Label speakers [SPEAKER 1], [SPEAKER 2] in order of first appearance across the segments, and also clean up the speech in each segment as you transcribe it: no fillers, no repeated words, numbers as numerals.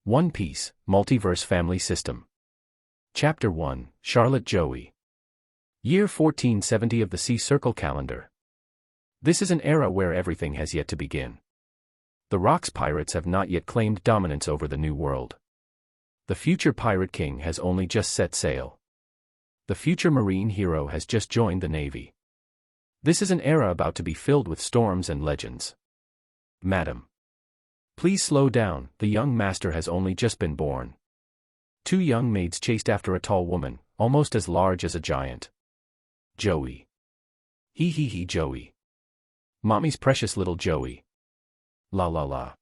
[SPEAKER 1] One Piece, Multiverse Family System. Chapter 1, Charlotte Joey. Year 1470 of the Sea Circle Calendar. This is an era where everything has yet to begin. The Rocks pirates have not yet claimed dominance over the New World. The future Pirate King has only just set sail. The future Marine hero has just joined the Navy. This is an era about to be filled with storms and legends. Madam, please slow down, the young master has only just been born. Two young maids chased after a tall woman, almost as large as a giant. Joey. He, Joey. Mommy's precious little Joey. La la la.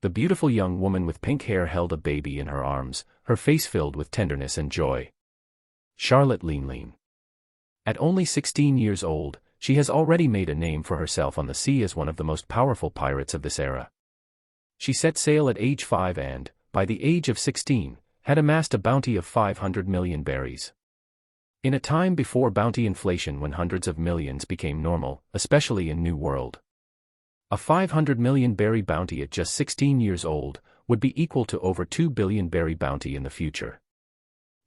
[SPEAKER 1] The beautiful young woman with pink hair held a baby in her arms, her face filled with tenderness and joy. Charlotte Linlin. At only 16 years old, she has already made a name for herself on the sea as one of the most powerful pirates of this era. She set sail at age 5 and, by the age of 16, had amassed a bounty of 500 million berries. In a time before bounty inflation when hundreds of millions became normal, especially in New World. A 500 million berry bounty at just 16 years old would be equal to over 2 billion berry bounty in the future.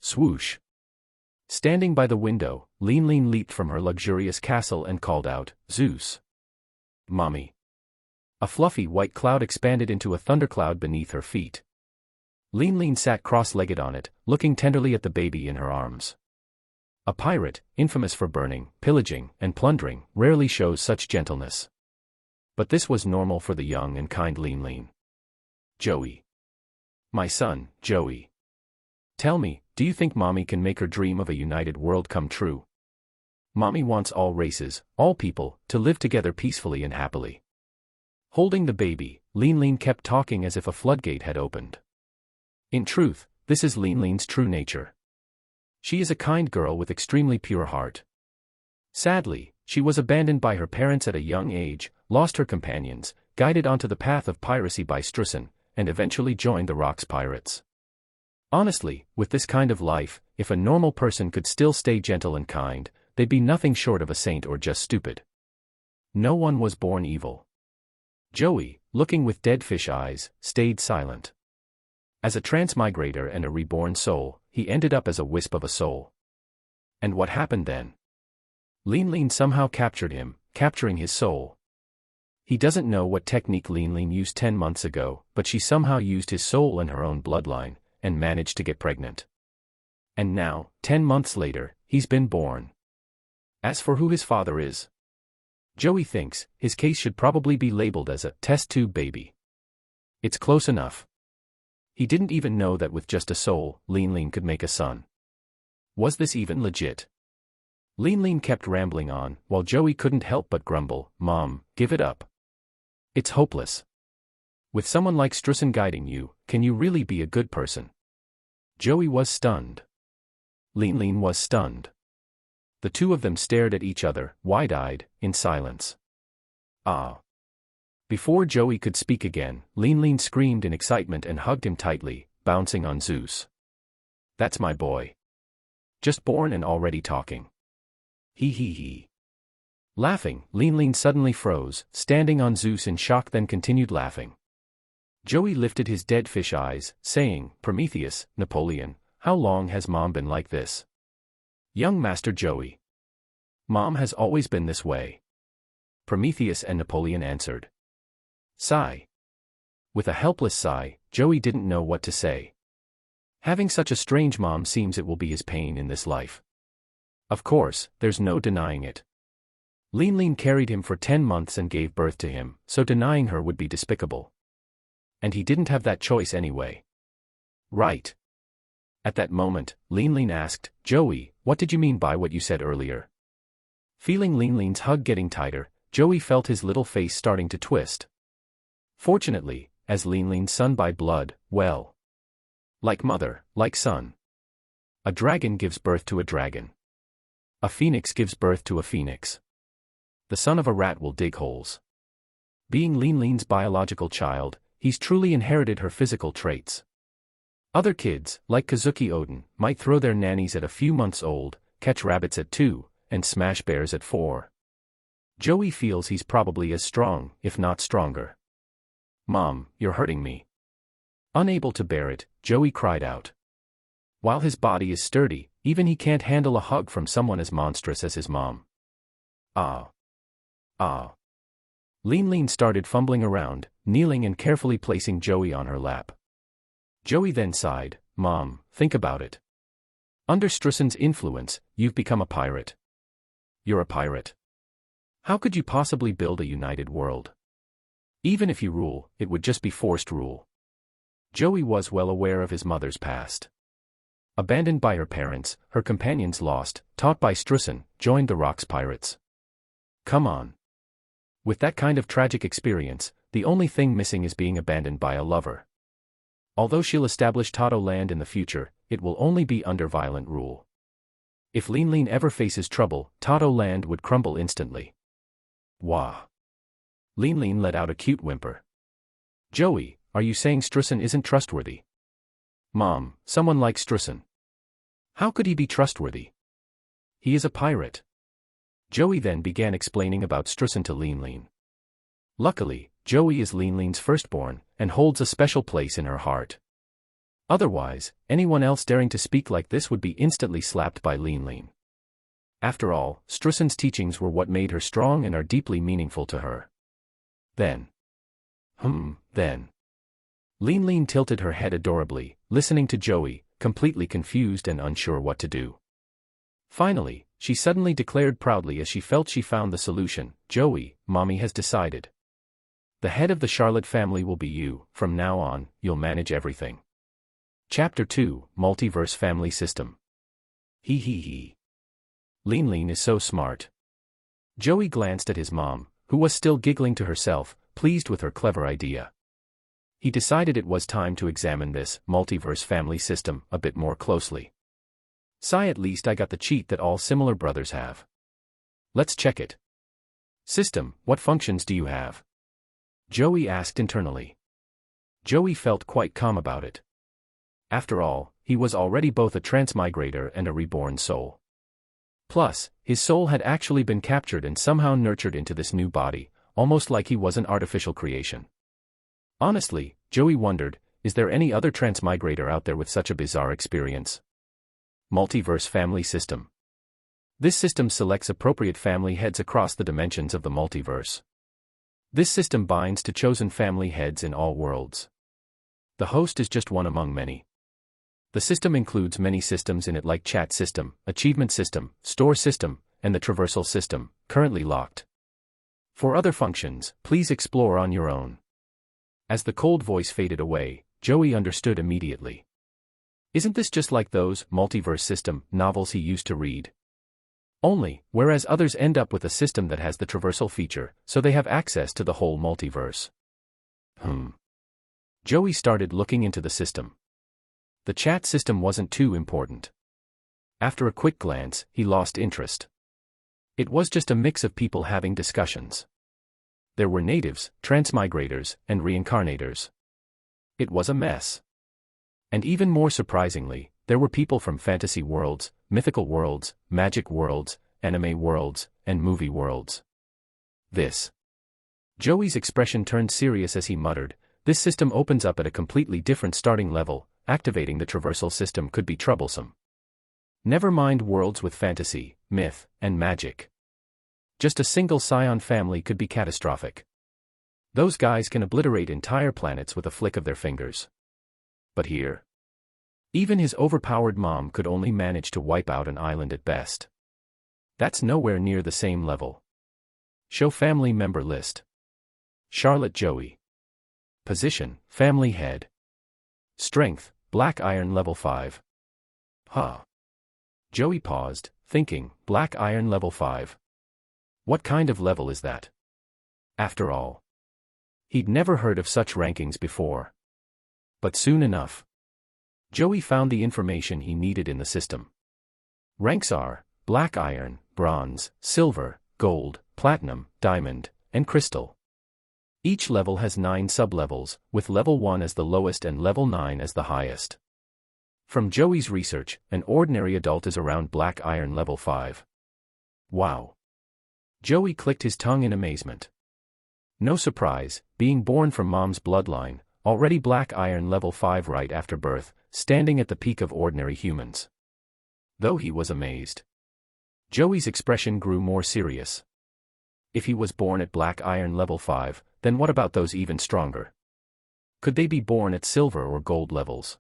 [SPEAKER 1] Swoosh. Standing by the window, Linlin leaped from her luxurious castle and called out, "Zeus! Mommy!" A fluffy white cloud expanded into a thundercloud beneath her feet. Linlin sat cross-legged on it, looking tenderly at the baby in her arms. A pirate, infamous for burning, pillaging, and plundering, rarely shows such gentleness. But this was normal for the young and kind Linlin. Joey. My son, Joey. Tell me, do you think Mommy can make her dream of a united world come true? Mommy wants all races, all people, to live together peacefully and happily. Holding the baby, Linlin kept talking as if a floodgate had opened. In truth, this is Linlin's true nature. She is a kind girl with extremely pure heart. Sadly, she was abandoned by her parents at a young age, lost her companions, guided onto the path of piracy by Strusen, and eventually joined the Rocks pirates. Honestly, with this kind of life, if a normal person could still stay gentle and kind, they'd be nothing short of a saint or just stupid. No one was born evil. Joey, looking with dead fish eyes, stayed silent. As a transmigrator and a reborn soul, he ended up as a wisp of a soul. And what happened then? Linlin somehow captured him, capturing his soul. He doesn't know what technique Linlin used 10 months ago, but she somehow used his soul and her own bloodline, and managed to get pregnant. And now, 10 months later, he's been born. As for who his father is, Joey thinks his case should probably be labeled as a test tube baby. It's close enough. He didn't even know that with just a soul, Linlin could make a son. Was this even legit? Linlin kept rambling on, while Joey couldn't help but grumble, "Mom, give it up. It's hopeless. With someone like Strusen guiding you, can you really be a good person?" Joey was stunned. Linlin was stunned. The two of them stared at each other, wide-eyed, in silence. Ah. Before Joey could speak again, Linlin screamed in excitement and hugged him tightly, bouncing on Zeus. "That's my boy. Just born and already talking." He. Laughing, Linlin suddenly froze, standing on Zeus in shock, then continued laughing. Joey lifted his dead fish eyes, saying, "Prometheus, Napoleon, how long has Mom been like this?" "Young Master Joey. Mom has always been this way," Prometheus and Napoleon answered. Sigh. With a helpless sigh, Joey didn't know what to say. Having such a strange mom seems it will be his pain in this life. Of course, there's no denying it. Linlin carried him for 10 months and gave birth to him, so denying her would be despicable. And he didn't have that choice anyway. Right. At that moment, Linlin asked, "Joey, what did you mean by what you said earlier?" Feeling Linlin's hug getting tighter, Joey felt his little face starting to twist. Fortunately, as Linlin's son by blood, well. Like mother, like son. A dragon gives birth to a dragon. A phoenix gives birth to a phoenix. The son of a rat will dig holes. Being Linlin's biological child, he's truly inherited her physical traits. Other kids, like Kazuki Odin, might throw their nannies at a few months old, catch rabbits at 2, and smash bears at 4. Joey feels he's probably as strong, if not stronger. "Mom, you're hurting me." Unable to bear it, Joey cried out. While his body is sturdy, even he can't handle a hug from someone as monstrous as his mom. Ah. Ah. Linlin started fumbling around, kneeling and carefully placing Joey on her lap. Joey then sighed, Mom, think about it. Under Strussen's influence, you've become a pirate. You're a pirate. How could you possibly build a united world? Even if you rule, it would just be forced rule. Joey was well aware of his mother's past. Abandoned by her parents, her companions lost, taught by Strussen, joined the Rocks Pirates. Come on. With that kind of tragic experience, the only thing missing is being abandoned by a lover. Although she'll establish Tato Land in the future, it will only be under violent rule. If Linlin ever faces trouble, Tato Land would crumble instantly. Wah. Linlin let out a cute whimper. Joey, are you saying Strussen isn't trustworthy? Mom, someone like Strussen. How could he be trustworthy? He is a pirate. Joey then began explaining about Strussen to Linlin. Luckily, Joey is Linlin's firstborn, and holds a special place in her heart. Otherwise, anyone else daring to speak like this would be instantly slapped by Linlin. After all, Strussen's teachings were what made her strong and are deeply meaningful to her. Then. Linlin tilted her head adorably, listening to Joey, completely confused and unsure what to do. Finally, she suddenly declared proudly as she felt she found the solution, Joey, Mommy has decided. The head of the Charlotte family will be you, from now on, you'll manage everything. Chapter 2, Multiverse Family System. He. Linlin is so smart. Joey glanced at his mom, who was still giggling to herself, pleased with her clever idea. He decided it was time to examine this multiverse family system a bit more closely. Sigh, at least I got the cheat that all similar brothers have. Let's check it. System, what functions do you have? Joey asked internally. Joey felt quite calm about it. After all, he was already both a transmigrator and a reborn soul. Plus, his soul had actually been captured and somehow nurtured into this new body, almost like he was an artificial creation. Honestly, Joey wondered, is there any other transmigrator out there with such a bizarre experience? Multiverse Family System. This system selects appropriate family heads across the dimensions of the multiverse. This system binds to chosen family heads in all worlds. The host is just one among many. The system includes many systems in it like chat system, achievement system, store system, and the traversal system, currently locked. For other functions, please explore on your own. As the cold voice faded away, Joey understood immediately. Isn't this just like those multiverse system novels he used to read? Only, whereas others end up with a system that has the traversal feature, so they have access to the whole multiverse. Joey started looking into the system. The chat system wasn't too important. After a quick glance, he lost interest. It was just a mix of people having discussions. There were natives, transmigrators, and reincarnators. It was a mess. And even more surprisingly, there were people from fantasy worlds, mythical worlds, magic worlds, anime worlds, and movie worlds. Joey's expression turned serious as he muttered, this system opens up at a completely different starting level, activating the traversal system could be troublesome. Never mind worlds with fantasy, myth, and magic. Just a single scion family could be catastrophic. Those guys can obliterate entire planets with a flick of their fingers. But here, even his overpowered mom could only manage to wipe out an island at best. That's nowhere near the same level. Show family member list. Charlotte Joey. Position, family head. Strength, Black Iron level 5. Joey paused, thinking, Black Iron level 5. What kind of level is that? After all, he'd never heard of such rankings before. But soon enough, Joey found the information he needed in the system. Ranks are Black Iron, Bronze, Silver, Gold, Platinum, Diamond, and Crystal. Each level has 9 sub-levels, with level 1 as the lowest and level 9 as the highest. From Joey's research, an ordinary adult is around Black Iron level 5. Wow! Joey clicked his tongue in amazement. No surprise, being born from mom's bloodline, already black iron level 5 right after birth, standing at the peak of ordinary humans. Though he was amazed, Joey's expression grew more serious. If he was born at black iron level 5, then what about those even stronger? Could they be born at silver or gold levels?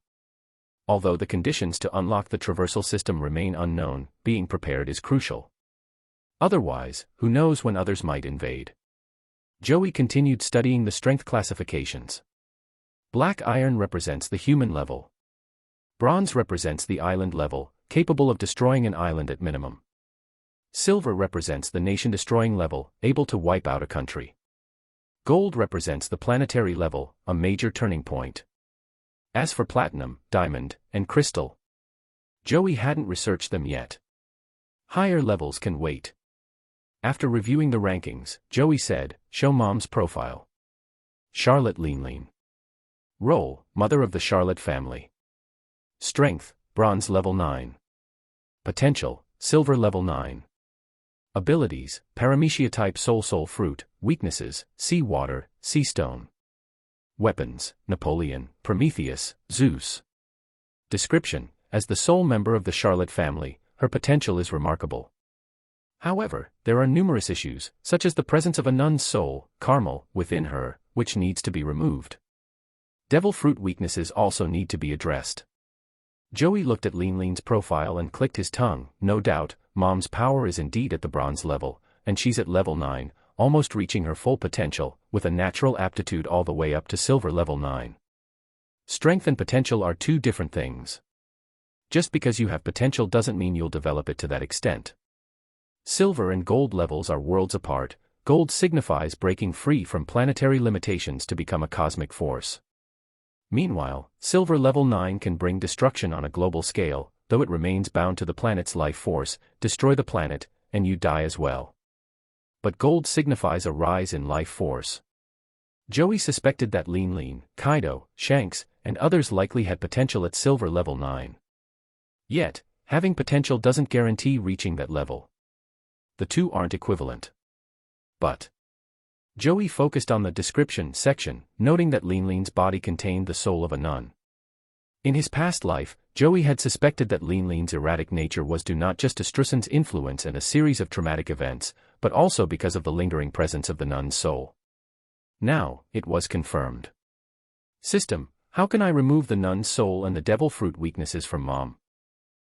[SPEAKER 1] Although the conditions to unlock the traversal system remain unknown, being prepared is crucial. Otherwise, who knows when others might invade? Joey continued studying the strength classifications. Black iron represents the human level. Bronze represents the island level, capable of destroying an island at minimum. Silver represents the nation-destroying level, able to wipe out a country. Gold represents the planetary level, a major turning point. As for platinum, diamond, and crystal, Joey hadn't researched them yet. Higher levels can wait. After reviewing the rankings, Joey said, "Show Mom's profile." Charlotte Linlin. Role, mother of the Charlotte family. Strength, bronze level 9. Potential, silver level 9. Abilities, Paramecia-Type soul fruit. Weaknesses, sea water, sea stone. Weapons, Napoleon, Prometheus, Zeus. Description, as the sole member of the Charlotte family, her potential is remarkable. However, there are numerous issues, such as the presence of a nun's soul, Carmel, within her, which needs to be removed. Devil fruit weaknesses also need to be addressed. Joey looked at Linlin's profile and clicked his tongue. No doubt, Mom's power is indeed at the bronze level, and she's at level 9, almost reaching her full potential, with a natural aptitude all the way up to silver level 9. Strength and potential are two different things. Just because you have potential doesn't mean you'll develop it to that extent. Silver and gold levels are worlds apart. Gold signifies breaking free from planetary limitations to become a cosmic force. Meanwhile, silver level 9 can bring destruction on a global scale, though it remains bound to the planet's life force. Destroy the planet, and you die as well. But gold signifies a rise in life force. Joey suspected that Linlin, Kaido, Shanks, and others likely had potential at silver level 9. Yet, having potential doesn't guarantee reaching that level. The two aren't equivalent. But Joey focused on the description section, noting that Linlin's body contained the soul of a nun. In his past life, Joey had suspected that Linlin's erratic nature was due not just to Strussen's influence and a series of traumatic events, but also because of the lingering presence of the nun's soul. Now, it was confirmed. System, how can I remove the nun's soul and the devil fruit weaknesses from Mom?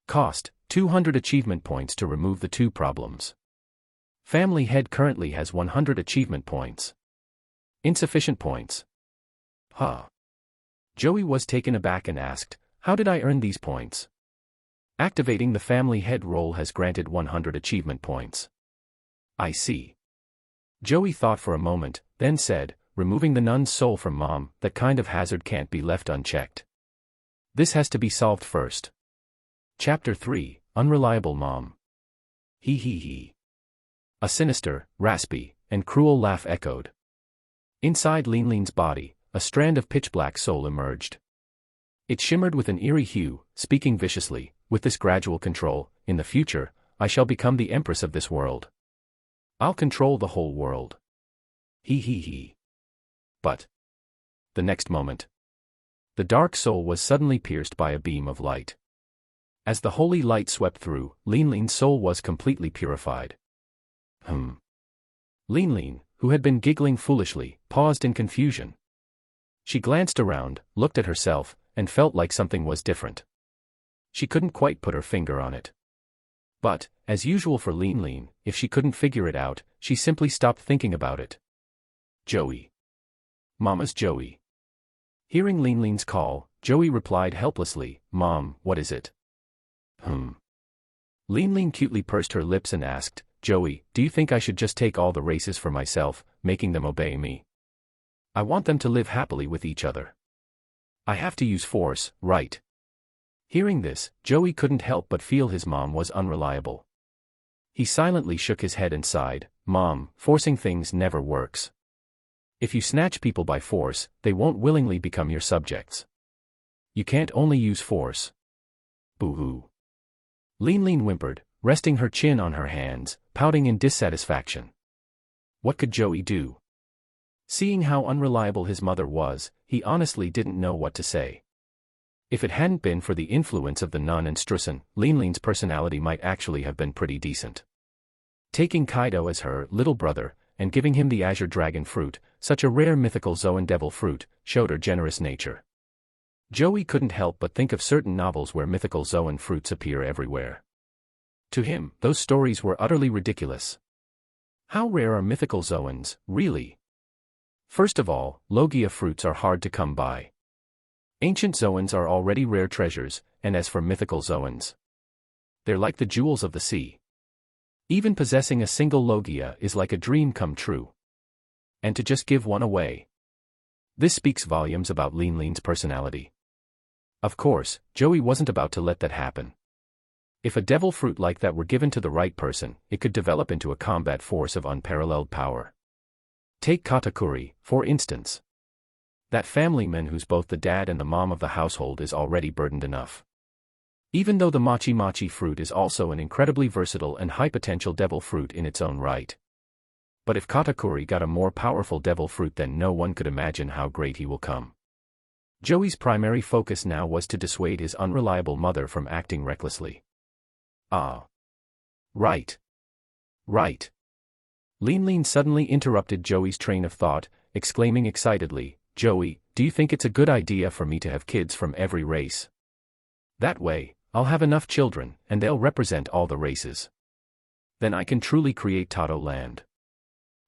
[SPEAKER 1] Cost, 200 achievement points to remove the two problems. Family head currently has 100 achievement points. Insufficient points. Huh. Joey was taken aback and asked, how did I earn these points? Activating the family head role has granted 100 achievement points. I see. Joey thought for a moment, then said, removing the nun's soul from Mom, that kind of hazard can't be left unchecked. This has to be solved first. Chapter 3, Unreliable Mom. He. A sinister, raspy, and cruel laugh echoed. Inside Linlin's body, a strand of pitch-black soul emerged. It shimmered with an eerie hue, speaking viciously, with this gradual control, in the future, I shall become the empress of this world. I'll control the whole world. He. But the next moment, the dark soul was suddenly pierced by a beam of light. As the holy light swept through, Linlin's soul was completely purified. Linlin, who had been giggling foolishly, paused in confusion. She glanced around, looked at herself, and felt like something was different. She couldn't quite put her finger on it. But, as usual for Linlin, if she couldn't figure it out, she simply stopped thinking about it. Joey. Mama's Joey. Hearing Linlin's call, Joey replied helplessly, Mom, what is it? Linlin cutely pursed her lips and asked, Joey, do you think I should just take all the races for myself, making them obey me? I want them to live happily with each other. I have to use force, right? Hearing this, Joey couldn't help but feel his mom was unreliable. He silently shook his head and sighed, Mom, forcing things never works. If you snatch people by force, they won't willingly become your subjects. You can't only use force. Boo-hoo. Linlin whimpered, resting her chin on her hands, pouting in dissatisfaction. What could Joey do? Seeing how unreliable his mother was, he honestly didn't know what to say. If it hadn't been for the influence of the nun and Strussen, Linlin's personality might actually have been pretty decent. Taking Kaido as her little brother, and giving him the Azure Dragon Fruit, such a rare mythical Zoan Devil fruit, showed her generous nature. Joey couldn't help but think of certain novels where mythical Zoan fruits appear everywhere. To him, those stories were utterly ridiculous. How rare are mythical Zoans, really? First of all, Logia fruits are hard to come by. Ancient Zoans are already rare treasures, and as for mythical Zoans, they're like the jewels of the sea. Even possessing a single Logia is like a dream come true. And to just give one away. This speaks volumes about Linlin's personality. Of course, Joey wasn't about to let that happen. If a devil fruit like that were given to the right person, it could develop into a combat force of unparalleled power. Take Katakuri, for instance. That family man who's both the dad and the mom of the household is already burdened enough. Even though the Mochi fruit is also an incredibly versatile and high-potential devil fruit in its own right. But if Katakuri got a more powerful devil fruit, then no one could imagine how great he will come. Joey's primary focus now was to dissuade his unreliable mother from acting recklessly. Ah. Right. Right. Linlin suddenly interrupted Joey's train of thought, exclaiming excitedly, "Joey, do you think it's a good idea for me to have kids from every race? That way, I'll have enough children, and they'll represent all the races. Then I can truly create Tato Land."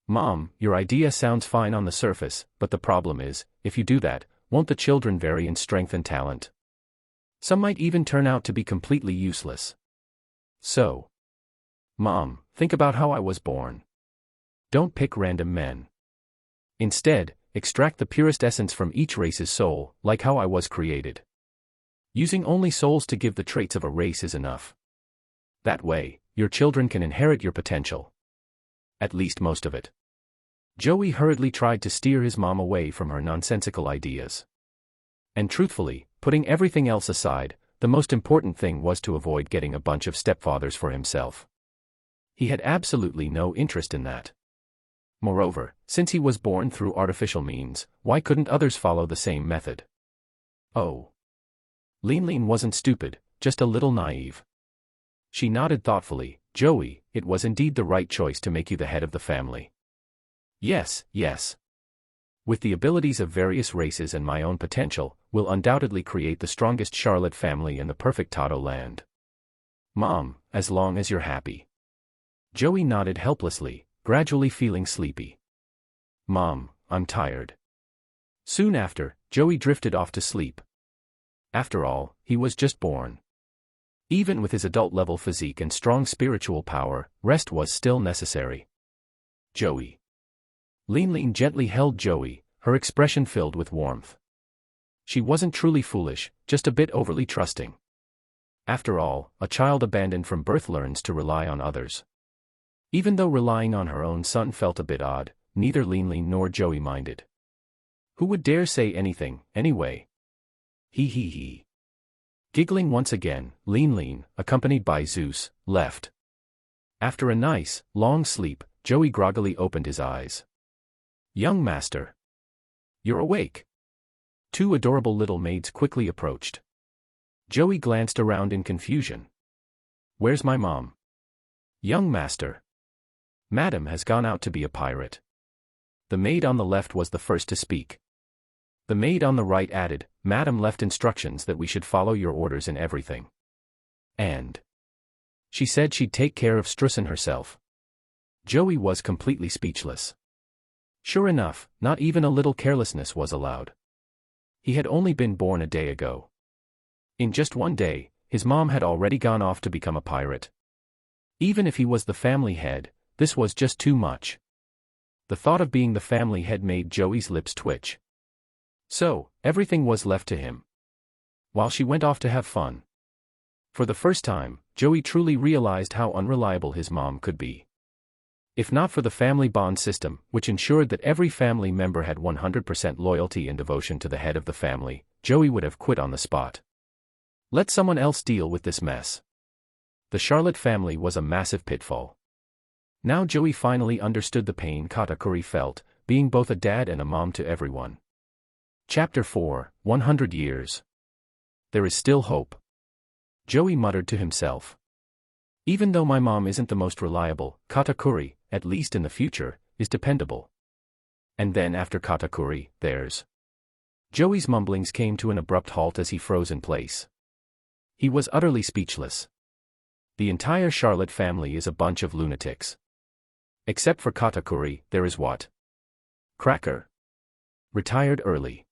[SPEAKER 1] Mom, your idea sounds fine on the surface, but the problem is, if you do that, won't the children vary in strength and talent? Some might even turn out to be completely useless. So, Mom, think about how I was born. Don't pick random men. Instead, extract the purest essence from each race's soul, like how I was created. Using only souls to give the traits of a race is enough. That way, your children can inherit your potential. At least most of it. Joey hurriedly tried to steer his mom away from her nonsensical ideas. And truthfully, putting everything else aside, the most important thing was to avoid getting a bunch of stepfathers for himself. He had absolutely no interest in that. Moreover, since he was born through artificial means, why couldn't others follow the same method? Oh. Linlin wasn't stupid, just a little naive. She nodded thoughtfully. "Joey, it was indeed the right choice to make you the head of the family." "Yes, yes. With the abilities of various races and my own potential, we'll undoubtedly create the strongest Charlotte family in the perfect Tato Land. Mom, as long as you're happy." Joey nodded helplessly, gradually feeling sleepy. "Mom, I'm tired." Soon after, Joey drifted off to sleep. After all, he was just born. Even with his adult-level physique and strong spiritual power, rest was still necessary. "Joey." Linlin gently held Joey, her expression filled with warmth. She wasn't truly foolish, just a bit overly trusting. After all, a child abandoned from birth learns to rely on others. Even though relying on her own son felt a bit odd, neither Linlin nor Joey minded. Who would dare say anything, anyway? He. Giggling once again, Linlin, accompanied by Zeus, left. After a nice, long sleep, Joey groggily opened his eyes. "Young master. You're awake." Two adorable little maids quickly approached. Joey glanced around in confusion. "Where's my mom?" "Young master. Madam has gone out to be a pirate." The maid on the left was the first to speak. The maid on the right added, "Madam left instructions that we should follow your orders in everything. And she said she'd take care of Strussen herself." Joey was completely speechless. Sure enough, not even a little carelessness was allowed. He had only been born a day ago. In just one day, his mom had already gone off to become a pirate. Even if he was the family head, this was just too much. The thought of being the family head made Joey's lips twitch. So, everything was left to him. While she went off to have fun. For the first time, Joey truly realized how unreliable his mom could be. If not for the family bond system, which ensured that every family member had 100% loyalty and devotion to the head of the family, Joey would have quit on the spot. Let someone else deal with this mess. The Charlotte family was a massive pitfall. Now Joey finally understood the pain Katakuri felt, being both a dad and a mom to everyone. Chapter 4, 100 Years. There is still hope. Joey muttered to himself. Even though my mom isn't the most reliable, Katakuri, at least in the future, is dependable. And then after Katakuri, there's... Joey's mumblings came to an abrupt halt as he froze in place. He was utterly speechless. The entire Charlotte family is a bunch of lunatics. Except for Katakuri, there is what? Cracker. Retired early.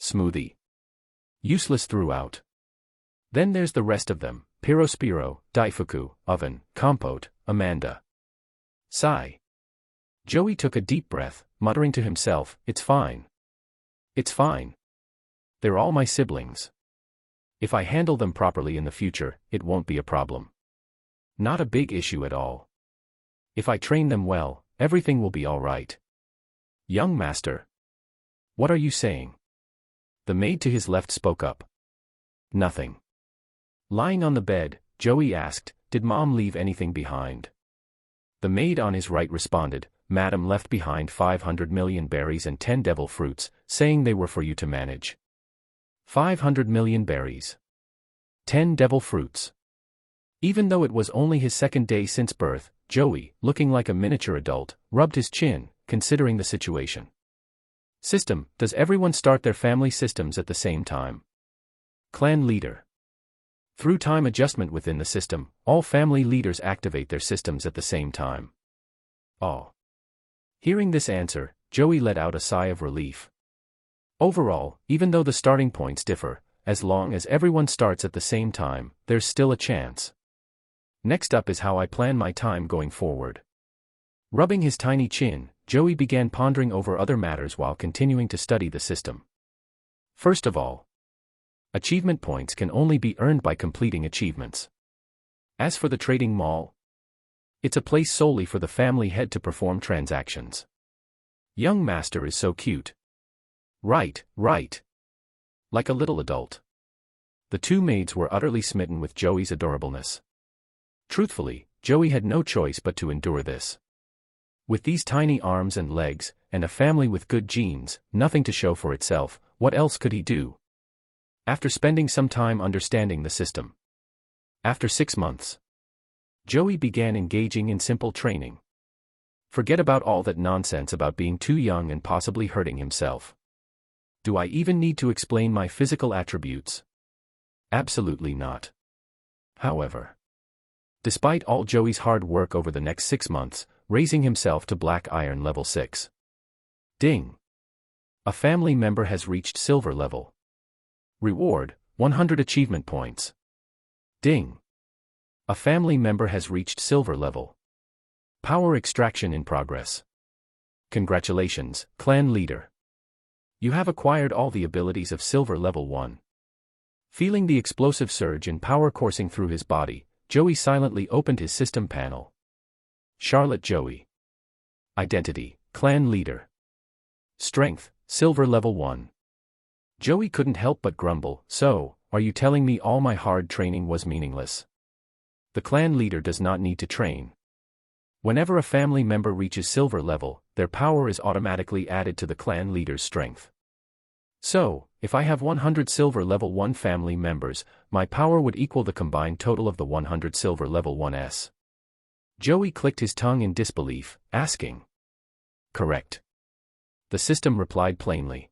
[SPEAKER 1] Smoothie. Useless throughout. Then there's the rest of them, Pirospiro, Daifuku, Oven, Compote, Amanda. Sigh. Joey took a deep breath, muttering to himself, "It's fine. It's fine. They're all my siblings. If I handle them properly in the future, it won't be a problem. Not a big issue at all. If I train them well, everything will be all right." "Young master. What are you saying?" The maid to his left spoke up. "Nothing." Lying on the bed, Joey asked, "Did Mom leave anything behind?" The maid on his right responded, "Madam left behind 500 million berries and 10 devil fruits, saying they were for you to manage." 500 million berries. 10 devil fruits. Even though it was only his second day since birth, Joey, looking like a miniature adult, rubbed his chin, considering the situation. System: does everyone start their family systems at the same time? Clan leader. Through time adjustment within the system, all family leaders activate their systems at the same time. Oh. Hearing this answer, Joey let out a sigh of relief. Overall, even though the starting points differ, as long as everyone starts at the same time, there's still a chance. Next up is how I plan my time going forward. Rubbing his tiny chin, Joey began pondering over other matters while continuing to study the system. First of all, achievement points can only be earned by completing achievements. As for the trading mall, it's a place solely for the family head to perform transactions. Young master is so cute. Right. Like a little adult. The two maids were utterly smitten with Joey's adorableness. Truthfully, Joey had no choice but to endure this. With these tiny arms and legs, and a family with good genes, nothing to show for itself, what else could he do? After spending some time understanding the system. After 6 months, Joey began engaging in simple training. Forget about all that nonsense about being too young and possibly hurting himself. Do I even need to explain my physical attributes? Absolutely not. However, despite all Joey's hard work over the next 6 months, raising himself to Black Iron level 6. Ding! A family member has reached silver level. Reward, 100 achievement points. Ding! A family member has reached silver level. Power extraction in progress. Congratulations, clan leader. You have acquired all the abilities of silver level 1. Feeling the explosive surge in power coursing through his body, Joey silently opened his system panel. Charlotte Joey. Identity, clan leader. Strength, silver level 1. Joey couldn't help but grumble, "So, are you telling me all my hard training was meaningless?" The clan leader does not need to train. Whenever a family member reaches silver level, their power is automatically added to the clan leader's strength. So, if I have 100 silver level 1 family members, my power would equal the combined total of the 100 silver level 1s. Joey clicked his tongue in disbelief, asking. Correct. The system replied plainly.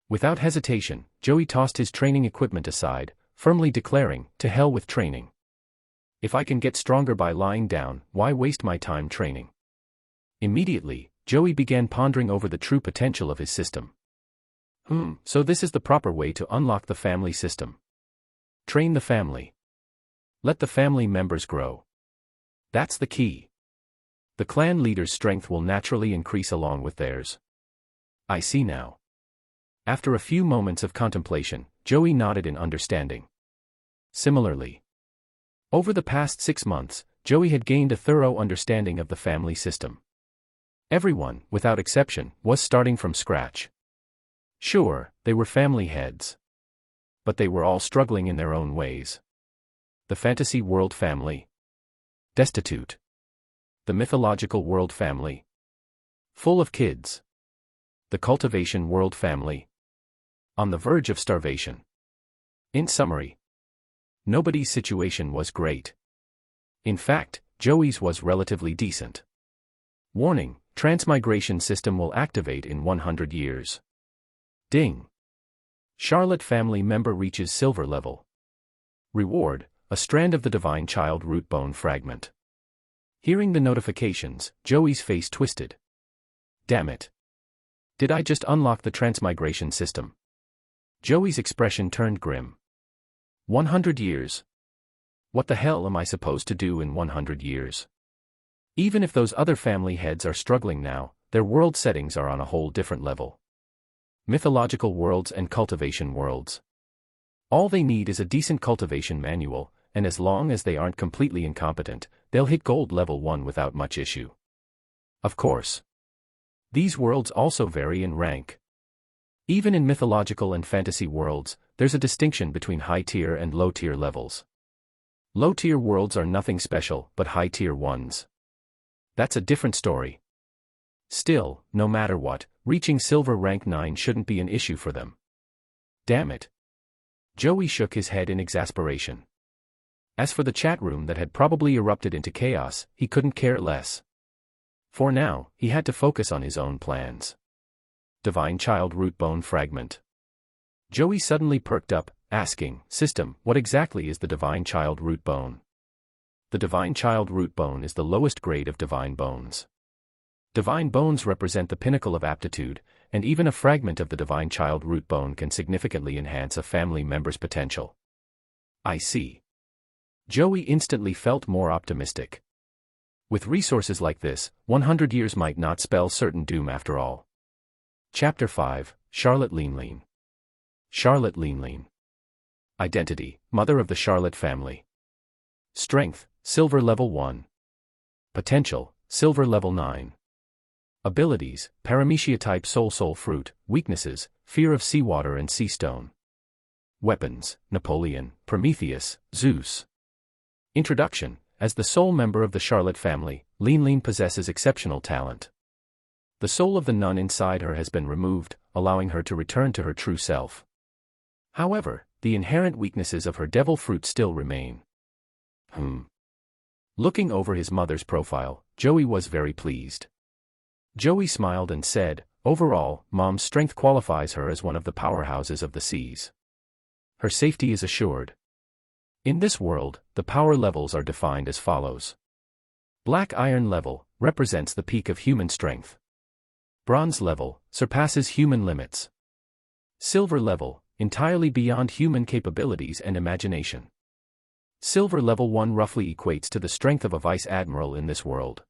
[SPEAKER 1] Without hesitation, Joey tossed his training equipment aside, firmly declaring, "To hell with training. If I can get stronger by lying down, why waste my time training?" Immediately, Joey began pondering over the true potential of his system. So this is the proper way to unlock the family system. Train the family. Let the family members grow. That's the key. The clan leader's strength will naturally increase along with theirs. I see now. After a few moments of contemplation, Joey nodded in understanding. Similarly, over the past 6 months, Joey had gained a thorough understanding of the family system. Everyone, without exception, was starting from scratch. Sure, they were family heads. But they were all struggling in their own ways. The fantasy world family. Destitute. The mythological world family. Full of kids. The cultivation world family. On the verge of starvation. In summary, nobody's situation was great. In fact, Joey's was relatively decent. Warning, transmigration system will activate in 100 years. Ding. Charlotte family member reaches silver level. Reward, a strand of the divine child root bone fragment. Hearing the notifications, Joey's face twisted. Damn it. Did I just unlock the transmigration system? Joey's expression turned grim. 100 years. What the hell am I supposed to do in 100 years? Even if those other family heads are struggling now, their world settings are on a whole different level. Mythological worlds and cultivation worlds. All they need is a decent cultivation manual, and as long as they aren't completely incompetent, they'll hit gold level 1 without much issue. Of course. These worlds also vary in rank. Even in mythological and fantasy worlds, there's a distinction between high-tier and low-tier levels. Low-tier worlds are nothing special, but high-tier ones. That's a different story. Still, no matter what, reaching silver rank 9 shouldn't be an issue for them. Damn it. Joey shook his head in exasperation. As for the chat room that had probably erupted into chaos, he couldn't care less. For now, he had to focus on his own plans. Divine Child Root Bone Fragment. Joey suddenly perked up, asking, "System, what exactly is the Divine Child Root Bone?" The Divine Child Root Bone is the lowest grade of divine bones. Divine bones represent the pinnacle of aptitude, and even a fragment of the Divine Child Root Bone can significantly enhance a family member's potential. I see. Joey instantly felt more optimistic. With resources like this, 100 years might not spell certain doom after all. Chapter 5, Charlotte Linlin. Charlotte Linlin. Identity, mother of the Charlotte family. Strength, silver level 1. Potential, silver level 9. Abilities, Paramecia-Type soul fruit. Weaknesses, fear of seawater and sea stone. Weapons, Napoleon, Prometheus, Zeus. Introduction. As the sole member of the Charlotte family, Linlin possesses exceptional talent. The soul of the nun inside her has been removed, allowing her to return to her true self. However, the inherent weaknesses of her devil fruit still remain. Looking over his mother's profile, Joey was very pleased. Joey smiled and said, "Overall, Mom's strength qualifies her as one of the powerhouses of the seas. Her safety is assured." In this world, the power levels are defined as follows. Black iron level represents the peak of human strength. Bronze level surpasses human limits. Silver level, entirely beyond human capabilities and imagination. Silver level 1 roughly equates to the strength of a vice admiral in this world.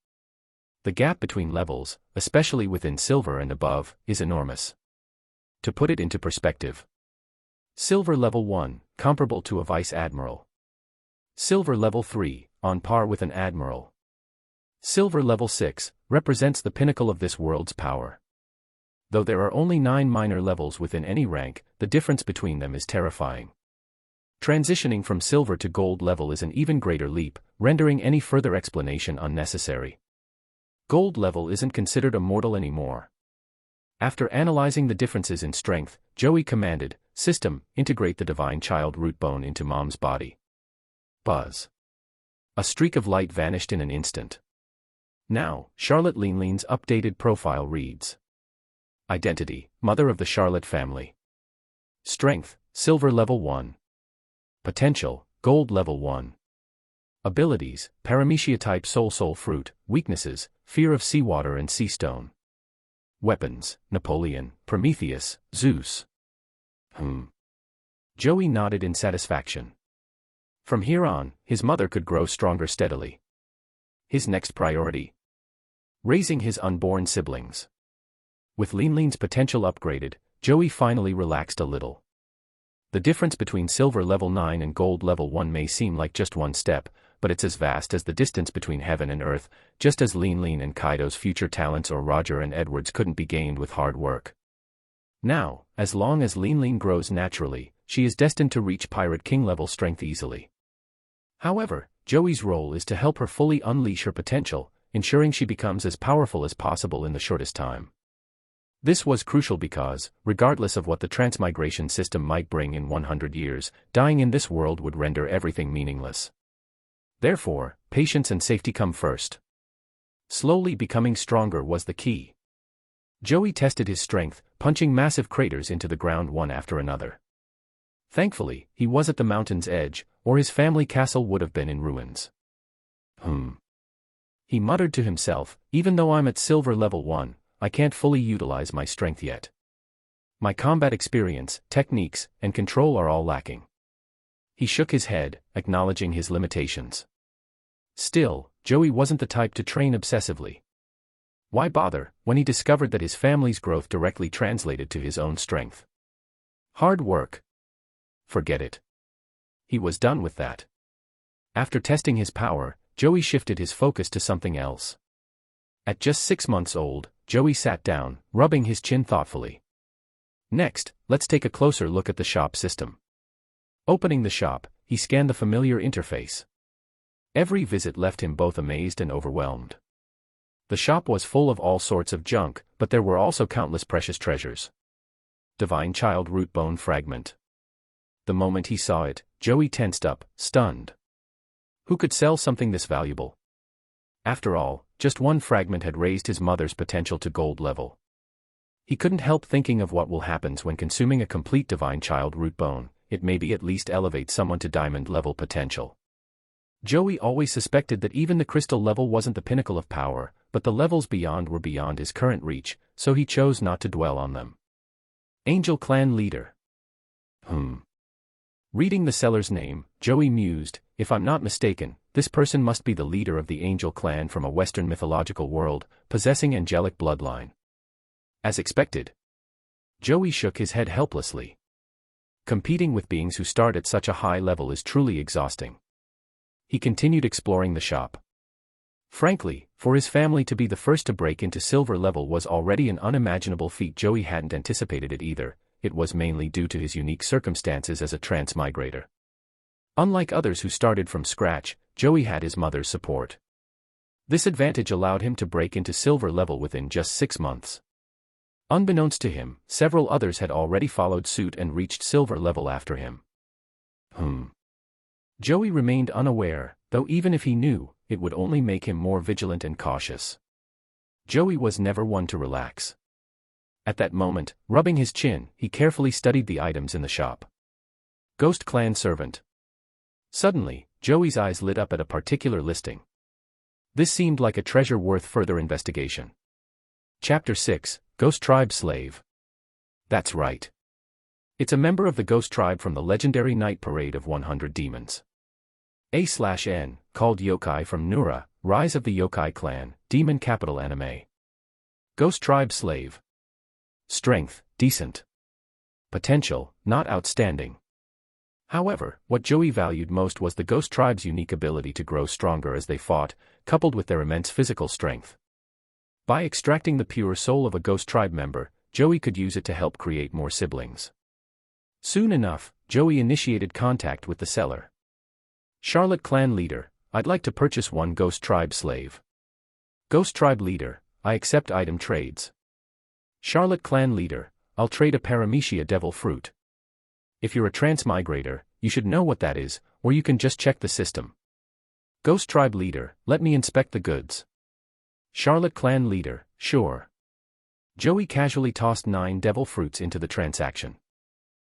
[SPEAKER 1] The gap between levels, especially within silver and above, is enormous. To put it into perspective. Silver level 1, comparable to a vice admiral. Silver level 3, on par with an admiral. Silver level 6, represents the pinnacle of this world's power. Though there are only 9 minor levels within any rank, the difference between them is terrifying. Transitioning from silver to gold level is an even greater leap, rendering any further explanation unnecessary. Gold level isn't considered immortal anymore. After analyzing the differences in strength, Joey commanded, "System, integrate the Divine Child Root Bone into Mom's body." Buzz. A streak of light vanished in an instant. Now, Charlotte Linlin's updated profile reads. Identity, mother of the Charlotte family. Strength, silver level 1. Potential, gold level 1. Abilities, Paramecia-Type soul fruit. Weaknesses, fear of seawater and sea stone. Weapons, Napoleon, Prometheus, Zeus. Joey nodded in satisfaction. From here on, his mother could grow stronger steadily. His next priority. Raising his unborn siblings. With Linlin's potential upgraded, Joey finally relaxed a little. The difference between silver level 9 and gold level 1 may seem like just one step, but it's as vast as the distance between heaven and earth, just as Linlin and Kaido's future talents or Roger and Edward's couldn't be gained with hard work. Now, as long as Linlin grows naturally, she is destined to reach Pirate King level strength easily. However, Joey's role is to help her fully unleash her potential, ensuring she becomes as powerful as possible in the shortest time. This was crucial because, regardless of what the transmigration system might bring in 100 years, dying in this world would render everything meaningless. Therefore, patience and safety come first. Slowly becoming stronger was the key. Joey tested his strength, punching massive craters into the ground one after another. Thankfully, he was at the mountain's edge, or his family castle would have been in ruins. He muttered to himself, even though I'm at silver level 1, I can't fully utilize my strength yet. My combat experience, techniques, and control are all lacking. He shook his head, acknowledging his limitations. Still, Joey wasn't the type to train obsessively. Why bother, when he discovered that his family's growth directly translated to his own strength? Hard work. Forget it. He was done with that. After testing his power, Joey shifted his focus to something else. At just 6 months old, Joey sat down, rubbing his chin thoughtfully. Next, let's take a closer look at the shop system. Opening the shop, he scanned the familiar interface. Every visit left him both amazed and overwhelmed. The shop was full of all sorts of junk, but there were also countless precious treasures. Divine Child Root Bone Fragment. The moment he saw it, Joey tensed up, stunned. Who could sell something this valuable? After all, just one fragment had raised his mother's potential to gold level. He couldn't help thinking of what will happen when consuming a complete Divine Child Root Bone. It maybe at least elevate someone to diamond level potential. Joey always suspected that even the crystal level wasn't the pinnacle of power, but the levels beyond were beyond his current reach, so he chose not to dwell on them. Angel Clan Leader. Reading the seller's name, Joey mused, if I'm not mistaken, this person must be the leader of the Angel Clan from a Western mythological world, possessing angelic bloodline. As expected. Joey shook his head helplessly. Competing with beings who start at such a high level is truly exhausting. He continued exploring the shop. Frankly, for his family to be the first to break into silver level was already an unimaginable feat. Joey hadn't anticipated it either. It was mainly due to his unique circumstances as a transmigrator. Unlike others who started from scratch, Joey had his mother's support. This advantage allowed him to break into silver level within just 6 months. Unbeknownst to him, several others had already followed suit and reached silver level after him. Joey remained unaware, though even if he knew, it would only make him more vigilant and cautious. Joey was never one to relax. At that moment, rubbing his chin, he carefully studied the items in the shop. Ghost Clan Servant. Suddenly, Joey's eyes lit up at a particular listing. This seemed like a treasure worth further investigation. Chapter 6, Ghost Tribe Slave. That's right. It's a member of the Ghost Tribe from the legendary Night Parade of 100 Demons. A/N, called Yokai from Nura, Rise of the Yokai Clan, Demon Capital Anime. Ghost Tribe Slave. Strength, decent. Potential, not outstanding. However, what Joey valued most was the Ghost Tribe's unique ability to grow stronger as they fought, coupled with their immense physical strength. By extracting the pure soul of a Ghost Tribe member, Joey could use it to help create more siblings. Soon enough, Joey initiated contact with the seller. Charlotte Clan Leader, I'd like to purchase one Ghost Tribe Slave. Ghost Tribe Leader, I accept item trades. Charlotte Clan Leader, I'll trade a Paramecia Devil Fruit. If you're a transmigrator, you should know what that is, or you can just check the system. Ghost Tribe Leader, let me inspect the goods. Charlotte Clan Leader, sure. Joey casually tossed 9 devil fruits into the transaction.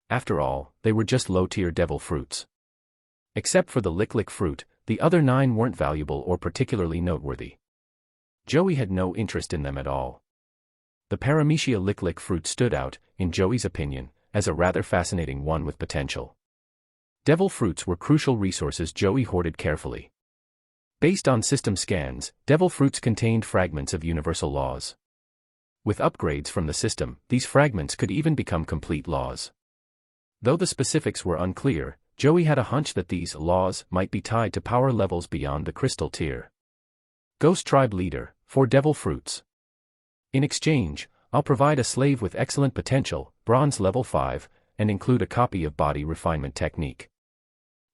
[SPEAKER 1] After all, they were just low-tier devil fruits. Except for the lick fruit, the other 9 weren't valuable or particularly noteworthy. Joey had no interest in them at all. The Paramecia lick fruit stood out, in Joey's opinion, as a rather fascinating one with potential. Devil fruits were crucial resources Joey hoarded carefully. Based on system scans, devil fruits contained fragments of universal laws. With upgrades from the system, these fragments could even become complete laws. Though the specifics were unclear, Joey had a hunch that these laws might be tied to power levels beyond the crystal tier. Ghost Tribe Leader, 4 devil fruits. In exchange, I'll provide a slave with excellent potential, bronze level 5, and include a copy of Body Refinement Technique.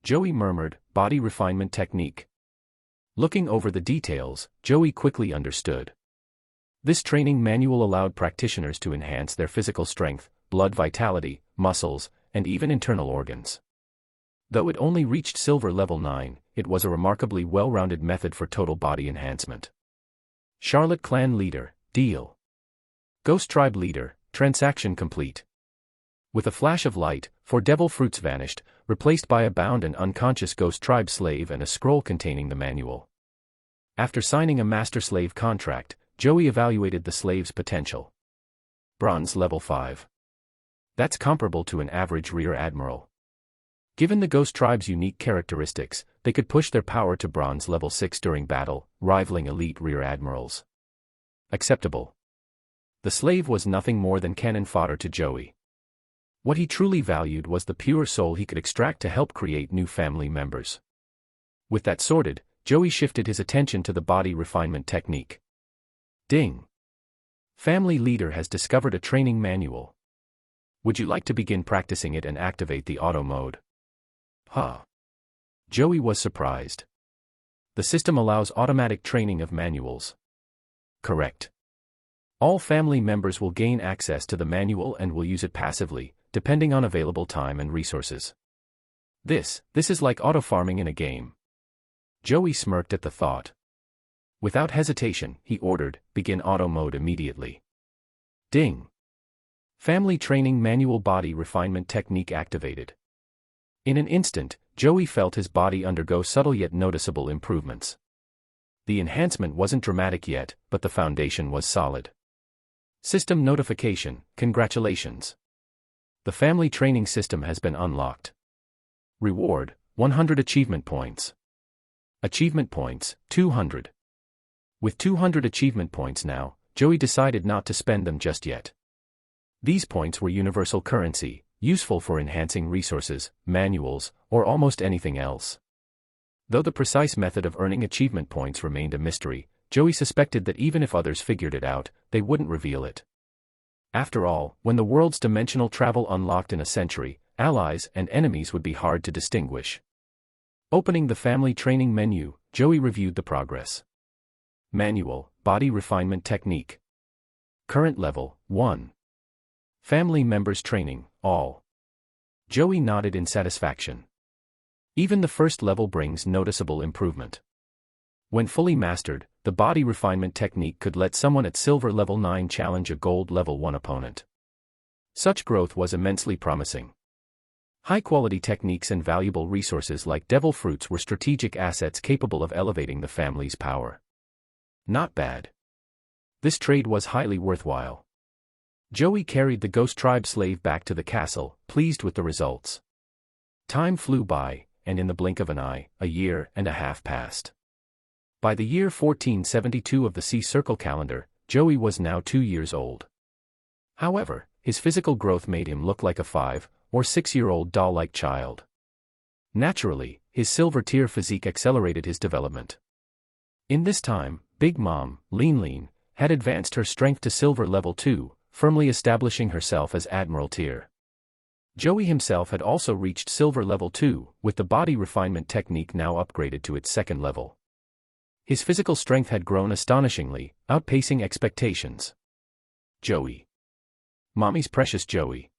[SPEAKER 1] Joey murmured, Body Refinement Technique. Looking over the details, Joey quickly understood. This training manual allowed practitioners to enhance their physical strength, blood vitality, muscles, and even internal organs. Though it only reached silver level 9, it was a remarkably well-rounded method for total body enhancement. Charlotte Clan Leader, Deal. Ghost Tribe Leader, Transaction complete. With a flash of light, 4 devil fruits vanished, replaced by a bound and unconscious Ghost Tribe slave and a scroll containing the manual. After signing a master-slave contract, Joey evaluated the slave's potential. Bronze level 5. That's comparable to an average rear admiral. Given the Ghost Tribe's unique characteristics, they could push their power to bronze level 6 during battle, rivaling elite rear admirals. Acceptable. The slave was nothing more than cannon fodder to Joey. What he truly valued was the pure soul he could extract to help create new family members. With that sorted, Joey shifted his attention to the body refinement technique. Ding! Family Leader has discovered a training manual. Would you like to begin practicing it and activate the auto mode? Huh. Joey was surprised. The system allows automatic training of manuals. Correct. All family members will gain access to the manual and will use it passively, depending on available time and resources. This is like auto-farming in a game. Joey smirked at the thought. Without hesitation, he ordered, begin auto mode immediately. Ding! Family Training Manual Body Refinement Technique activated. In an instant, Joey felt his body undergo subtle yet noticeable improvements. The enhancement wasn't dramatic yet, but the foundation was solid. System notification, congratulations. The family training system has been unlocked. Reward, 100 achievement points. Achievement points, 200. With 200 achievement points now, Joey decided not to spend them just yet. These points were universal currency, useful for enhancing resources, manuals, or almost anything else. Though the precise method of earning achievement points remained a mystery, Joey suspected that even if others figured it out, they wouldn't reveal it. After all, when the world's dimensional travel unlocked in a century, allies and enemies would be hard to distinguish. Opening the family training menu, Joey reviewed the progress. Manual, Body Refinement Technique. Current level, 1. Family Members Training, All. Joey nodded in satisfaction. Even the first level brings noticeable improvement. When fully mastered, the body refinement technique could let someone at silver level 9 challenge a gold level 1 opponent. Such growth was immensely promising. High-quality techniques and valuable resources like devil fruits were strategic assets capable of elevating the family's power. Not bad. This trade was highly worthwhile. Joey carried the Ghost Tribe slave back to the castle, pleased with the results. Time flew by, and in the blink of an eye, a year and a half passed. By the year 1472 of the Sea Circle calendar, Joey was now 2 years old. However, his physical growth made him look like a 5- or 6-year-old doll-like child. Naturally, his silver-tier physique accelerated his development. In this time, Big Mom, Linlin, had advanced her strength to silver level 2, firmly establishing herself as Admiral tier. Joey himself had also reached silver level 2, with the body refinement technique now upgraded to its second level. His physical strength had grown astonishingly, outpacing expectations. Joey. Mommy's precious Joey.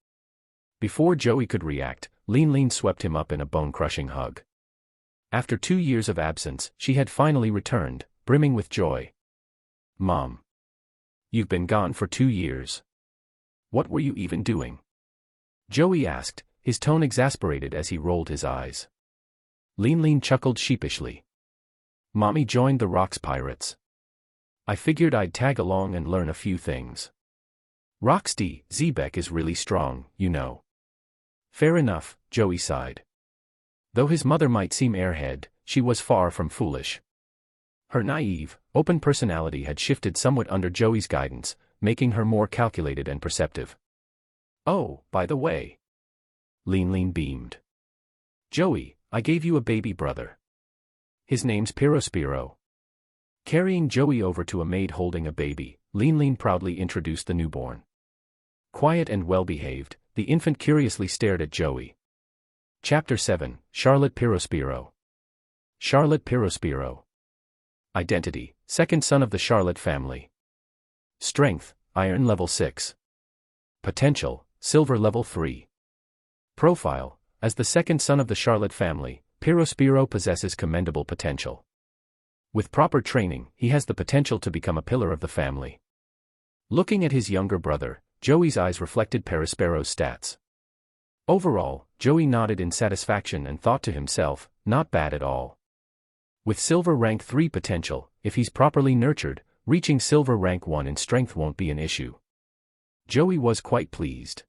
[SPEAKER 1] Before Joey could react, Linlin swept him up in a bone-crushing hug. After 2 years of absence, she had finally returned, brimming with joy. Mom. You've been gone for 2 years. What were you even doing? Joey asked, his tone exasperated as he rolled his eyes. Linlin chuckled sheepishly. Mommy joined the Rocks Pirates. I figured I'd tag along and learn a few things. Roxty, Zebek is really strong, you know. Fair enough, Joey sighed. Though his mother might seem airhead, she was far from foolish. Her naive, open personality had shifted somewhat under Joey's guidance, making her more calculated and perceptive. Oh, by the way. Linlin beamed. Joey, I gave you a baby brother. His name's Pirospiro. Carrying Joey over to a maid holding a baby, Linlin proudly introduced the newborn. Quiet and well-behaved, the infant curiously stared at Joey. Chapter 7, Charlotte Pirospiro. Charlotte Pirospiro. Identity, second son of the Charlotte family. Strength, Iron level 6. Potential, Silver level 3. Profile, as the second son of the Charlotte family, Purifying possesses commendable potential. With proper training, he has the potential to become a pillar of the family. Looking at his younger brother, Joey's eyes reflected Purifying's stats. Overall, Joey nodded in satisfaction and thought to himself, not bad at all. With Silver rank 3 potential, if he's properly nurtured, reaching Silver rank 1 in strength won't be an issue. Joey was quite pleased.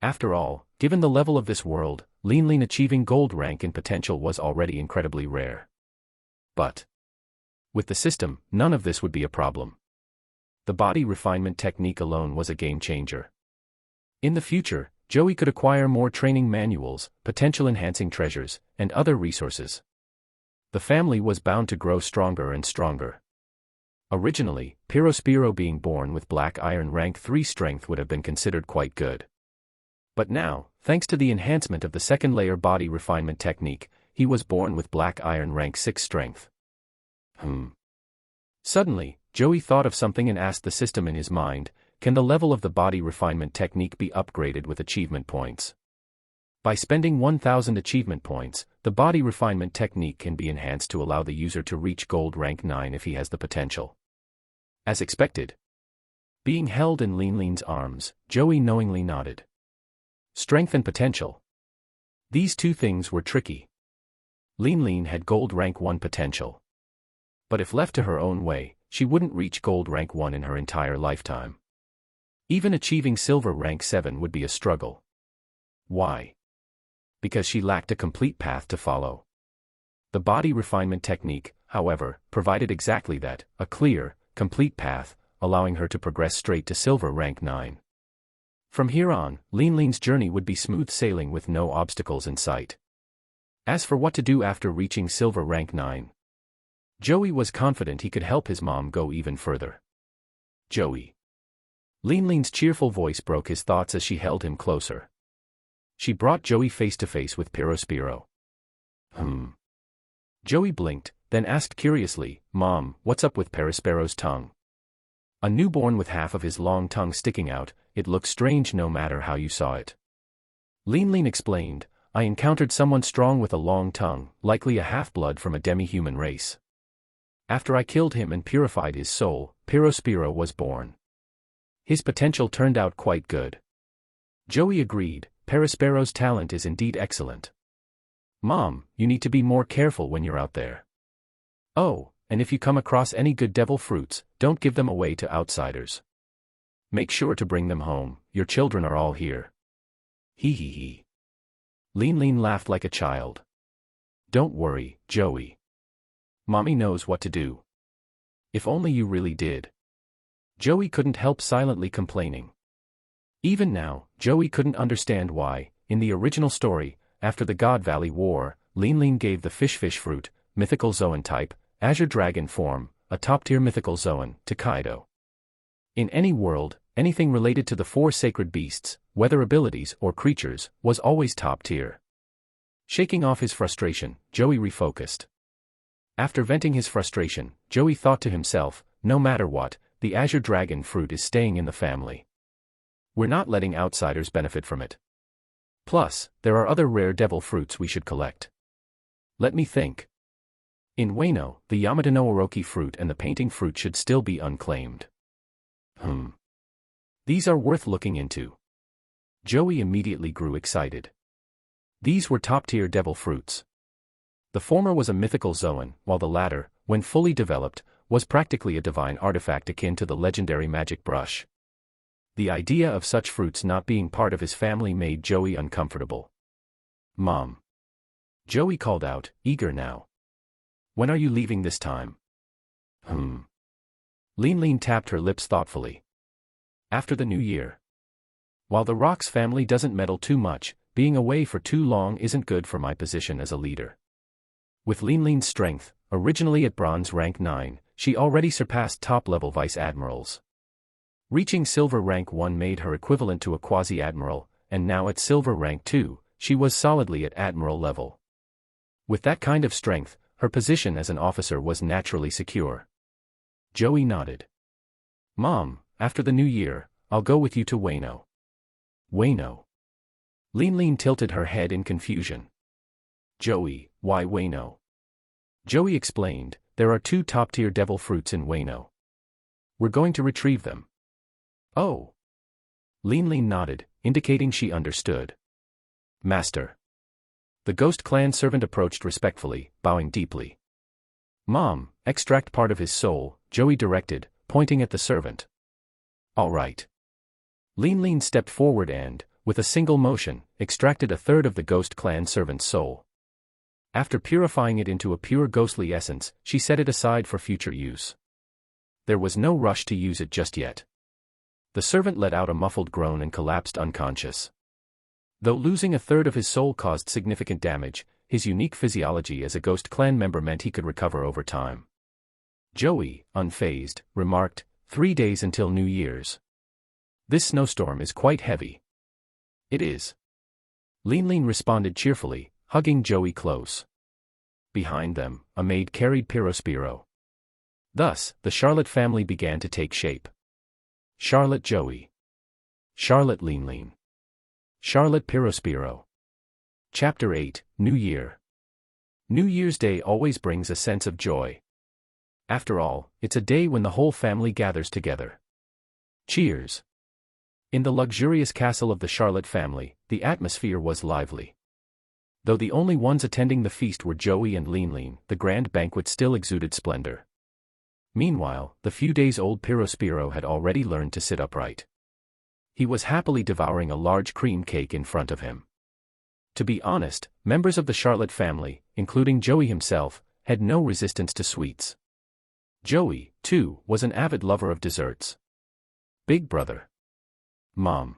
[SPEAKER 1] After all, given the level of this world, Linlin achieving gold rank in potential was already incredibly rare. But with the system, none of this would be a problem. The body refinement technique alone was a game changer. In the future, Joey could acquire more training manuals, potential-enhancing treasures, and other resources. The family was bound to grow stronger and stronger. Originally, Purifying being born with Black Iron rank 3 strength would have been considered quite good. But now, thanks to the enhancement of the second-layer body refinement technique, he was born with Black Iron rank 6 strength. Suddenly, Joey thought of something and asked the system in his mind, can the level of the body refinement technique be upgraded with achievement points? By spending 1000 achievement points, the body refinement technique can be enhanced to allow the user to reach gold rank 9 if he has the potential. As expected. Being held in Linlin's arms, Joey knowingly nodded. Strength and potential. These two things were tricky. Linlin had gold rank 1 potential. But if left to her own way, she wouldn't reach gold rank 1 in her entire lifetime. Even achieving silver rank 7 would be a struggle. Why? Because she lacked a complete path to follow. The body refinement technique, however, provided exactly that, a clear, complete path, allowing her to progress straight to silver rank 9. From here on, Linlin's journey would be smooth sailing with no obstacles in sight. As for what to do after reaching silver rank 9, Joey was confident he could help his mom go even further. Joey. Linlin's cheerful voice broke his thoughts as she held him closer. She brought Joey face to face with Purifying. Joey blinked, then asked curiously, Mom, what's up with Purifying's tongue? A newborn with half of his long tongue sticking out, it looked strange no matter how you saw it. Linlin explained, I encountered someone strong with a long tongue, likely a half-blood from a demi-human race. After I killed him and purified his soul, Purifying was born. His potential turned out quite good. Joey agreed, Purifying's talent is indeed excellent. Mom, you need to be more careful when you're out there. Oh, and if you come across any good devil fruits, don't give them away to outsiders. Make sure to bring them home, your children are all here. Hee hee hee. Linlin laughed like a child. Don't worry, Joey. Mommy knows what to do. If only you really did. Joey couldn't help silently complaining. Even now, Joey couldn't understand why, in the original story, after the God Valley War, Linlin gave the fish fruit, mythical Zoan type, Azure Dragon form, a top-tier mythical Zoan, to Kaido. In any world, anything related to the 4 sacred beasts, whether abilities or creatures, was always top-tier. Shaking off his frustration, Joey refocused. After venting his frustration, Joey thought to himself, no matter what, the Azure Dragon fruit is staying in the family. We're not letting outsiders benefit from it. Plus, there are other rare devil fruits we should collect. Let me think. In Wano, the Yamata no Orochi fruit and the painting fruit should still be unclaimed. These are worth looking into. Joey immediately grew excited. These were top-tier devil fruits. The former was a mythical Zoan, while the latter, when fully developed, was practically a divine artifact akin to the legendary magic brush. The idea of such fruits not being part of his family made Joey uncomfortable. Mom. Joey called out, eager now. When are you leaving this time? Linlin tapped her lips thoughtfully. After the new year. While the Rocks family doesn't meddle too much, being away for too long isn't good for my position as a leader. With Linlin's strength, originally at bronze rank 9, she already surpassed top-level vice-admirals. Reaching silver rank 1 made her equivalent to a quasi-admiral, and now at silver rank 2, she was solidly at admiral level. With that kind of strength, her position as an officer was naturally secure. Joey nodded. Mom, after the new year, I'll go with you to Wano. Wano. Linlin tilted her head in confusion. Joey, why Wano? Joey explained, there are 2 top-tier devil fruits in Wano. We're going to retrieve them. Oh. Linlin nodded, indicating she understood. Master. The Ghost Clan servant approached respectfully, bowing deeply. Mom, extract part of his soul, Joey directed, pointing at the servant. All right. Linlin stepped forward and, with a single motion, extracted a third of the Ghost Clan servant's soul. After purifying it into a pure ghostly essence, she set it aside for future use. There was no rush to use it just yet. The servant let out a muffled groan and collapsed unconscious. Though losing a third of his soul caused significant damage, his unique physiology as a Ghost Clan member meant he could recover over time. Joey, unfazed, remarked, 3 days until New Year's. This snowstorm is quite heavy. It is. Linlin responded cheerfully, hugging Joey close. Behind them, a maid carried Purifying. Thus, the Charlotte family began to take shape. Charlotte Joey. Charlotte Linlin. Charlotte Purifying. Chapter 8, New Year. New Year's Day always brings a sense of joy. After all, it's a day when the whole family gathers together. Cheers. In the luxurious castle of the Charlotte family, the atmosphere was lively. Though the only ones attending the feast were Joey and Linlin, the grand banquet still exuded splendor. Meanwhile, the few days old Purifying had already learned to sit upright. He was happily devouring a large cream cake in front of him. To be honest, members of the Charlotte family, including Joey himself, had no resistance to sweets. Joey, too, was an avid lover of desserts. Big brother. Mom.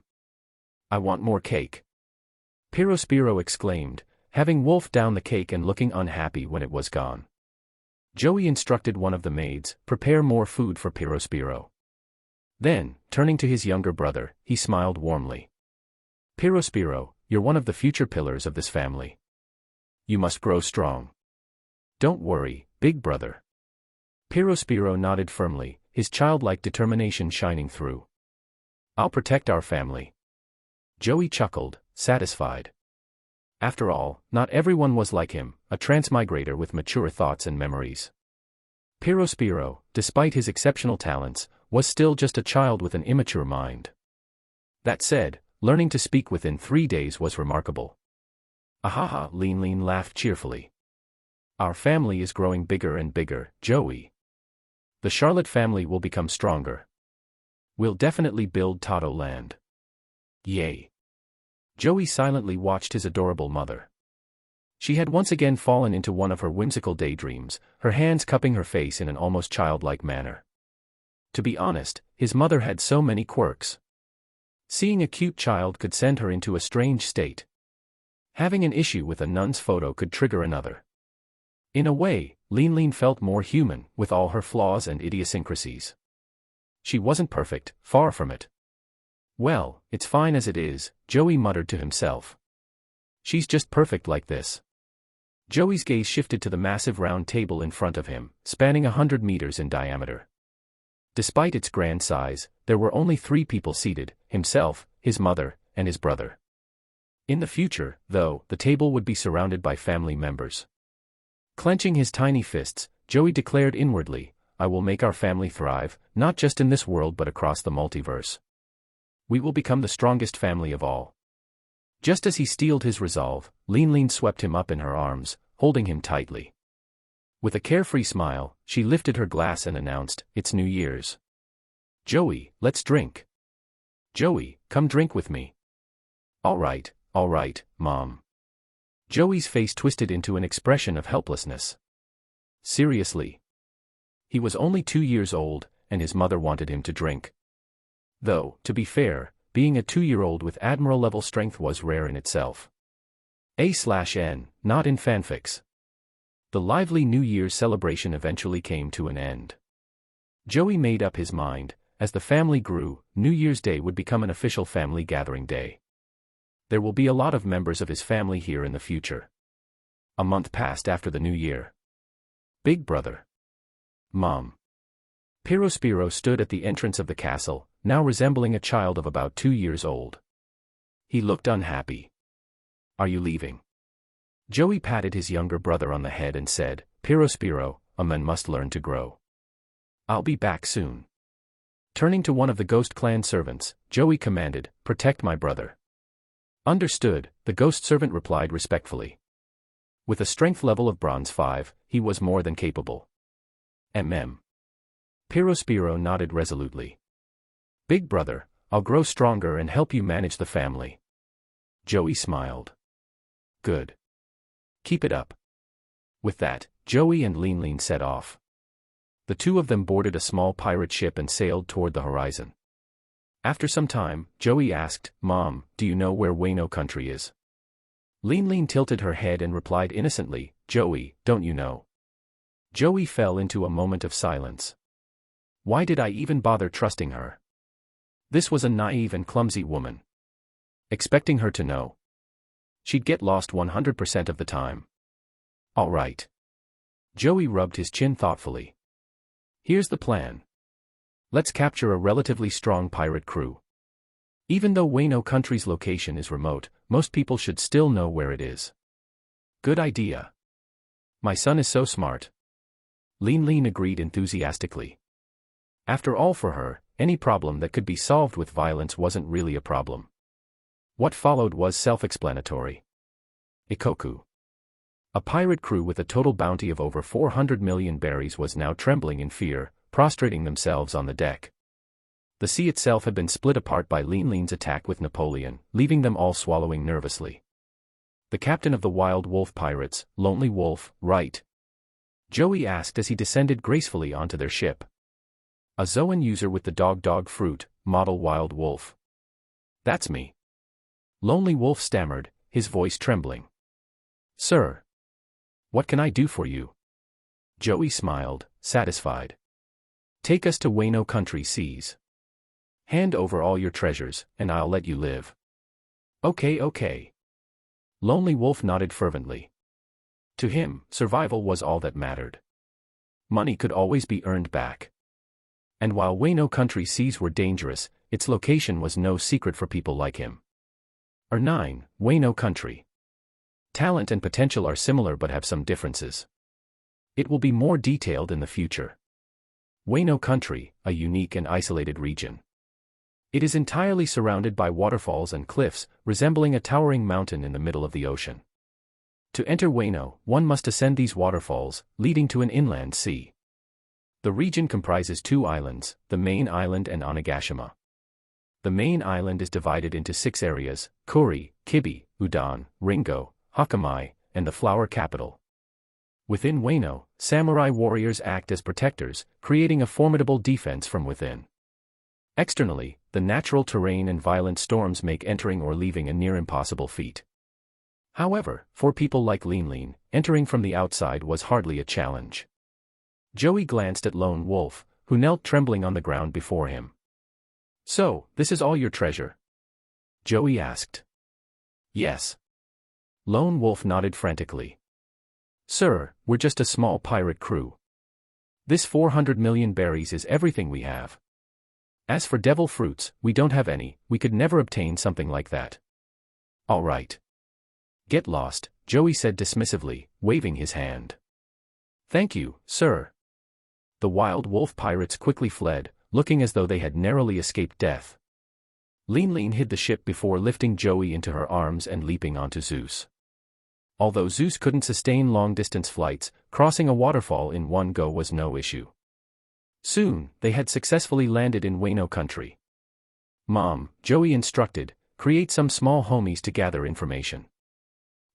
[SPEAKER 1] I want more cake. Purifying exclaimed, having wolfed down the cake and looking unhappy when it was gone. Joey instructed one of the maids, prepare more food for Purifying. Then, turning to his younger brother, he smiled warmly. Purifying, you're one of the future pillars of this family. You must grow strong. Don't worry, big brother. Purifying nodded firmly, his childlike determination shining through. I'll protect our family. Joey chuckled, satisfied. After all, not everyone was like him, a transmigrator with mature thoughts and memories. Purifying, despite his exceptional talents, was still just a child with an immature mind. That said, learning to speak within 3 days was remarkable. Ahaha, Linlin laughed cheerfully. Our family is growing bigger and bigger, Joey. The Charlotte family will become stronger. We'll definitely build Tato Land. Yay. Joey silently watched his adorable mother. She had once again fallen into one of her whimsical daydreams, her hands cupping her face in an almost childlike manner. To be honest, his mother had so many quirks. Seeing a cute child could send her into a strange state. Having an issue with a nun's photo could trigger another. In a way, Linlin felt more human, with all her flaws and idiosyncrasies. She wasn't perfect, far from it. Well, it's fine as it is, Joey muttered to himself. She's just perfect like this. Joey's gaze shifted to the massive round table in front of him, spanning 100 meters in diameter. Despite its grand size, there were only 3 people seated, himself, his mother, and his brother. In the future, though, the table would be surrounded by family members. Clenching his tiny fists, Joey declared inwardly, I will make our family thrive, not just in this world but across the multiverse. We will become the strongest family of all. Just as he steeled his resolve, Linlin swept him up in her arms, holding him tightly. With a carefree smile, she lifted her glass and announced, It's New Year's. Joey, let's drink. Joey, come drink with me. All right, Mom. Joey's face twisted into an expression of helplessness. Seriously? He was only 2 years old, and his mother wanted him to drink. Though, to be fair, being a 2-year-old with Admiral-level strength was rare in itself. A/N, not in fanfics. The lively New Year's celebration eventually came to an end. Joey made up his mind, as the family grew, New Year's Day would become an official family gathering day. There will be a lot of members of his family here in the future. A month passed after the New Year. Big brother. Mom. Pyrospiro stood at the entrance of the castle, now resembling a child of about 2 years old. He looked unhappy. Are you leaving? Joey patted his younger brother on the head and said, Pyrospiro, a man must learn to grow. I'll be back soon. Turning to one of the Ghost Clan servants, Joey commanded, protect my brother. Understood, the ghost servant replied respectfully. With a strength level of Bronze 5, he was more than capable. Pyrospiro nodded resolutely. Big brother, I'll grow stronger and help you manage the family. Joey smiled. Good. Keep it up. With that, Joey and Linlin set off. The two of them boarded a small pirate ship and sailed toward the horizon. After some time, Joey asked, Mom, do you know where Wano country is? Linlin tilted her head and replied innocently, Joey, don't you know? Joey fell into a moment of silence. Why did I even bother trusting her? This was a naive and clumsy woman. Expecting her to know. She'd get lost 100% of the time. All right. Joey rubbed his chin thoughtfully. Here's the plan. Let's capture a relatively strong pirate crew. Even though Wano country's location is remote, most people should still know where it is. Good idea. My son is so smart. Linlin agreed enthusiastically. After all, for her, any problem that could be solved with violence wasn't really a problem. What followed was self-explanatory. Ikoku. A pirate crew with a total bounty of over 400 million berries was now trembling in fear, prostrating themselves on the deck. The sea itself had been split apart by Linlin's attack with Napoleon, leaving them all swallowing nervously. The captain of the Wild Wolf pirates, Lonely Wolf, right? Joey asked as he descended gracefully onto their ship. A Zoan user with the dog fruit, model Wild Wolf. That's me. Lonely Wolf stammered, his voice trembling. Sir. What can I do for you? Joey smiled, satisfied. Take us to Wano country seas. Hand over all your treasures, and I'll let you live. Okay. Lonely Wolf nodded fervently. To him, survival was all that mattered. Money could always be earned back. And while Wano country seas were dangerous, its location was no secret for people like him. 9. Wano country. Talent and potential are similar but have some differences. It will be more detailed in the future. Wano country, a unique and isolated region. It is entirely surrounded by waterfalls and cliffs, resembling a towering mountain in the middle of the ocean. To enter Wano, one must ascend these waterfalls, leading to an inland sea. The region comprises 2 islands, the main island and Onigashima. The main island is divided into 6 areas, Kuri, Kibi, Udon, Ringo, Hakamai, and the flower capital. Within Wano, samurai warriors act as protectors, creating a formidable defense from within. Externally, the natural terrain and violent storms make entering or leaving a near impossible feat. However, for people like Linlin, entering from the outside was hardly a challenge. Joey glanced at Lone Wolf, who knelt trembling on the ground before him. So, this is all your treasure? Joey asked. Yes. Lone Wolf nodded frantically. Sir, we're just a small pirate crew. This 400 million berries is everything we have. As for devil fruits, we don't have any, we could never obtain something like that. All right. Get lost, Joey said dismissively, waving his hand. Thank you, sir. The Wild Wolf pirates quickly fled, looking as though they had narrowly escaped death. Linlin hid the ship before lifting Joey into her arms and leaping onto Zeus. Although Zeus couldn't sustain long-distance flights, crossing a waterfall in one go was no issue. Soon, they had successfully landed in Wano country. Mom, Joey instructed, create some small homies to gather information.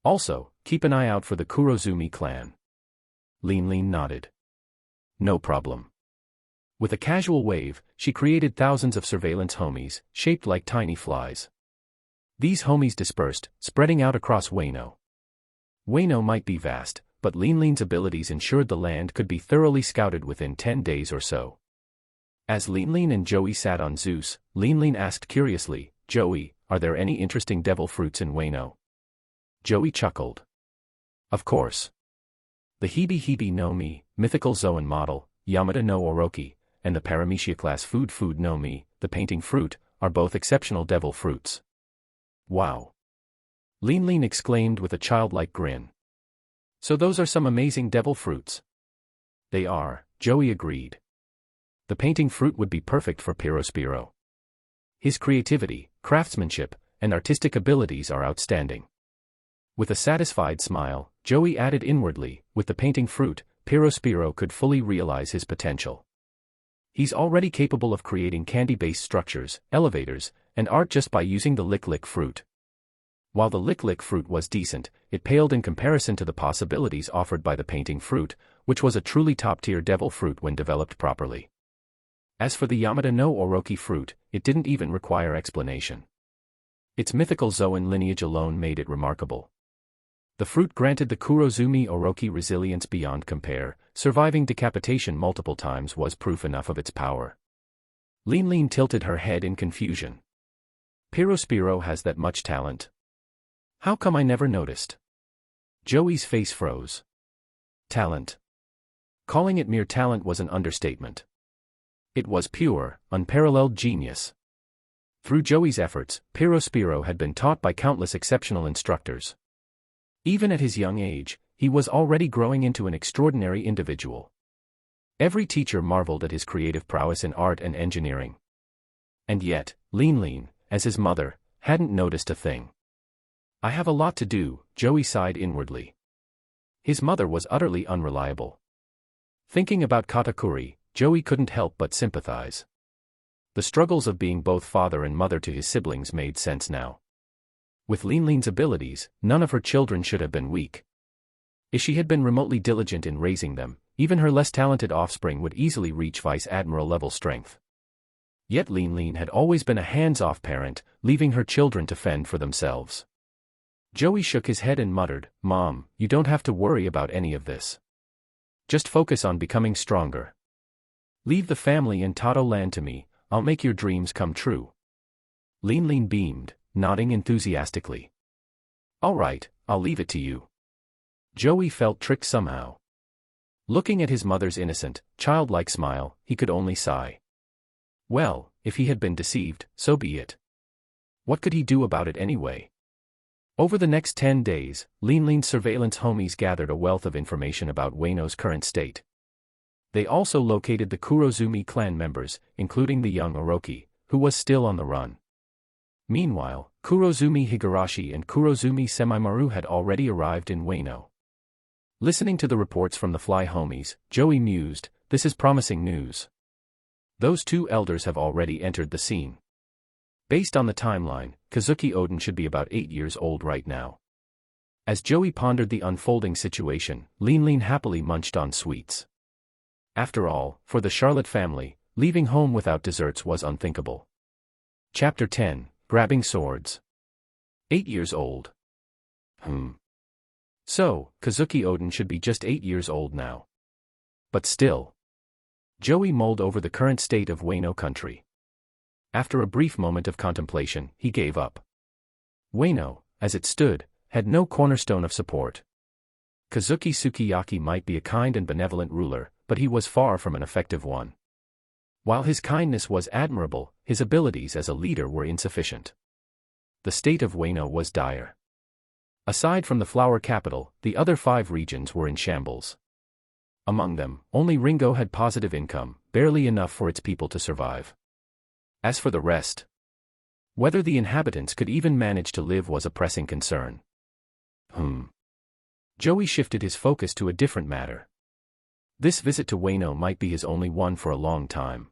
[SPEAKER 1] Also, keep an eye out for the Kurozumi clan. Linlin nodded. No problem. With a casual wave, she created thousands of surveillance homies, shaped like tiny flies. These homies dispersed, spreading out across Wano. Wano might be vast, but Linlin's abilities ensured the land could be thoroughly scouted within 10 days or so. As Linlin and Joey sat on Zeus, Linlin asked curiously, Joey, are there any interesting devil fruits in Wano? Joey chuckled. Of course. The Hibi Hibi no Mi, mythical Zoan model, Yamada no Oroki, and the Paramecia class Food no Mi, the painting fruit, are both exceptional devil fruits. Wow! Linlin exclaimed with a childlike grin. So those are some amazing devil fruits. They are, Joey agreed. The painting fruit would be perfect for Purifying. His creativity, craftsmanship, and artistic abilities are outstanding. With a satisfied smile, Joey added inwardly, with the painting fruit, Purifying could fully realize his potential. He's already capable of creating candy-based structures, elevators, and art just by using the Lick fruit. While the Lick fruit was decent, it paled in comparison to the possibilities offered by the painting fruit, which was a truly top-tier devil fruit when developed properly. As for the Yamada no Oroki fruit, it didn't even require explanation. Its mythical Zoan lineage alone made it remarkable. The fruit granted the Kurozumi Oroki resilience beyond compare. Surviving decapitation multiple times was proof enough of its power. Linlin tilted her head in confusion. Purifying has that much talent. How come I never noticed? Joey's face froze. Talent. Calling it mere talent was an understatement. It was pure, unparalleled genius. Through Joey's efforts, Purifying had been taught by countless exceptional instructors. Even at his young age, he was already growing into an extraordinary individual. Every teacher marveled at his creative prowess in art and engineering. And yet, Linlin, as his mother, hadn't noticed a thing. I have a lot to do, Joey sighed inwardly. His mother was utterly unreliable. Thinking about Katakuri, Joey couldn't help but sympathize. The struggles of being both father and mother to his siblings made sense now. With Linlin's abilities, none of her children should have been weak. If she had been remotely diligent in raising them, even her less talented offspring would easily reach Vice Admiral level strength. Yet Linlin had always been a hands-off parent, leaving her children to fend for themselves. Joey shook his head and muttered, "Mom, you don't have to worry about any of this. Just focus on becoming stronger. Leave the family and Tato land to me, I'll make your dreams come true." Linlin beamed, nodding enthusiastically. "All right, I'll leave it to you." Joey felt tricked somehow. Looking at his mother's innocent, childlike smile, he could only sigh. Well, if he had been deceived, so be it. What could he do about it anyway? Over the next 10 days, Linlin's surveillance homies gathered a wealth of information about Ueno's current state. They also located the Kurozumi clan members, including the young Oroki, who was still on the run. Meanwhile, Kurozumi Higurashi and Kurozumi Semimaru had already arrived in Ueno. Listening to the reports from the Fly homies, Joey mused, this is promising news. Those two elders have already entered the scene. Based on the timeline, Kazuki Oden should be about 8 years old right now. As Joey pondered the unfolding situation, Linlin happily munched on sweets. After all, for the Charlotte family, leaving home without desserts was unthinkable. Chapter 10, Grabbing Swords. 8 years old. So, Kazuki Oden should be just 8 years old now. But still. Joey mulled over the current state of Ueno country. After a brief moment of contemplation, he gave up. Ueno, as it stood, had no cornerstone of support. Kazuki Sukiyaki might be a kind and benevolent ruler, but he was far from an effective one. While his kindness was admirable, his abilities as a leader were insufficient. The state of Ueno was dire. Aside from the flower capital, the other 5 regions were in shambles. Among them, only Ringo had positive income, barely enough for its people to survive. As for the rest, whether the inhabitants could even manage to live was a pressing concern. Joey shifted his focus to a different matter. This visit to Ueno might be his only one for a long time.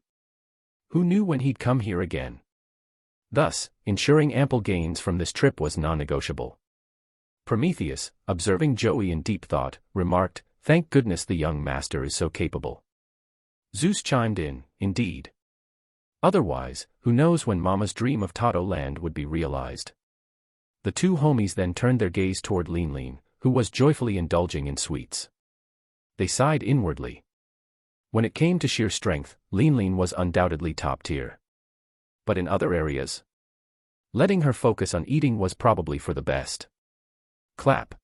[SPEAKER 1] Who knew when he'd come here again? Thus, ensuring ample gains from this trip was non-negotiable. Prometheus, observing Joey in deep thought, remarked, "Thank goodness the young master is so capable." Zeus chimed in, "Indeed. Otherwise, who knows when Mama's dream of Tato land would be realized." The two homies then turned their gaze toward Linlin, who was joyfully indulging in sweets. They sighed inwardly. When it came to sheer strength, Linlin was undoubtedly top tier. But in other areas, letting her focus on eating was probably for the best. Clap.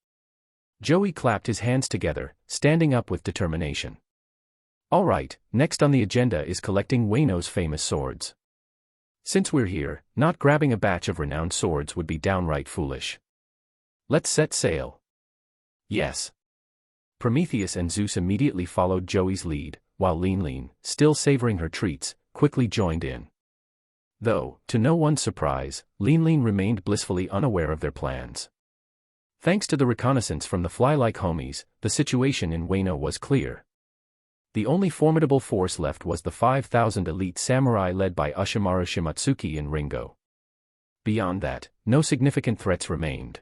[SPEAKER 1] Joey clapped his hands together, standing up with determination. Alright, next on the agenda is collecting Wano's famous swords. Since we're here, not grabbing a batch of renowned swords would be downright foolish. Let's set sail. Yes. Prometheus and Zeus immediately followed Joey's lead, while Linlin, still savoring her treats, quickly joined in. Though, to no one's surprise, Linlin remained blissfully unaware of their plans. Thanks to the reconnaissance from the fly-like homies, the situation in Wano was clear. The only formidable force left was the 5,000 elite samurai led by Ushimaru Shimatsuki and Ringo. Beyond that, no significant threats remained.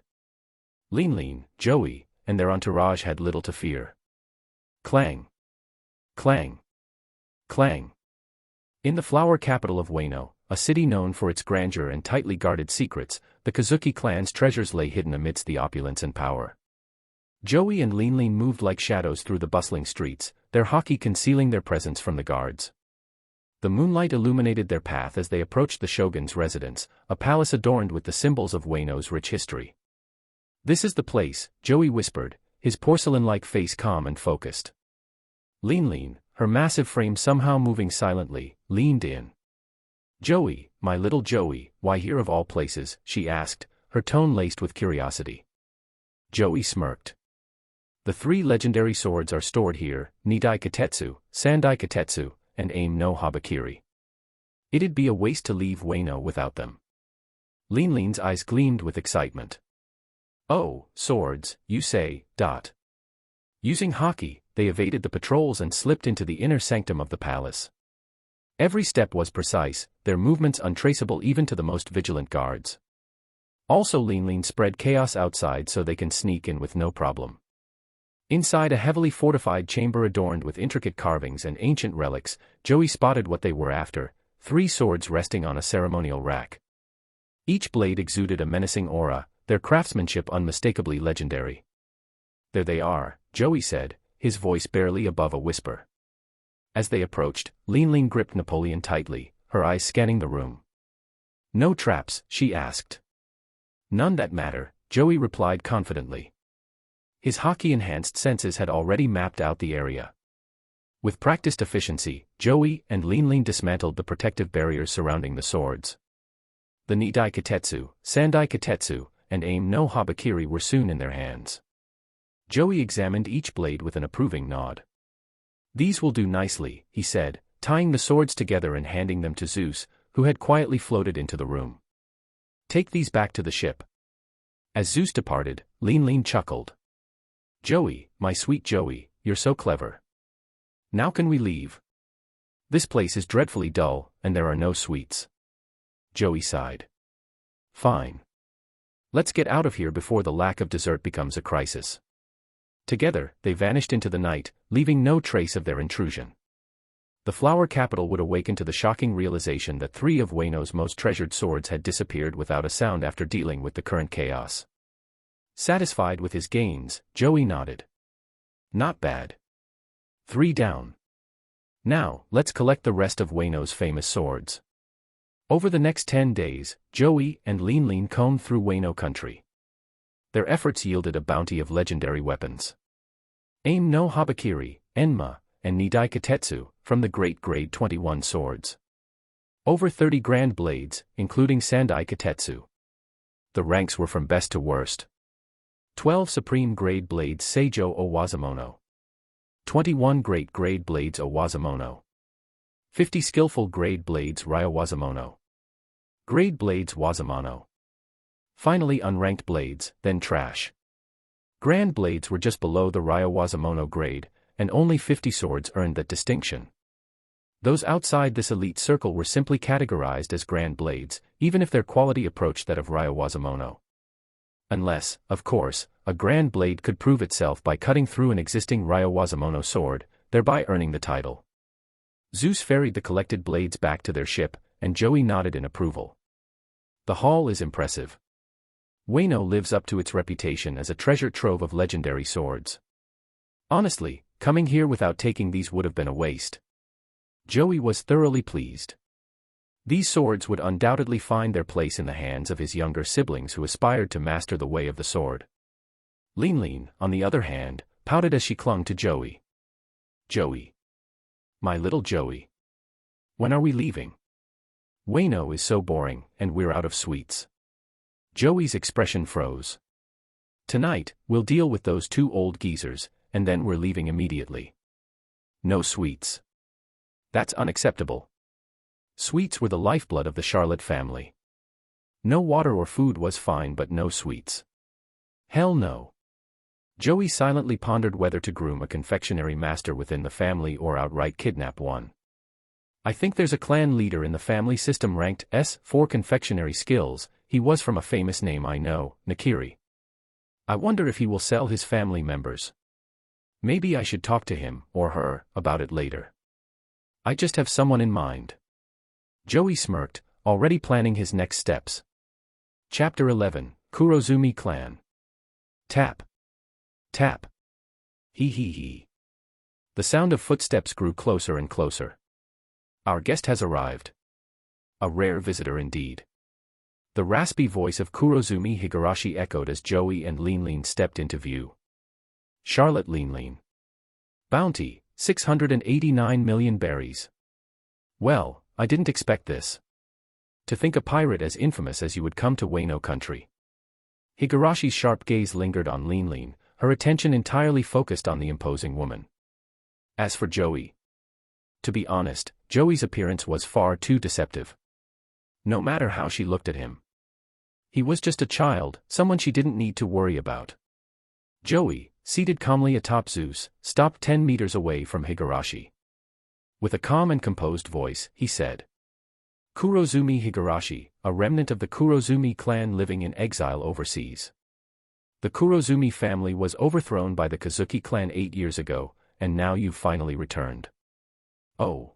[SPEAKER 1] Linlin, Joey, and their entourage had little to fear. Clang! Clang! Clang! In the flower capital of Wano, a city known for its grandeur and tightly guarded secrets, the Kazuki clan's treasures lay hidden amidst the opulence and power. Joey and Linlin moved like shadows through the bustling streets, their haki concealing their presence from the guards. The moonlight illuminated their path as they approached the shogun's residence, a palace adorned with the symbols of Wano's rich history. "This is the place," Joey whispered, his porcelain-like face calm and focused. Linlin, her massive frame somehow moving silently, leaned in. "Joey, my little Joey, why here of all places?" she asked, her tone laced with curiosity. Joey smirked. "The 3 legendary swords are stored here, Nidai Katetsu, Sandai Katetsu, and Aim no Habakiri. It'd be a waste to leave Wano without them." Linlin's eyes gleamed with excitement. "Oh, swords, you say, dot." Using haki, they evaded the patrols and slipped into the inner sanctum of the palace. Every step was precise, their movements untraceable even to the most vigilant guards. Also Linlin spread chaos outside so they can sneak in with no problem. Inside a heavily fortified chamber adorned with intricate carvings and ancient relics, Joey spotted what they were after, 3 swords resting on a ceremonial rack. Each blade exuded a menacing aura, their craftsmanship unmistakably legendary. "There they are," Joey said, his voice barely above a whisper. As they approached, Linlin gripped Napoleon tightly, her eyes scanning the room. "No traps?" she asked. "None that matter," Joey replied confidently. His haki-enhanced senses had already mapped out the area. With practiced efficiency, Joey and Linlin dismantled the protective barriers surrounding the swords. The Nidai Katetsu, Sandai Katetsu, and Aim no Habakiri were soon in their hands. Joey examined each blade with an approving nod. "These will do nicely," he said, tying the swords together and handing them to Zeus, who had quietly floated into the room. "Take these back to the ship." As Zeus departed, Linlin chuckled. "Joey, my sweet Joey, you're so clever. Now can we leave? This place is dreadfully dull, and there are no sweets." Joey sighed. "Fine. Let's get out of here before the lack of dessert becomes a crisis." Together, they vanished into the night, leaving no trace of their intrusion. The flower capital would awaken to the shocking realization that 3 of Wano's most treasured swords had disappeared without a sound after dealing with the current chaos. Satisfied with his gains, Joey nodded. "Not bad. 3 down. Now, let's collect the rest of Wano's famous swords." Over the next 10 days, Joey and Linlin combed through Wano country. Their efforts yielded a bounty of legendary weapons. Aim no Habakiri, Enma, and Nidai Katetsu, from the great Grade 21 swords. Over 30 grand blades, including Sandai Katetsu. The ranks were from best to worst. 12 supreme grade blades Seijo Owazamono. 21 great grade blades Owazamono. 50 skillful grade blades Ryowazamono. Grade blades Wazamano. Finally unranked blades, then trash. Grand blades were just below the Ryowazamono grade, and only 50 swords earned that distinction. Those outside this elite circle were simply categorized as grand blades, even if their quality approached that of Ryowazamono. Unless, of course, a grand blade could prove itself by cutting through an existing Ryowazamono sword, thereby earning the title. Zeus ferried the collected blades back to their ship, and Joey nodded in approval. The haul is impressive. Wano lives up to its reputation as a treasure trove of legendary swords. Honestly, coming here without taking these would have been a waste. Joey was thoroughly pleased. These swords would undoubtedly find their place in the hands of his younger siblings who aspired to master the way of the sword. Linlin, on the other hand, pouted as she clung to Joey. Joey. My little Joey. When are we leaving? Wayno is so boring, and we're out of sweets. Joey's expression froze. Tonight, we'll deal with those two old geezers, and then we're leaving immediately. No sweets. That's unacceptable. Sweets were the lifeblood of the Charlotte family. No water or food was fine, but no sweets. Hell no. Joey silently pondered whether to groom a confectionery master within the family or outright kidnap one. I think there's a clan leader in the family system ranked S for confectionery skills. He was from a famous name I know, Nakiri. I wonder if he will sell his family members. Maybe I should talk to him, or her, about it later. I just have someone in mind. Joey smirked, already planning his next steps. Chapter 11, Kurozumi Clan. Tap. Tap. Hee hee hee. The sound of footsteps grew closer and closer. Our guest has arrived. A rare visitor indeed. The raspy voice of Kurozumi Higurashi echoed as Joey and Linlin stepped into view. Charlotte Linlin. Bounty, 689 million berries. Well, I didn't expect this. To think a pirate as infamous as you would come to Wayno country. Higurashi's sharp gaze lingered on Linlin, her attention entirely focused on the imposing woman. As for Joey. To be honest, Joey's appearance was far too deceptive. No matter how she looked at him. He was just a child, someone she didn't need to worry about. Joey, seated calmly atop Zeus, stopped 10 meters away from Higurashi. With a calm and composed voice, he said. Kurozumi Higurashi, a remnant of the Kurozumi clan living in exile overseas. The Kurozumi family was overthrown by the Kazuki clan 8 years ago, and now you've finally returned. Oh.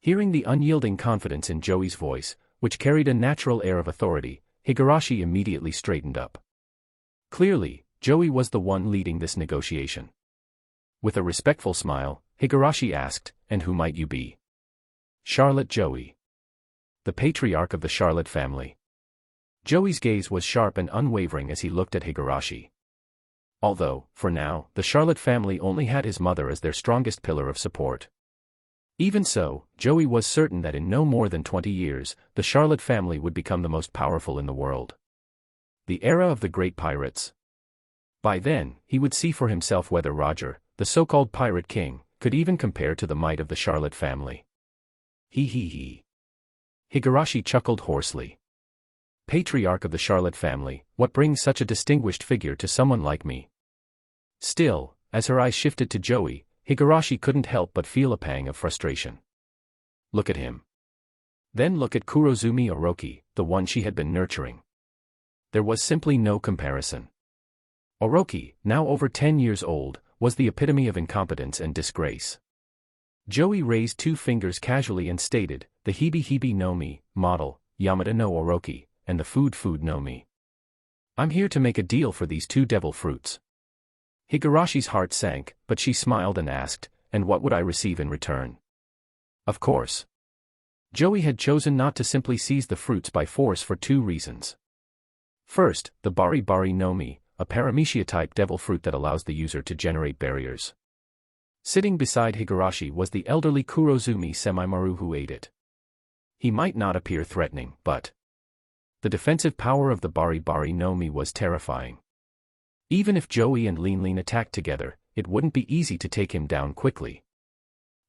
[SPEAKER 1] Hearing the unyielding confidence in Joey's voice, which carried a natural air of authority, Higurashi immediately straightened up. Clearly, Joey was the one leading this negotiation. With a respectful smile, Higurashi asked, "And who might you be?" Charlotte Joey. The patriarch of the Charlotte family. Joey's gaze was sharp and unwavering as he looked at Higurashi. Although, for now, the Charlotte family only had his mother as their strongest pillar of support. Even so, Joey was certain that in no more than 20 years, the Charlotte family would become the most powerful in the world. The era of the great pirates. By then, he would see for himself whether Roger, the so-called pirate king, could even compare to the might of the Charlotte family. Hee hee hee. Higurashi chuckled hoarsely. Patriarch of the Charlotte family, what brings such a distinguished figure to someone like me? Still, as her eyes shifted to Joey, Higurashi couldn't help but feel a pang of frustration. Look at him. Then look at Kurozumi Oroki, the one she had been nurturing. There was simply no comparison. Oroki, now over 10 years old, was the epitome of incompetence and disgrace. Joey raised 2 fingers casually and stated, the Hibi Hibi no Mi, model, Yamada no Oroki, and the Food no Mi. I'm here to make a deal for these 2 devil fruits. Higurashi's heart sank, but she smiled and asked, and what would I receive in return? Of course. Joey had chosen not to simply seize the fruits by force for 2 reasons. First, the Bari Bari no Mi, a Paramecia-Type devil fruit that allows the user to generate barriers. Sitting beside Higurashi was the elderly Kurozumi Semimaru who ate it. He might not appear threatening, but the defensive power of the Bari Bari no Mi was terrifying. Even if Joey and Linlin attacked together, it wouldn't be easy to take him down quickly.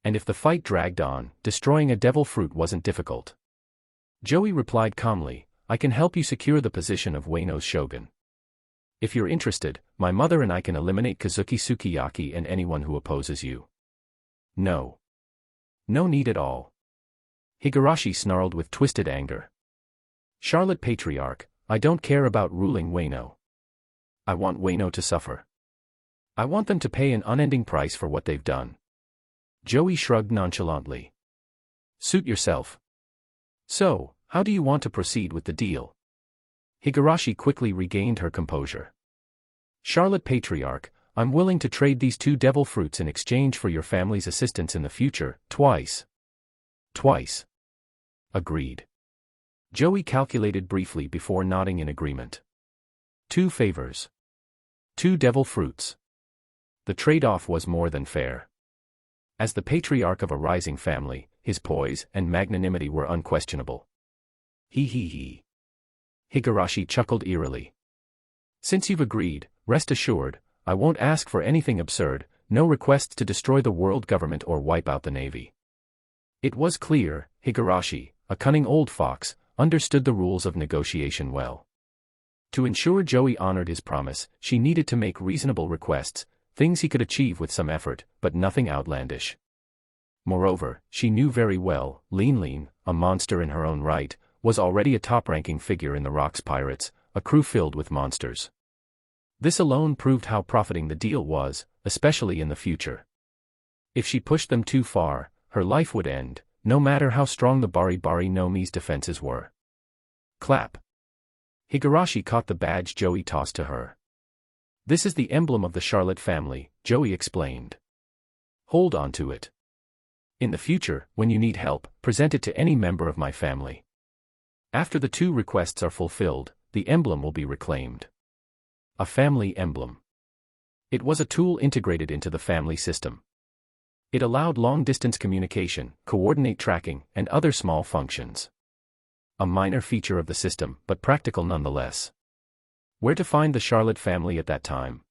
[SPEAKER 1] And if the fight dragged on, destroying a devil fruit wasn't difficult. Joey replied calmly, I can help you secure the position of Wayno's shogun. If you're interested, my mother and I can eliminate Kazuki Sukiyaki and anyone who opposes you. No. No need at all. Higurashi snarled with twisted anger. Charlotte Patriarch, I don't care about ruling Wayno. I want Wayno to suffer. I want them to pay an unending price for what they've done. Joey shrugged nonchalantly. Suit yourself. So, how do you want to proceed with the deal? Higurashi quickly regained her composure. Charlotte Patriarch, I'm willing to trade these 2 devil fruits in exchange for your family's assistance in the future, twice. Twice. Agreed. Joey calculated briefly before nodding in agreement. 2 favors. 2 devil fruits. The trade-off was more than fair. As the patriarch of a rising family, his poise and magnanimity were unquestionable. He. Higurashi chuckled eerily. Since you've agreed, rest assured, I won't ask for anything absurd, no requests to destroy the world government or wipe out the navy. It was clear, Higurashi, a cunning old fox, understood the rules of negotiation well. To ensure Joey honored his promise, she needed to make reasonable requests, things he could achieve with some effort, but nothing outlandish. Moreover, she knew very well, Linlin, a monster in her own right, was already a top-ranking figure in the Rocks Pirates, a crew filled with monsters. This alone proved how profiting the deal was, especially in the future. If she pushed them too far, her life would end, no matter how strong the Bari Bari no Mi's defenses were. Clap. Higurashi caught the badge Joey tossed to her. This is the emblem of the Charlotte family, Joey explained. Hold on to it. In the future, when you need help, present it to any member of my family. After the 2 requests are fulfilled, the emblem will be reclaimed. A family emblem. It was a tool integrated into the family system. It allowed long-distance communication, coordinate tracking, and other small functions. A minor feature of the system, but practical nonetheless. Where to find the Charlotte family at that time?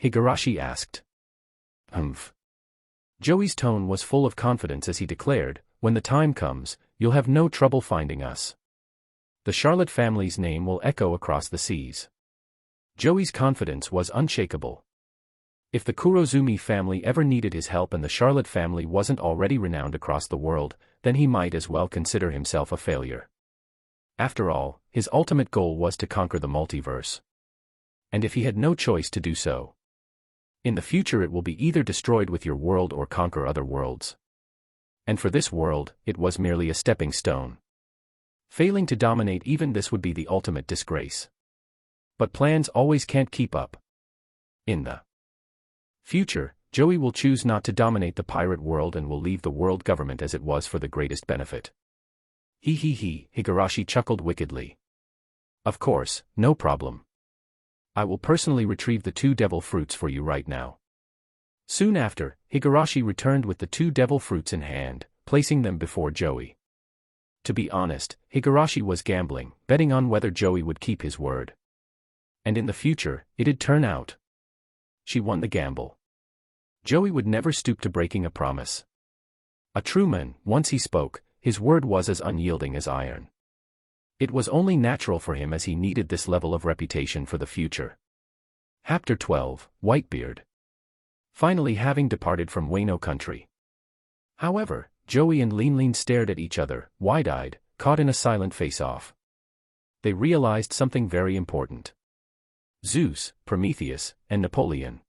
[SPEAKER 1] Higurashi asked. Joey's tone was full of confidence as he declared, when the time comes, you'll have no trouble finding us. The Charlotte family's name will echo across the seas. Joey's confidence was unshakable. If the Kurozumi family ever needed his help and the Charlotte family wasn't already renowned across the world, then he might as well consider himself a failure. After all, his ultimate goal was to conquer the multiverse. And if he had no choice to do so, in the future it will be either destroyed with your world or conquer other worlds. And for this world, it was merely a stepping stone. Failing to dominate even this would be the ultimate disgrace. But plans always can't keep up. In the future, Joey will choose not to dominate the pirate world and will leave the world government as it was for the greatest benefit. Higurashi chuckled wickedly. Of course, no problem. I will personally retrieve the 2 devil fruits for you right now. Soon after, Higurashi returned with the 2 devil fruits in hand, placing them before Joey. To be honest, Higurashi was gambling, betting on whether Joey would keep his word. And in the future, it'd turn out. She won the gamble. Joey would never stoop to breaking a promise. A true man, once he spoke, his word was as unyielding as iron. It was only natural for him as he needed this level of reputation for the future. Chapter 12, Whitebeard. Finally having departed from Wano country. However, Joey and Linlin stared at each other, wide-eyed, caught in a silent face-off. They realized something very important. Zeus, Prometheus, and Napoleon.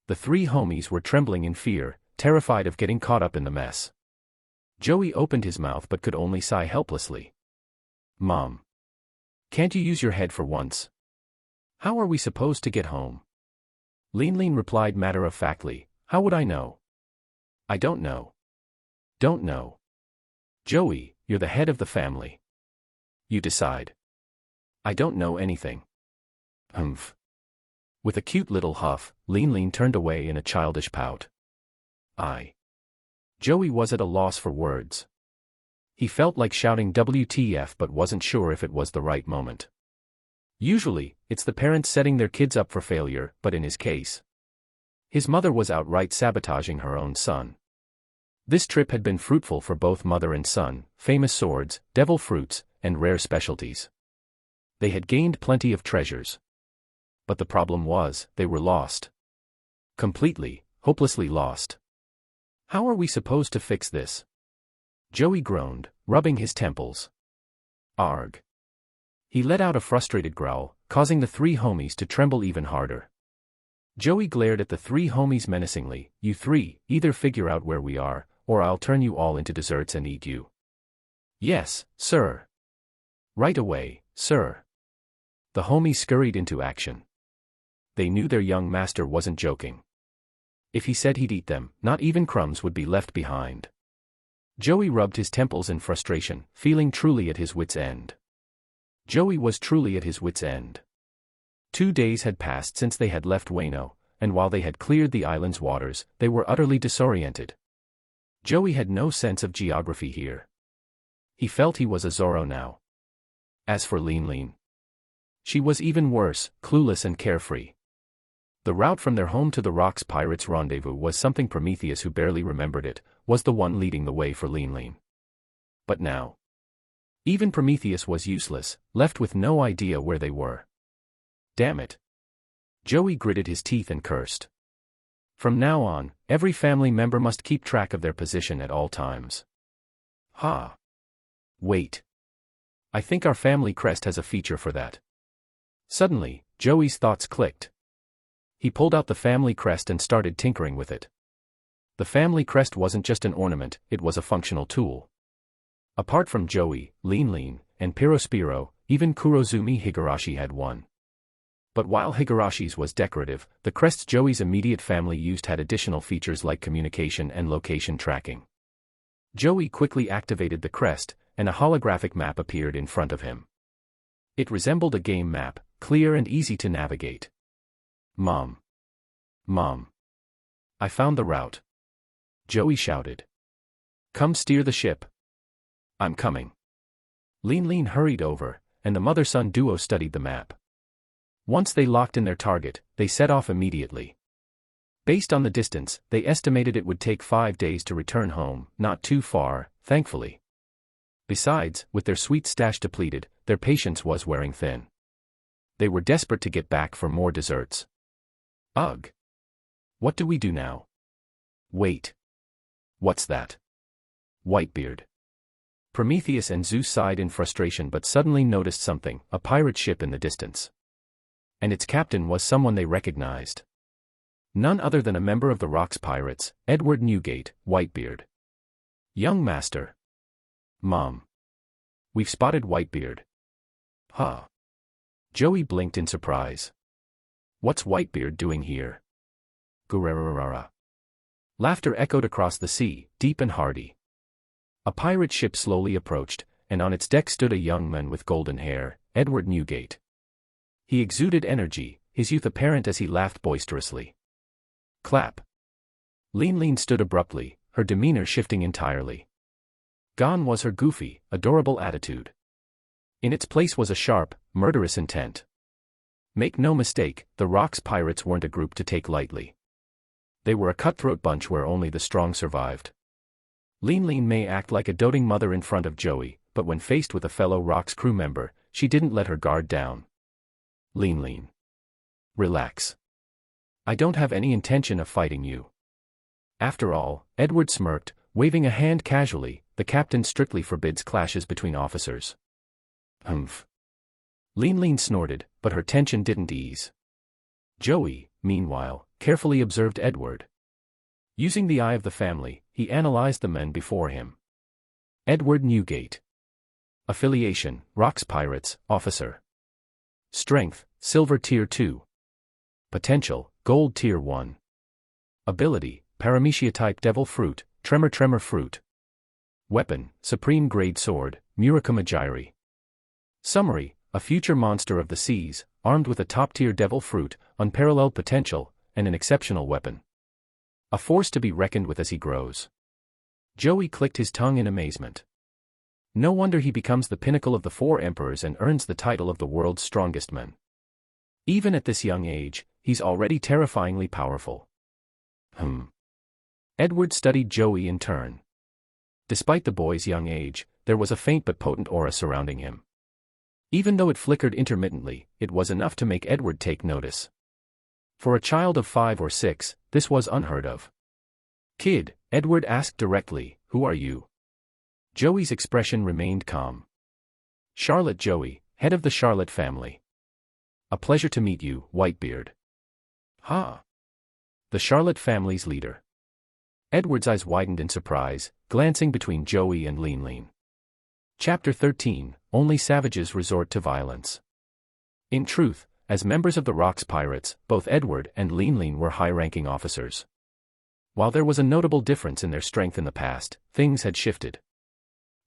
[SPEAKER 1] The 3 homies were trembling in fear, terrified of getting caught up in the mess. Joey opened his mouth but could only sigh helplessly. Mom. Can't you use your head for once? How are we supposed to get home? Linlin replied matter-of-factly, how would I know? I don't know. Don't know. Joey, you're the head of the family. You decide. I don't know anything. With a cute little huff, Linlin turned away in a childish pout. Joey was at a loss for words. He felt like shouting WTF but wasn't sure if it was the right moment. Usually, it's the parents setting their kids up for failure, but in his case, his mother was outright sabotaging her own son. This trip had been fruitful for both mother and son, famous swords, devil fruits, and rare specialties. They had gained plenty of treasures. But the problem was, they were lost. Completely, hopelessly lost. How are we supposed to fix this? Joey groaned, rubbing his temples. Arg. He let out a frustrated growl, causing the 3 homies to tremble even harder. Joey glared at the 3 homies menacingly, you 3, either figure out where we are, or I'll turn you all into desserts and eat you. Yes, sir. Right away, sir. The homies scurried into action. They knew their young master wasn't joking. If he said he'd eat them, not even crumbs would be left behind. Joey rubbed his temples in frustration, feeling truly at his wits' end. Joey was truly at his wits' end. 2 days had passed since they had left Wano, and while they had cleared the island's waters, they were utterly disoriented. Joey had no sense of geography here. He felt he was a Zorro now. As for Linlin, she was even worse, clueless and carefree. The route from their home to the Rocks Pirates' rendezvous was something Prometheus, who barely remembered it, was the one leading the way for Linlin. But now, even Prometheus was useless, left with no idea where they were. Damn it. Joey gritted his teeth and cursed. From now on, every family member must keep track of their position at all times. Ha! Wait. I think our family crest has a feature for that. Suddenly, Joey's thoughts clicked. He pulled out the family crest and started tinkering with it. The family crest wasn't just an ornament, it was a functional tool. Apart from Joey, Linlin, and Pyrospiro, even Kurozumi Higurashi had one. But while Higurashi's was decorative, the crests Joey's immediate family used had additional features like communication and location tracking. Joey quickly activated the crest, and a holographic map appeared in front of him. It resembled a game map, clear and easy to navigate. Mom. I found the route. Joey shouted. Come steer the ship. I'm coming. Linlin hurried over, and the mother-son duo studied the map. Once they locked in their target, they set off immediately. Based on the distance, they estimated it would take 5 days to return home, not too far, thankfully. Besides, with their sweet stash depleted, their patience was wearing thin. They were desperate to get back for more desserts. Ugh. What do we do now? Wait. What's that? Whitebeard. Prometheus and Zeus sighed in frustration but suddenly noticed something, a pirate ship in the distance. And its captain was someone they recognized. None other than a member of the Rocks Pirates, Edward Newgate, Whitebeard. Young master. Mom. We've spotted Whitebeard. Huh. Joey blinked in surprise. What's Whitebeard doing here? Gurararara. Laughter echoed across the sea, deep and hearty. A pirate ship slowly approached, and on its deck stood a young man with golden hair, Edward Newgate. He exuded energy, his youth apparent as he laughed boisterously. Clap. Linlin stood abruptly, her demeanor shifting entirely. Gone was her goofy, adorable attitude. In its place was a sharp, murderous intent. Make no mistake, the Rocks Pirates weren't a group to take lightly. They were a cutthroat bunch where only the strong survived. Linlin may act like a doting mother in front of Joey, but when faced with a fellow Rocks crew member, she didn't let her guard down. Linlin. Relax. I don't have any intention of fighting you. After all, Edward smirked, waving a hand casually, the captain strictly forbids clashes between officers. Humph. Linlin snorted, but her tension didn't ease. Joey, meanwhile, carefully observed Edward. Using the eye of the family, he analyzed the men before him. Edward Newgate. Affiliation, Rocks Pirates, Officer. Strength, Silver Tier 2. Potential, Gold Tier 1. Ability, Paramecia-Type Devil Fruit, Tremor Fruit. Weapon, Supreme Grade Sword, Murakumajiri. Summary, a future monster of the seas, armed with a top-tier Devil Fruit, unparalleled potential, and an exceptional weapon. A force to be reckoned with as he grows. Joey clicked his tongue in amazement. No wonder he becomes the pinnacle of the 4 emperors and earns the title of the world's strongest man. Even at this young age, he's already terrifyingly powerful. Edward studied Joey in turn. Despite the boy's young age, there was a faint but potent aura surrounding him. Even though it flickered intermittently, it was enough to make Edward take notice. For a child of 5 or 6, this was unheard of. Kid, Edward asked directly, who are you? Joey's expression remained calm. Charlotte Joey, head of the Charlotte family. A pleasure to meet you, Whitebeard. Ha! The Charlotte family's leader. Edward's eyes widened in surprise, glancing between Joey and Linlin. Chapter 13, Only Savages Resort to Violence. In truth, as members of the Rocks Pirates, both Edward and Linlin were high-ranking officers. While there was a notable difference in their strength in the past, things had shifted.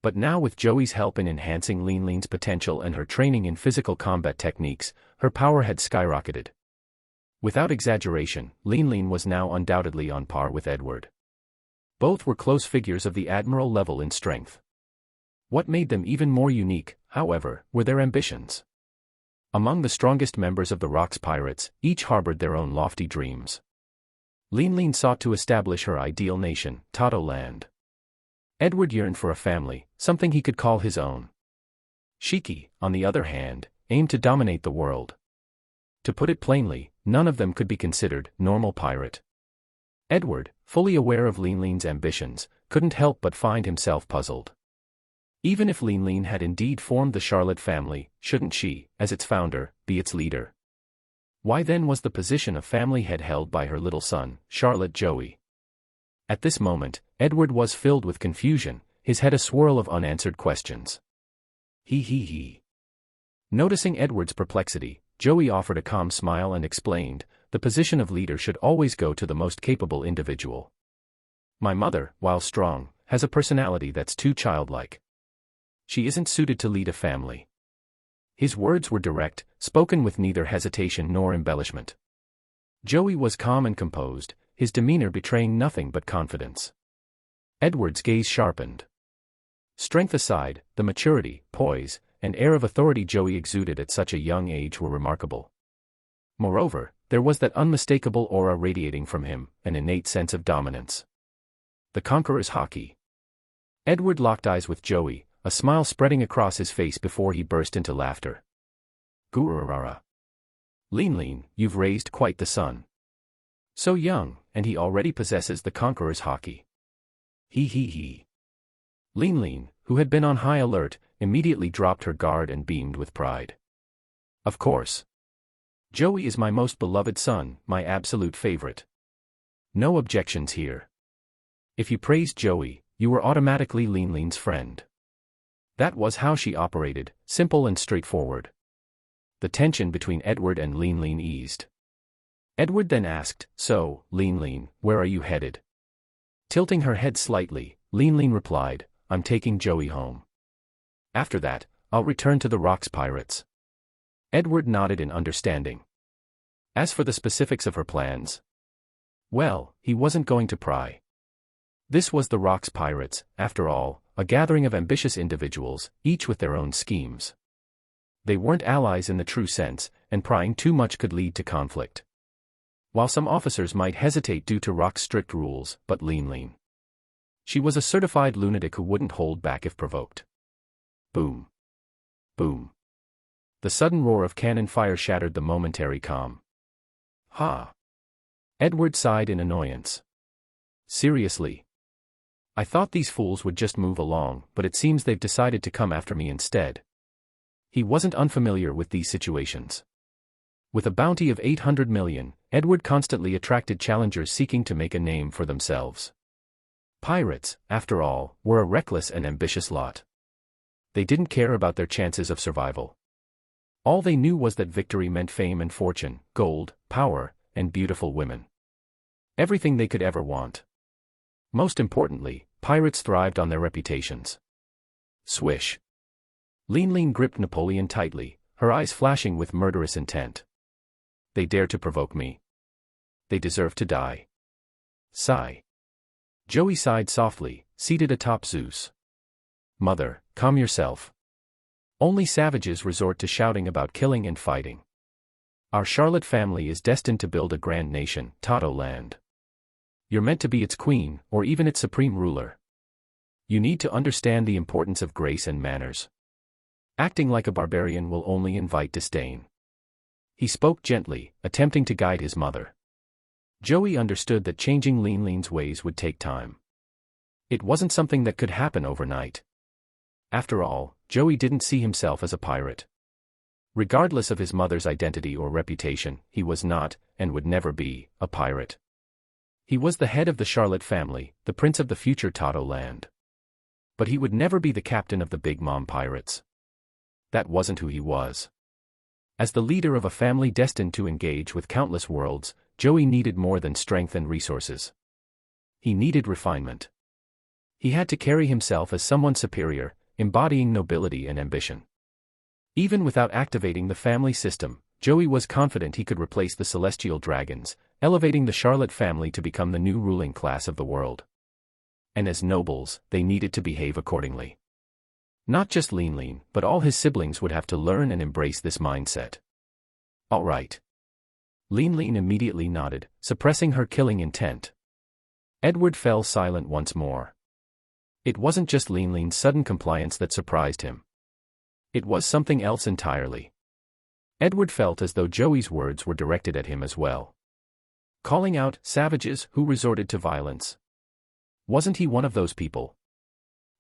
[SPEAKER 1] But now with Joey's help in enhancing Linlin's potential and her training in physical combat techniques, her power had skyrocketed. Without exaggeration, Linlin was now undoubtedly on par with Edward. Both were close figures of the admiral level in strength. What made them even more unique, however, were their ambitions. Among the strongest members of the Rocks Pirates, each harbored their own lofty dreams. Linlin sought to establish her ideal nation, Tato Land. Edward yearned for a family, something he could call his own. Shiki, on the other hand, aimed to dominate the world. To put it plainly, none of them could be considered normal pirate. Edward, fully aware of Linlin's ambitions, couldn't help but find himself puzzled. Even if Linlin had indeed formed the Charlotte family, shouldn't she, as its founder, be its leader? Why then was the position of family head held by her little son, Charlotte Joey? At this moment, Edward was filled with confusion, his head a swirl of unanswered questions. He. Noticing Edward's perplexity, Joey offered a calm smile and explained, the position of leader should always go to the most capable individual. My mother, while strong, has a personality that's too childlike. She isn't suited to lead a family. His words were direct, spoken with neither hesitation nor embellishment. Joey was calm and composed, his demeanor betraying nothing but confidence. Edward's gaze sharpened. Strength aside, the maturity, poise, and air of authority Joey exuded at such a young age were remarkable. Moreover, there was that unmistakable aura radiating from him, an innate sense of dominance. The conqueror's haki. Edward locked eyes with Joey, a smile spreading across his face before he burst into laughter. Gururara. Linlin, you've raised quite the son. So young, and he already possesses the conqueror's haki. He. Linlin, who had been on high alert, immediately dropped her guard and beamed with pride. Of course. Joey is my most beloved son, my absolute favorite. No objections here. If you praised Joey, you were automatically Linlin's friend. That was how she operated, simple and straightforward. The tension between Edward and Linlin eased. Edward then asked, so, Linlin, where are you headed? Tilting her head slightly, Linlin replied, I'm taking Joey home. After that, I'll return to the Rocks Pirates. Edward nodded in understanding. As for the specifics of her plans, well, he wasn't going to pry. This was the Rocks Pirates, after all, a gathering of ambitious individuals, each with their own schemes. They weren't allies in the true sense, and prying too much could lead to conflict. While some officers might hesitate due to Rock's strict rules, but Linlin. She was a certified lunatic who wouldn't hold back if provoked. Boom. Boom. The sudden roar of cannon fire shattered the momentary calm. Ha! Edward sighed in annoyance. Seriously? I thought these fools would just move along, but it seems they've decided to come after me instead. He wasn't unfamiliar with these situations. With a bounty of 800 million, Edward constantly attracted challengers seeking to make a name for themselves. Pirates, after all, were a reckless and ambitious lot. They didn't care about their chances of survival. All they knew was that victory meant fame and fortune, gold, power, and beautiful women. Everything they could ever want. Most importantly, pirates thrived on their reputations. Swish. Linlin gripped Napoleon tightly, her eyes flashing with murderous intent. They dare to provoke me. They deserve to die. Sigh. Joey sighed softly, seated atop Zeus. Mother, calm yourself. Only savages resort to shouting about killing and fighting. Our Charlotte family is destined to build a grand nation, Tato Land. You're meant to be its queen, or even its supreme ruler. You need to understand the importance of grace and manners. Acting like a barbarian will only invite disdain. He spoke gently, attempting to guide his mother. Joey understood that changing Linlin's ways would take time. It wasn't something that could happen overnight. After all, Joey didn't see himself as a pirate. Regardless of his mother's identity or reputation, he was not, and would never be, a pirate. He was the head of the Charlotte family, the prince of the future Tato Land. But he would never be the captain of the Big Mom Pirates. That wasn't who he was. As the leader of a family destined to engage with countless worlds, Joey needed more than strength and resources. He needed refinement. He had to carry himself as someone superior, embodying nobility and ambition. Even without activating the family system, Joey was confident he could replace the celestial dragons, elevating the Charlotte family to become the new ruling class of the world. And as nobles, they needed to behave accordingly. Not just Linlin, but all his siblings would have to learn and embrace this mindset. All right. Linlin immediately nodded, suppressing her killing intent. Edward fell silent once more. It wasn't just Linlin's sudden compliance that surprised him. It was something else entirely. Edward felt as though Joey's words were directed at him as well. Calling out savages who resorted to violence. Wasn't he one of those people?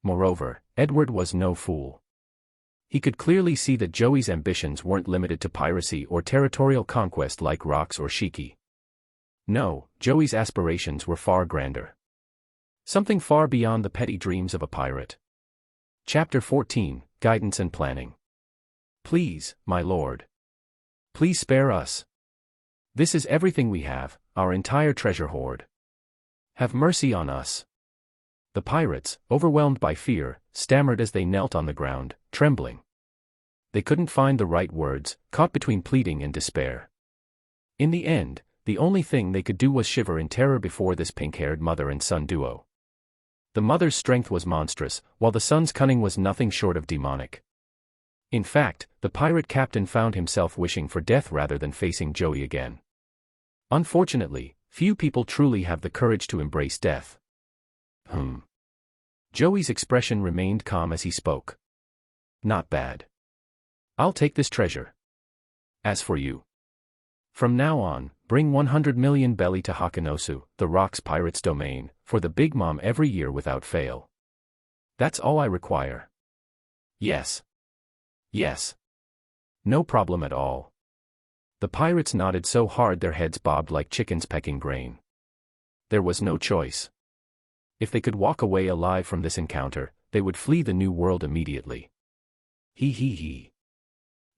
[SPEAKER 1] Moreover, Edward was no fool. He could clearly see that Joey's ambitions weren't limited to piracy or territorial conquest like Rox or Shiki. No, Joey's aspirations were far grander. Something far beyond the petty dreams of a pirate. Chapter 14, Guidance and Planning. Please, my lord. Please spare us. This is everything we have, our entire treasure hoard. Have mercy on us. The pirates, overwhelmed by fear, stammered as they knelt on the ground, trembling. They couldn't find the right words, caught between pleading and despair. In the end, the only thing they could do was shiver in terror before this pink-haired mother and son duo. The mother's strength was monstrous, while the son's cunning was nothing short of demonic. In fact, the pirate captain found himself wishing for death rather than facing Joey again. Unfortunately, few people truly have the courage to embrace death. Joey's expression remained calm as he spoke. Not bad. I'll take this treasure. As for you. From now on, bring 100 million belly to Hakanosu, the Rox pirate's domain, for the Big Mom every year without fail. That's all I require. Yes. Yes. No problem at all. The pirates nodded so hard their heads bobbed like chickens pecking grain. There was no choice. If they could walk away alive from this encounter, they would flee the new world immediately. He.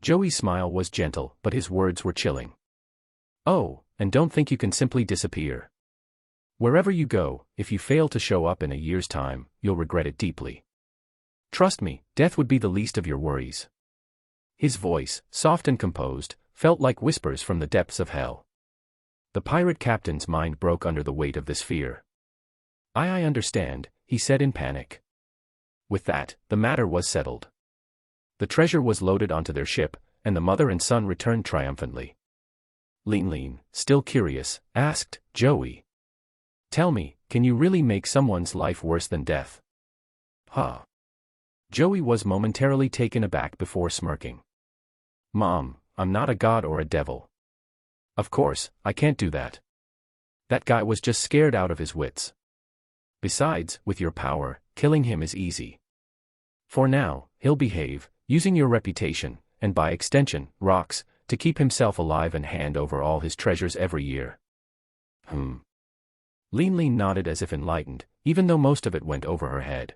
[SPEAKER 1] Joey's smile was gentle, but his words were chilling. Oh, and don't think you can simply disappear. Wherever you go, if you fail to show up in a year's time, you'll regret it deeply. Trust me, death would be the least of your worries. His voice, soft and composed, felt like whispers from the depths of hell. The pirate captain's mind broke under the weight of this fear. I understand, he said in panic. With that, the matter was settled. The treasure was loaded onto their ship, and the mother and son returned triumphantly. Linlin, still curious, asked, Joey. Tell me, can you really make someone's life worse than death? Huh. Joey was momentarily taken aback before smirking. Mom, I'm not a god or a devil. Of course, I can't do that. That guy was just scared out of his wits. Besides, with your power, killing him is easy. For now, he'll behave, using your reputation, and by extension, Rox, to keep himself alive and hand over all his treasures every year. Linlin nodded as if enlightened, even though most of it went over her head.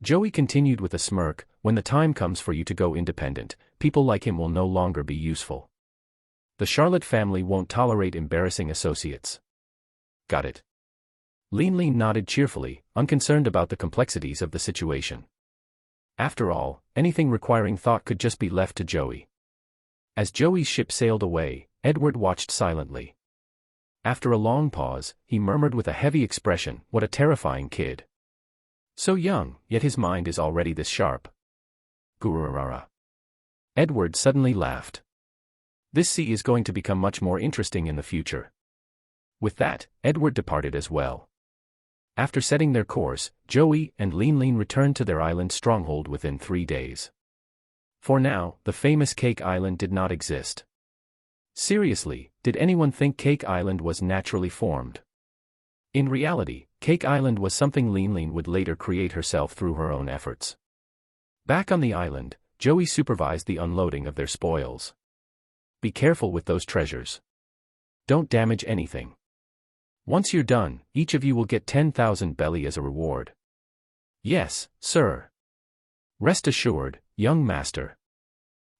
[SPEAKER 1] Joey continued with a smirk, when the time comes for you to go independent, people like him will no longer be useful. The Charlotte family won't tolerate embarrassing associates. Got it. Linlin nodded cheerfully, unconcerned about the complexities of the situation. After all, anything requiring thought could just be left to Joey. As Joey's ship sailed away, Edward watched silently. After a long pause, he murmured with a heavy expression, "What a terrifying kid. So young, yet his mind is already this sharp." Gururara. Edward suddenly laughed. This sea is going to become much more interesting in the future. With that, Edward departed as well. After setting their course, Joey and Linlin returned to their island stronghold within 3 days. For now, the famous Cake Island did not exist. Seriously, did anyone think Cake Island was naturally formed? In reality, Cake Island was something Linlin would later create herself through her own efforts. Back on the island, Joey supervised the unloading of their spoils. Be careful with those treasures. Don't damage anything. Once you're done, each of you will get 10,000 belly as a reward. Yes, sir. Rest assured, young master.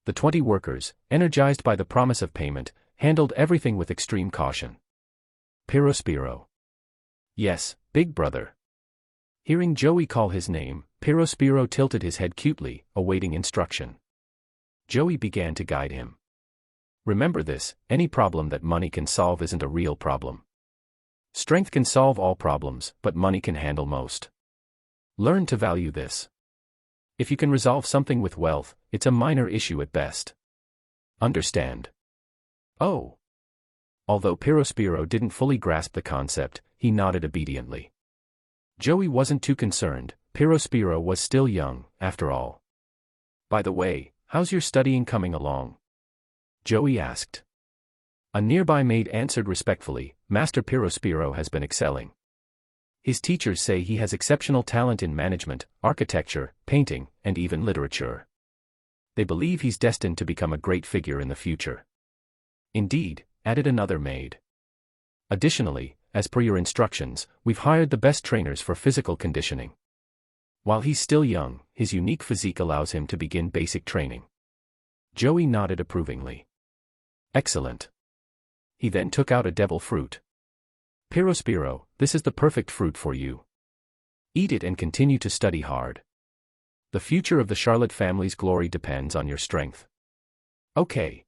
[SPEAKER 1] The 20 workers, energized by the promise of payment, handled everything with extreme caution. Pirospiro. Yes, big brother. Hearing Joey call his name, Purifying tilted his head cutely, awaiting instruction. Joey began to guide him. Remember this, any problem that money can solve isn't a real problem. Strength can solve all problems, but money can handle most. Learn to value this. If you can resolve something with wealth, it's a minor issue at best. Understand? Oh. Although Purifying didn't fully grasp the concept, he nodded obediently. Joey wasn't too concerned, Purifying was still young, after all. By the way, how's your studying coming along? Joey asked. A nearby maid answered respectfully, Master Purifying has been excelling. His teachers say he has exceptional talent in management, architecture, painting, and even literature. They believe he's destined to become a great figure in the future. Indeed, added another maid. Additionally, as per your instructions, we've hired the best trainers for physical conditioning. While he's still young, his unique physique allows him to begin basic training. Joey nodded approvingly. Excellent. He then took out a devil fruit. Purifying, this is the perfect fruit for you. Eat it and continue to study hard. The future of the Charlotte family's glory depends on your strength. Okay.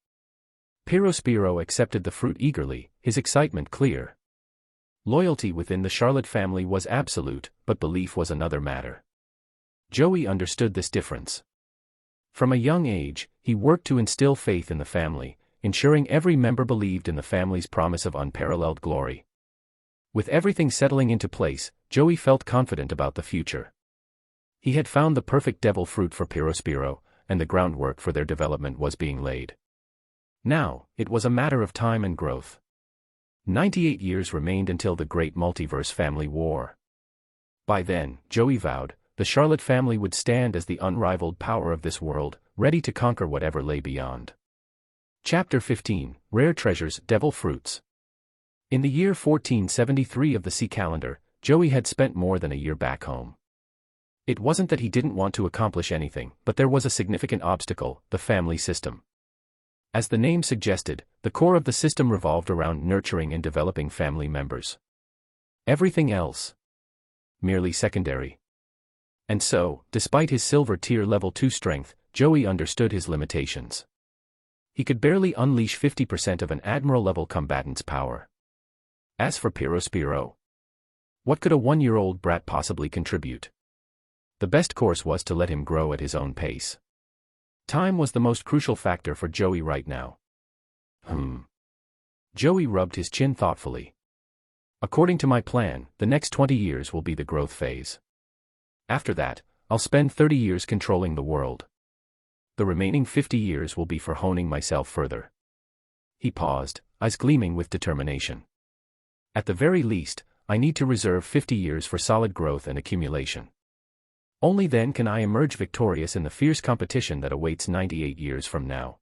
[SPEAKER 1] Purifying accepted the fruit eagerly, his excitement clear. Loyalty within the Charlotte family was absolute, but belief was another matter. Joey understood this difference. From a young age, he worked to instill faith in the family, ensuring every member believed in the family's promise of unparalleled glory. With everything settling into place, Joey felt confident about the future. He had found the perfect devil fruit for Purifying, and the groundwork for their development was being laid. Now, it was a matter of time and growth. 98 years remained until the Great Multiverse Family War. By then, Joey vowed, the Charlotte family would stand as the unrivaled power of this world, ready to conquer whatever lay beyond. Chapter 15, Rare Treasures, Devil Fruits. In the year 1473 of the sea calendar, Joey had spent more than a year back home. It wasn't that he didn't want to accomplish anything, but there was a significant obstacle, the family system. As the name suggested, the core of the system revolved around nurturing and developing family members. Everything else, merely secondary. And so, despite his silver tier level 2 strength, Joey understood his limitations. He could barely unleash 50% of an admiral-level combatant's power. As for Purifying, what could a 1-year-old brat possibly contribute? The best course was to let him grow at his own pace. Time was the most crucial factor for Joey right now. Joey rubbed his chin thoughtfully. According to my plan, the next 20 years will be the growth phase. After that, I'll spend 30 years controlling the world. The remaining 50 years will be for honing myself further. He paused, eyes gleaming with determination. At the very least, I need to reserve 50 years for solid growth and accumulation. Only then can I emerge victorious in the fierce competition that awaits 98 years from now.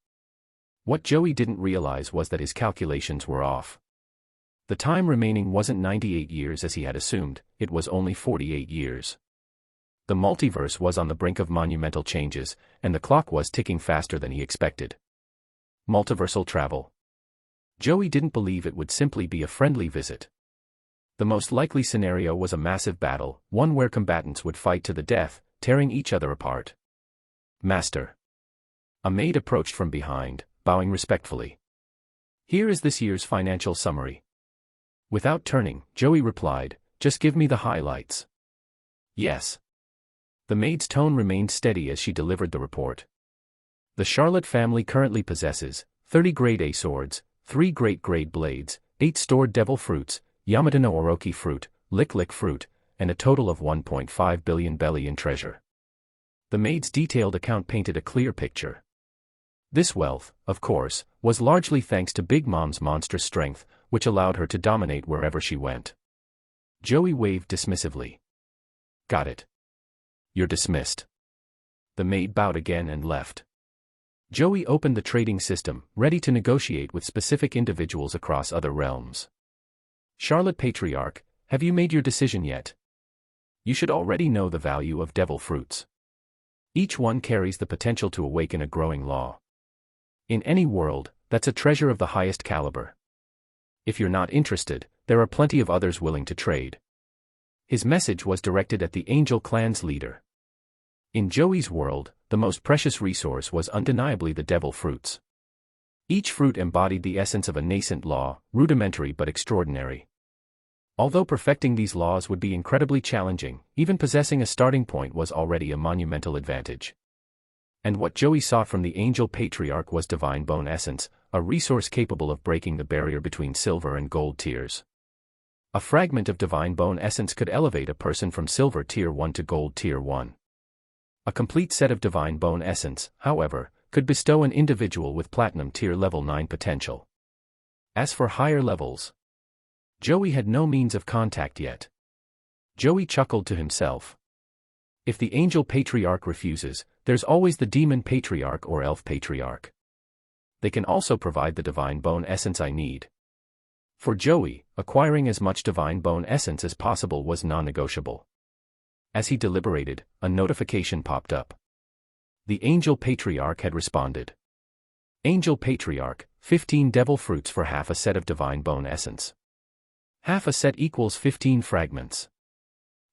[SPEAKER 1] What Joey didn't realize was that his calculations were off. The time remaining wasn't 98 years as he had assumed, it was only 48 years. The multiverse was on the brink of monumental changes, and the clock was ticking faster than he expected. Multiversal travel. Joey didn't believe it would simply be a friendly visit. The most likely scenario was a massive battle, one where combatants would fight to the death, tearing each other apart. Master. A maid approached from behind, bowing respectfully. Here is this year's financial summary. Without turning, Joey replied, just give me the highlights. Yes. The maid's tone remained steady as she delivered the report. The Charlotte family currently possesses 30 grade A swords, 3 great grade blades, 8 stored devil fruits, Yamata no Oroki fruit, Lick fruit, and a total of 1.5 billion belly in treasure. The maid's detailed account painted a clear picture. This wealth, of course, was largely thanks to Big Mom's monstrous strength, which allowed her to dominate wherever she went. Joey waved dismissively. Got it. You're dismissed. The maid bowed again and left. Joey opened the trading system, ready to negotiate with specific individuals across other realms. Charlotte Patriarch, have you made your decision yet? You should already know the value of devil fruits. Each one carries the potential to awaken a growing law. In any world, that's a treasure of the highest caliber. If you're not interested, there are plenty of others willing to trade. His message was directed at the Angel clan's leader. In Joey's world, the most precious resource was undeniably the devil fruits. Each fruit embodied the essence of a nascent law, rudimentary but extraordinary. Although perfecting these laws would be incredibly challenging, even possessing a starting point was already a monumental advantage. And what Joey sought from the Angel Patriarch was divine bone essence, a resource capable of breaking the barrier between silver and gold tiers. A fragment of divine bone essence could elevate a person from silver tier 1 to gold tier 1. A complete set of divine bone essence, however, could bestow an individual with platinum tier level 9 potential. As for higher levels, Joey had no means of contact yet. Joey chuckled to himself. If the Angel Patriarch refuses, there's always the Demon Patriarch or Elf Patriarch. They can also provide the divine bone essence I need. For Joey, acquiring as much divine bone essence as possible was non-negotiable. As he deliberated, a notification popped up. The Angel Patriarch had responded. Angel Patriarch, 15 devil fruits for half a set of divine bone essence. Half a set equals 15 fragments.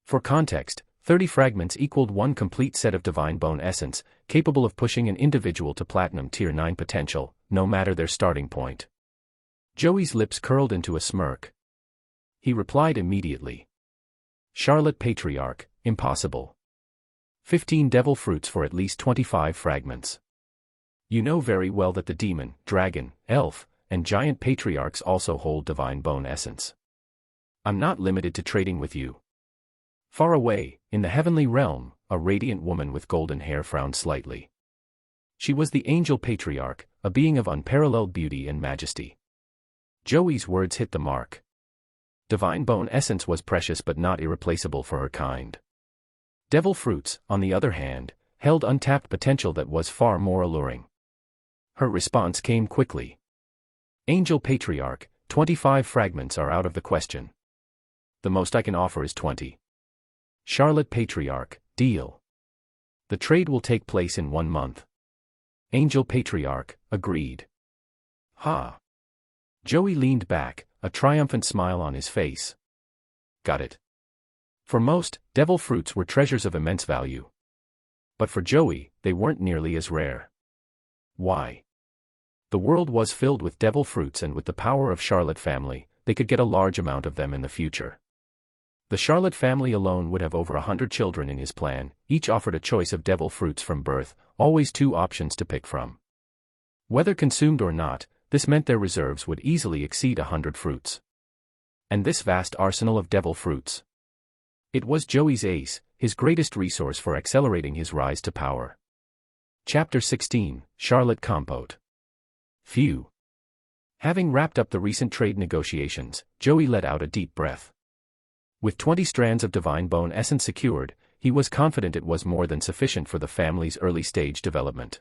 [SPEAKER 1] For context, 30 fragments equaled one complete set of divine bone essence, capable of pushing an individual to platinum tier 9 potential, no matter their starting point. Joey's lips curled into a smirk. He replied immediately. Charlotte Patriarch, impossible. 15 devil fruits for at least 25 fragments. You know very well that the demon, dragon, elf, and giant patriarchs also hold divine bone essence. I'm not limited to trading with you. Far away, in the heavenly realm, a radiant woman with golden hair frowned slightly. She was the Angel Patriarch, a being of unparalleled beauty and majesty. Joey's words hit the mark. Divine bone essence was precious but not irreplaceable for her kind. Devil fruits, on the other hand, held untapped potential that was far more alluring. Her response came quickly. Angel Patriarch, 25 fragments are out of the question. The most I can offer is 20. Charlotte Patriarch, deal. The trade will take place in 1 month. Angel Patriarch, agreed. Ha! Joey leaned back, a triumphant smile on his face. Got it. For most, devil fruits were treasures of immense value. But for Joey, they weren't nearly as rare. Why? The world was filled with devil fruits, and with the power of Charlotte family, they could get a large amount of them in the future. The Charlotte family alone would have over 100 children in his plan, each offered a choice of devil fruits from birth, always 2 options to pick from. Whether consumed or not, this meant their reserves would easily exceed 100 fruits. And this vast arsenal of devil fruits. It was Joey's ace, his greatest resource for accelerating his rise to power. Chapter 16, Charlotte Compote. Phew. Having wrapped up the recent trade negotiations, Joey let out a deep breath. With 20 strands of divine bone essence secured, he was confident it was more than sufficient for the family's early-stage development.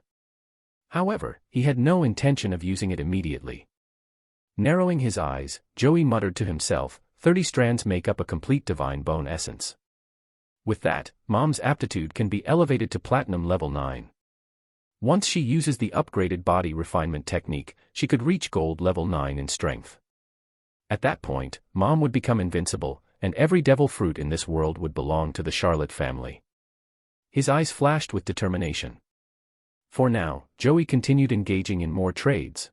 [SPEAKER 1] However, he had no intention of using it immediately. Narrowing his eyes, Joey muttered to himself, 30 strands make up a complete divine bone essence. With that, Mom's aptitude can be elevated to platinum level 9. Once she uses the upgraded body refinement technique, she could reach gold level 9 in strength. At that point, Mom would become invincible, and every devil fruit in this world would belong to the Charlotte family. His eyes flashed with determination. For now, Joey continued engaging in more trades.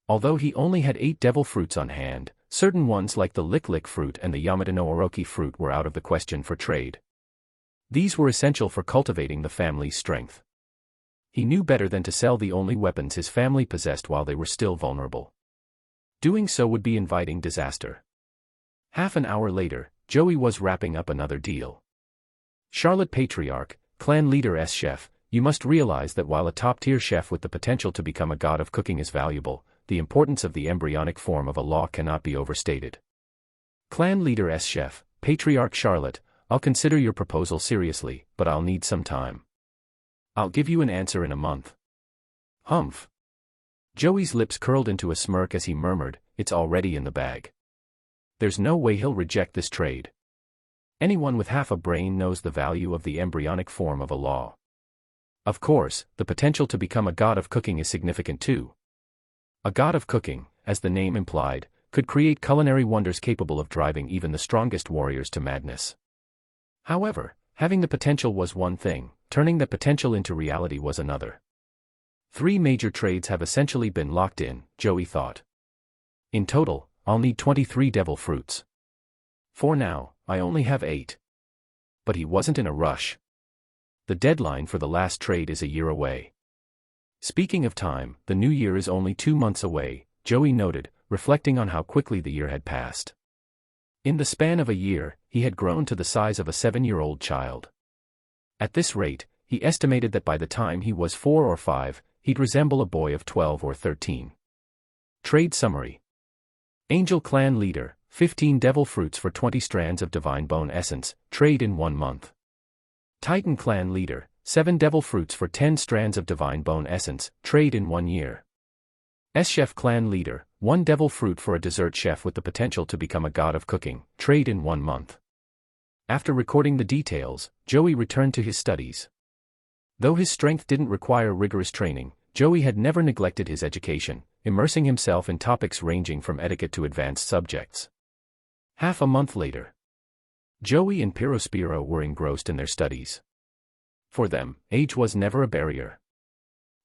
[SPEAKER 1] Although he only had 8 devil fruits on hand, certain ones like the Lick fruit and the Yamada no Orochi fruit were out of the question for trade. These were essential for cultivating the family's strength. He knew better than to sell the only weapons his family possessed while they were still vulnerable. Doing so would be inviting disaster. Half an hour later, Joey was wrapping up another deal. Charlotte Patriarch, clan leader S chef, you must realize that while a top-tier chef with the potential to become a god of cooking is valuable, the importance of the embryonic form of a law cannot be overstated. Clan leader S chef, Patriarch Charlotte, I'll consider your proposal seriously, but I'll need some time. I'll give you an answer in a month. Humph. Joey's lips curled into a smirk as he murmured, it's already in the bag. There's no way he'll reject this trade. Anyone with half a brain knows the value of the embryonic form of a law. Of course, the potential to become a god of cooking is significant too. A god of cooking, as the name implied, could create culinary wonders capable of driving even the strongest warriors to madness. However, having the potential was one thing, turning that potential into reality was another. 3 major trades have essentially been locked in, Joey thought. In total, I'll need 23 devil fruits. For now, I only have 8. But he wasn't in a rush. The deadline for the last trade is a year away. Speaking of time, the new year is only 2 months away, Joey noted, reflecting on how quickly the year had passed. In the span of a year, he had grown to the size of a 7-year-old child. At this rate, he estimated that by the time he was 4 or 5, he'd resemble a boy of 12 or 13. Trade Summary. Angel Clan Leader, 15 devil fruits for 20 strands of divine bone essence, trade in 1 month. Titan Clan Leader, 7 devil fruits for 10 strands of divine bone essence, trade in 1 year. S-Chef Clan Leader, 1 devil fruit for a dessert chef with the potential to become a god of cooking, trade in 1 month. After recording the details, Joey returned to his studies. Though his strength didn't require rigorous training, Joey had never neglected his education, immersing himself in topics ranging from etiquette to advanced subjects. Half a month later, Joey and Purifying were engrossed in their studies. For them, age was never a barrier.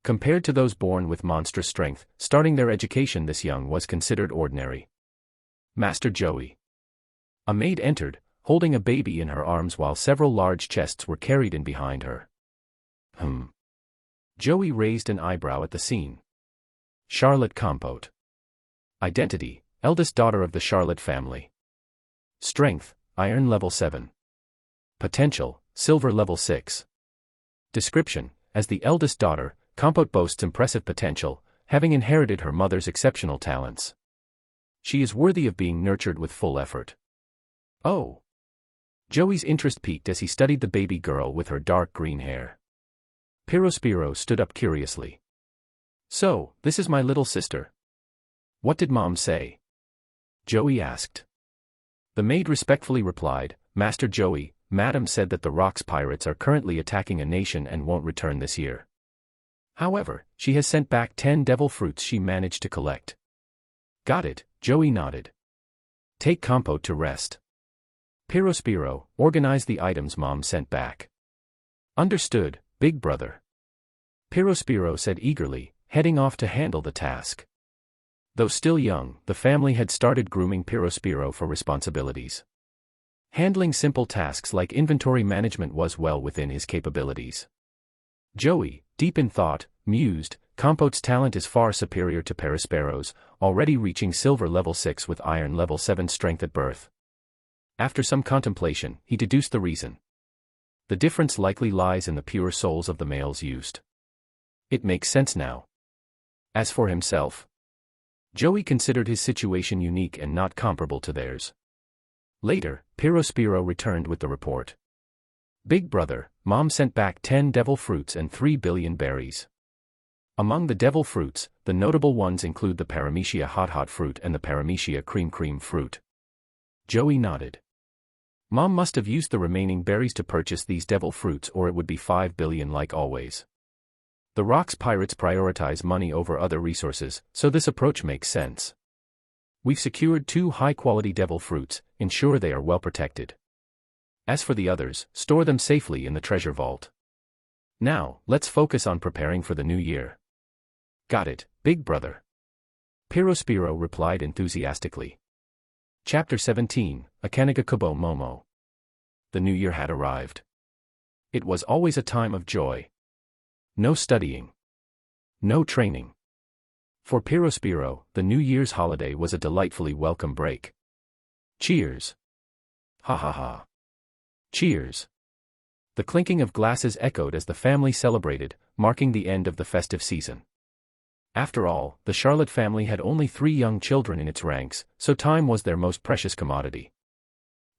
[SPEAKER 1] Compared to those born with monstrous strength, starting their education this young was considered ordinary. Master Joey. A maid entered, holding a baby in her arms while several large chests were carried in behind her. Joey raised an eyebrow at the scene. Charlotte Compote. Identity, eldest daughter of the Charlotte family. Strength, iron level 7. Potential, silver level 6. Description, as the eldest daughter, Compote boasts impressive potential, having inherited her mother's exceptional talents. She is worthy of being nurtured with full effort. Oh! Joey's interest peaked as he studied the baby girl with her dark green hair. Purifying stood up curiously. So, this is my little sister. What did Mom say? Joey asked. The maid respectfully replied, Master Joey, Madam said that the Rocks pirates are currently attacking a nation and won't return this year. However, she has sent back 10 devil fruits she managed to collect. Got it, Joey nodded. Take Compote to rest. Purifying, organize the items Mom sent back. Understood, Big Brother. Purifying said eagerly, heading off to handle the task. Though still young, the family had started grooming Purifying for responsibilities. Handling simple tasks like inventory management was well within his capabilities. Joey, deep in thought, mused, Compote's talent is far superior to Purifying's, already reaching silver level 6 with iron level 7 strength at birth. After some contemplation, he deduced the reason. The difference likely lies in the pure souls of the males used. It makes sense now. As for himself, Joey considered his situation unique and not comparable to theirs. Later, Purifying returned with the report. Big Brother, Mom sent back 10 devil fruits and 3 billion berries. Among the devil fruits, the notable ones include the Paramecia-Hot fruit and the Paramecia-Cream fruit. Joey nodded. Mom must have used the remaining berries to purchase these devil fruits, or it would be 5 billion like always. The Rocks pirates prioritize money over other resources, so this approach makes sense. We've secured 2 high-quality devil fruits, ensure they are well protected. As for the others, store them safely in the treasure vault. Now, let's focus on preparing for the new year. Got it, Big Brother. Purifying replied enthusiastically. Chapter 17, Akaniga Kubo Momo. The new year had arrived. It was always a time of joy. No studying. No training. For Purifying, the New Year's holiday was a delightfully welcome break. Cheers. Ha ha ha. Cheers. The clinking of glasses echoed as the family celebrated, marking the end of the festive season. After all, the Charlotte family had only 3 young children in its ranks, so time was their most precious commodity.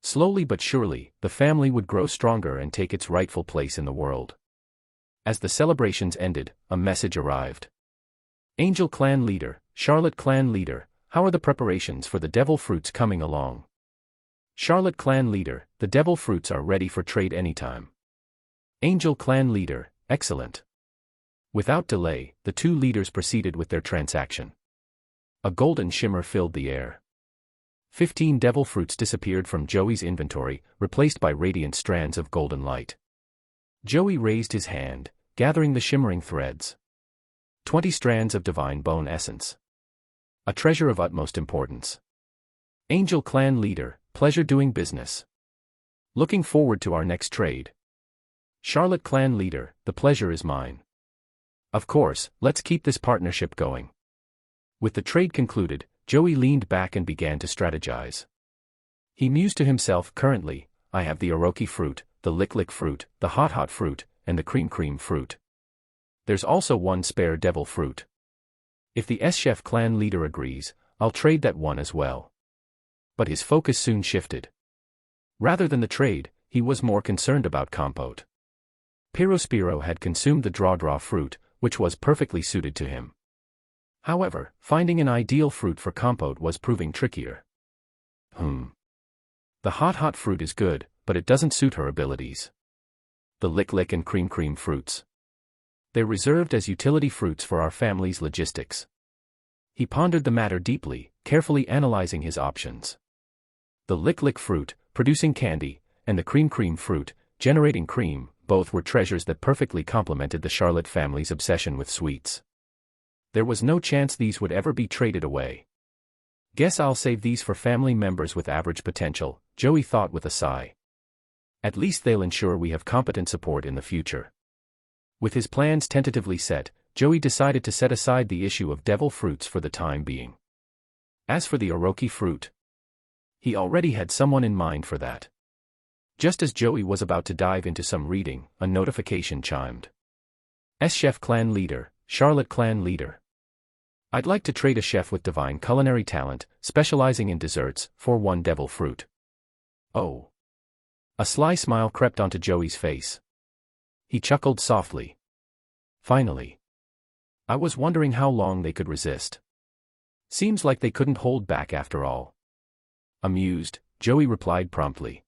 [SPEAKER 1] Slowly but surely, the family would grow stronger and take its rightful place in the world. As the celebrations ended, a message arrived. Angel Clan Leader, Charlotte Clan Leader, how are the preparations for the devil fruits coming along? Charlotte Clan Leader, the devil fruits are ready for trade anytime. Angel Clan Leader, excellent. Without delay, the 2 leaders proceeded with their transaction. A golden shimmer filled the air. 15 devil fruits disappeared from Joey's inventory, replaced by radiant strands of golden light. Joey raised his hand, gathering the shimmering threads. 20 strands of divine bone essence. A treasure of utmost importance. Angel Clan Leader, pleasure doing business. Looking forward to our next trade. Charlotte Clan Leader, the pleasure is mine. Of course, let's keep this partnership going. With the trade concluded, Joey leaned back and began to strategize. He mused to himself, currently, I have the Orochi fruit, the Lick fruit, the Hot fruit, and the Cream fruit. There's also one spare devil fruit. If the S-Chef Clan Leader agrees, I'll trade that one as well. But his focus soon shifted. Rather than the trade, he was more concerned about compote. Pyrospiro had consumed the Draw fruit, which was perfectly suited to him. However, finding an ideal fruit for compote was proving trickier. The hot fruit is good, but it doesn't suit her abilities. The Lick and Cream fruits. They're reserved as utility fruits for our family's logistics. He pondered the matter deeply, carefully analyzing his options. The Lick fruit, producing candy, and the Cream fruit, generating cream, both were treasures that perfectly complemented the Charlotte family's obsession with sweets. There was no chance these would ever be traded away. Guess I'll save these for family members with average potential, Joey thought with a sigh. At least they'll ensure we have competent support in the future. With his plans tentatively set, Joey decided to set aside the issue of devil fruits for the time being. As for the Orochi fruit, he already had someone in mind for that. Just as Joey was about to dive into some reading, a notification chimed. S-Chef Clan Leader, Charlotte Clan Leader. I'd like to trade a chef with divine culinary talent, specializing in desserts, for one devil fruit. Oh. A sly smile crept onto Joey's face. He chuckled softly. Finally. I was wondering how long they could resist. Seems like they couldn't hold back after all. Amused, Joey replied promptly.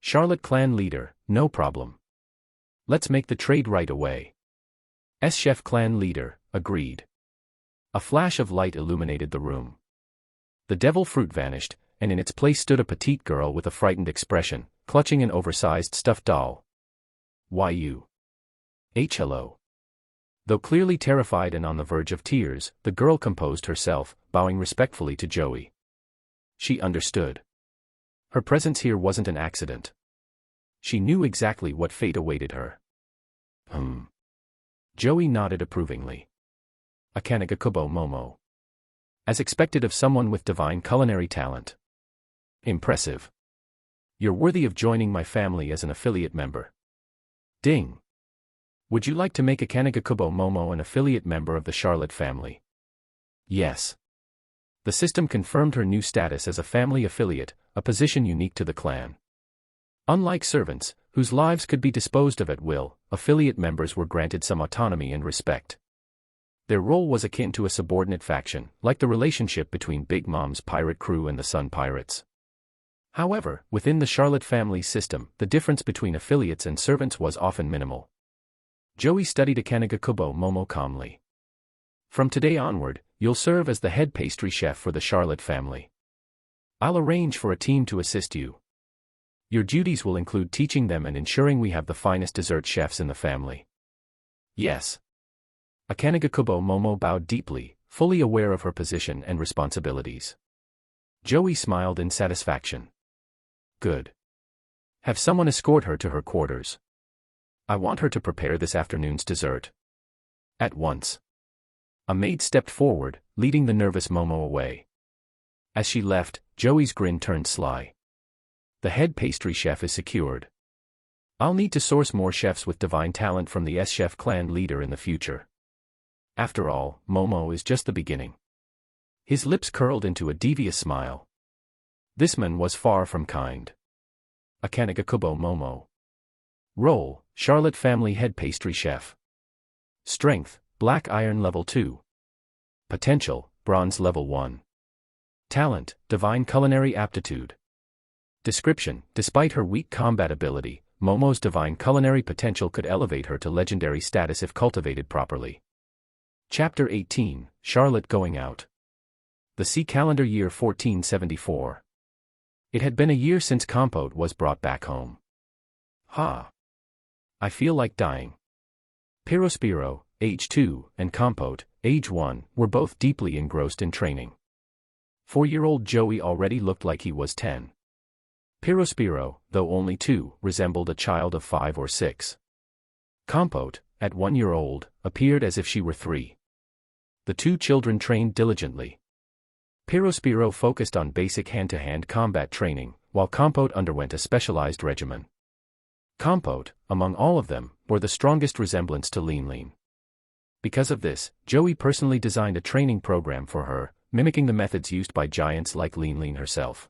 [SPEAKER 1] Charlotte Clan Leader, no problem. Let's make the trade right away. S-Chef Clan Leader, agreed. A flash of light illuminated the room. The devil fruit vanished, and in its place stood a petite girl with a frightened expression, clutching an oversized stuffed doll. Why you? Hello. Though clearly terrified and on the verge of tears, the girl composed herself, bowing respectfully to Joey. She understood. Her presence here wasn't an accident. She knew exactly what fate awaited her. Joey nodded approvingly. Akanaga Kubo Momo. As expected of someone with divine culinary talent. Impressive. You're worthy of joining my family as an affiliate member. Ding. Would you like to make Akanaga Kubo Momo an affiliate member of the Charlotte family? Yes. The system confirmed her new status as a family affiliate, a position unique to the clan. Unlike servants, whose lives could be disposed of at will, affiliate members were granted some autonomy and respect. Their role was akin to a subordinate faction, like the relationship between Big Mom's pirate crew and the Sun Pirates. However, within the Charlotte family system, the difference between affiliates and servants was often minimal. Joey studied Akanaga Kubo Momo calmly. From today onward, you'll serve as the head pastry chef for the Charlotte family. I'll arrange for a team to assist you. Your duties will include teaching them and ensuring we have the finest dessert chefs in the family. Yes. Akanaga Kubo Momo bowed deeply, fully aware of her position and responsibilities. Joey smiled in satisfaction. Good. Have someone escort her to her quarters. I want her to prepare this afternoon's dessert. At once. A maid stepped forward, leading the nervous Momo away. As she left, Joey's grin turned sly. The head pastry chef is secured. I'll need to source more chefs with divine talent from the S-Chef Clan Leader in the future. After all, Momo is just the beginning. His lips curled into a devious smile. This man was far from kind. Akanaga Kubo Momo. Role, Charlotte family head pastry chef. Strength, black iron level 2. Potential, bronze level 1. Talent, divine culinary aptitude. Description: despite her weak combat ability, Momo's divine culinary potential could elevate her to legendary status if cultivated properly. Chapter 18, Charlotte Going Out. The C calendar year 1474. It had been a year since Compote was brought back home. Ha! I feel like dying. Purifying, age 2, and Compote, age 1, were both deeply engrossed in training. 4-year-old Joey already looked like he was 10. Purifying, though only 2, resembled a child of 5 or 6. Compote, at 1 year old, appeared as if she were 3. The two children trained diligently. Purifying focused on basic hand-to-hand combat training, while Compote underwent a specialized regimen. Compote, among all of them, bore the strongest resemblance to Linlin. Because of this, Joey personally designed a training program for her, mimicking the methods used by giants like Linlin herself.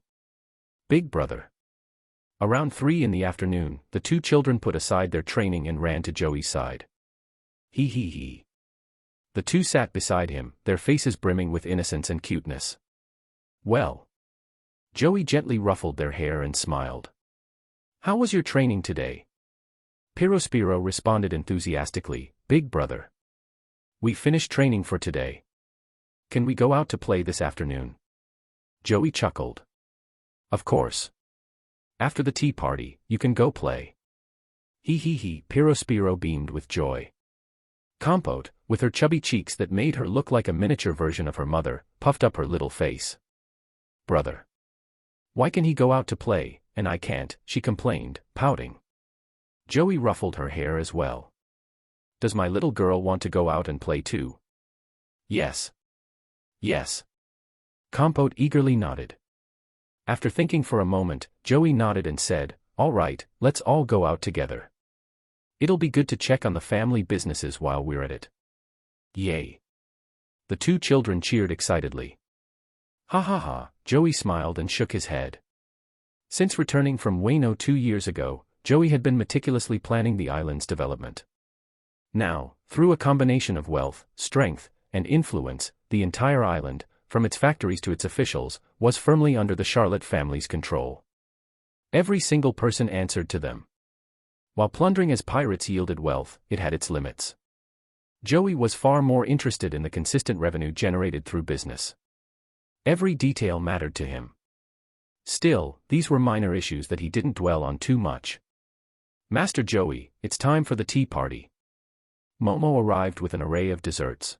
[SPEAKER 1] Big Brother. Around 3 in the afternoon, the two children put aside their training and ran to Joey's side. He. The two sat beside him, their faces brimming with innocence and cuteness. Well. Joey gently ruffled their hair and smiled. How was your training today? Purifying responded enthusiastically, Big Brother. We finished training for today. Can we go out to play this afternoon? Joey chuckled. Of course. After the tea party, you can go play. He. Purifying beamed with joy. Compote, with her chubby cheeks that made her look like a miniature version of her mother, puffed up her little face. Brother. Why can he go out to play, and I can't, she complained, pouting. Joey ruffled her hair as well. Does my little girl want to go out and play too? Yes. Yes. Compote eagerly nodded. After thinking for a moment, Joey nodded and said, all right, let's all go out together. It'll be good to check on the family businesses while we're at it. Yay. The two children cheered excitedly. Ha, Joey smiled and shook his head. Since returning from Wano 2 years ago, Joey had been meticulously planning the island's development. Now, through a combination of wealth, strength, and influence, the entire island, from its factories to its officials, was firmly under the Charlotte family's control. Every single person answered to them. While plundering as pirates yielded wealth, it had its limits. Joey was far more interested in the consistent revenue generated through business. Every detail mattered to him. Still, these were minor issues that he didn't dwell on too much. Master Joey, it's time for the tea party. Momo arrived with an array of desserts.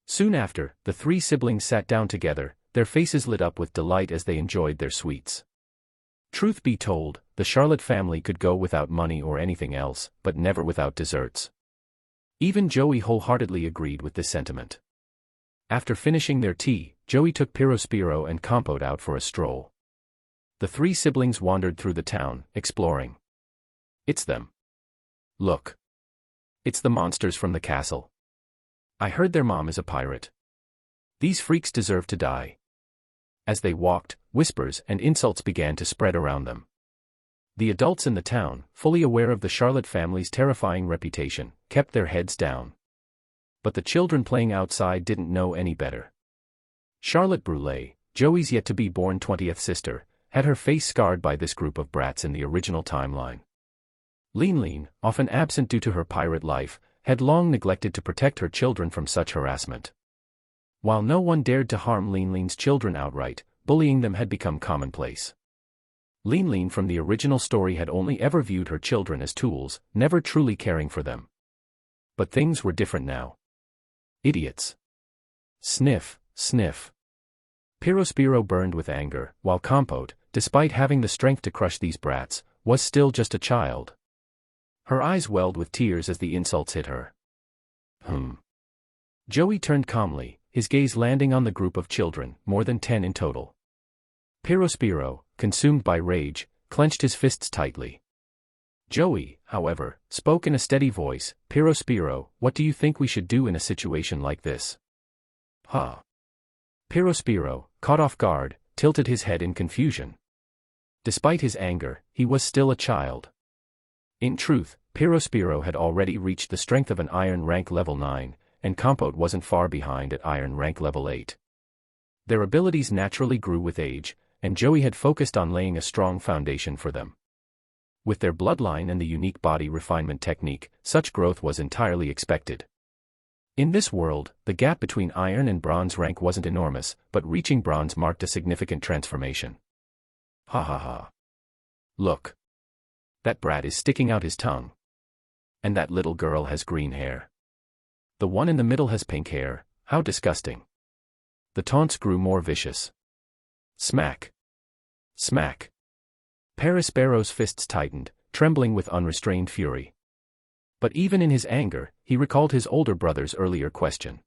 [SPEAKER 1] Soon after, the 3 siblings sat down together, their faces lit up with delight as they enjoyed their sweets. Truth be told, the Charlotte family could go without money or anything else, but never without desserts. Even Joey wholeheartedly agreed with this sentiment. After finishing their tea, Joey took Purifying and Compote out for a stroll. The 3 siblings wandered through the town, exploring. It's them. Look. It's the monsters from the castle. I heard their mom is a pirate. These freaks deserve to die. As they walked, whispers and insults began to spread around them. The adults in the town, fully aware of the Charlotte family's terrifying reputation, kept their heads down. But the children playing outside didn't know any better. Charlotte Brûlé, Joey's yet-to-be-born 20th sister, had her face scarred by this group of brats in the original timeline. Linlin, often absent due to her pirate life, had long neglected to protect her children from such harassment. While no one dared to harm Linlin's children outright, bullying them had become commonplace. Linlin from the original story had only ever viewed her children as tools, never truly caring for them. But things were different now. Idiots. Sniff, sniff. Purifying burned with anger, while Compote, despite having the strength to crush these brats, was still just a child. Her eyes welled with tears as the insults hit her. Joey turned calmly, his gaze landing on the group of children, more than 10 in total. Purifying, consumed by rage, clenched his fists tightly. Joey, however, spoke in a steady voice, Purifying, what do you think we should do in a situation like this? Purifying, caught off guard, tilted his head in confusion. Despite his anger, he was still a child. In truth, Purifying had already reached the strength of an Iron rank level 9, and Compote wasn't far behind at Iron rank level 8. Their abilities naturally grew with age, and Joey had focused on laying a strong foundation for them. With their bloodline and the unique body refinement technique, such growth was entirely expected. In this world, the gap between iron and bronze rank wasn't enormous, but reaching bronze marked a significant transformation. Ha ha ha. Look. That brat is sticking out his tongue. And that little girl has green hair. The one in the middle has pink hair, how disgusting. The taunts grew more vicious. Smack. Smack. Parasparrow's fists tightened, trembling with unrestrained fury. But even in his anger, he recalled his older brother's earlier question.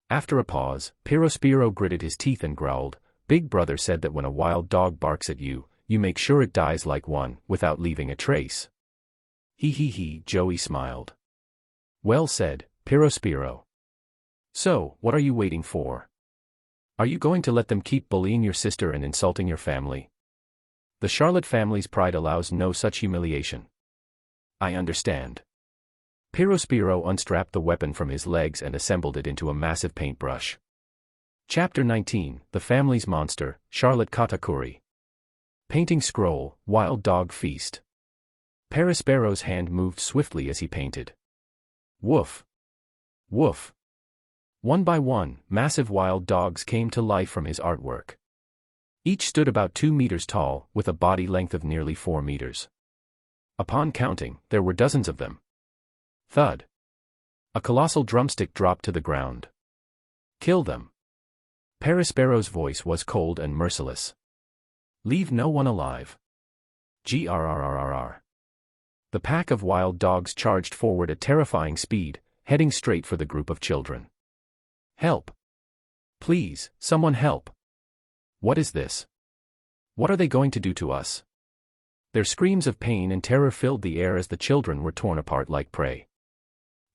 [SPEAKER 1] After a pause, Purifying gritted his teeth and growled, "Big brother said that when a wild dog barks at you, you make sure it dies like one, without leaving a trace." He, Joey smiled. Well said, Purifying. So, what are you waiting for? Are you going to let them keep bullying your sister and insulting your family? The Charlotte family's pride allows no such humiliation. I understand. Purifying unstrapped the weapon from his legs and assembled it into a massive paintbrush. Chapter 19, The Family's Monster, Charlotte Katakuri. Painting scroll, Wild Dog Feast. Parasparrow's hand moved swiftly as he painted. Woof. Woof. One by one, massive wild dogs came to life from his artwork. Each stood about 2 meters tall, with a body length of nearly 4 meters. Upon counting, there were dozens of them. Thud. A colossal drumstick dropped to the ground. Kill them. Parasparrow's voice was cold and merciless. Leave no one alive. Grrrrrrr. The pack of wild dogs charged forward at terrifying speed, heading straight for the group of children. Help. Please, someone help. What is this? What are they going to do to us? Their screams of pain and terror filled the air as the children were torn apart like prey.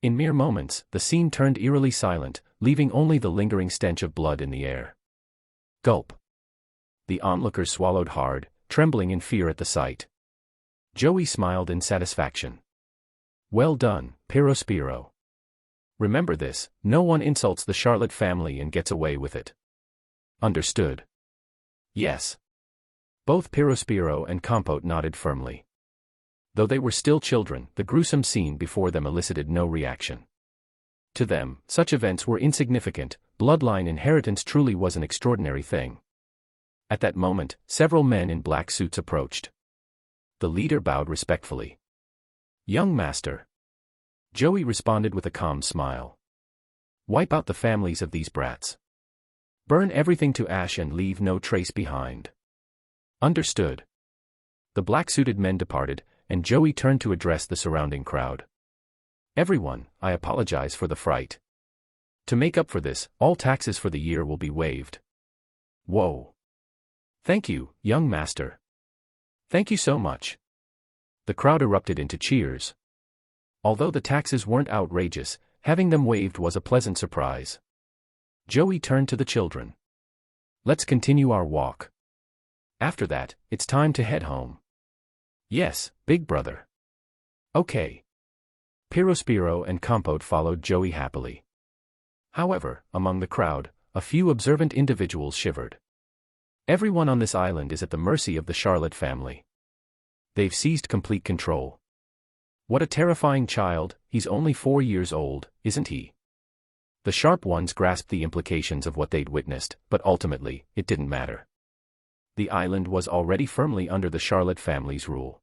[SPEAKER 1] In mere moments, the scene turned eerily silent, leaving only the lingering stench of blood in the air. Gulp. The onlookers swallowed hard, trembling in fear at the sight. Joey smiled in satisfaction. Well done, Purifying. Remember this, no one insults the Charlotte family and gets away with it. Understood. Yes. Both Purifying and Compote nodded firmly. Though they were still children, the gruesome scene before them elicited no reaction. To them, such events were insignificant, bloodline inheritance truly was an extraordinary thing. At that moment, several men in black suits approached. The leader bowed respectfully. Young master. Joey responded with a calm smile. Wipe out the families of these brats. Burn everything to ash and leave no trace behind. Understood. The black-suited men departed, and Joey turned to address the surrounding crowd. Everyone, I apologize for the fright. To make up for this, all taxes for the year will be waived. Whoa. Thank you, young master. Thank you so much. The crowd erupted into cheers. Although the taxes weren't outrageous, having them waived was a pleasant surprise. Joey turned to the children. Let's continue our walk. After that, it's time to head home. Yes, big brother. Okay. Purifying and Compote followed Joey happily. However, among the crowd, a few observant individuals shivered. Everyone on this island is at the mercy of the Charlotte family. They've seized complete control. What a terrifying child, he's only 4 years old, isn't he? The sharp ones grasped the implications of what they'd witnessed, but ultimately, it didn't matter. The island was already firmly under the Charlotte family's rule.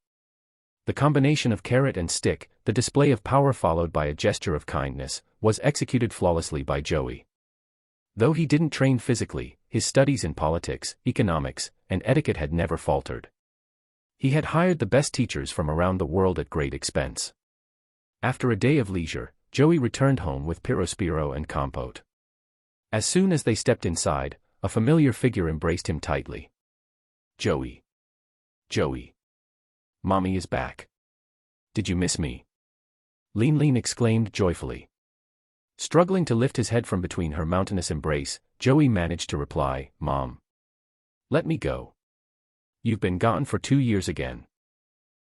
[SPEAKER 1] The combination of carrot and stick, the display of power followed by a gesture of kindness, was executed flawlessly by Joey. Though he didn't train physically, his studies in politics, economics, and etiquette had never faltered. He had hired the best teachers from around the world at great expense. After a day of leisure, Joey returned home with Purifying and Compote. As soon as they stepped inside, a familiar figure embraced him tightly. Joey. Joey. Mommy is back. Did you miss me? Linlin exclaimed joyfully. Struggling to lift his head from between her mountainous embrace, Joey managed to reply, Mom. Let me go. You've been gone for 2 years again.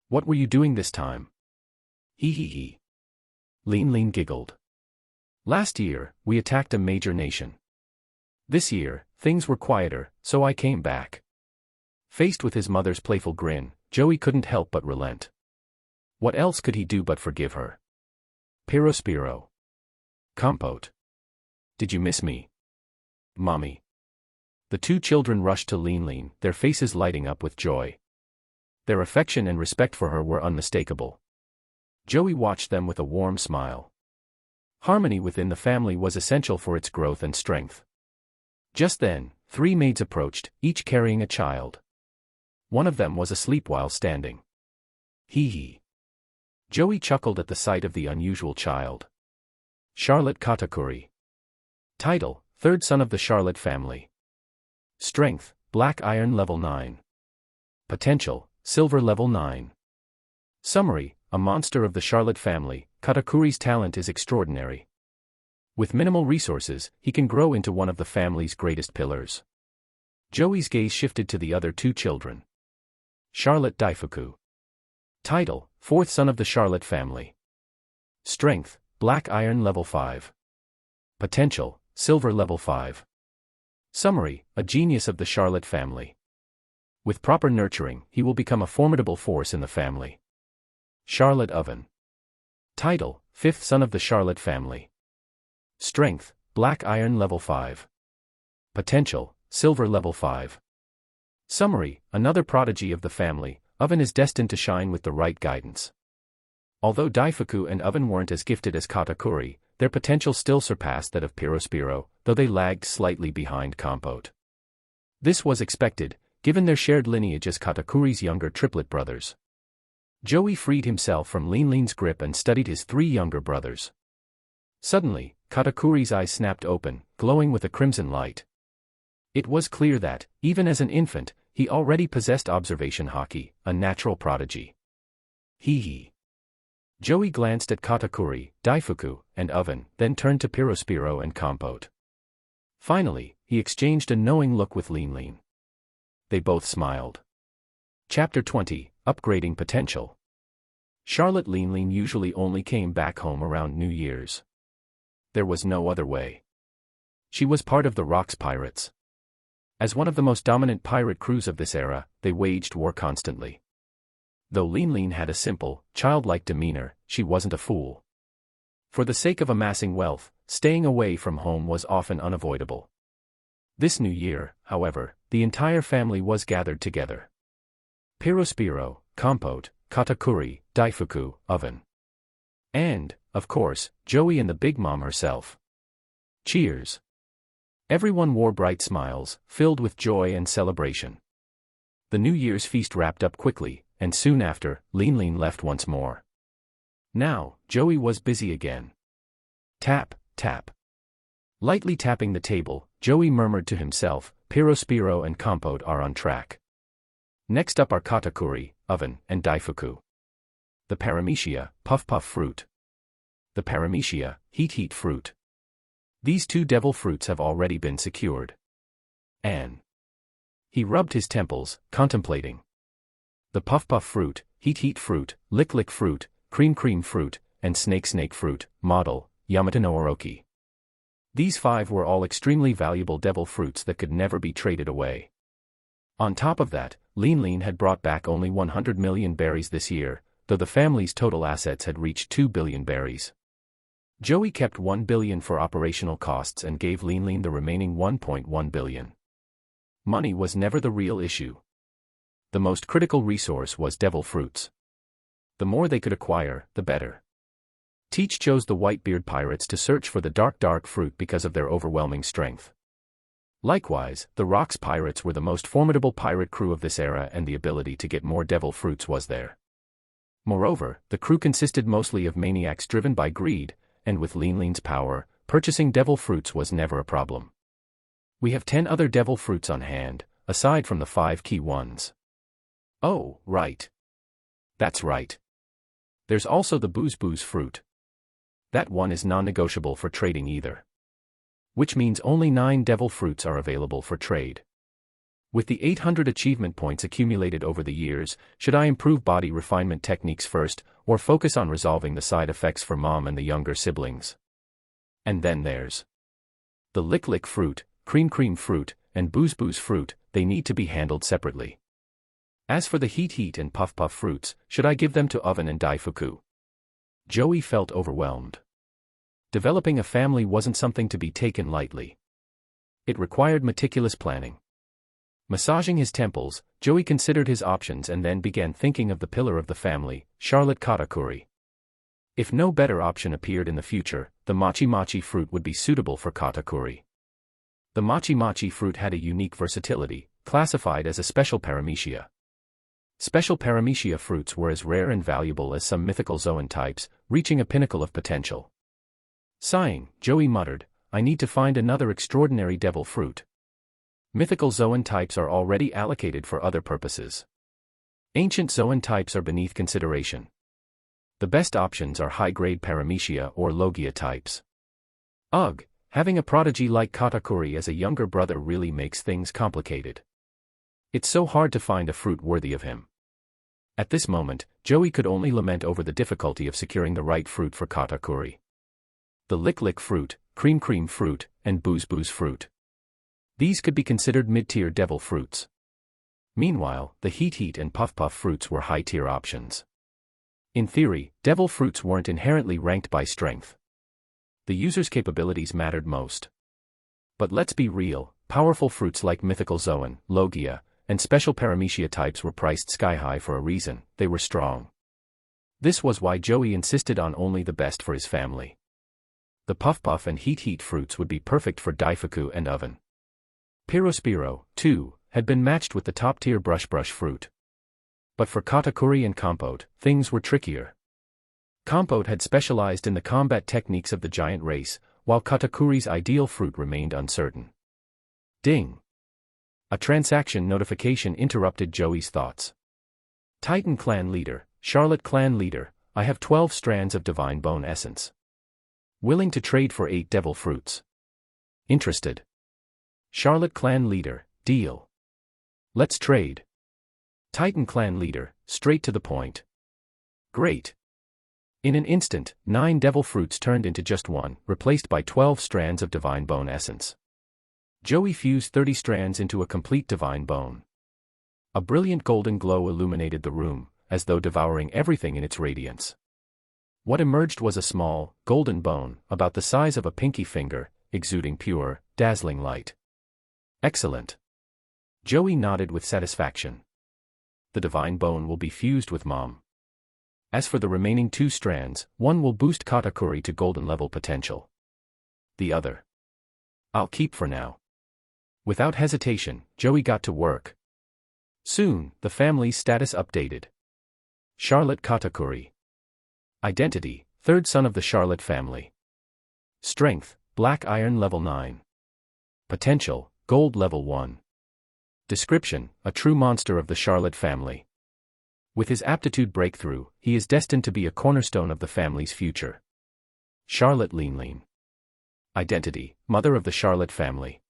[SPEAKER 1] What were you doing this time? He. Linlin giggled. Last year, we attacked a major nation. This year, things were quieter, so I came back. Faced with his mother's playful grin, Joey couldn't help but relent. What else could he do but forgive her? Purifying. Compote. Did you miss me? Mommy. The two children rushed to Linlin, their faces lighting up with joy. Their affection and respect for her were unmistakable. Joey watched them with a warm smile. Harmony within the family was essential for its growth and strength. Just then, 3 maids approached, each carrying a child. One of them was asleep while standing. Hee hee. Joey chuckled at the sight of the unusual child. Charlotte Katakuri. Title: Third son of the Charlotte family. Strength: Black Iron level 9. Potential: Silver level 9. Summary: a monster of the Charlotte family, Katakuri's talent is extraordinary. With minimal resources, he can grow into one of the family's greatest pillars. Joey's gaze shifted to the other 2 children. Charlotte Daifuku. Title: Fourth son of the Charlotte family. Strength: Black Iron level 5. Potential: Silver level 5. Summary: a genius of the Charlotte family. With proper nurturing, he will become a formidable force in the family. Charlotte Oven. Title: Fifth son of the Charlotte family. Strength: Black Iron level 5. Potential: Silver level 5. Summary: another prodigy of the family, Oven is destined to shine with the right guidance. Although Daifuku and Oven weren't as gifted as Katakuri, their potential still surpassed that of Purifying, though they lagged slightly behind Compote. This was expected, given their shared lineage as Katakuri's younger triplet brothers. Joey freed himself from Linlin's grip and studied his 3 younger brothers. Suddenly, Katakuri's eyes snapped open, glowing with a crimson light. It was clear that, even as an infant, he already possessed observation haki, a natural prodigy. Hee hee. Joey glanced at Katakuri, Daifuku, and Oven, then turned to Purifying and Compote. Finally, he exchanged a knowing look with Linlin. They both smiled. Chapter 20, Upgrading Potential. Charlotte Linlin usually only came back home around New Year's. There was no other way. She was part of the Rocks Pirates. As one of the most dominant pirate crews of this era, they waged war constantly. Though Linlin had a simple, childlike demeanor, she wasn't a fool. For the sake of amassing wealth, staying away from home was often unavoidable. This new year, however, the entire family was gathered together. Purifying, Compote, Katakuri, Daifuku, Oven. And, of course, Joey and the Big Mom herself. Cheers! Everyone wore bright smiles, filled with joy and celebration. The New Year's feast wrapped up quickly, and soon after, Linlin left once more. Now, Joey was busy again. Tap, tap. Lightly tapping the table, Joey murmured to himself, Purifying and Compote are on track. Next up are Katakuri, Oven, and Daifuku. The Paramecia, puff fruit. The Paramecia, heat fruit. These 2 devil fruits have already been secured. And he rubbed his temples, contemplating. The puff fruit, heat fruit, lick fruit, cream fruit, and snake fruit, model, Yamato no Orochi. These 5 were all extremely valuable devil fruits that could never be traded away. On top of that, Linlin had brought back only 100 million berries this year, though the family's total assets had reached 2 billion berries. Joey kept 1 billion for operational costs and gave Linlin the remaining 1.1 billion. Money was never the real issue. The most critical resource was devil fruits. The more they could acquire, the better. Teach chose the Whitebeard pirates to search for the dark fruit because of their overwhelming strength. Likewise, the Rocks pirates were the most formidable pirate crew of this era, and the ability to get more devil fruits was there. Moreover, the crew consisted mostly of maniacs driven by greed, and with Linlin's power, purchasing devil fruits was never a problem. We have 10 other devil fruits on hand, aside from the 5 key ones. Oh, right. That's right. There's also the booze fruit. That one is non-negotiable for trading either. Which means only 9 devil fruits are available for trade. With the 800 achievement points accumulated over the years, should I improve body refinement techniques first, or focus on resolving the side effects for mom and the younger siblings? And then there's the lick fruit, cream fruit, and booze fruit. They need to be handled separately. As for the heat and puff fruits, should I give them to Oven and Daifuku? Joey felt overwhelmed. Developing a family wasn't something to be taken lightly. It required meticulous planning. Massaging his temples, Joey considered his options and then began thinking of the pillar of the family, Charlotte Katakuri. If no better option appeared in the future, the Mochi fruit would be suitable for Katakuri. The Mochi fruit had a unique versatility, classified as a special Paramecia. Special Paramecia fruits were as rare and valuable as some mythical zoan types, reaching a pinnacle of potential. Sighing, Joey muttered, "I need to find another extraordinary devil fruit. Mythical zoan types are already allocated for other purposes. Ancient zoan types are beneath consideration. The best options are high-grade Paramecia or Logia types. Ugh, having a prodigy like Katakuri as a younger brother really makes things complicated. It's so hard to find a fruit worthy of him." At this moment, Joey could only lament over the difficulty of securing the right fruit for Katakuri. The Lick fruit, Cream fruit, and Booze fruit. These could be considered mid-tier devil fruits. Meanwhile, the Heat and Puff fruits were high-tier options. In theory, devil fruits weren't inherently ranked by strength. The user's capabilities mattered most. But let's be real, powerful fruits like mythical zoan, Logia, and special Paramecia types were priced sky-high for a reason: they were strong. This was why Joey insisted on only the best for his family. The Puff and Heat fruits would be perfect for Daifuku and Oven. Purifying, too, had been matched with the top-tier Brush fruit. But for Katakuri and Compote, things were trickier. Compote had specialized in the combat techniques of the giant race, while Katakuri's ideal fruit remained uncertain. Ding! A transaction notification interrupted Joey's thoughts. Titan Clan Leader, Charlotte Clan Leader, I have 12 strands of Divine Bone Essence. Willing to trade for 8 devil fruits. Interested? Charlotte Clan Leader, deal. Let's trade. Titan Clan Leader, straight to the point. Great. In an instant, 9 devil fruits turned into just 1, replaced by 12 strands of Divine Bone Essence. Joey fused 30 strands into a complete Divine Bone. A brilliant golden glow illuminated the room, as though devouring everything in its radiance. What emerged was a small, golden bone, about the size of a pinky finger, exuding pure, dazzling light. Excellent. Joey nodded with satisfaction. The Divine Bone will be fused with Mom. As for the remaining 2 strands, one will boost Katakuri to golden level potential. The other, I'll keep for now. Without hesitation, Joey got to work. Soon, the family's status updated. Charlotte Katakuri. Identity, 3rd son of the Charlotte family. Strength, Black Iron level 9. Potential, Gold level 1. Description, a true monster of the Charlotte family. With his aptitude breakthrough, he is destined to be a cornerstone of the family's future. Charlotte Linlin. Identity, mother of the Charlotte family.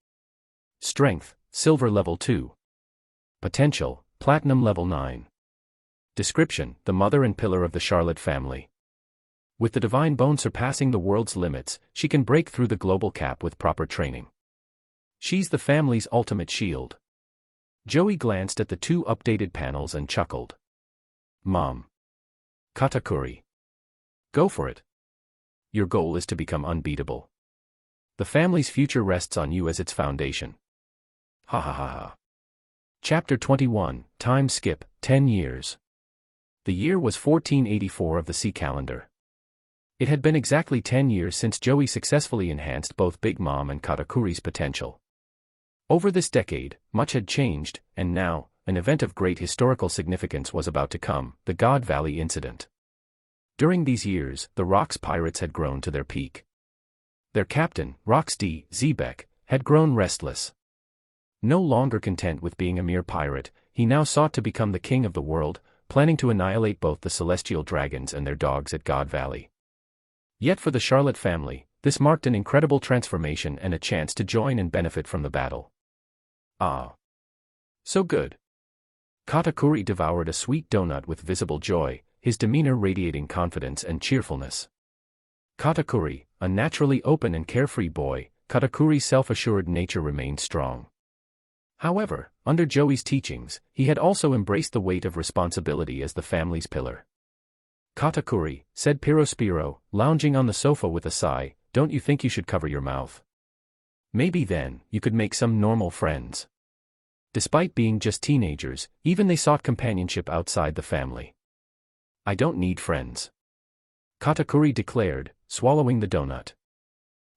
[SPEAKER 1] Strength, Silver level 2. Potential, Platinum level 9. Description, the mother and pillar of the Charlotte family. With the Divine Bone surpassing the world's limits, she can break through the global cap with proper training. She's the family's ultimate shield. Joey glanced at the 2 updated panels and chuckled. Mom. Katakuri. Go for it. Your goal is to become unbeatable. The family's future rests on you as its foundation. Ha ha ha ha. Chapter 21, Time Skip, 10 years. The year was 1484 of the sea calendar. It had been exactly 10 years since Joey successfully enhanced both Big Mom and Katakuri's potential. Over this decade, much had changed, and now, an event of great historical significance was about to come, the God Valley incident. During these years, the Rocks pirates had grown to their peak. Their captain, Rox D. Zebek, had grown restless. No longer content with being a mere pirate, he now sought to become the king of the world, planning to annihilate both the celestial dragons and their dogs at God Valley. Yet for the Charlotte family, this marked an incredible transformation and a chance to join and benefit from the battle. Ah. So good. Katakuri devoured a sweet donut with visible joy, his demeanor radiating confidence and cheerfulness. Katakuri, a naturally open and carefree boy, Katakuri's self-assured nature remained strong. However, under Joey's teachings, he had also embraced the weight of responsibility as the family's pillar. Katakuri, said Purifying, lounging on the sofa with a sigh, don't you think you should cover your mouth? Maybe then, you could make some normal friends. Despite being just teenagers, even they sought companionship outside the family. I don't need friends, Katakuri declared, swallowing the donut.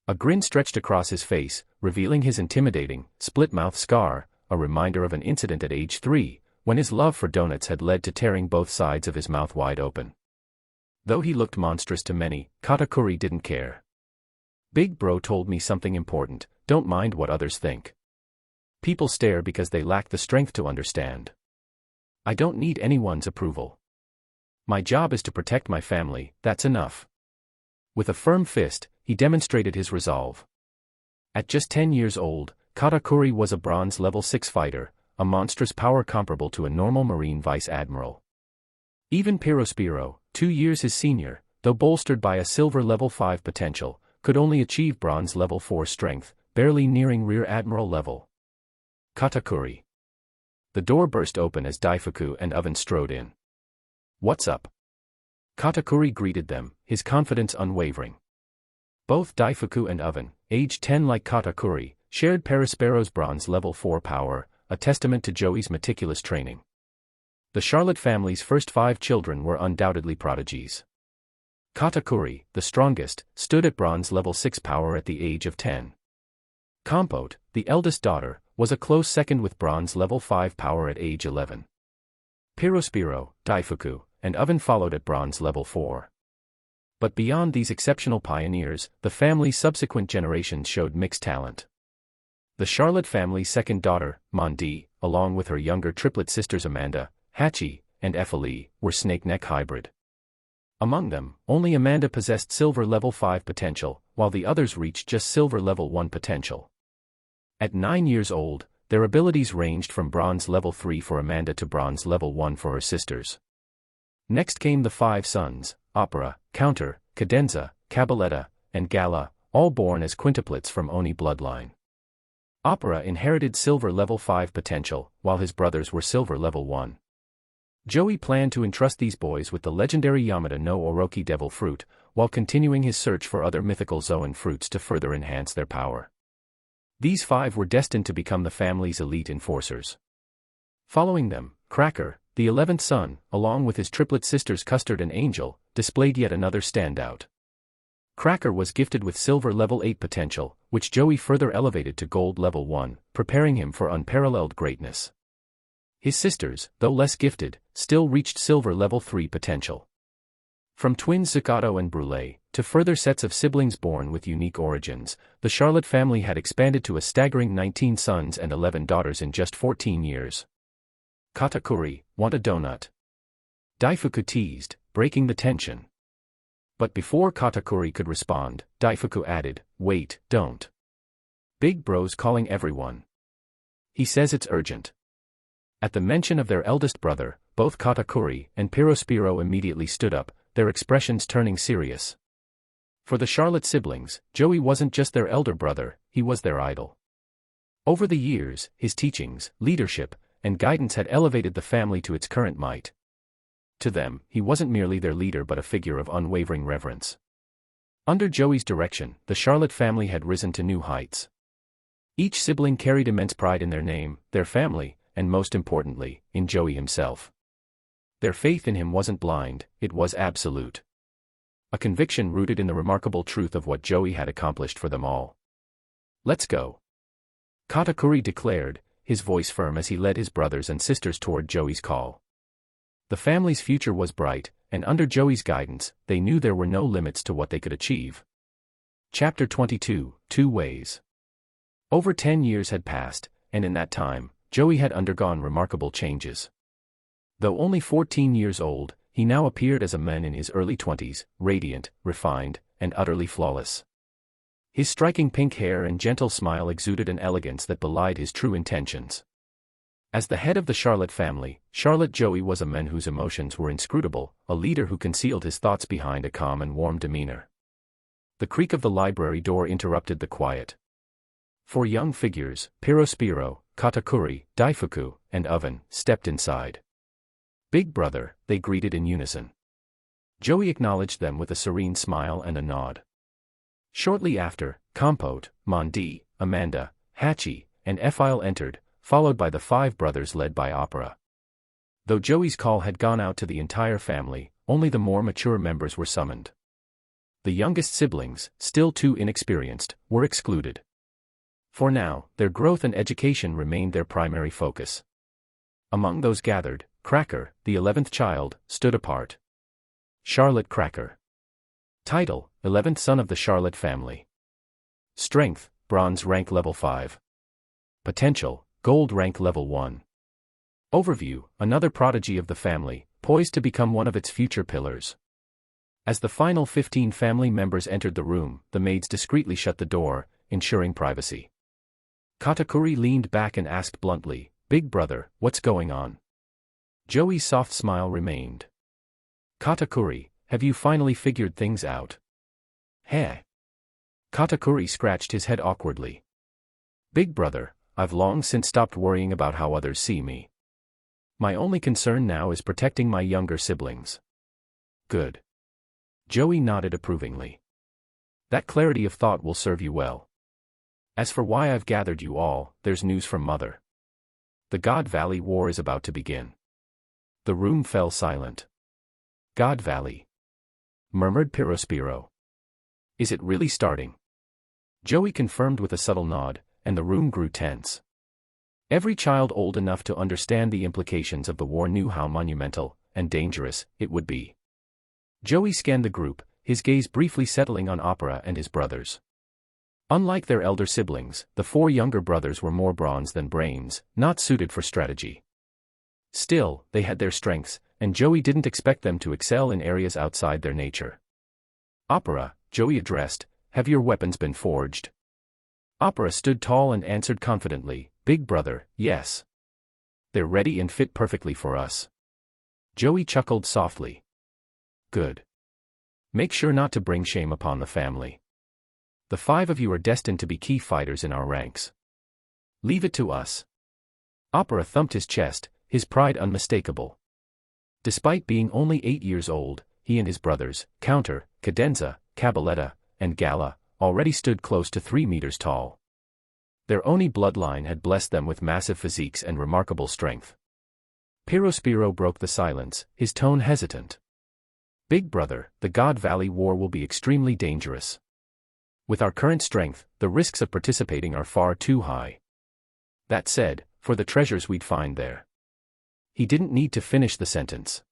[SPEAKER 1] A grin stretched across his face, revealing his intimidating, split-mouth scar, a reminder of an incident at age 3, when his love for donuts had led to tearing both sides of his mouth wide open. Though he looked monstrous to many, Katakuri didn't care. Big bro told me something important, don't mind what others think. People stare because they lack the strength to understand. I don't need anyone's approval. My job is to protect my family, that's enough. With a firm fist, he demonstrated his resolve. At just 10 years old, Katakuri was a bronze level 6 fighter, a monstrous power comparable to a normal marine vice admiral. Even Purifying, 2 years his senior, though bolstered by a silver level 5 potential, could only achieve bronze level 4 strength, barely nearing rear admiral level. Katakuri. The door burst open as Daifuku and Oven strode in. What's up? Katakuri greeted them, his confidence unwavering. Both Daifuku and Oven, aged 10 like Katakuri, shared Perospero's bronze level 4 power, a testament to Joey's meticulous training. The Charlotte family's first 5 children were undoubtedly prodigies. Katakuri, the strongest, stood at bronze level 6 power at the age of 10. Compote, the eldest daughter, was a close second with bronze level 5 power at age 11. Purifying, Daifuku, and Oven followed at bronze level 4. But beyond these exceptional pioneers, the family's subsequent generations showed mixed talent. The Charlotte family's second daughter, Mondi, along with her younger triplet sisters Amanda, Hachi, and Ephalie, were snake-neck hybrid. Among them, only Amanda possessed silver level 5 potential, while the others reached just silver level 1 potential. At 9 years old, their abilities ranged from bronze level 3 for Amanda to bronze level 1 for her sisters. Next came the 5 sons, Opera, Counter, Cadenza, Cabaletta, and Gala, all born as quintuplets from Oni bloodline. Opera inherited silver level 5 potential, while his brothers were silver level 1. Joey planned to entrust these boys with the legendary Yamada no Orochi devil fruit, while continuing his search for other mythical Zoan fruits to further enhance their power. These 5 were destined to become the family's elite enforcers. Following them, Cracker, the 11th son, along with his triplet sisters Custard and Angel, displayed yet another standout. Cracker was gifted with silver level 8 potential, which Joey further elevated to gold level 1, preparing him for unparalleled greatness. His sisters, though less gifted, still reached silver level 3 potential. From twins Zuccato and Brûlé, to further sets of siblings born with unique origins, the Charlotte family had expanded to a staggering 19 sons and 11 daughters in just 14 years. Katakuri, want a donut? Daifuku teased, breaking the tension. But before Katakuri could respond, Daifuku added, wait, don't. Big bro's calling everyone. He says it's urgent. At the mention of their eldest brother, both Katakuri and Purifying immediately stood up, their expressions turning serious. For the Charlotte siblings, Joey wasn't just their elder brother, he was their idol. Over the years, his teachings, leadership, and guidance had elevated the family to its current might. To them, he wasn't merely their leader but a figure of unwavering reverence. Under Joey's direction, the Charlotte family had risen to new heights. Each sibling carried immense pride in their name, their family, and most importantly, in Joey himself. Their faith in him wasn't blind, it was absolute. A conviction rooted in the remarkable truth of what Joey had accomplished for them all. Let's go, Katakuri declared, his voice firm as he led his brothers and sisters toward Joey's call. The family's future was bright, and under Joey's guidance, they knew there were no limits to what they could achieve. Chapter 22, 2 Ways. Over 10 years had passed, and in that time, Joey had undergone remarkable changes. Though only 14 years old, he now appeared as a man in his early 20s, radiant, refined, and utterly flawless. His striking pink hair and gentle smile exuded an elegance that belied his true intentions. As the head of the Charlotte family, Charlotte Joey was a man whose emotions were inscrutable, a leader who concealed his thoughts behind a calm and warm demeanor. The creak of the library door interrupted the quiet. 4 young figures, Purifying, Katakuri, Daifuku, and Oven, stepped inside. Big brother, they greeted in unison. Joey acknowledged them with a serene smile and a nod. Shortly after, Compote, Mondi, Amanda, Hachi, and Ephile entered, followed by the 5 brothers led by Opera. Though Joey's call had gone out to the entire family, only the more mature members were summoned. The youngest siblings, still too inexperienced, were excluded. For now, their growth and education remained their primary focus. Among those gathered, Cracker, the 11th child, stood apart. Charlotte Cracker. Title: 11th son of the Charlotte family. Strength: Bronze rank level 5. Potential: Gold rank level 1. Overview: another prodigy of the family, poised to become one of its future pillars. As the final 15 family members entered the room, the maids discreetly shut the door, ensuring privacy. Katakuri leaned back and asked bluntly, "Big brother, what's going on?" Joey's soft smile remained. "Katakuri, have you finally figured things out?" "Heh." Katakuri scratched his head awkwardly. "Big brother, I've long since stopped worrying about how others see me. My only concern now is protecting my younger siblings." "Good." Joey nodded approvingly. "That clarity of thought will serve you well. As for why I've gathered you all, there's news from Mother. The God Valley War is about to begin." The room fell silent. "God Valley?" murmured Pirospiro. "Is it really starting?" Joey confirmed with a subtle nod, and the room grew tense. Every child old enough to understand the implications of the war knew how monumental and dangerous it would be. Joey scanned the group, his gaze briefly settling on Opera and his brothers. Unlike their elder siblings, the 4 younger brothers were more bronze than brains, not suited for strategy. Still, they had their strengths, and Joey didn't expect them to excel in areas outside their nature. "Opera," Joey addressed, "have your weapons been forged?" Opera stood tall and answered confidently, "Big brother, yes. They're ready and fit perfectly for us." Joey chuckled softly. "Good. Make sure not to bring shame upon the family. The 5 of you are destined to be key fighters in our ranks. Leave it to us." Opera thumped his chest, his pride unmistakable. Despite being only 8 years old, he and his brothers, Counter, Cadenza, Cabaletta, and Gala, already stood close to 3 meters tall. Their Oni bloodline had blessed them with massive physiques and remarkable strength. Pirospiro broke the silence, his tone hesitant. "Big brother, the God Valley War will be extremely dangerous. With our current strength, the risks of participating are far too high. That said, for the treasures we'd find there." He didn't need to finish the sentence.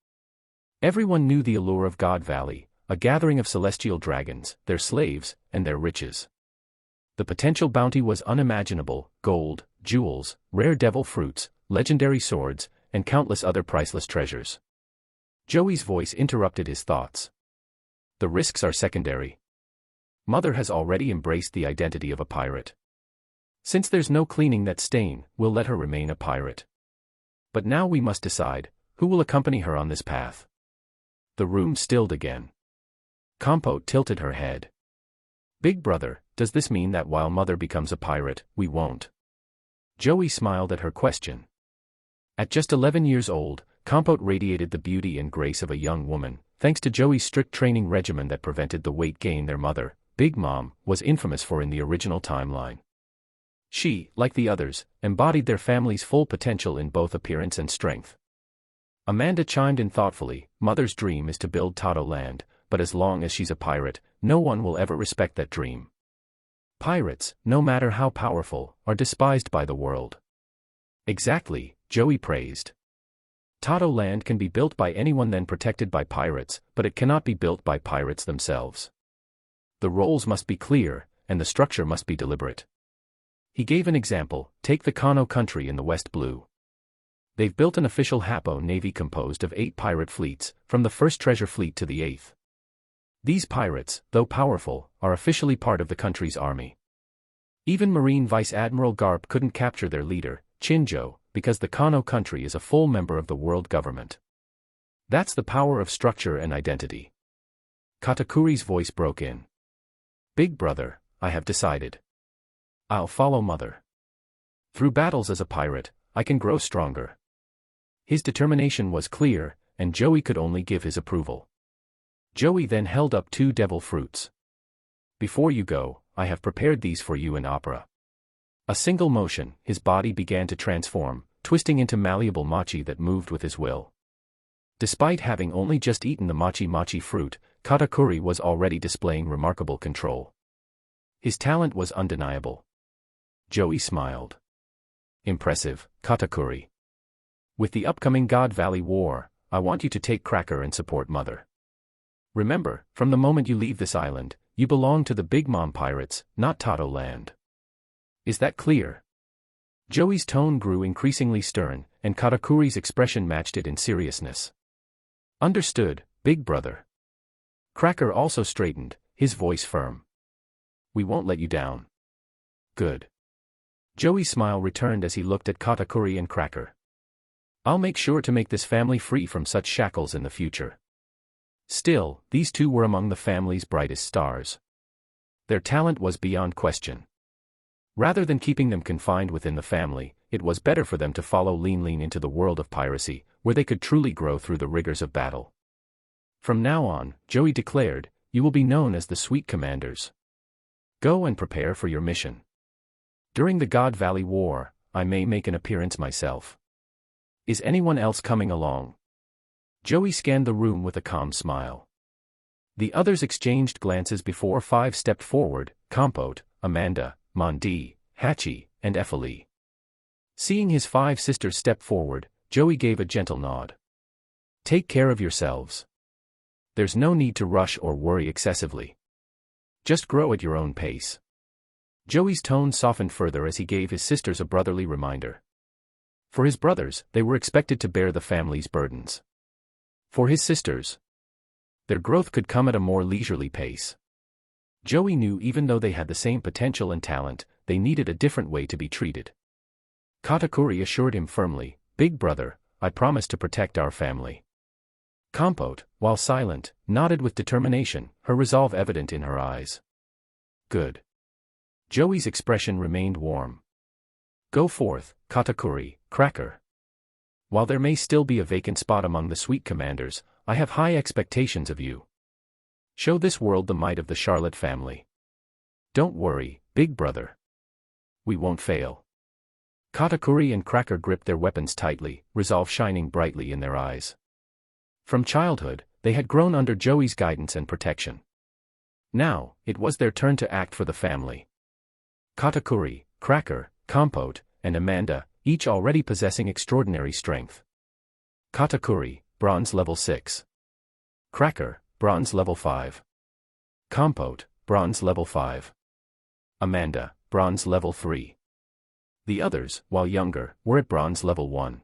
[SPEAKER 1] Everyone knew the allure of God Valley, a gathering of celestial dragons, their slaves, and their riches. The potential bounty was unimaginable: gold, jewels, rare devil fruits, legendary swords, and countless other priceless treasures. Joey's voice interrupted his thoughts. "The risks are secondary. Mother has already embraced the identity of a pirate. Since there's no cleaning that stain, we'll let her remain a pirate. But now we must decide, who will accompany her on this path?" The room stilled again. Compote tilted her head. "Big brother, does this mean that while Mother becomes a pirate, we won't?" Joey smiled at her question. At just 11 years old, Compote radiated the beauty and grace of a young woman, thanks to Joey's strict training regimen that prevented the weight gain their mother, Big Mom, was infamous for in the original timeline. She, like the others, embodied their family's full potential in both appearance and strength. Amanda chimed in thoughtfully, "Mother's dream is to build Tato Land, but as long as she's a pirate, no one will ever respect that dream. Pirates, no matter how powerful, are despised by the world." "Exactly," Joey praised. "Tato Land can be built by anyone then protected by pirates, but it cannot be built by pirates themselves. The roles must be clear, and the structure must be deliberate." He gave an example: take the Kano country in the West Blue. They've built an official Happo navy composed of 8 pirate fleets, from the first treasure fleet to the 8th. These pirates, though powerful, are officially part of the country's army. Even Marine Vice Admiral Garp couldn't capture their leader, Chinjo, because the Kano country is a full member of the world government. That's the power of structure and identity. Katakuri's voice broke in. "Big brother, I have decided. I'll follow Mother. Through battles as a pirate, I can grow stronger." His determination was clear, and Joey could only give his approval. Joey then held up 2 devil fruits. Before you go, I have prepared these for you in opera. A single motion, his body began to transform, twisting into malleable mochi that moved with his will. Despite having only just eaten the mochi fruit, Katakuri was already displaying remarkable control. His talent was undeniable. Joey smiled. Impressive, Katakuri. With the upcoming God Valley War, I want you to take Cracker and support Mother. Remember, from the moment you leave this island, you belong to the Big Mom Pirates, not Tato Land. Is that clear? Joey's tone grew increasingly stern, and Katakuri's expression matched it in seriousness. Understood, Big Brother. Cracker also straightened, his voice firm. We won't let you down. Good. Joey's smile returned as he looked at Katakuri and Cracker. I'll make sure to make this family free from such shackles in the future. Still, these two were among the family's brightest stars. Their talent was beyond question. Rather than keeping them confined within the family, it was better for them to follow Linlin into the world of piracy, where they could truly grow through the rigors of battle. From now on, Joey declared, you will be known as the Sweet Commanders. Go and prepare for your mission. During the God Valley War, I may make an appearance myself. Is anyone else coming along? Joey scanned the room with a calm smile. The others exchanged glances before five stepped forward: Compote, Amanda, Mondi, Hachi, and Ephalie. Seeing his five sisters step forward, Joey gave a gentle nod. Take care of yourselves. There's no need to rush or worry excessively. Just grow at your own pace. Joey's tone softened further as he gave his sisters a brotherly reminder. For his brothers, they were expected to bear the family's burdens. For his sisters, their growth could come at a more leisurely pace. Joey knew even though they had the same potential and talent, they needed a different way to be treated. Katakuri assured him firmly, Big Brother, I promise to protect our family. Compote, while silent, nodded with determination, her resolve evident in her eyes. Good. Joey's expression remained warm. Go forth, Katakuri, Cracker. While there may still be a vacant spot among the Sweet Commanders, I have high expectations of you. Show this world the might of the Charlotte family. Don't worry, Big Brother. We won't fail. Katakuri and Cracker gripped their weapons tightly, resolve shining brightly in their eyes. From childhood, they had grown under Joey's guidance and protection. Now, it was their turn to act for the family. Katakuri, Cracker, Compote, and Amanda, each already possessing extraordinary strength. Katakuri, Bronze Level 6. Cracker, Bronze Level 5. Compote, Bronze Level 5. Amanda, Bronze Level 3. The others, while younger, were at Bronze Level 1.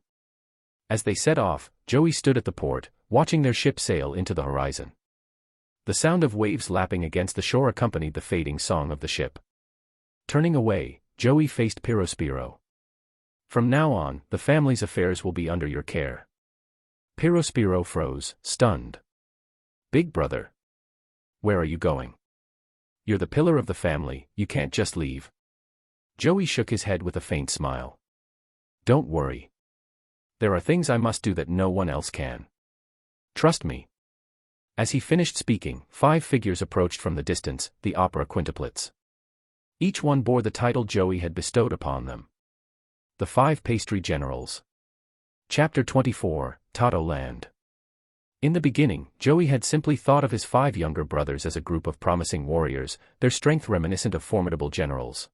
[SPEAKER 1] As they set off, Joey stood at the port, watching their ship sail into the horizon. The sound of waves lapping against the shore accompanied the fading song of the ship. Turning away, Joey faced Purifying. From now on, the family's affairs will be under your care. Purifying froze, stunned. Big Brother. Where are you going? You're the pillar of the family, you can't just leave. Joey shook his head with a faint smile. Don't worry. There are things I must do that no one else can. Trust me. As he finished speaking, 5 figures approached from the distance, the opera quintuplets. Each one bore the title Joey had bestowed upon them. The 5 Pastry Generals. Chapter 24, Tato Land. In the beginning, Joey had simply thought of his 5 younger brothers as a group of promising warriors, their strength reminiscent of formidable generals.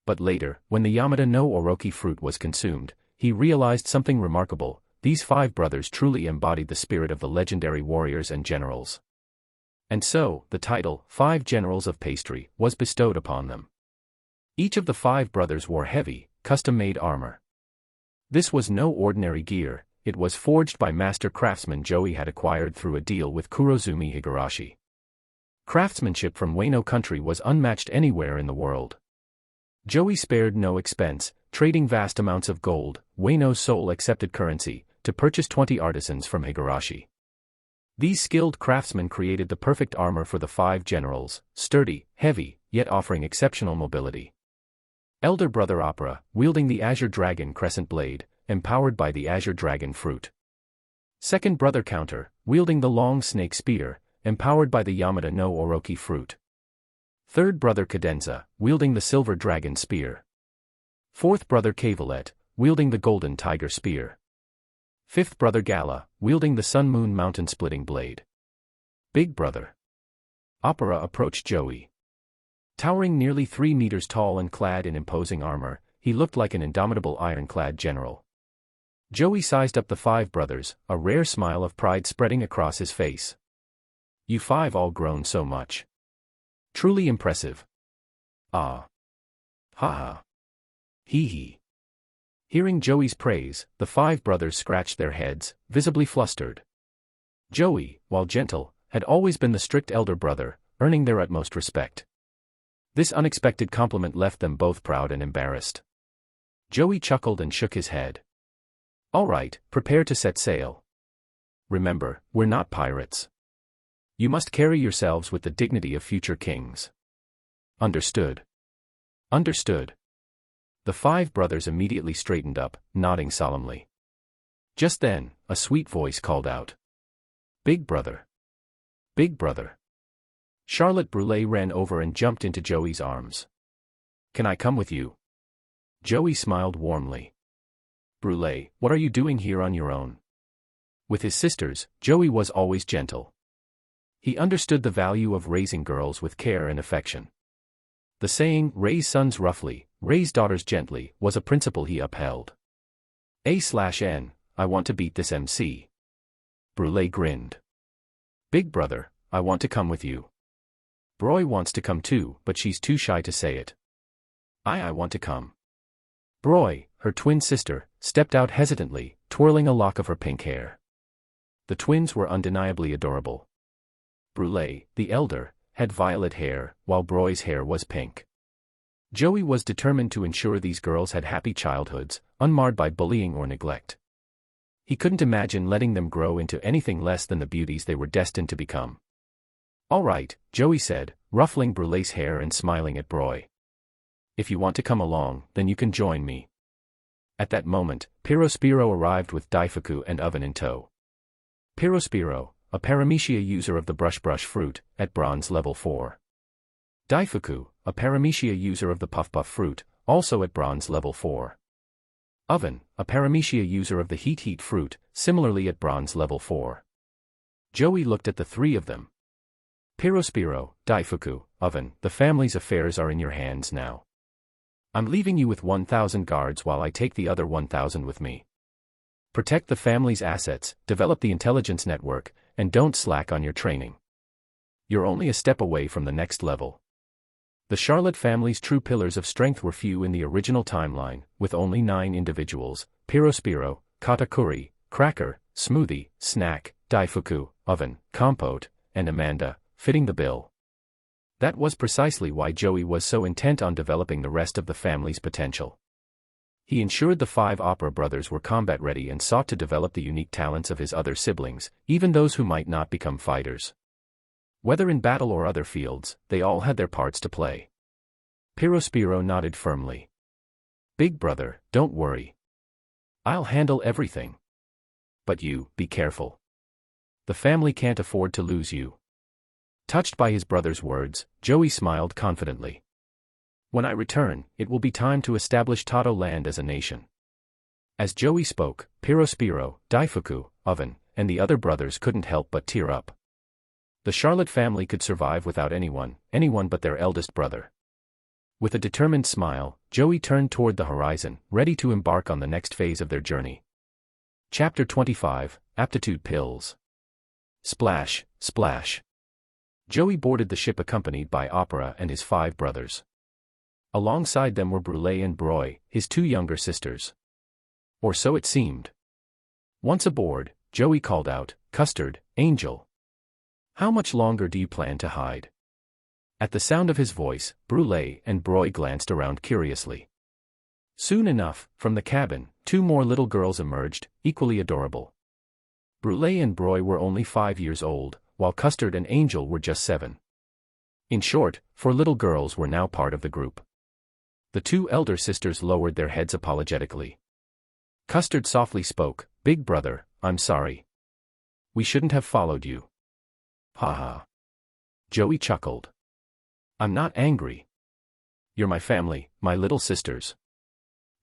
[SPEAKER 1] But later, when the Yamada no Oroki fruit was consumed, he realized something remarkable: these 5 brothers truly embodied the spirit of the legendary warriors and generals. And so, the title, 5 Generals of Pastry, was bestowed upon them. Each of the 5 brothers wore heavy, custom-made armor. This was no ordinary gear, it was forged by master craftsmen Joey had acquired through a deal with Kurozumi Higurashi. Craftsmanship from Wano country was unmatched anywhere in the world. Joey spared no expense, trading vast amounts of gold, Wano's sole accepted currency, to purchase 20 artisans from Higurashi. These skilled craftsmen created the perfect armor for the 5 generals, sturdy, heavy, yet offering exceptional mobility. Elder Brother Opera, wielding the Azure Dragon Crescent Blade, empowered by the Azure Dragon Fruit. Second Brother Counter, wielding the Long Snake Spear, empowered by the Yamada no Oroki Fruit. Third brother Cadenza, wielding the silver dragon spear. Fourth brother Cavalette, wielding the golden tiger spear. Fifth brother Gala, wielding the sun-moon mountain-splitting blade. Big brother Opera approached Joey. Towering nearly 3 meters tall and clad in imposing armor, he looked like an indomitable ironclad general. Joey sized up the 5 brothers, a rare smile of pride spreading across his face. You 5 all grown so much. Truly impressive. Ah. Ha ha. Hee hee. Hearing Joey's praise, the 5 brothers scratched their heads, visibly flustered. Joey, while gentle, had always been the strict elder brother, earning their utmost respect. This unexpected compliment left them both proud and embarrassed. Joey chuckled and shook his head. All right, prepare to set sail. Remember, we're not pirates. You must carry yourselves with the dignity of future kings. Understood. Understood. The 5 brothers immediately straightened up, nodding solemnly. Just then, a sweet voice called out. Big brother. Big brother. Charlotte Brulé ran over and jumped into Joey's arms. Can I come with you? Joey smiled warmly. Brulé, what are you doing here on your own? With his sisters, Joey was always gentle. He understood the value of raising girls with care and affection. The saying, raise sons roughly, raise daughters gently, was a principle he upheld. A/N, I want to beat this MC. Brulé grinned. Big brother, I want to come with you. Broy wants to come too, but she's too shy to say it. I want to come. Broy, her twin sister, stepped out hesitantly, twirling a lock of her pink hair. The twins were undeniably adorable. Brulé, the elder, had violet hair, while Broy's hair was pink. Joey was determined to ensure these girls had happy childhoods, unmarred by bullying or neglect. He couldn't imagine letting them grow into anything less than the beauties they were destined to become. All right, Joey said, ruffling Brulé's hair and smiling at Broy. If you want to come along, then you can join me. At that moment, Purifying arrived with Daifuku and Oven in tow. Purifying, a Paramecia user of the brush fruit, at bronze level 4. Daifuku, a Paramecia user of the puff fruit, also at bronze level 4. Oven, a Paramecia user of the heat fruit, similarly at bronze level 4. Joey looked at the 3 of them. Purifying, Daifuku, Oven, the family's affairs are in your hands now. I'm leaving you with 1,000 guards while I take the other 1,000 with me. Protect the family's assets, develop the intelligence network, and don't slack on your training. You're only a step away from the next level. The Charlotte family's true pillars of strength were few in the original timeline, with only 9 individuals: Purifying, Katakuri, Cracker, Smoothie, Snack, Daifuku, Oven, Compote, and Amanda, fitting the bill. That was precisely why Joey was so intent on developing the rest of the family's potential. He ensured the 5 opera brothers were combat-ready and sought to develop the unique talents of his other siblings, even those who might not become fighters. Whether in battle or other fields, they all had their parts to play. Purifying nodded firmly. Big brother, don't worry. I'll handle everything. But you, be careful. The family can't afford to lose you. Touched by his brother's words, Joey smiled confidently. When I return, it will be time to establish Tato land as a nation. As Joey spoke, Purifying, Daifuku, Oven, and the other brothers couldn't help but tear up. The Charlotte family could survive without anyone but their eldest brother. With a determined smile, Joey turned toward the horizon, ready to embark on the next phase of their journey. Chapter 25, Aptitude Pills. Splash, splash. Joey boarded the ship accompanied by Opera and his 5 brothers. Alongside them were Brulé and Broy, his 2 younger sisters. Or so it seemed. Once aboard, Joey called out, "Custard, Angel. How much longer do you plan to hide?" At the sound of his voice, Brulé and Broy glanced around curiously. Soon enough, from the cabin, 2 more little girls emerged, equally adorable. Brulé and Broy were only 5 years old, while Custard and Angel were just 7. In short, 4 little girls were now part of the group. The 2 elder sisters lowered their heads apologetically. Custard softly spoke, "Big brother, I'm sorry. We shouldn't have followed you." Ha ha. Joey chuckled. I'm not angry. You're my family, my little sisters.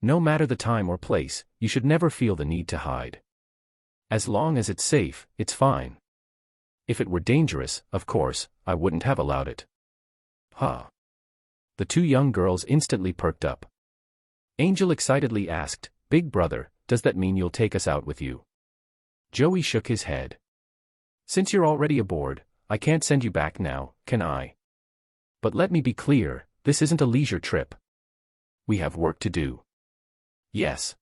[SPEAKER 1] No matter the time or place, you should never feel the need to hide. As long as it's safe, it's fine. If it were dangerous, of course, I wouldn't have allowed it. Huh. The two young girls instantly perked up. Angel excitedly asked, Big brother, does that mean you'll take us out with you? Joey shook his head. Since you're already aboard, I can't send you back now, can I? But let me be clear, this isn't a leisure trip. We have work to do. Yes.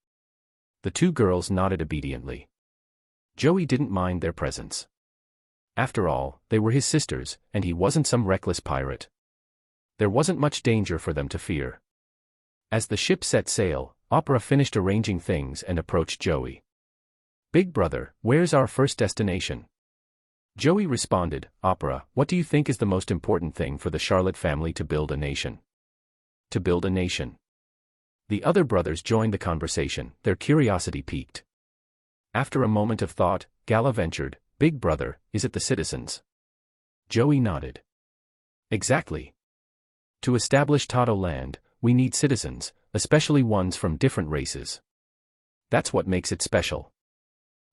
[SPEAKER 1] The two girls nodded obediently. Joey didn't mind their presence. After all, they were his sisters, and he wasn't some reckless pirate. There wasn't much danger for them to fear. As the ship set sail, Opera finished arranging things and approached Joey. Big brother, where's our first destination? Joey responded, Opera, what do you think is the most important thing for the Charlotte family to build a nation? To build a nation. The other brothers joined the conversation, their curiosity piqued. After a moment of thought, Gala ventured, Big brother, is it the citizens? Joey nodded. Exactly. To establish Tato land, we need citizens, especially ones from different races. That's what makes it special.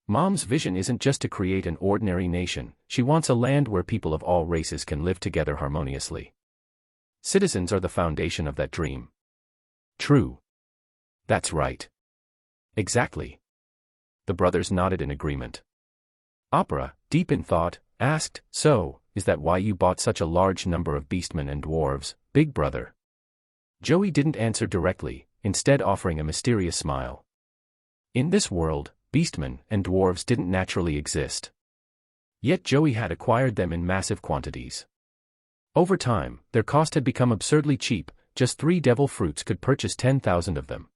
[SPEAKER 1] Mom's vision isn't just to create an ordinary nation, she wants a land where people of all races can live together harmoniously. Citizens are the foundation of that dream. True. That's right. Exactly. The brothers nodded in agreement. Opera, deep in thought, asked, So, is that why you bought such a large number of beastmen and dwarves, Big brother? Joey didn't answer directly, instead offering a mysterious smile. In this world, beastmen and dwarves didn't naturally exist. Yet Joey had acquired them in massive quantities. Over time, their cost had become absurdly cheap, just 3 devil fruits could purchase 10,000 of them.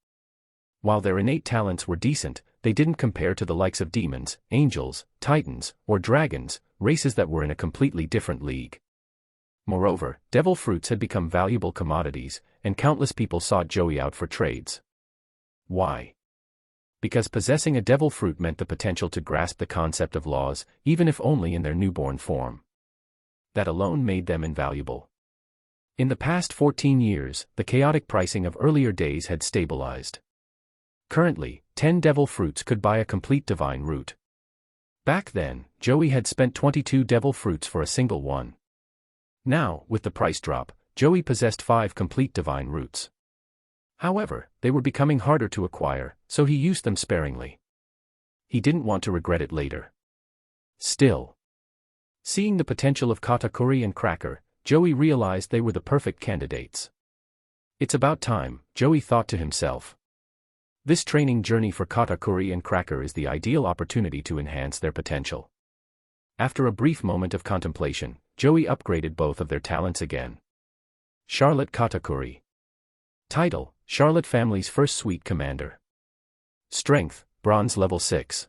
[SPEAKER 1] While their innate talents were decent, they didn't compare to the likes of demons, angels, titans, or dragons, races that were in a completely different league. Moreover, devil fruits had become valuable commodities, and countless people sought Joey out for trades. Why? Because possessing a devil fruit meant the potential to grasp the concept of laws, even if only in their newborn form. That alone made them invaluable. In the past 14 years, the chaotic pricing of earlier days had stabilized. Currently, 10 devil fruits could buy a complete divine root. Back then, Joey had spent 22 devil fruits for a single one. Now, with the price drop, Joey possessed 5 complete divine roots. However, they were becoming harder to acquire, so he used them sparingly. He didn't want to regret it later. Still, seeing the potential of Katakuri and Cracker, Joey realized they were the perfect candidates. It's about time, Joey thought to himself. This training journey for Katakuri and Cracker is the ideal opportunity to enhance their potential. After a brief moment of contemplation, Joey upgraded both of their talents again. Charlotte Katakuri. Title, Charlotte family's first suite commander. Strength, bronze level 6.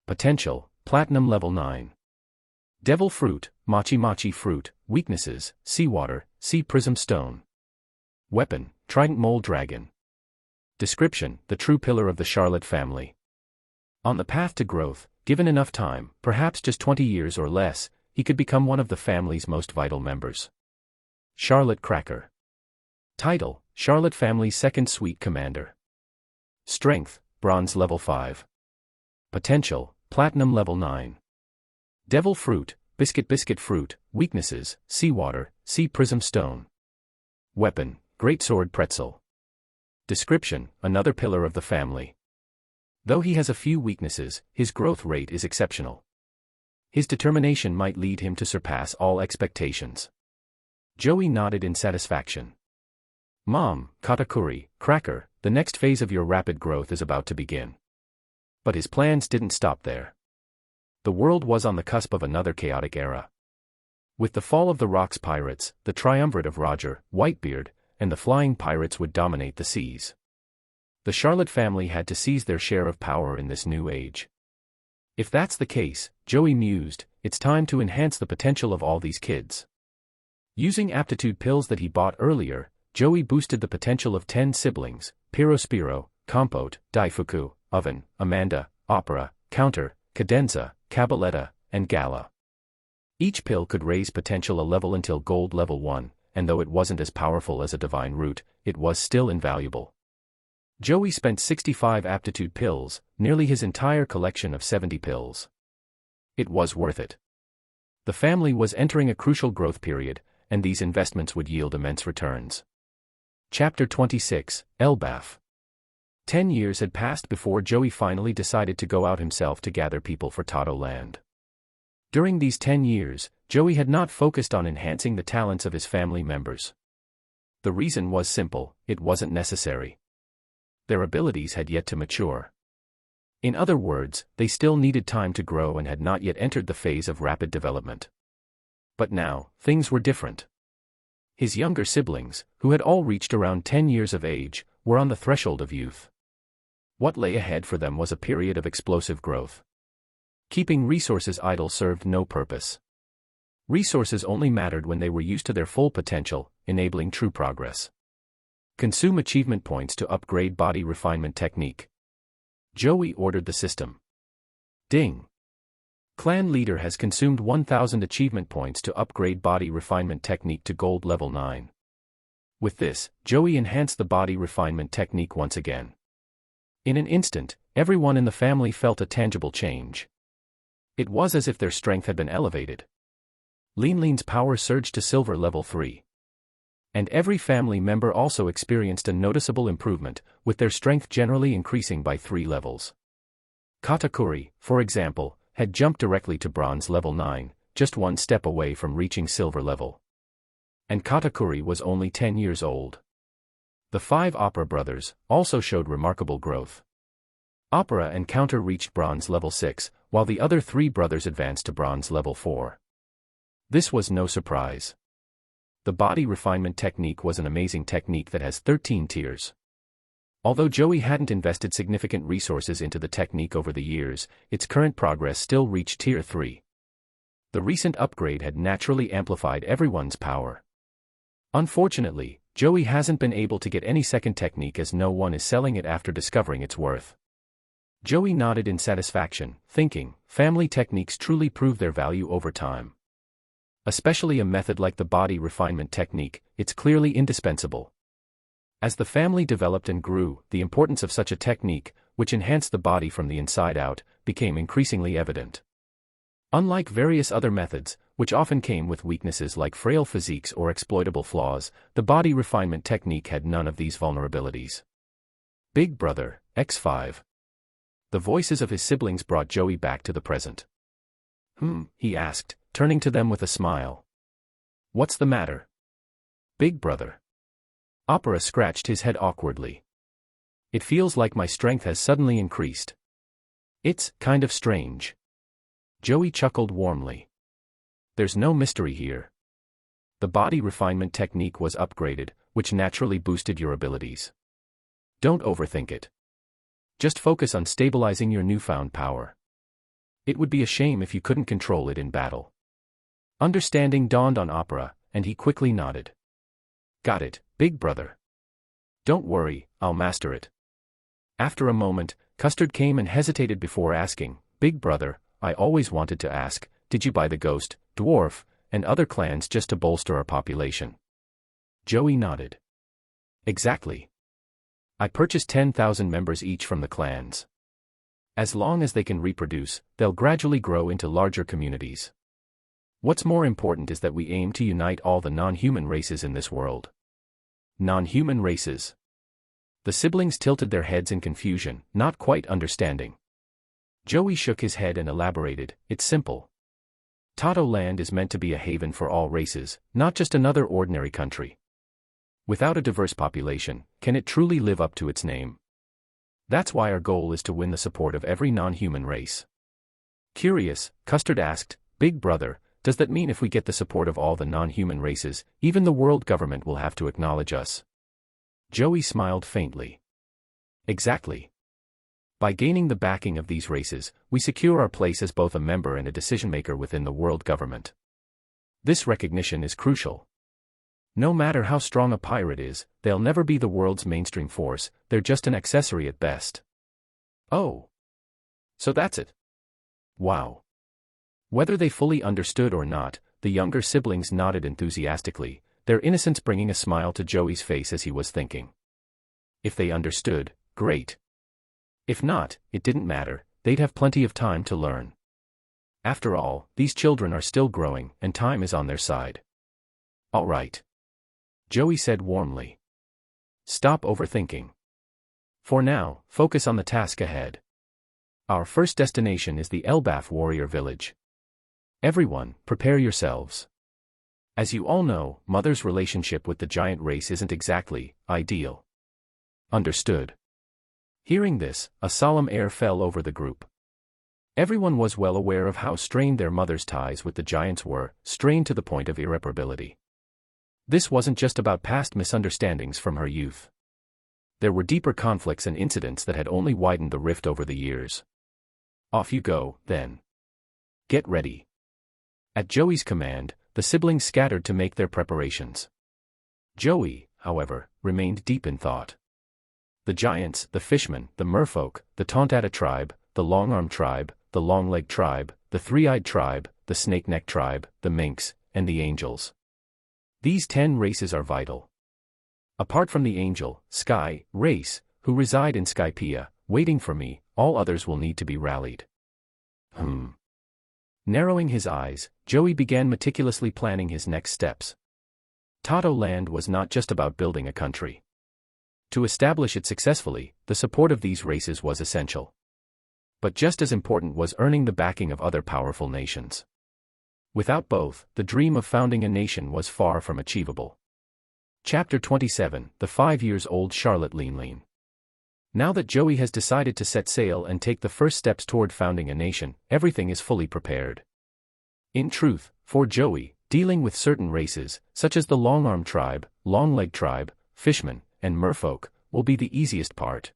[SPEAKER 1] Potential, platinum level 9. Devil fruit, Mochi fruit. Weaknesses, seawater, sea prism stone. Weapon, trident mole dragon. Description, the true pillar of the Charlotte family. On the path to growth, given enough time, perhaps just 20 years or less, he could become one of the family's most vital members. Charlotte Cracker. Title, Charlotte family's second suite commander. Strength, bronze level 5. Potential, platinum level 9. Devil fruit, biscuit fruit. Weaknesses, seawater, sea prism stone. Weapon, greatsword pretzel. Description, another pillar of the family. Though he has a few weaknesses, his growth rate is exceptional. His determination might lead him to surpass all expectations. Joey nodded in satisfaction. Mom, Katakuri, Cracker, the next phase of your rapid growth is about to begin. But his plans didn't stop there. The world was on the cusp of another chaotic era. With the fall of the Rocks pirates, the triumvirate of Roger, Whitebeard, and the flying pirates would dominate the seas. The Charlotte family had to seize their share of power in this new age. If that's the case, Joey mused, it's time to enhance the potential of all these kids. Using aptitude pills that he bought earlier, Joey boosted the potential of 10 siblings, Pirospiro, Compote, Daifuku, Oven, Amanda, Opera, Counter, Cadenza, Cabaletta, and Gala. Each pill could raise potential a level until gold level 1, and though it wasn't as powerful as a divine root, it was still invaluable. Joey spent 65 aptitude pills, nearly his entire collection of 70 pills. It was worth it. The family was entering a crucial growth period, and these investments would yield immense returns. Chapter 26, Elbaf. 10 years had passed before Joey finally decided to go out himself to gather people for Tato Land. During these 10 years, Joey had not focused on enhancing the talents of his family members. The reason was simple: it wasn't necessary. Their abilities had yet to mature. In other words, they still needed time to grow and had not yet entered the phase of rapid development. But now, things were different. His younger siblings, who had all reached around 10 years of age, were on the threshold of youth. What lay ahead for them was a period of explosive growth. Keeping resources idle served no purpose. Resources only mattered when they were used to their full potential, enabling true progress. Consume achievement points to upgrade body refinement technique. Joey ordered the system. Ding. Clan leader has consumed 1000 achievement points to upgrade body refinement technique to gold level 9. With this, Joey enhanced the body refinement technique once again. In an instant, everyone in the family felt a tangible change. It was as if their strength had been elevated. Linlin's power surged to silver level 3. And every family member also experienced a noticeable improvement, with their strength generally increasing by 3 levels. Katakuri, for example, had jumped directly to bronze level 9, just one step away from reaching silver level. And Katakuri was only 10 years old. The 5 Opera brothers also showed remarkable growth. Opera and Counter reached bronze level 6, while the other 3 brothers advanced to bronze level 4. This was no surprise. The body refinement technique was an amazing technique that has 13 tiers. Although Joey hadn't invested significant resources into the technique over the years, its current progress still reached tier 3. The recent upgrade had naturally amplified everyone's power. Unfortunately, Joey hasn't been able to get any second technique as no one is selling it after discovering its worth. Joey nodded in satisfaction, thinking, family techniques truly prove their value over time. Especially a method like the body refinement technique, it's clearly indispensable. As the family developed and grew, the importance of such a technique, which enhanced the body from the inside out, became increasingly evident. Unlike various other methods, which often came with weaknesses like frail physiques or exploitable flaws, the body refinement technique had none of these vulnerabilities. Big Brother, X5. The voices of his siblings brought Joey back to the present. He asked, turning to them with a smile. What's the matter? Big Brother. Opera scratched his head awkwardly. It feels like my strength has suddenly increased. It's kind of strange. Joey chuckled warmly. There's no mystery here. The body refinement technique was upgraded, which naturally boosted your abilities. Don't overthink it. Just focus on stabilizing your newfound power. It would be a shame if you couldn't control it in battle. Understanding dawned on Opera, and he quickly nodded. Got it, Big Brother. Don't worry, I'll master it. After a moment, Custard came and hesitated before asking, Big Brother, I always wanted to ask, did you buy the Ghost, Dwarf, and other clans just to bolster our population? Joey nodded. Exactly. I purchased 10,000 members each from the clans. As long as they can reproduce, they'll gradually grow into larger communities. What's more important is that we aim to unite all the non-human races in this world. Non-human races. The siblings tilted their heads in confusion, not quite understanding. Joey shook his head and elaborated, it's simple. Tato Land is meant to be a haven for all races, not just another ordinary country. Without a diverse population, can it truly live up to its name? That's why our goal is to win the support of every non-human race. Curious, Custard asked, Big Brother, does that mean if we get the support of all the non-human races, even the world government will have to acknowledge us? Joey smiled faintly. Exactly. By gaining the backing of these races, we secure our place as both a member and a decision-maker within the world government. This recognition is crucial. No matter how strong a pirate is, they'll never be the world's mainstream force, they're just an accessory at best. Oh. So that's it. Wow. Whether they fully understood or not, the younger siblings nodded enthusiastically, their innocence bringing a smile to Joey's face as he was thinking. If they understood, great. If not, it didn't matter, they'd have plenty of time to learn. After all, these children are still growing, and time is on their side. All right. Joey said warmly. Stop overthinking. For now, focus on the task ahead. Our first destination is the Elbaf warrior village. Everyone, prepare yourselves. As you all know, Mother's relationship with the giant race isn't exactly ideal. Understood. Hearing this, a solemn air fell over the group. Everyone was well aware of how strained their mother's ties with the giants were, strained to the point of irreparability. This wasn't just about past misunderstandings from her youth. There were deeper conflicts and incidents that had only widened the rift over the years. Off you go, then. Get ready. At Joey's command, the siblings scattered to make their preparations. Joey, however, remained deep in thought. The giants, the fishmen, the merfolk, the Tontata tribe, the long-armed tribe, the long-legged tribe, the three-eyed tribe, the snake-neck tribe, the minx, and the angels. These 10 races are vital. Apart from the angel, sky, race, who reside in Skypea, waiting for me, all others will need to be rallied. Narrowing his eyes, Joey began meticulously planning his next steps. Tato land was not just about building a country. To establish it successfully, the support of these races was essential. But just as important was earning the backing of other powerful nations. Without both, the dream of founding a nation was far from achievable. Chapter 27, The 5-years-old Charlotte Linlin. Now that Joey has decided to set sail and take the first steps toward founding a nation, everything is fully prepared. In truth, for Joey, dealing with certain races, such as the long-armed tribe, long-legged tribe, fishmen, and merfolk, will be the easiest part.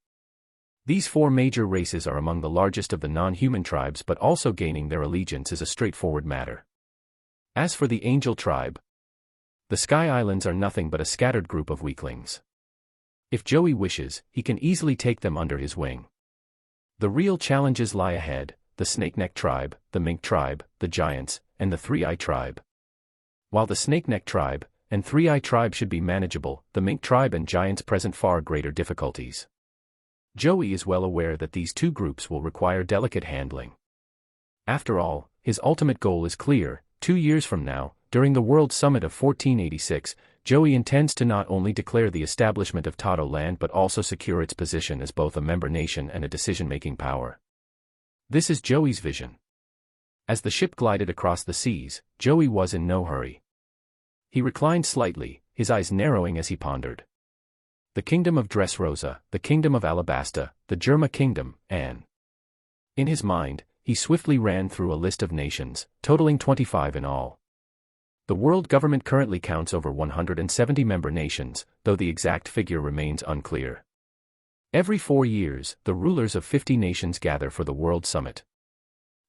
[SPEAKER 1] These 4 major races are among the largest of the non-human tribes, but also gaining their allegiance is a straightforward matter. As for the angel tribe, the Sky Islands are nothing but a scattered group of weaklings. If Joey wishes, he can easily take them under his wing. The real challenges lie ahead: the Snake-Neck tribe, the Mink tribe, the Giants, and the Three-Eye tribe. While the Snake-Neck tribe and Three-Eye tribe should be manageable, the Mink tribe and Giants present far greater difficulties. Joey is well aware that these 2 groups will require delicate handling. After all, his ultimate goal is clear: 2 years from now, during the World Summit of 1486, Joey intends to not only declare the establishment of Tato land but also secure its position as both a member nation and a decision-making power. This is Joey's vision. As the ship glided across the seas, Joey was in no hurry. He reclined slightly, his eyes narrowing as he pondered. The kingdom of Dressrosa, the kingdom of Alabasta, the Germa kingdom, and... In his mind, he swiftly ran through a list of nations, totaling 25 in all. The world government currently counts over 170 member nations, though the exact figure remains unclear. Every 4 years, the rulers of 50 nations gather for the World Summit.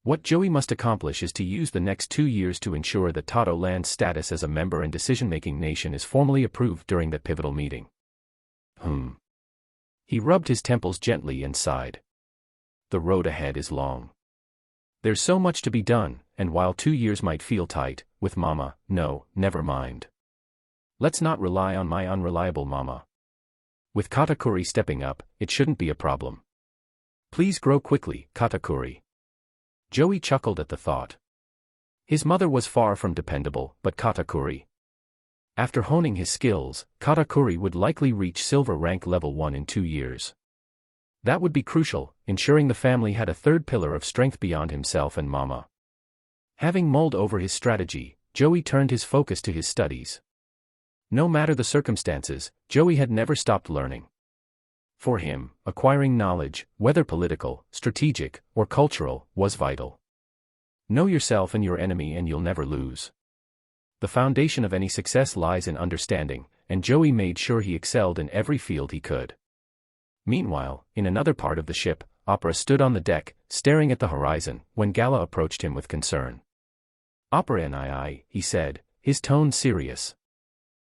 [SPEAKER 1] What Joey must accomplish is to use the next 2 years to ensure that Tato land's status as a member and decision-making nation is formally approved during that pivotal meeting. He rubbed his temples gently and sighed. The road ahead is long. There's so much to be done, and while 2 years might feel tight, with Mama, no, never mind. Let's not rely on my unreliable Mama. With Katakuri stepping up, it shouldn't be a problem. Please grow quickly, Katakuri. Joey chuckled at the thought. His mother was far from dependable, but Katakuri. After honing his skills, Katakuri would likely reach silver rank level 1 in 2 years. That would be crucial, ensuring the family had a third pillar of strength beyond himself and Mama. Having mulled over his strategy, Joey turned his focus to his studies. No matter the circumstances, Joey had never stopped learning. For him, acquiring knowledge, whether political, strategic, or cultural, was vital. Know yourself and your enemy and you'll never lose. The foundation of any success lies in understanding, and Joey made sure he excelled in every field he could. Meanwhile, in another part of the ship, Opera stood on the deck, staring at the horizon, when Gala approached him with concern. Opera and I, he said, his tone serious.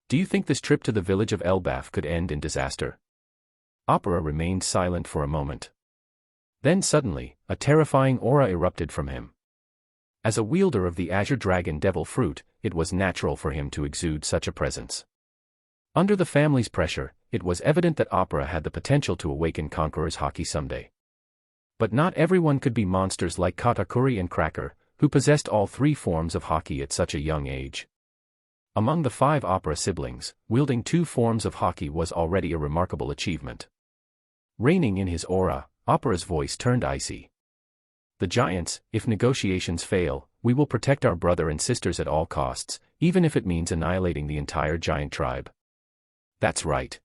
[SPEAKER 1] Do you think this trip to the village of Elbaf could end in disaster? Opera remained silent for a moment. Then suddenly, a terrifying aura erupted from him. As a wielder of the Azure Dragon Devil Fruit, it was natural for him to exude such a presence. Under the family's pressure, it was evident that opera had the potential to awaken Conqueror's Haki someday. But not everyone could be monsters like Katakuri and Cracker, who possessed all three forms of Haki at such a young age. Among the 5 opera siblings, wielding 2 forms of Haki was already a remarkable achievement. Reigning in his aura, opera's voice turned icy. The giants, if negotiations fail, we will protect our brother and sisters at all costs, even if it means annihilating the entire giant tribe. That's right.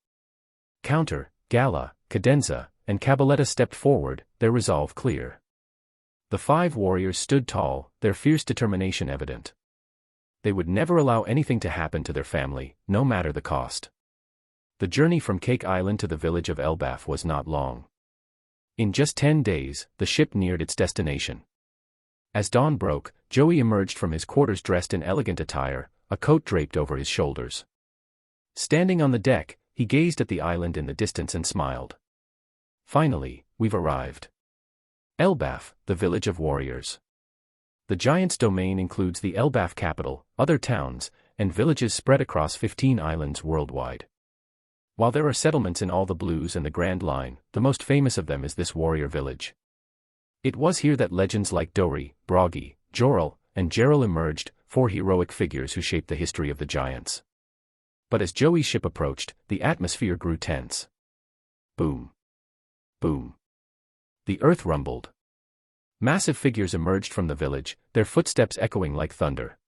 [SPEAKER 1] Counter, Gala, Cadenza, and Cabaletta stepped forward, their resolve clear. The 5 warriors stood tall, their fierce determination evident. They would never allow anything to happen to their family, no matter the cost. The journey from Cake Island to the village of Elbaf was not long. In just 10 days, the ship neared its destination. As dawn broke, Joey emerged from his quarters dressed in elegant attire, a coat draped over his shoulders. Standing on the deck, he gazed at the island in the distance and smiled. Finally, we've arrived. Elbaf, the village of warriors. The giant's domain includes the Elbaf capital, other towns, and villages spread across 15 islands worldwide. While there are settlements in all the Blues and the Grand Line, the most famous of them is this warrior village. It was here that legends like Dori, Bragi, Jorel, and Geril emerged, 4 heroic figures who shaped the history of the giants. But as Joey's ship approached, the atmosphere grew tense. Boom. Boom. The earth rumbled. Massive figures emerged from the village, their footsteps echoing like thunder.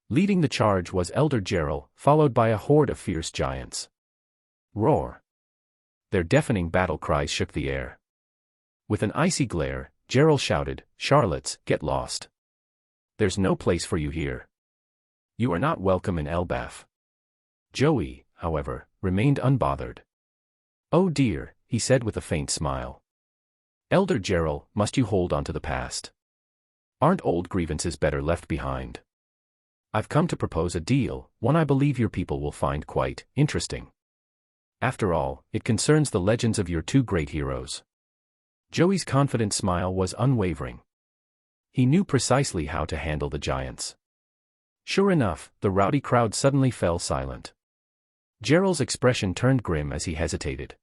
[SPEAKER 1] Leading the charge was Elder Geril, followed by a horde of fierce giants. Roar. Their deafening battle cries shook the air. With an icy glare, Geril shouted, "Charlottes, get lost. There's no place for you here. You are not welcome in Elbaf." Joey, however, remained unbothered. "Oh dear," he said with a faint smile. "Elder Geril, must you hold on to the past? Aren't old grievances better left behind? I've come to propose a deal, one I believe your people will find quite interesting. After all, it concerns the legends of your 2 great heroes." Joey's confident smile was unwavering. He knew precisely how to handle the giants. Sure enough, the rowdy crowd suddenly fell silent. Geril's expression turned grim as he hesitated.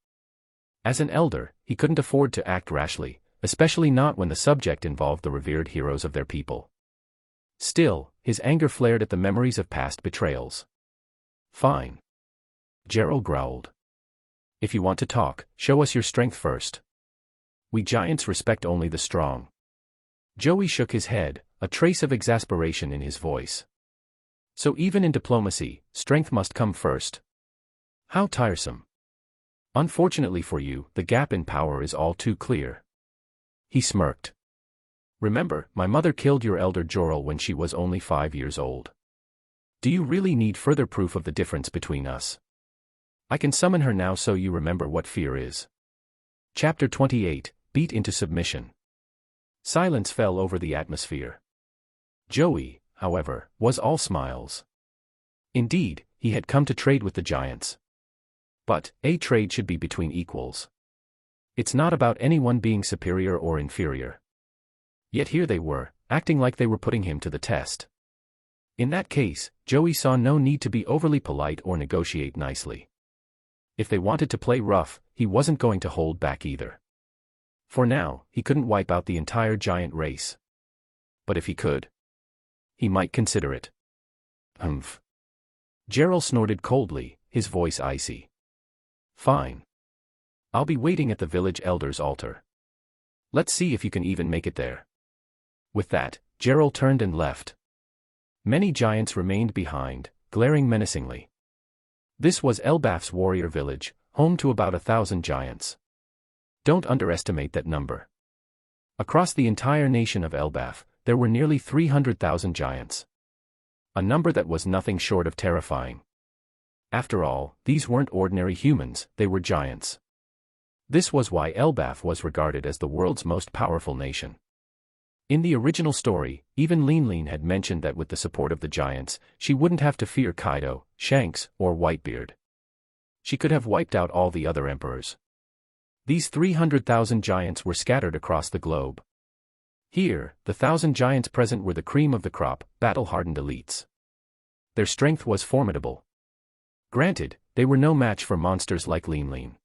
[SPEAKER 1] As an elder, he couldn't afford to act rashly, especially not when the subject involved the revered heroes of their people. Still, his anger flared at the memories of past betrayals. "Fine," Geril growled. "If you want to talk, show us your strength first. We giants respect only the strong." Joey shook his head, a trace of exasperation in his voice. "So even in diplomacy, strength must come first? How tiresome. Unfortunately for you, the gap in power is all too clear." He smirked. "Remember, my mother killed your elder Jorel when she was only 5 years old. Do you really need further proof of the difference between us? I can summon her now so you remember what fear is." Chapter 28, Beat into Submission. Silence fell over the atmosphere. Joey, however, was all smiles. Indeed, he had come to trade with the giants. But, a trade should be between equals. It's not about anyone being superior or inferior. Yet here they were, acting like they were putting him to the test. In that case, Joey saw no need to be overly polite or negotiate nicely. If they wanted to play rough, he wasn't going to hold back either. For now, he couldn't wipe out the entire giant race. But if he could, he might consider it. Humph. Geril snorted coldly, his voice icy. "Fine. I'll be waiting at the village elder's altar. Let's see if you can even make it there." With that, Geril turned and left. Many giants remained behind, glaring menacingly. This was Elbaf's warrior village, home to about 1,000 giants. Don't underestimate that number. Across the entire nation of Elbaf, there were nearly 300,000 giants. A number that was nothing short of terrifying. After all, these weren't ordinary humans, they were giants. This was why Elbaf was regarded as the world's most powerful nation. In the original story, even Linlin had mentioned that with the support of the giants, she wouldn't have to fear Kaido, Shanks, or Whitebeard. She could have wiped out all the other emperors. These 300,000 giants were scattered across the globe. Here, the 1,000 giants present were the cream of the crop, battle-hardened elites. Their strength was formidable. Granted, they were no match for monsters like Linlin.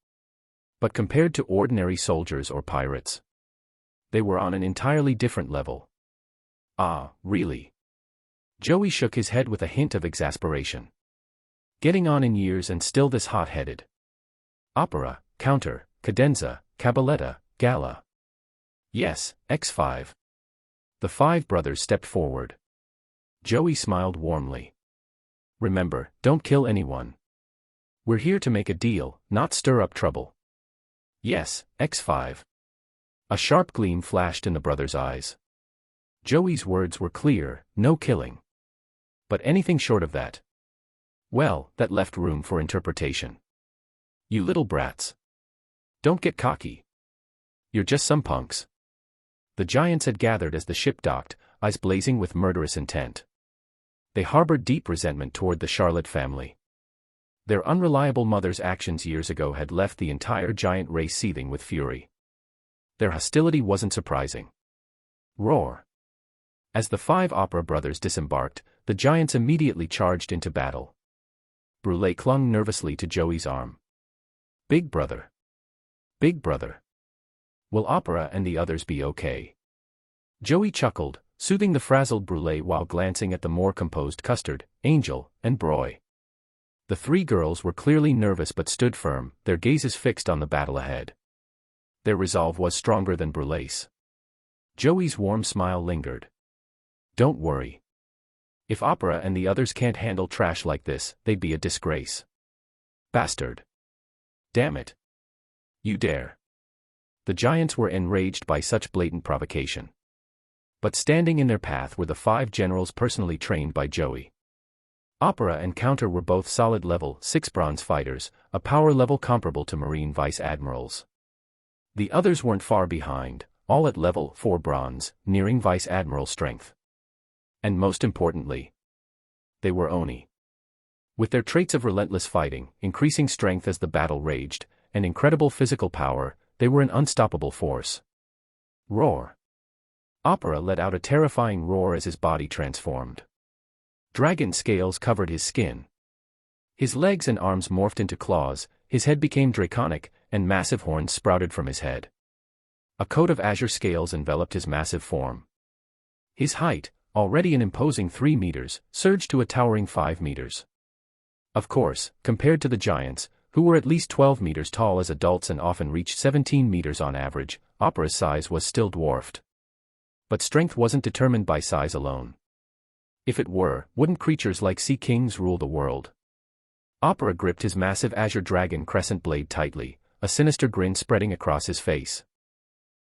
[SPEAKER 1] But compared to ordinary soldiers or pirates, they were on an entirely different level. Ah, really? Joey shook his head with a hint of exasperation. Getting on in years and still this hot-headed. Opera, counter, cadenza, cabaletta, gala. Yes, X5. The 5 brothers stepped forward. Joey smiled warmly. Remember, don't kill anyone. We're here to make a deal, not stir up trouble. Yes, X5. A sharp gleam flashed in the brothers' eyes. Joey's words were clear, no killing. But anything short of that. Well, that left room for interpretation. You little brats. Don't get cocky. You're just some punks. The giants had gathered as the ship docked, eyes blazing with murderous intent. They harbored deep resentment toward the Charlotte family. Their unreliable mother's actions years ago had left the entire giant race seething with fury. Their hostility wasn't surprising. Roar. As the 5 opera brothers disembarked, the giants immediately charged into battle. Brûlé clung nervously to Joey's arm. Big brother. Big brother. Will Opera and the others be okay? Joey chuckled, soothing the frazzled Brûlé while glancing at the more composed Custard, Angel, and Broy. The 3 girls were clearly nervous but stood firm, their gazes fixed on the battle ahead. Their resolve was stronger than Brûlé's. Joey's warm smile lingered. Don't worry. If Opera and the others can't handle trash like this, they'd be a disgrace. Bastard. Damn it. You dare. The giants were enraged by such blatant provocation. But standing in their path were the 5 generals personally trained by Joey. Opera and Counter were both solid level 6 bronze fighters, a power level comparable to Marine Vice Admirals. The others weren't far behind, all at level 4 bronze, nearing Vice Admiral strength. And most importantly, they were Oni. With their traits of relentless fighting, increasing strength as the battle raged, and incredible physical power, they were an unstoppable force. Roar. Opera let out a terrifying roar as his body transformed. Dragon scales covered his skin. His legs and arms morphed into claws, his head became draconic, and massive horns sprouted from his head. A coat of azure scales enveloped his massive form. His height, already an imposing 3 meters, surged to a towering 5 meters. Of course, compared to the giants, who were at least 12 meters tall as adults and often reached 17 meters on average, Opera's size was still dwarfed. But strength wasn't determined by size alone. If it were, wouldn't creatures like sea kings rule the world? Opera gripped his massive azure dragon crescent blade tightly, a sinister grin spreading across his face.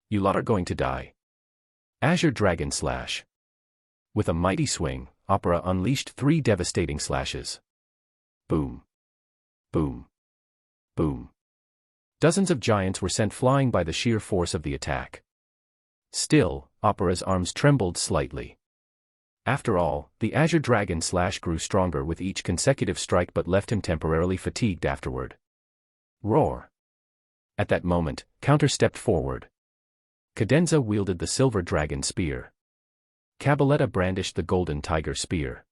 [SPEAKER 1] You lot are going to die. Azure Dragon Slash. With a mighty swing, Opera unleashed 3 devastating slashes. Boom. Boom. Boom. Dozens of giants were sent flying by the sheer force of the attack. Still, Opera's arms trembled slightly. After all, the Azure Dragon Slash grew stronger with each consecutive strike but left him temporarily fatigued afterward. Roar. At that moment, Counter stepped forward. Cadenza wielded the Silver Dragon Spear. Cabaletta brandished the Golden Tiger Spear.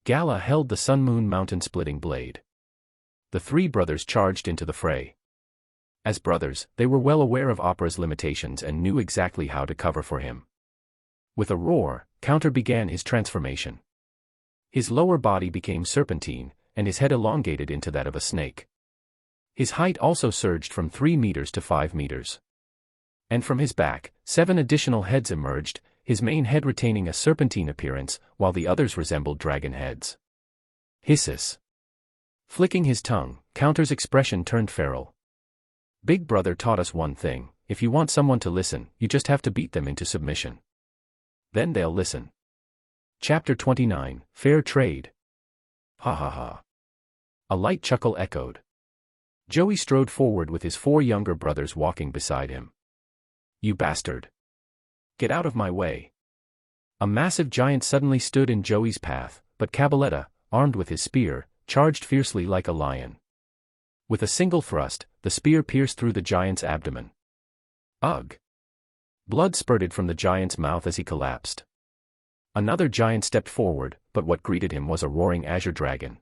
[SPEAKER 1] Gala held the Sun Moon Mountain Splitting Blade. The 3 brothers charged into the fray. As brothers, they were well aware of Opera's limitations and knew exactly how to cover for him. With a roar, Counter began his transformation. His lower body became serpentine, and his head elongated into that of a snake. His height also surged from 3 meters to 5 meters. And from his back, 7 additional heads emerged, his main head retaining a serpentine appearance, while the others resembled dragon heads. Hisses. Flicking his tongue, Counter's expression turned feral. Big Brother taught us one thing: if you want someone to listen, you just have to beat them into submission. Then they'll listen. Chapter 29, Fair Trade. Ha ha ha. A light chuckle echoed. Joey strode forward with his 4 younger brothers walking beside him. You bastard. Get out of my way. A massive giant suddenly stood in Joey's path, but Cabaletta, armed with his spear, charged fiercely like a lion. With a single thrust, the spear pierced through the giant's abdomen. Ugh. Blood spurted from the giant's mouth as he collapsed. Another giant stepped forward, but what greeted him was a roaring azure dragon.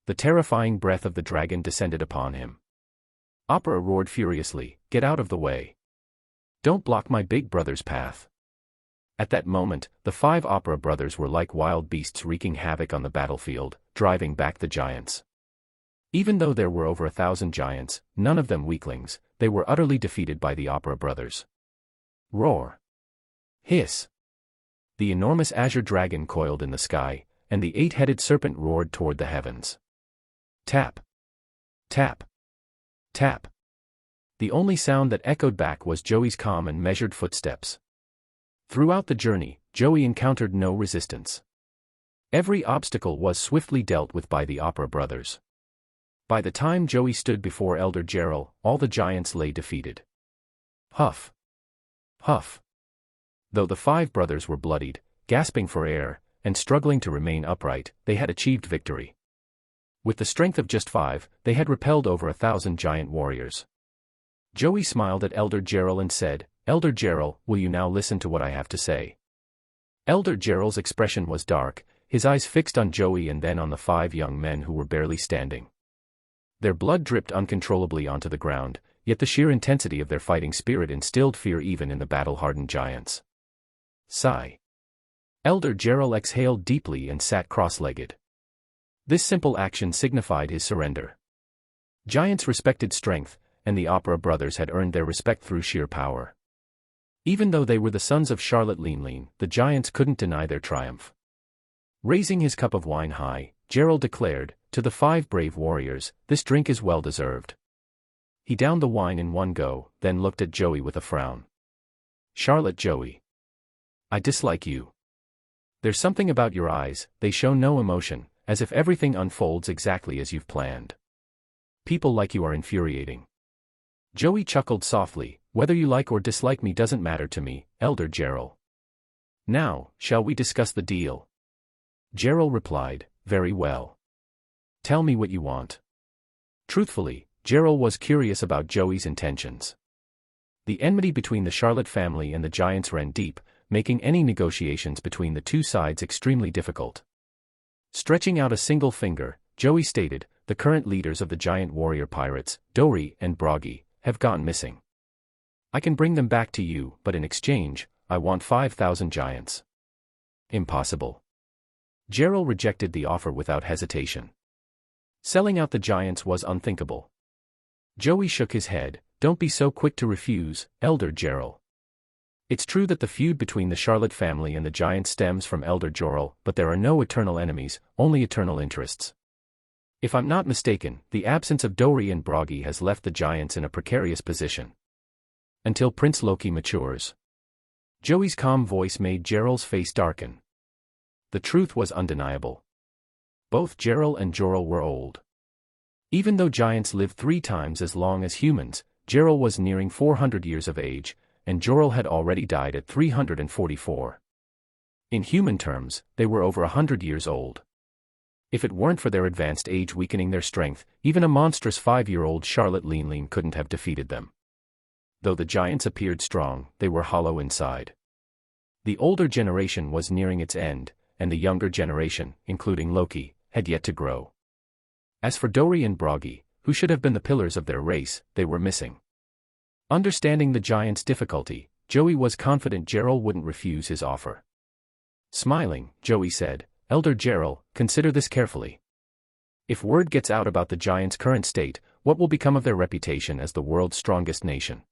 [SPEAKER 1] The terrifying breath of the dragon descended upon him. Opera roared furiously, "Get out of the way! Don't block my big brother's path!" At that moment, the 5 opera brothers were like wild beasts wreaking havoc on the battlefield, driving back the giants. Even though there were over 1,000 giants, none of them weaklings, they were utterly defeated by the opera brothers. Roar! Hiss! The enormous azure dragon coiled in the sky, and the 8-headed serpent roared toward the heavens. Tap! Tap! Tap! The only sound that echoed back was Joey's calm and measured footsteps. Throughout the journey, Joey encountered no resistance. Every obstacle was swiftly dealt with by the opera brothers. By the time Joey stood before Elder Gerald, all the giants lay defeated. Huff! Huff! Though the 5 brothers were bloodied, gasping for air, and struggling to remain upright, they had achieved victory. With the strength of just 5, they had repelled over 1,000 giant warriors. Joey smiled at Elder Gerald and said, "Elder Gerald, will you now listen to what I have to say?" Elder Gerald's expression was dark, his eyes fixed on Joey and then on the 5 young men who were barely standing. Their blood dripped uncontrollably onto the ground, yet the sheer intensity of their fighting spirit instilled fear even in the battle-hardened giants. Sigh. Elder Gerald exhaled deeply and sat cross-legged. This simple action signified his surrender. Giants respected strength, and the opera brothers had earned their respect through sheer power. Even though they were the sons of Charlotte Linlin, the giants couldn't deny their triumph. Raising his cup of wine high, Gerald declared, to the 5 brave warriors, "This drink is well-deserved." He downed the wine in one go, then looked at Joey with a frown. "Charlotte, Joey. I dislike you. There's something about your eyes, they show no emotion, as if everything unfolds exactly as you've planned. People like you are infuriating." Joey chuckled softly, "Whether you like or dislike me doesn't matter to me, Elder Gerald. Now, shall we discuss the deal?" Gerald replied, "Very well. Tell me what you want." Truthfully, Gerald was curious about Joey's intentions. The enmity between the Charlotte family and the giants ran deep, making any negotiations between the 2 sides extremely difficult. Stretching out a single finger, Joey stated, "The current leaders of the giant warrior pirates, Dory and Broggy, have gone missing. I can bring them back to you, but in exchange, I want 5,000 giants." Impossible. Gerald rejected the offer without hesitation. Selling out the giants was unthinkable. Joey shook his head, "Don't be so quick to refuse, Elder Gerald. It's true that the feud between the Charlotte family and the giants stems from Elder Gerald, but there are no eternal enemies, only eternal interests. If I'm not mistaken, the absence of Dory and Broggy has left the giants in a precarious position. Until Prince Loki matures." Joey's calm voice made Gerald's face darken. The truth was undeniable. Both Gerald and Jorel were old. Even though giants lived 3 times as long as humans, Gerald was nearing 400 years of age, and Jorel had already died at 344. In human terms, they were over 100 years old. If it weren't for their advanced age weakening their strength, even a monstrous 5-year-old Charlotte Linlin couldn't have defeated them. Though the giants appeared strong, they were hollow inside. The older generation was nearing its end, and the younger generation, including Loki, had yet to grow. As for Dory and Broggy, who should have been the pillars of their race, they were missing. Understanding the giants' difficulty, Joey was confident Gerald wouldn't refuse his offer. Smiling, Joey said, "Elder Gerald, consider this carefully. If word gets out about the giants' current state, what will become of their reputation as the world's strongest nation?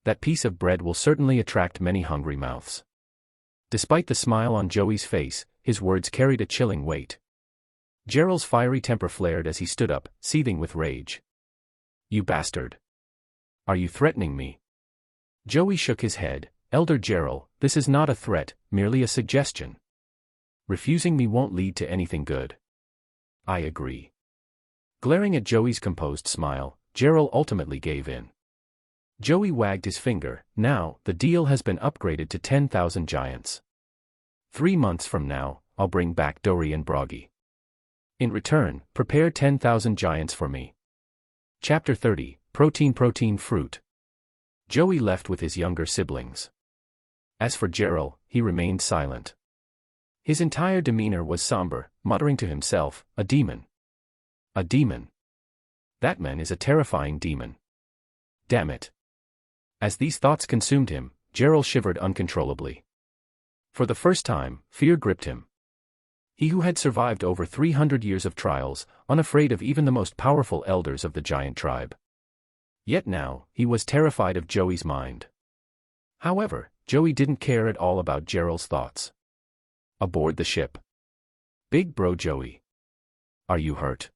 [SPEAKER 1] That piece of bread will certainly attract many hungry mouths." Despite the smile on Joey's face, his words carried a chilling weight. Gerald's fiery temper flared as he stood up, seething with rage. "You bastard! Are you threatening me?" Joey shook his head, "Elder Gerald, this is not a threat, merely a suggestion. Refusing me won't lead to anything good." "I agree." Glaring at Joey's composed smile, Gerald ultimately gave in. Joey wagged his finger, "Now, the deal has been upgraded to 10,000 giants. 3 months from now, I'll bring back Dory and Broggy. In return, prepare 10,000 giants for me." Chapter 30, Protein Fruit. Joey left with his younger siblings. As for Gerald, he remained silent. His entire demeanor was somber, muttering to himself, "A demon. A demon. That man is a terrifying demon. Damn it." As these thoughts consumed him, Gerald shivered uncontrollably. For the first time, fear gripped him. He who had survived over 300 years of trials, unafraid of even the most powerful elders of the giant tribe. Yet now, he was terrified of Joey's mind. However, Joey didn't care at all about Gerald's thoughts. Aboard the ship. "Big bro Joey. Are you hurt?"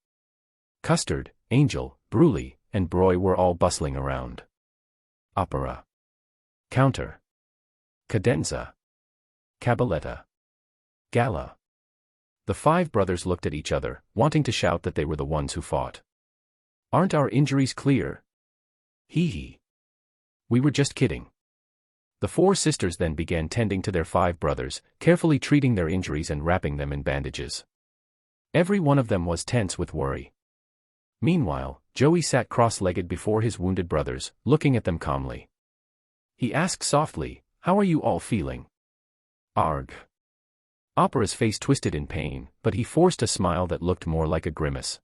[SPEAKER 1] Custard, Angel, Bruley, and Broy were all bustling around. Opera. Counter. Cadenza. Cabaletta. Gala. The five brothers looked at each other, wanting to shout that they were the ones who fought. "Aren't our injuries clear?" Hee hee. "We were just kidding." The four sisters then began tending to their five brothers, carefully treating their injuries and wrapping them in bandages. Every one of them was tense with worry. Meanwhile, Joey sat cross-legged before his wounded brothers, looking at them calmly. He asked softly, "How are you all feeling?" "Arg." Opera's face twisted in pain, but he forced a smile that looked more like a grimace.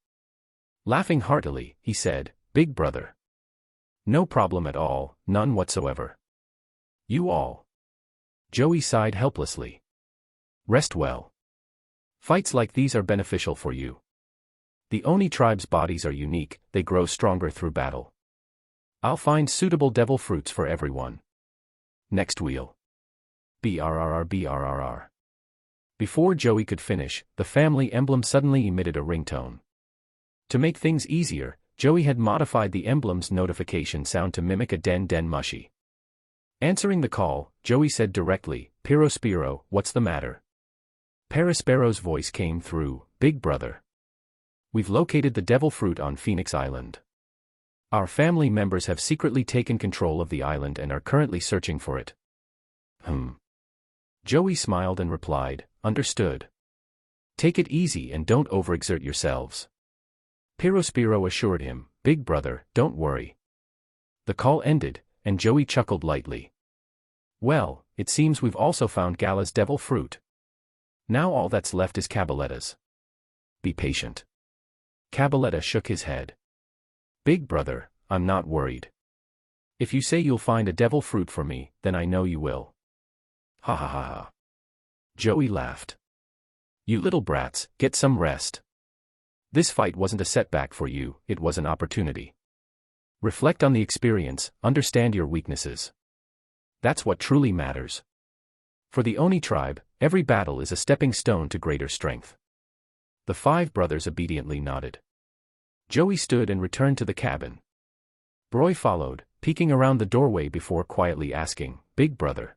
[SPEAKER 1] Laughing heartily, he said, "Big brother. No problem at all, none whatsoever. You all." Joey sighed helplessly. "Rest well. Fights like these are beneficial for you. The Oni tribe's bodies are unique, they grow stronger through battle. I'll find suitable devil fruits for everyone. Next wheel. BRRR BRRR." Before Joey could finish, the family emblem suddenly emitted a ringtone. To make things easier, Joey had modified the emblem's notification sound to mimic a den den mushy. Answering the call, Joey said directly, "Pirospiro, what's the matter?" Perospero's voice came through, "Big brother. We've located the devil fruit on Phoenix Island. Our family members have secretly taken control of the island and are currently searching for it." Joey smiled and replied, "Understood. Take it easy and don't overexert yourselves." Pirospiro assured him, "Big brother, don't worry." The call ended, and Joey chuckled lightly. "Well, it seems we've also found Gala's devil fruit. Now all that's left is Cabaletta's. Be patient." Cabaletta shook his head. "Big brother, I'm not worried. If you say you'll find a devil fruit for me, then I know you will." Ha ha ha ha. Joey laughed. "You little brats, get some rest. This fight wasn't a setback for you, it was an opportunity. Reflect on the experience, understand your weaknesses. That's what truly matters. For the Oni tribe, every battle is a stepping stone to greater strength." The five brothers obediently nodded. Joey stood and returned to the cabin. Broy followed, peeking around the doorway before quietly asking, "Big brother.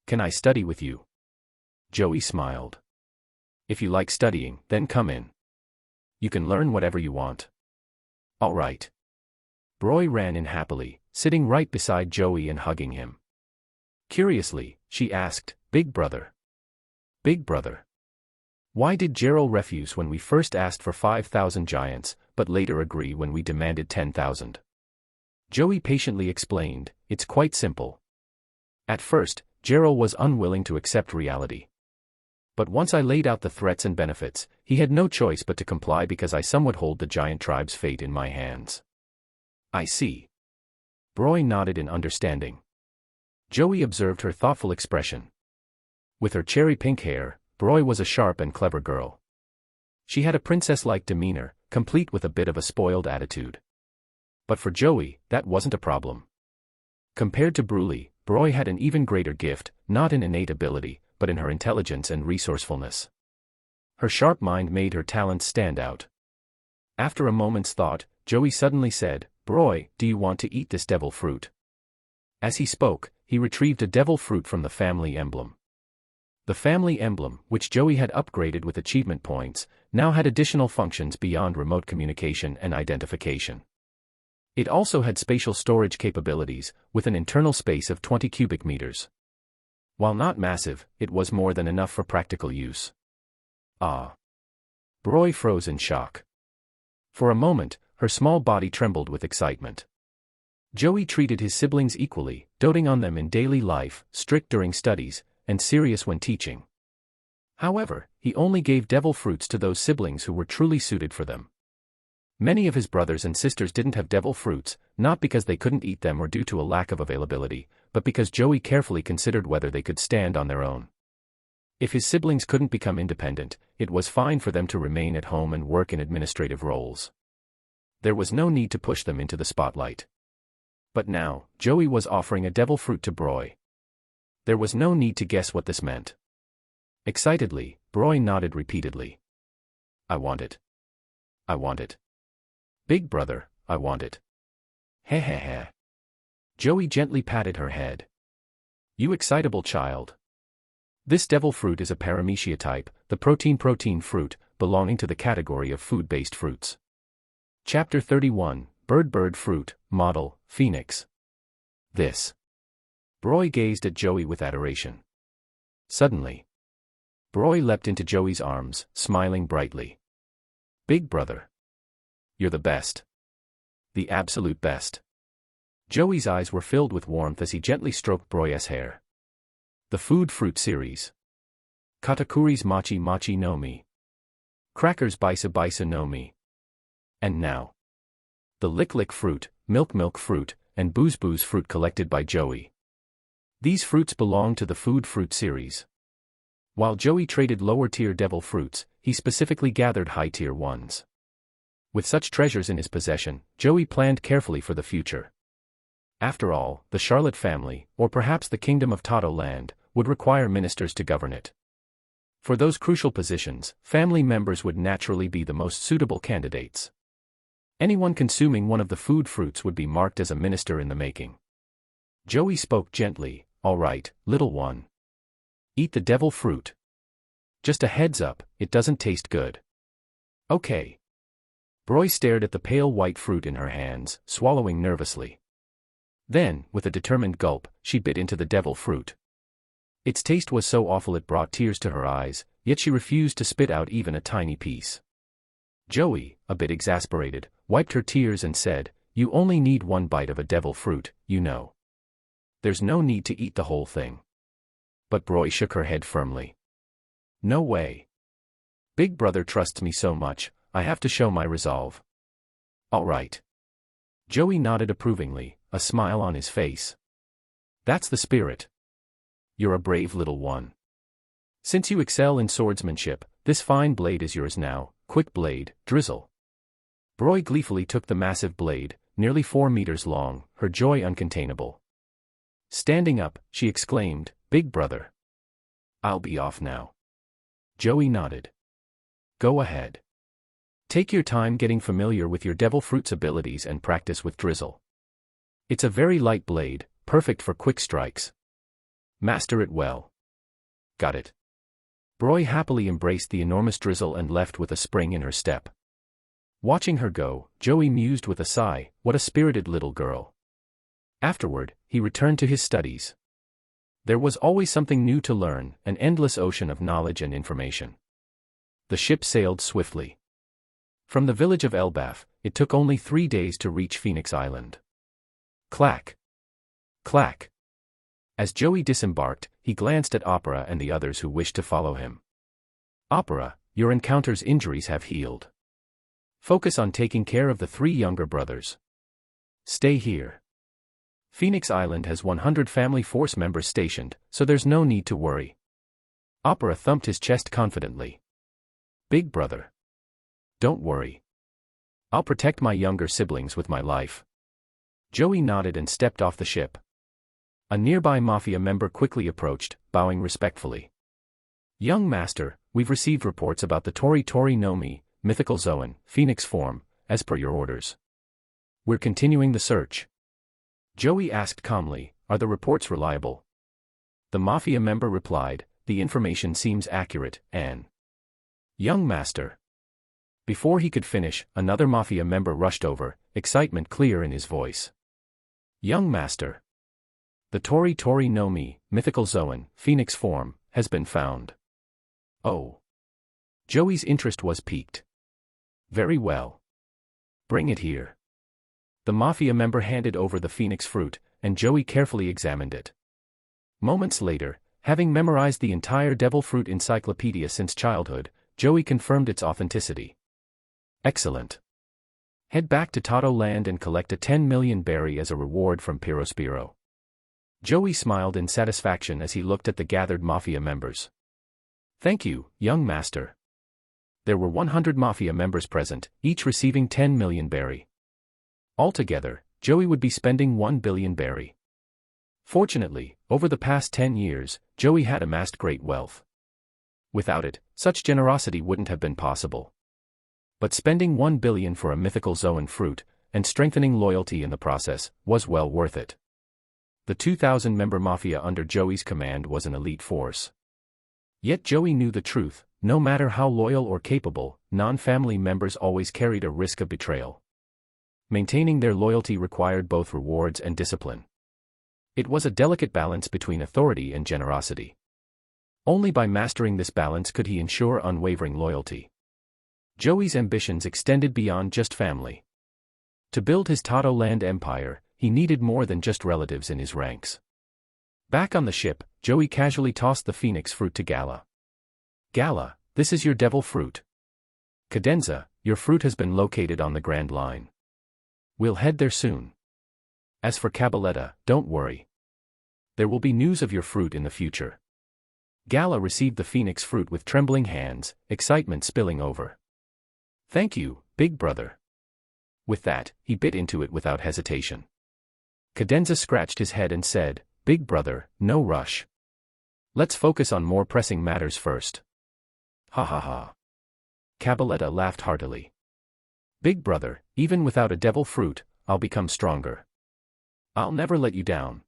[SPEAKER 1] Can I study with you?" Joey smiled. "If you like studying, then come in. You can learn whatever you want." "All right." Broy ran in happily, sitting right beside Joey and hugging him. Curiously, she asked, "Big brother. Big brother. Why did Gerald refuse when we first asked for 5,000 giants, but later agree when we demanded 10,000? Joey patiently explained, "It's quite simple. At first, Gerald was unwilling to accept reality. But once I laid out the threats and benefits, he had no choice but to comply because I somewhat hold the giant tribe's fate in my hands." "I see." Broy nodded in understanding. Joey observed her thoughtful expression. With her cherry pink hair, Broy was a sharp and clever girl. She had a princess-like demeanor, complete with a bit of a spoiled attitude. But for Joey, that wasn't a problem. Compared to Bruley, Broy had an even greater gift, not in innate ability, but in her intelligence and resourcefulness. Her sharp mind made her talents stand out. After a moment's thought, Joey suddenly said, "Broy, do you want to eat this devil fruit?" As he spoke, he retrieved a devil fruit from the family emblem. The family emblem, which Joey had upgraded with achievement points, now had additional functions beyond remote communication and identification. It also had spatial storage capabilities, with an internal space of 20 cubic meters. While not massive, it was more than enough for practical use. Ah! Broy froze in shock. For a moment, her small body trembled with excitement. Joey treated his siblings equally, doting on them in daily life, strict during studies, and serious when teaching. However, he only gave devil fruits to those siblings who were truly suited for them. Many of his brothers and sisters didn't have devil fruits, not because they couldn't eat them or due to a lack of availability, but because Joey carefully considered whether they could stand on their own. If his siblings couldn't become independent, it was fine for them to remain at home and work in administrative roles. There was no need to push them into the spotlight. But now, Joey was offering a devil fruit to Broy. There was no need to guess what this meant. Excitedly, Broy nodded repeatedly. I want it. I want it. Big brother, I want it. Heh heh heh. Joey gently patted her head. You excitable child. This devil fruit is a Paramecia-Type, the protein fruit, belonging to the category of food-based fruits. Chapter 31, Bird Fruit, Model, Phoenix. This. Broy gazed at Joey with adoration. Suddenly, Broy leapt into Joey's arms, smiling brightly. Big brother. You're the best. The absolute best. Joey's eyes were filled with warmth as he gently stroked Broy's hair. The Food Fruit Series. Katakuri's Mochi no Mi. Crackers Bisa no Mi. And now. The Lick Fruit, Milk Fruit, and Booze Fruit collected by Joey. These fruits belong to the Food Fruit Series. While Joey traded lower-tier devil fruits, he specifically gathered high-tier ones. With such treasures in his possession, Joey planned carefully for the future. After all, the Charlotte family, or perhaps the Kingdom of Tato land, would require ministers to govern it. For those crucial positions, family members would naturally be the most suitable candidates. Anyone consuming one of the food fruits would be marked as a minister in the making. Joey spoke gently, all right, little one. Eat the devil fruit. Just a heads up, it doesn't taste good. Okay. Broy stared at the pale white fruit in her hands, swallowing nervously. Then, with a determined gulp, she bit into the devil fruit. Its taste was so awful it brought tears to her eyes, yet she refused to spit out even a tiny piece. Joey, a bit exasperated, wiped her tears and said, You only need one bite of a devil fruit, you know. There's no need to eat the whole thing. But Broy shook her head firmly. No way. Big brother trusts me so much, I have to show my resolve. All right. Joey nodded approvingly, a smile on his face. That's the spirit. You're a brave little one. Since you excel in swordsmanship, this fine blade is yours now, quick blade, drizzle. Broy gleefully took the massive blade, nearly 4 meters long, her joy uncontainable. Standing up, she exclaimed, Big brother. I'll be off now. Joey nodded. Go ahead. Take your time getting familiar with your devil fruit's abilities and practice with drizzle. It's a very light blade, perfect for quick strikes. Master it well. Got it. Broy happily embraced the enormous drizzle and left with a spring in her step. Watching her go, Joey mused with a sigh, what a spirited little girl. Afterward, he returned to his studies. There was always something new to learn, an endless ocean of knowledge and information. The ship sailed swiftly. From the village of Elbaf, it took only 3 days to reach Phoenix Island. Clack. Clack. As Joey disembarked, he glanced at Opera and the others who wished to follow him. Opera, your encounter's injuries have healed. Focus on taking care of the 3 younger brothers. Stay here. Phoenix Island has 100 family force members stationed, so there's no need to worry. Opera thumped his chest confidently. Big brother. Don't worry. I'll protect my younger siblings with my life. Joey nodded and stepped off the ship. A nearby mafia member quickly approached, bowing respectfully. Young master, we've received reports about the Tori no Mi, mythical Zoan, Phoenix form, as per your orders. We're continuing the search. Joey asked calmly, are the reports reliable? The mafia member replied, the information seems accurate, and... Young master. Before he could finish, another mafia member rushed over, excitement clear in his voice. Young master. The Tori no Mi, mythical Zoan, Phoenix form, has been found. Oh. Joey's interest was piqued. Very well. Bring it here. The mafia member handed over the phoenix fruit, and Joey carefully examined it. Moments later, having memorized the entire devil fruit encyclopedia since childhood, Joey confirmed its authenticity. Excellent. Head back to Tato Land and collect a 10 million berry as a reward from Pirospiro. Joey smiled in satisfaction as he looked at the gathered mafia members. Thank you, young master. There were 100 mafia members present, each receiving 10 million berry. Altogether, Joey would be spending 1 billion berry. Fortunately, over the past 10 years, Joey had amassed great wealth. Without it, such generosity wouldn't have been possible. But spending 1 billion for a mythical Zoan fruit, and strengthening loyalty in the process, was well worth it. The 2,000-member mafia under Joey's command was an elite force. Yet Joey knew the truth: no matter how loyal or capable, non-family members always carried a risk of betrayal. Maintaining their loyalty required both rewards and discipline. It was a delicate balance between authority and generosity. Only by mastering this balance could he ensure unwavering loyalty. Joey's ambitions extended beyond just family. To build his Tato Land empire, he needed more than just relatives in his ranks. Back on the ship, Joey casually tossed the phoenix fruit to Gala. Gala, this is your devil fruit. Cadenza, your fruit has been located on the Grand Line. We'll head there soon. As for Cabaletta, don't worry. There will be news of your fruit in the future. Gala received the phoenix fruit with trembling hands, excitement spilling over. Thank you, big brother. With that, he bit into it without hesitation. Cadenza scratched his head and said, Big brother, no rush. Let's focus on more pressing matters first. Ha ha ha. Cabaletta laughed heartily. Big brother, even without a devil fruit, I'll become stronger. I'll never let you down.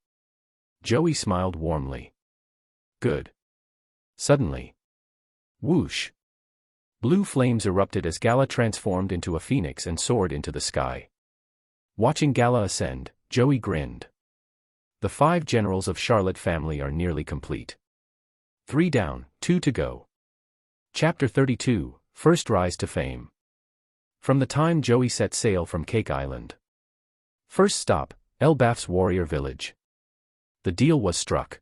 [SPEAKER 1] Joey smiled warmly. Good. Suddenly. Whoosh. Blue flames erupted as Gala transformed into a phoenix and soared into the sky. Watching Gala ascend, Joey grinned. The 5 generals of Charlotte family are nearly complete. 3 down, 2 to go. Chapter 32, First Rise to Fame. From the time Joey set sail from Cake Island. First stop, Elbaf's warrior village. The deal was struck.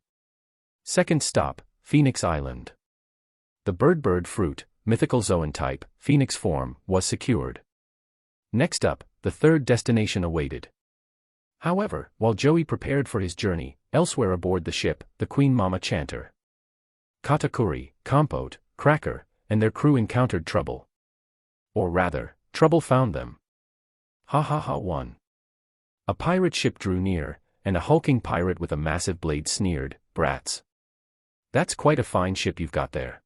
[SPEAKER 1] Second stop, Phoenix Island. The bird fruit, mythical Zoan type, phoenix form, was secured. Next up, the third destination awaited. However, while Joey prepared for his journey, elsewhere aboard the ship, the Queen Mama Chanter, Katakuri, Compote, Cracker, and their crew encountered trouble. Or rather, trouble found them. Ha ha ha 1. A pirate ship drew near, and a hulking pirate with a massive blade sneered, Brats. That's quite a fine ship you've got there.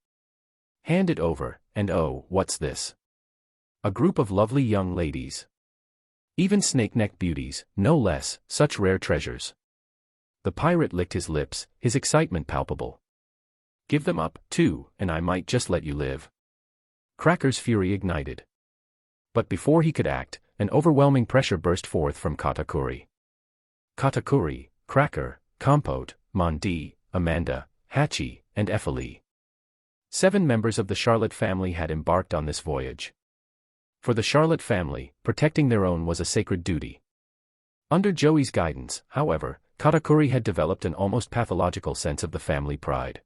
[SPEAKER 1] Hand it over, and oh, what's this? A group of lovely young ladies. Even snake-necked beauties, no less, such rare treasures. The pirate licked his lips, his excitement palpable. Give them up, too, and I might just let you live. Cracker's fury ignited. But before he could act, an overwhelming pressure burst forth from Katakuri. Katakuri, Cracker, Compote, Mondi, Amanda, Hachi, and Ephalie. 7 members of the Charlotte family had embarked on this voyage. For the Charlotte family, protecting their own was a sacred duty. Under Joey's guidance, however, Katakuri had developed an almost pathological sense of the family pride.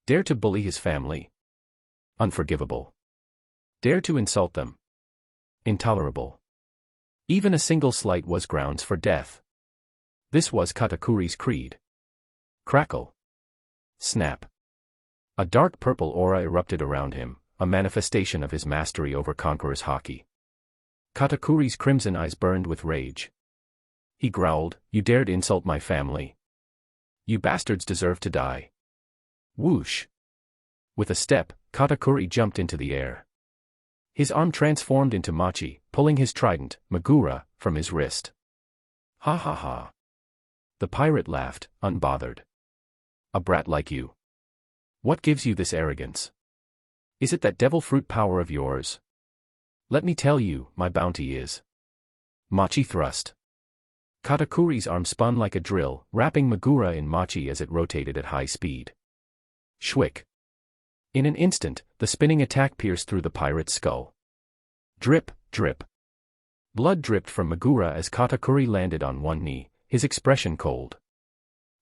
[SPEAKER 1] Dare to bully his family? Unforgivable. Dare to insult them? Intolerable. Even a single slight was grounds for death. This was Katakuri's creed. Crackle. Snap. A dark purple aura erupted around him, a manifestation of his mastery over Conqueror's haki. Katakuri's crimson eyes burned with rage. He growled, You dared insult my family. You bastards deserve to die. Whoosh. With a step, Katakuri jumped into the air. His arm transformed into Mochi, pulling his trident, Magura, from his wrist. Ha ha ha. The pirate laughed, unbothered. A brat like you. What gives you this arrogance? Is it that devil fruit power of yours? Let me tell you, my bounty is. Mochi thrust. Katakuri's arm spun like a drill, wrapping Magura in Mochi as it rotated at high speed. Shwick. In an instant, the spinning attack pierced through the pirate's skull. Drip, drip. Blood dripped from Megura as Katakuri landed on one knee, his expression cold.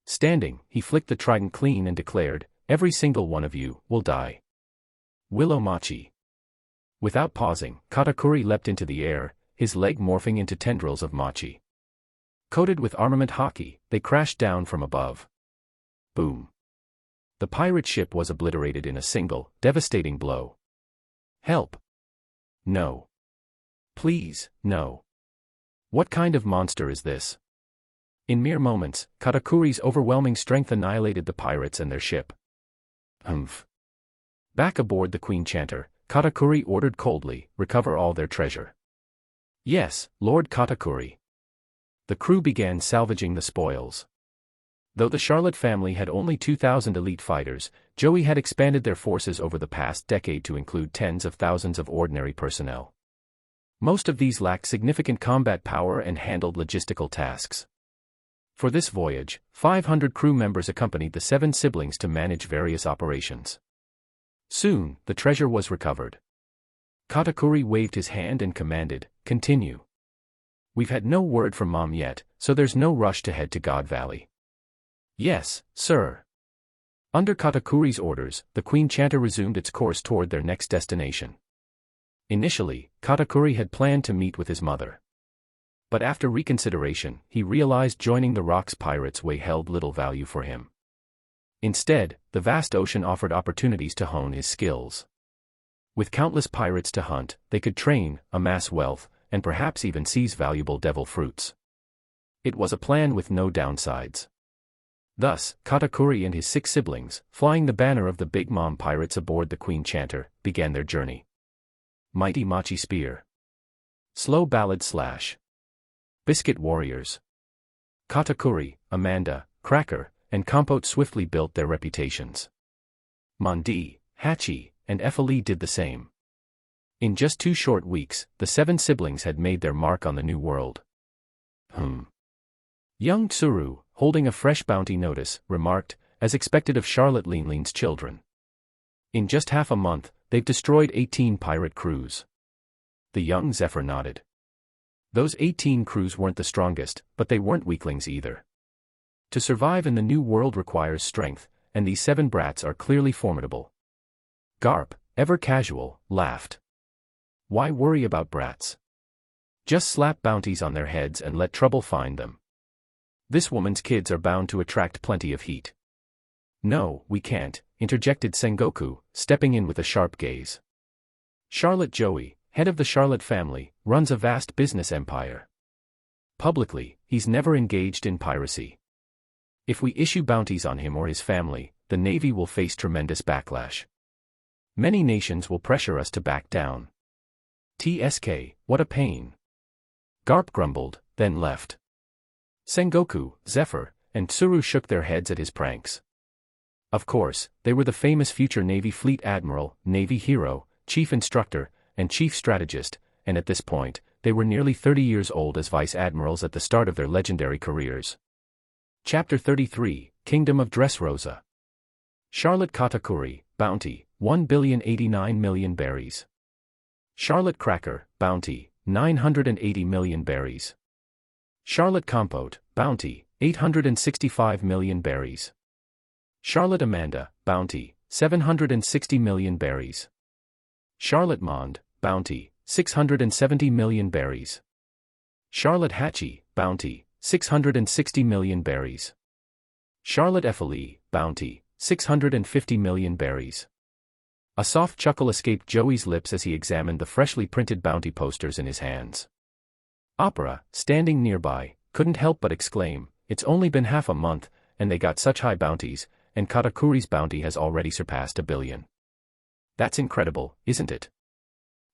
[SPEAKER 1] Standing, he flicked the trident clean and declared, "Every single one of you will die. Willow Mochi." Without pausing, Katakuri leapt into the air, his leg morphing into tendrils of Mochi. Coated with armament haki, they crashed down from above. Boom. The pirate ship was obliterated in a single, devastating blow. Help. No. Please, no. What kind of monster is this? In mere moments, Katakuri's overwhelming strength annihilated the pirates and their ship. Humph. Back aboard the Queen Chanter, Katakuri ordered coldly, "Recover all their treasure." "Yes, Lord Katakuri." The crew began salvaging the spoils. Though the Charlotte family had only 2,000 elite fighters, Joey had expanded their forces over the past decade to include tens of thousands of ordinary personnel. Most of these lacked significant combat power and handled logistical tasks. For this voyage, 500 crew members accompanied the 7 siblings to manage various operations. Soon, the treasure was recovered. Katakuri waved his hand and commanded, "Continue. We've had no word from Mom yet, so there's no rush to head to God Valley." "Yes, sir." Under Katakuri's orders, the Queen Chanter resumed its course toward their next destination. Initially, Katakuri had planned to meet with his mother. But after reconsideration, he realized joining the Rock's Pirates Way held little value for him. Instead, the vast ocean offered opportunities to hone his skills. With countless pirates to hunt, they could train, amass wealth, and perhaps even seize valuable devil fruits. It was a plan with no downsides. Thus, Katakuri and his 6 siblings, flying the banner of the Big Mom pirates aboard the Queen Chanter, began their journey. Mighty Mochi Spear. Slow Ballad Slash. Biscuit Warriors. Katakuri, Amanda, Cracker, and Compote swiftly built their reputations. Mondi, Hachi, and Effalie did the same. In just 2 short weeks, the 7 siblings had made their mark on the new world. Young Tsuru, holding a fresh bounty notice, remarked, as expected of Charlotte Linlin's children. "In just half a month, they've destroyed 18 pirate crews." The young Zephyr nodded. Those 18 crews weren't the strongest, but they weren't weaklings either. To survive in the new world requires strength, and these 7 brats are clearly formidable. Garp, ever casual, laughed. "Why worry about brats? Just slap bounties on their heads and let trouble find them. This woman's kids are bound to attract plenty of heat." "No, we can't," interjected Sengoku, stepping in with a sharp gaze. "Charlotte Joey, head of the Charlotte family, runs a vast business empire. Publicly, he's never engaged in piracy. If we issue bounties on him or his family, the Navy will face tremendous backlash. Many nations will pressure us to back down. TSK, what a pain." Garp grumbled, then left. Sengoku, Zephyr, and Tsuru shook their heads at his pranks. Of course, they were the famous future Navy Fleet Admiral, Navy Hero, Chief Instructor, and Chief Strategist, and at this point, they were nearly 30 years old as Vice Admirals at the start of their legendary careers. Chapter 33, Kingdom of Dressrosa. Charlotte Katakuri, Bounty, 1,089,000,000 berries. Charlotte Cracker, Bounty, 980 million berries. Charlotte Compote, Bounty, 865 million berries. Charlotte Amanda, Bounty, 760 million berries. Charlotte Mond, Bounty, 670 million berries. Charlotte Hachi, Bounty, 660 million berries. Charlotte Effalie, Bounty, 650 million berries. A soft chuckle escaped Joey's lips as he examined the freshly printed bounty posters in his hands. Opera, standing nearby, couldn't help but exclaim, "It's only been half a month, and they got such high bounties, and Katakuri's bounty has already surpassed 1 billion. That's incredible, isn't it?"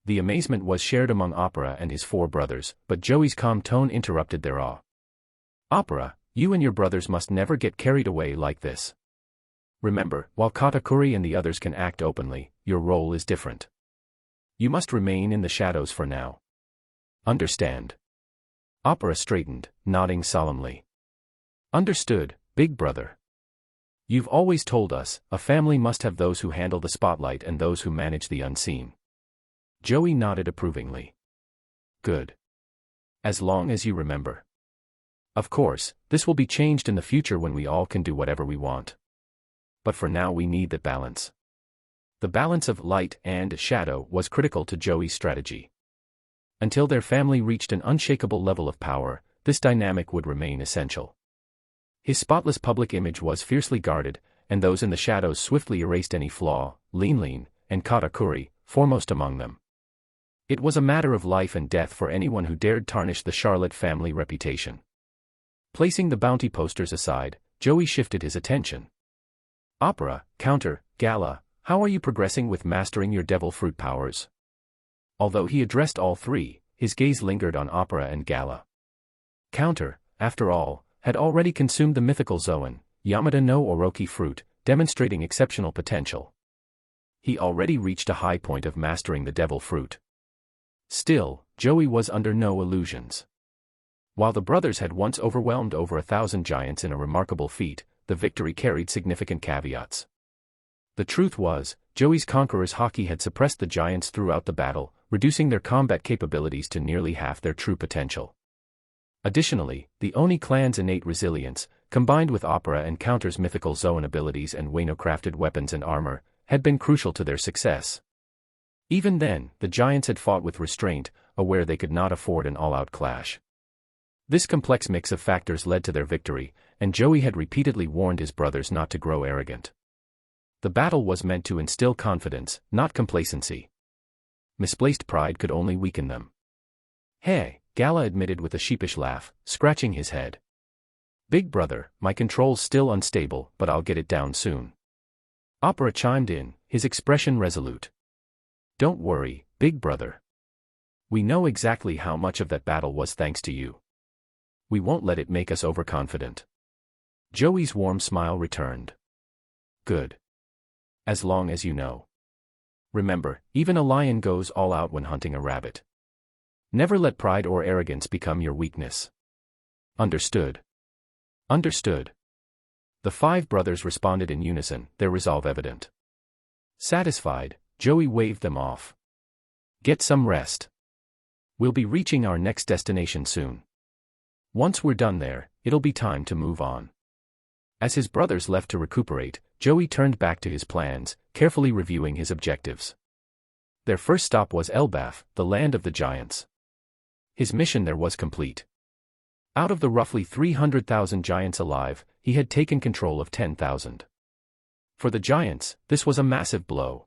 [SPEAKER 1] The amazement was shared among Opera and his 4 brothers, but Joey's calm tone interrupted their awe. "Opera, you and your brothers must never get carried away like this. Remember, while Katakuri and the others can act openly, your role is different. You must remain in the shadows for now. Understand?" Opera straightened, nodding solemnly. "Understood, big brother. You've always told us, a family must have those who handle the spotlight and those who manage the unseen." Joey nodded approvingly. "Good. As long as you remember. Of course, this will be changed in the future when we all can do whatever we want. But for now we need that balance. The balance of light and shadow was critical to Joey's strategy. Until their family reached an unshakable level of power, this dynamic would remain essential. His spotless public image was fiercely guarded, and those in the shadows swiftly erased any flaw, Linlin, and Katakuri, foremost among them. It was a matter of life and death for anyone who dared tarnish the Charlotte family reputation. Placing the bounty posters aside, Joey shifted his attention. Opera, counter, gala, how are you progressing with mastering your devil fruit powers? Although he addressed all three, his gaze lingered on opera and gala. Counter, after all, had already consumed the mythical Zoan, Yamada no Oroki fruit, demonstrating exceptional potential. He already reached a high point of mastering the devil fruit. Still, Joey was under no illusions. While the brothers had once overwhelmed over 1,000 giants in a remarkable feat, the victory carried significant caveats. The truth was, Joey's conqueror's haki had suppressed the giants throughout the battle, reducing their combat capabilities to nearly half their true potential. Additionally, the Oni clan's innate resilience, combined with opera and counter's mythical Zoan abilities and Wano-crafted weapons and armor, had been crucial to their success. Even then, the giants had fought with restraint, aware they could not afford an all-out clash. This complex mix of factors led to their victory, and Joey had repeatedly warned his brothers not to grow arrogant. The battle was meant to instill confidence, not complacency. Misplaced pride could only weaken them. Hey, Gala admitted with a sheepish laugh, scratching his head. Big brother, my control's still unstable, but I'll get it down soon. Opera chimed in, his expression resolute. Don't worry, big brother. We know exactly how much of that battle was thanks to you. We won't let it make us overconfident. Joey's warm smile returned. Good. As long as you know. Remember, even a lion goes all out when hunting a rabbit. Never let pride or arrogance become your weakness. Understood. Understood. The five brothers responded in unison, their resolve evident. Satisfied, Joey waved them off. Get some rest. We'll be reaching our next destination soon. Once we're done there, it'll be time to move on. As his brothers left to recuperate, Joey turned back to his plans, carefully reviewing his objectives. Their first stop was Elbaf, the land of the giants. His mission there was complete. Out of the roughly 300,000 giants alive, he had taken control of 10,000. For the giants, this was a massive blow.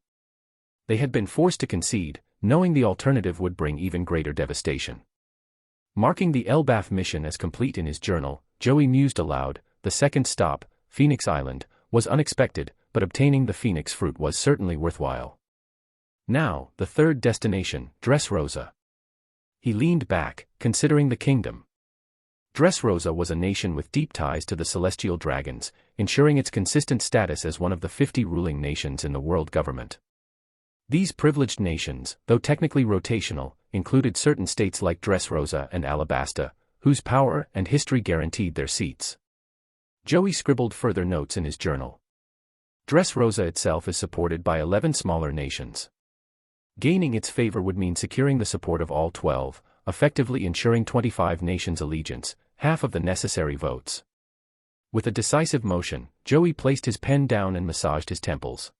[SPEAKER 1] They had been forced to concede, knowing the alternative would bring even greater devastation. Marking the Elbaf mission as complete in his journal, Joey mused aloud, the second stop, Phoenix Island, was unexpected, but obtaining the phoenix fruit was certainly worthwhile. Now, the third destination, Dressrosa. He leaned back, considering the kingdom. Dressrosa was a nation with deep ties to the celestial dragons, ensuring its consistent status as one of the 50 ruling nations in the world government. These privileged nations, though technically rotational, included certain states like Dressrosa and Alabasta, whose power and history guaranteed their seats. Joey scribbled further notes in his journal. Dressrosa itself is supported by 11 smaller nations. Gaining its favor would mean securing the support of all 12, effectively ensuring 25 nations' allegiance, half of the necessary votes. With a decisive motion, Joey placed his pen down and massaged his temples.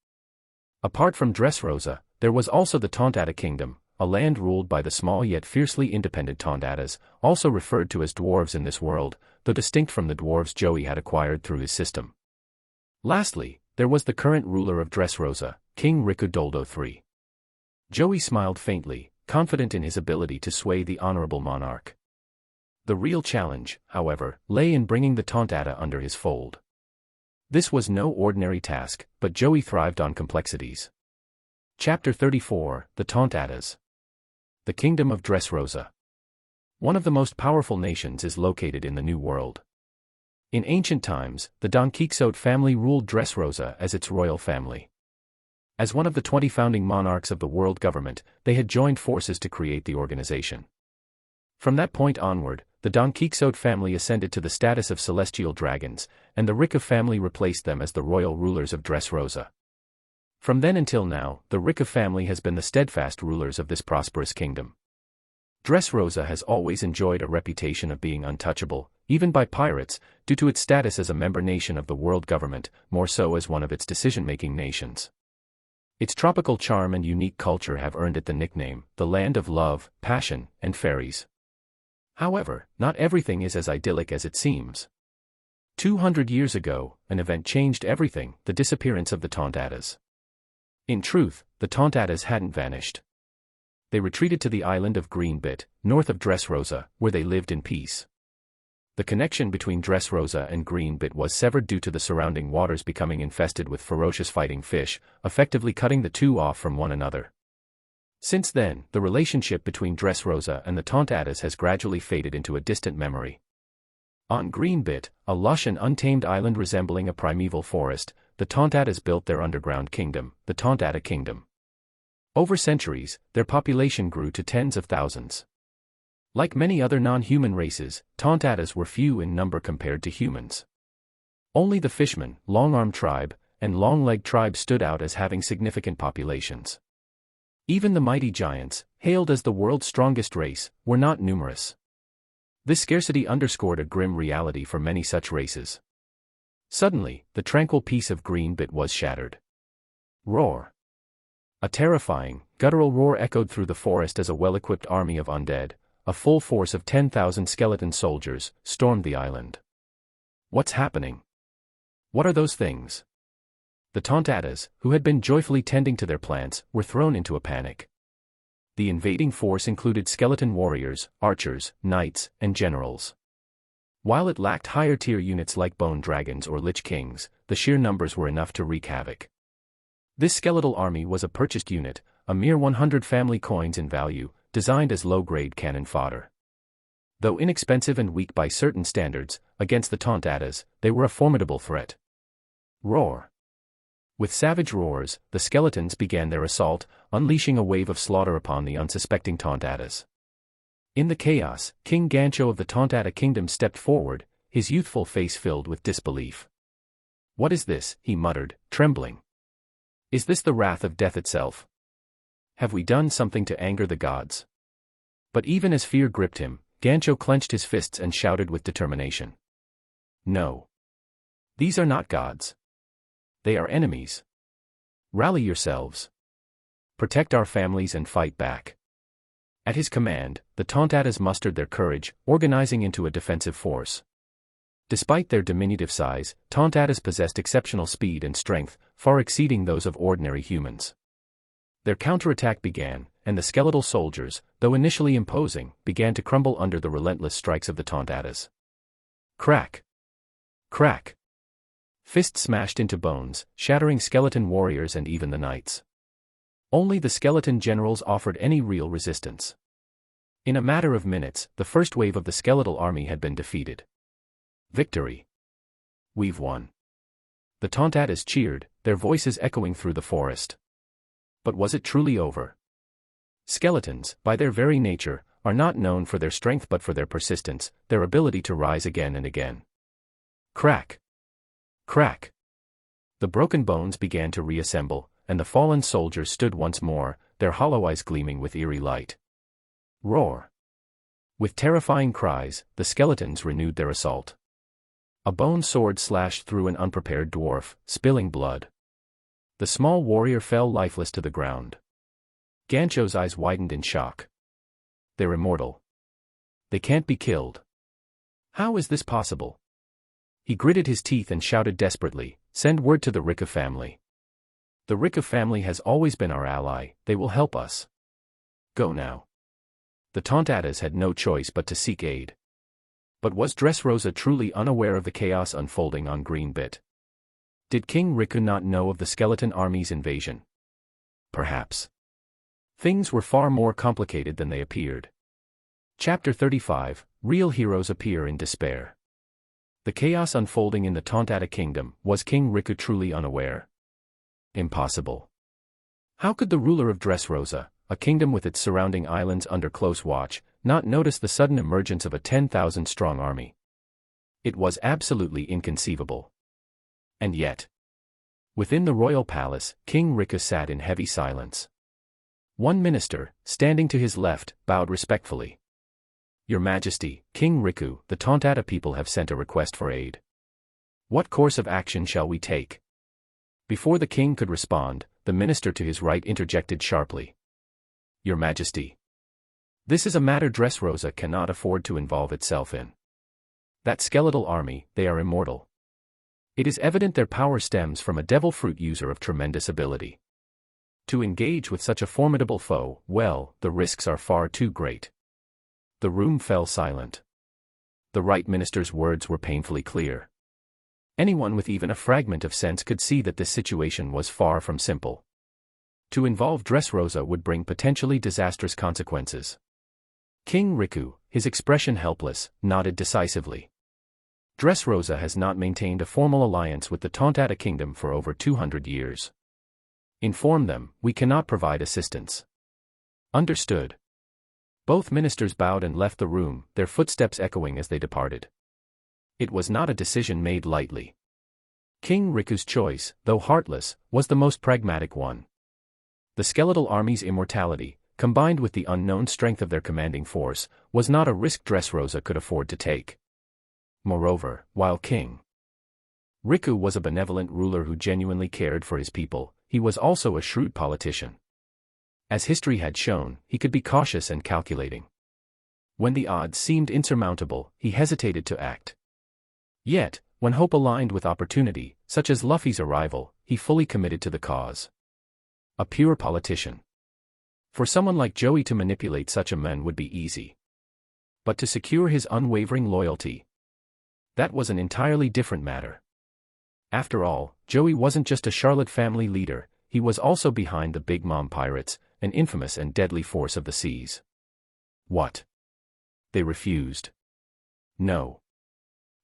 [SPEAKER 1] Apart from Dressrosa, there was also the Tontata Kingdom, a land ruled by the small yet fiercely independent Tontatas, also referred to as dwarves in this world, though distinct from the dwarves Joey had acquired through his system. Lastly, there was the current ruler of Dressrosa, King Rikudoldo III. Joey smiled faintly, confident in his ability to sway the honorable monarch. The real challenge, however, lay in bringing the Tontata under his fold. This was no ordinary task, but Joey thrived on complexities. Chapter 34, The Tontatas. The Kingdom of Dressrosa. One of the most powerful nations is located in the New World. In ancient times, the Don Quixote family ruled Dressrosa as its royal family. As one of the 20 founding monarchs of the world government, they had joined forces to create the organization. From that point onward, the Don Quixote family ascended to the status of celestial dragons, and the Rika family replaced them as the royal rulers of Dressrosa. From then until now, the Rika family has been the steadfast rulers of this prosperous kingdom. Dressrosa has always enjoyed a reputation of being untouchable, even by pirates, due to its status as a member nation of the world government, more so as one of its decision-making nations. Its tropical charm and unique culture have earned it the nickname, the land of love, passion, and fairies. However, not everything is as idyllic as it seems. 200 years ago, an event changed everything, the disappearance of the Tontatas. In truth, the Tontatas hadn't vanished. They retreated to the island of Greenbit, north of Dressrosa, where they lived in peace. The connection between Dressrosa and Greenbit was severed due to the surrounding waters becoming infested with ferocious fighting fish, effectively cutting the two off from one another. Since then, the relationship between Dressrosa and the Tontatas has gradually faded into a distant memory. On Greenbit, a lush and untamed island resembling a primeval forest, the Tontatas built their underground kingdom, the Tontata Kingdom. Over centuries, their population grew to tens of thousands. Like many other non-human races, Tontatas were few in number compared to humans. Only the Fishman, Long-Arm tribe, and Long-Leg tribe stood out as having significant populations. Even the mighty giants, hailed as the world's strongest race, were not numerous. This scarcity underscored a grim reality for many such races. Suddenly, the tranquil peace of Greenbit was shattered. Roar! A terrifying, guttural roar echoed through the forest as a well-equipped army of undead, a full force of 10,000 skeleton soldiers, stormed the island. What's happening? What are those things? The Tontatas, who had been joyfully tending to their plants, were thrown into a panic. The invading force included skeleton warriors, archers, knights, and generals. While it lacked higher-tier units like bone dragons or lich kings, the sheer numbers were enough to wreak havoc. This skeletal army was a purchased unit, a mere 100 family coins in value, designed as low-grade cannon fodder. Though inexpensive and weak by certain standards, against the Tontatas, they were a formidable threat. Roar! With savage roars, the skeletons began their assault, unleashing a wave of slaughter upon the unsuspecting Tontatas. In the chaos, King Gancho of the Tontata Kingdom stepped forward, his youthful face filled with disbelief. "What is this?" he muttered, trembling. "Is this the wrath of death itself? Have we done something to anger the gods?" But even as fear gripped him, Gancho clenched his fists and shouted with determination. "No. These are not gods. They are enemies. Rally yourselves. Protect our families and fight back." At his command, the Tontatas mustered their courage, organizing into a defensive force. Despite their diminutive size, Tontatas possessed exceptional speed and strength, far exceeding those of ordinary humans. Their counterattack began, and the skeletal soldiers, though initially imposing, began to crumble under the relentless strikes of the Tontatas. Crack! Crack! Fists smashed into bones, shattering skeleton warriors and even the knights. Only the skeleton generals offered any real resistance. In a matter of minutes, the first wave of the skeletal army had been defeated. Victory! We've won! The Tontatas cheered, their voices echoing through the forest. But was it truly over? Skeletons, by their very nature, are not known for their strength but for their persistence, their ability to rise again and again. Crack! Crack! The broken bones began to reassemble, and the fallen soldiers stood once more, their hollow eyes gleaming with eerie light. Roar! With terrifying cries, the skeletons renewed their assault. A bone sword slashed through an unprepared dwarf, spilling blood. The small warrior fell lifeless to the ground. Gancho's eyes widened in shock. They're immortal. They can't be killed. How is this possible? He gritted his teeth and shouted desperately, "Send word to the Rika family. The Rika family has always been our ally, they will help us. Go now." The Tontatas had no choice but to seek aid. But was Dressrosa truly unaware of the chaos unfolding on Greenbit? Did King Riku not know of the skeleton army's invasion? Perhaps. Things were far more complicated than they appeared. Chapter 35, Real Heroes Appear in Despair. The chaos unfolding in the Tontata Kingdom, was King Riku truly unaware? Impossible. How could the ruler of Dressrosa, a kingdom with its surrounding islands under close watch, not notice the sudden emergence of a 10,000-strong army? It was absolutely inconceivable. And yet, within the royal palace, King Riku sat in heavy silence. One minister, standing to his left, bowed respectfully. Your Majesty, King Riku, the Tontata people have sent a request for aid. What course of action shall we take? Before the king could respond, the minister to his right interjected sharply. Your Majesty. This is a matter Dressrosa cannot afford to involve itself in. That skeletal army, they are immortal. It is evident their power stems from a devil fruit user of tremendous ability. To engage with such a formidable foe, well, the risks are far too great. The room fell silent. The right minister's words were painfully clear. Anyone with even a fragment of sense could see that this situation was far from simple. To involve Dressrosa would bring potentially disastrous consequences. King Riku, his expression helpless, nodded decisively. Dressrosa has not maintained a formal alliance with the Tontata kingdom for over 200 years. Inform them, we cannot provide assistance. Understood. Both ministers bowed and left the room, their footsteps echoing as they departed. It was not a decision made lightly. King Riku's choice, though heartless, was the most pragmatic one. The skeletal army's immortality, combined with the unknown strength of their commanding force, was not a risk Dressrosa could afford to take. Moreover, while King Riku was a benevolent ruler who genuinely cared for his people, he was also a shrewd politician. As history had shown, he could be cautious and calculating. When the odds seemed insurmountable, he hesitated to act. Yet, when hope aligned with opportunity, such as Luffy's arrival, he fully committed to the cause. A pure politician. For someone like Joey to manipulate such a man would be easy. But to secure his unwavering loyalty, that was an entirely different matter. After all, Joey wasn't just a Charlotte family leader, he was also behind the Big Mom pirates, an infamous and deadly force of the seas. What? They refused. No.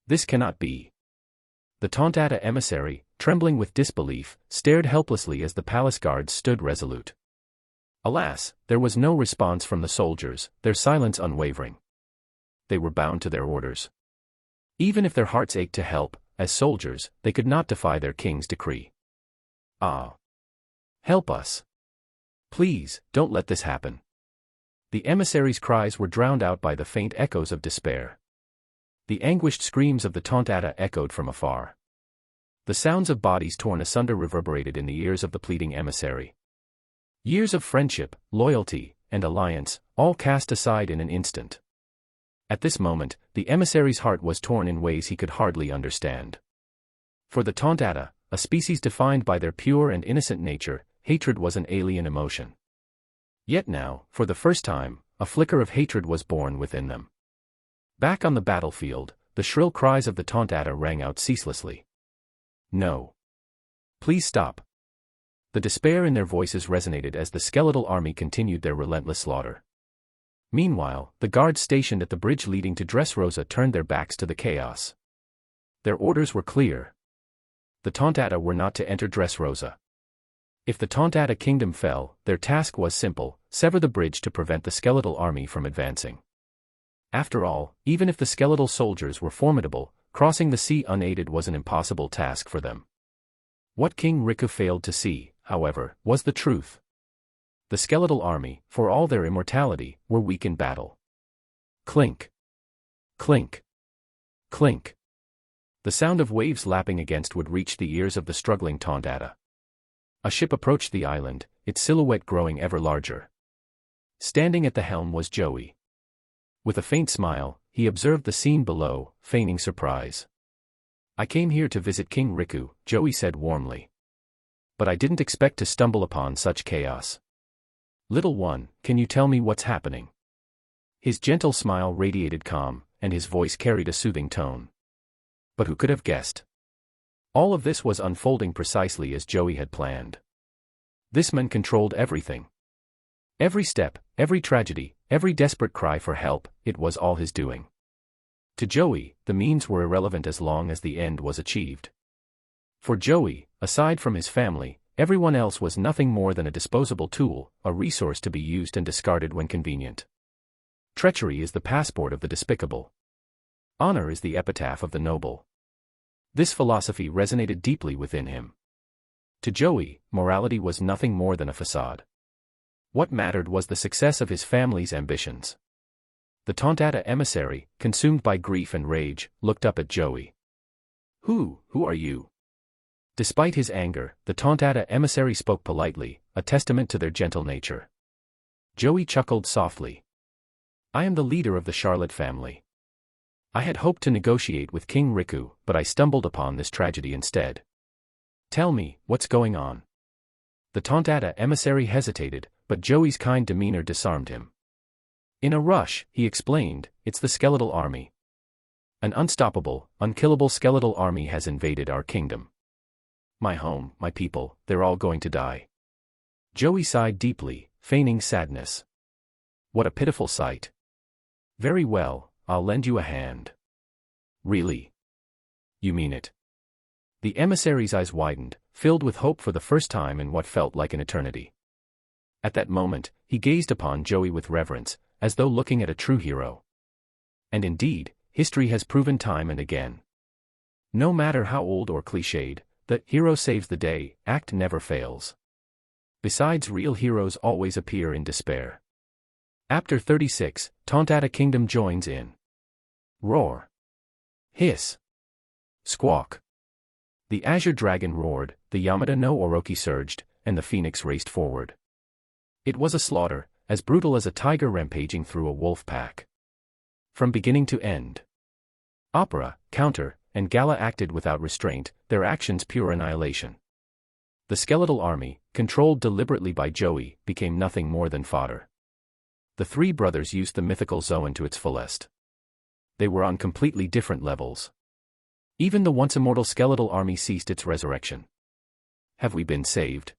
[SPEAKER 1] This cannot be. The Tontata emissary, trembling with disbelief, stared helplessly as the palace guards stood resolute. Alas, there was no response from the soldiers, their silence unwavering. They were bound to their orders. Even if their hearts ached to help, as soldiers, they could not defy their king's decree. Ah! Help us! Please, don't let this happen. The emissaries' cries were drowned out by the faint echoes of despair. The anguished screams of the Tontata echoed from afar. The sounds of bodies torn asunder reverberated in the ears of the pleading emissary. Years of friendship, loyalty, and alliance, all cast aside in an instant. At this moment, the emissary's heart was torn in ways he could hardly understand. For the Tontata, a species defined by their pure and innocent nature, hatred was an alien emotion. Yet now, for the first time, a flicker of hatred was born within them. Back on the battlefield, the shrill cries of the Tontata rang out ceaselessly. No. Please stop. The despair in their voices resonated as the skeletal army continued their relentless slaughter. Meanwhile, the guards stationed at the bridge leading to Dressrosa turned their backs to the chaos. Their orders were clear. The Tontata were not to enter Dressrosa. If the Tontata kingdom fell, their task was simple: sever the bridge to prevent the skeletal army from advancing. After all, even if the skeletal soldiers were formidable, crossing the sea unaided was an impossible task for them. What King Riku failed to see, however, was the truth. The skeletal army, for all their immortality, were weak in battle. Clink. Clink. Clink. The sound of waves lapping against would reach the ears of the struggling Tontata. A ship approached the island, its silhouette growing ever larger. Standing at the helm was Joey. With a faint smile, he observed the scene below, feigning surprise. I came here to visit King Riku, Joey said warmly. But I didn't expect to stumble upon such chaos. Little one, can you tell me what's happening? His gentle smile radiated calm, and his voice carried a soothing tone. But who could have guessed? All of this was unfolding precisely as Joey had planned. This man controlled everything. Every step, every tragedy, every desperate cry for help, it was all his doing. To Joey, the means were irrelevant as long as the end was achieved. For Joey, aside from his family, everyone else was nothing more than a disposable tool, a resource to be used and discarded when convenient. Treachery is the passport of the despicable. Honor is the epitaph of the noble. This philosophy resonated deeply within him. To Joey, morality was nothing more than a facade. What mattered was the success of his family's ambitions. The Tontata emissary, consumed by grief and rage, looked up at Joey. Who are you? Despite his anger, the Tontata emissary spoke politely, a testament to their gentle nature. Joey chuckled softly. I am the leader of the Charlotte family. I had hoped to negotiate with King Riku, but I stumbled upon this tragedy instead. Tell me, what's going on? The Tontata emissary hesitated, but Joey's kind demeanor disarmed him. In a rush, he explained, it's the skeletal army. An unstoppable, unkillable skeletal army has invaded our kingdom. My home, my people, they're all going to die. Joey sighed deeply, feigning sadness. What a pitiful sight. Very well, I'll lend you a hand. Really? You mean it? The emissary's eyes widened, filled with hope for the first time in what felt like an eternity. At that moment, he gazed upon Joey with reverence, as though looking at a true hero. And indeed, history has proven time and again. No matter how old or cliched, the hero saves the day act never fails. Besides, real heroes always appear in despair. Chapter 36, Tontata Kingdom joins in. Roar. Hiss. Squawk. The Azure Dragon roared, the Yamada no Oroki surged, and the Phoenix raced forward. It was a slaughter, as brutal as a tiger rampaging through a wolf pack. From beginning to end. Opera, counter, and gala acted without restraint, their actions pure annihilation. The skeletal army, controlled deliberately by Joey, became nothing more than fodder. The three brothers used the mythical Zoan to its fullest. They were on completely different levels. Even the once immortal skeletal army ceased its resurrection. Have we been saved?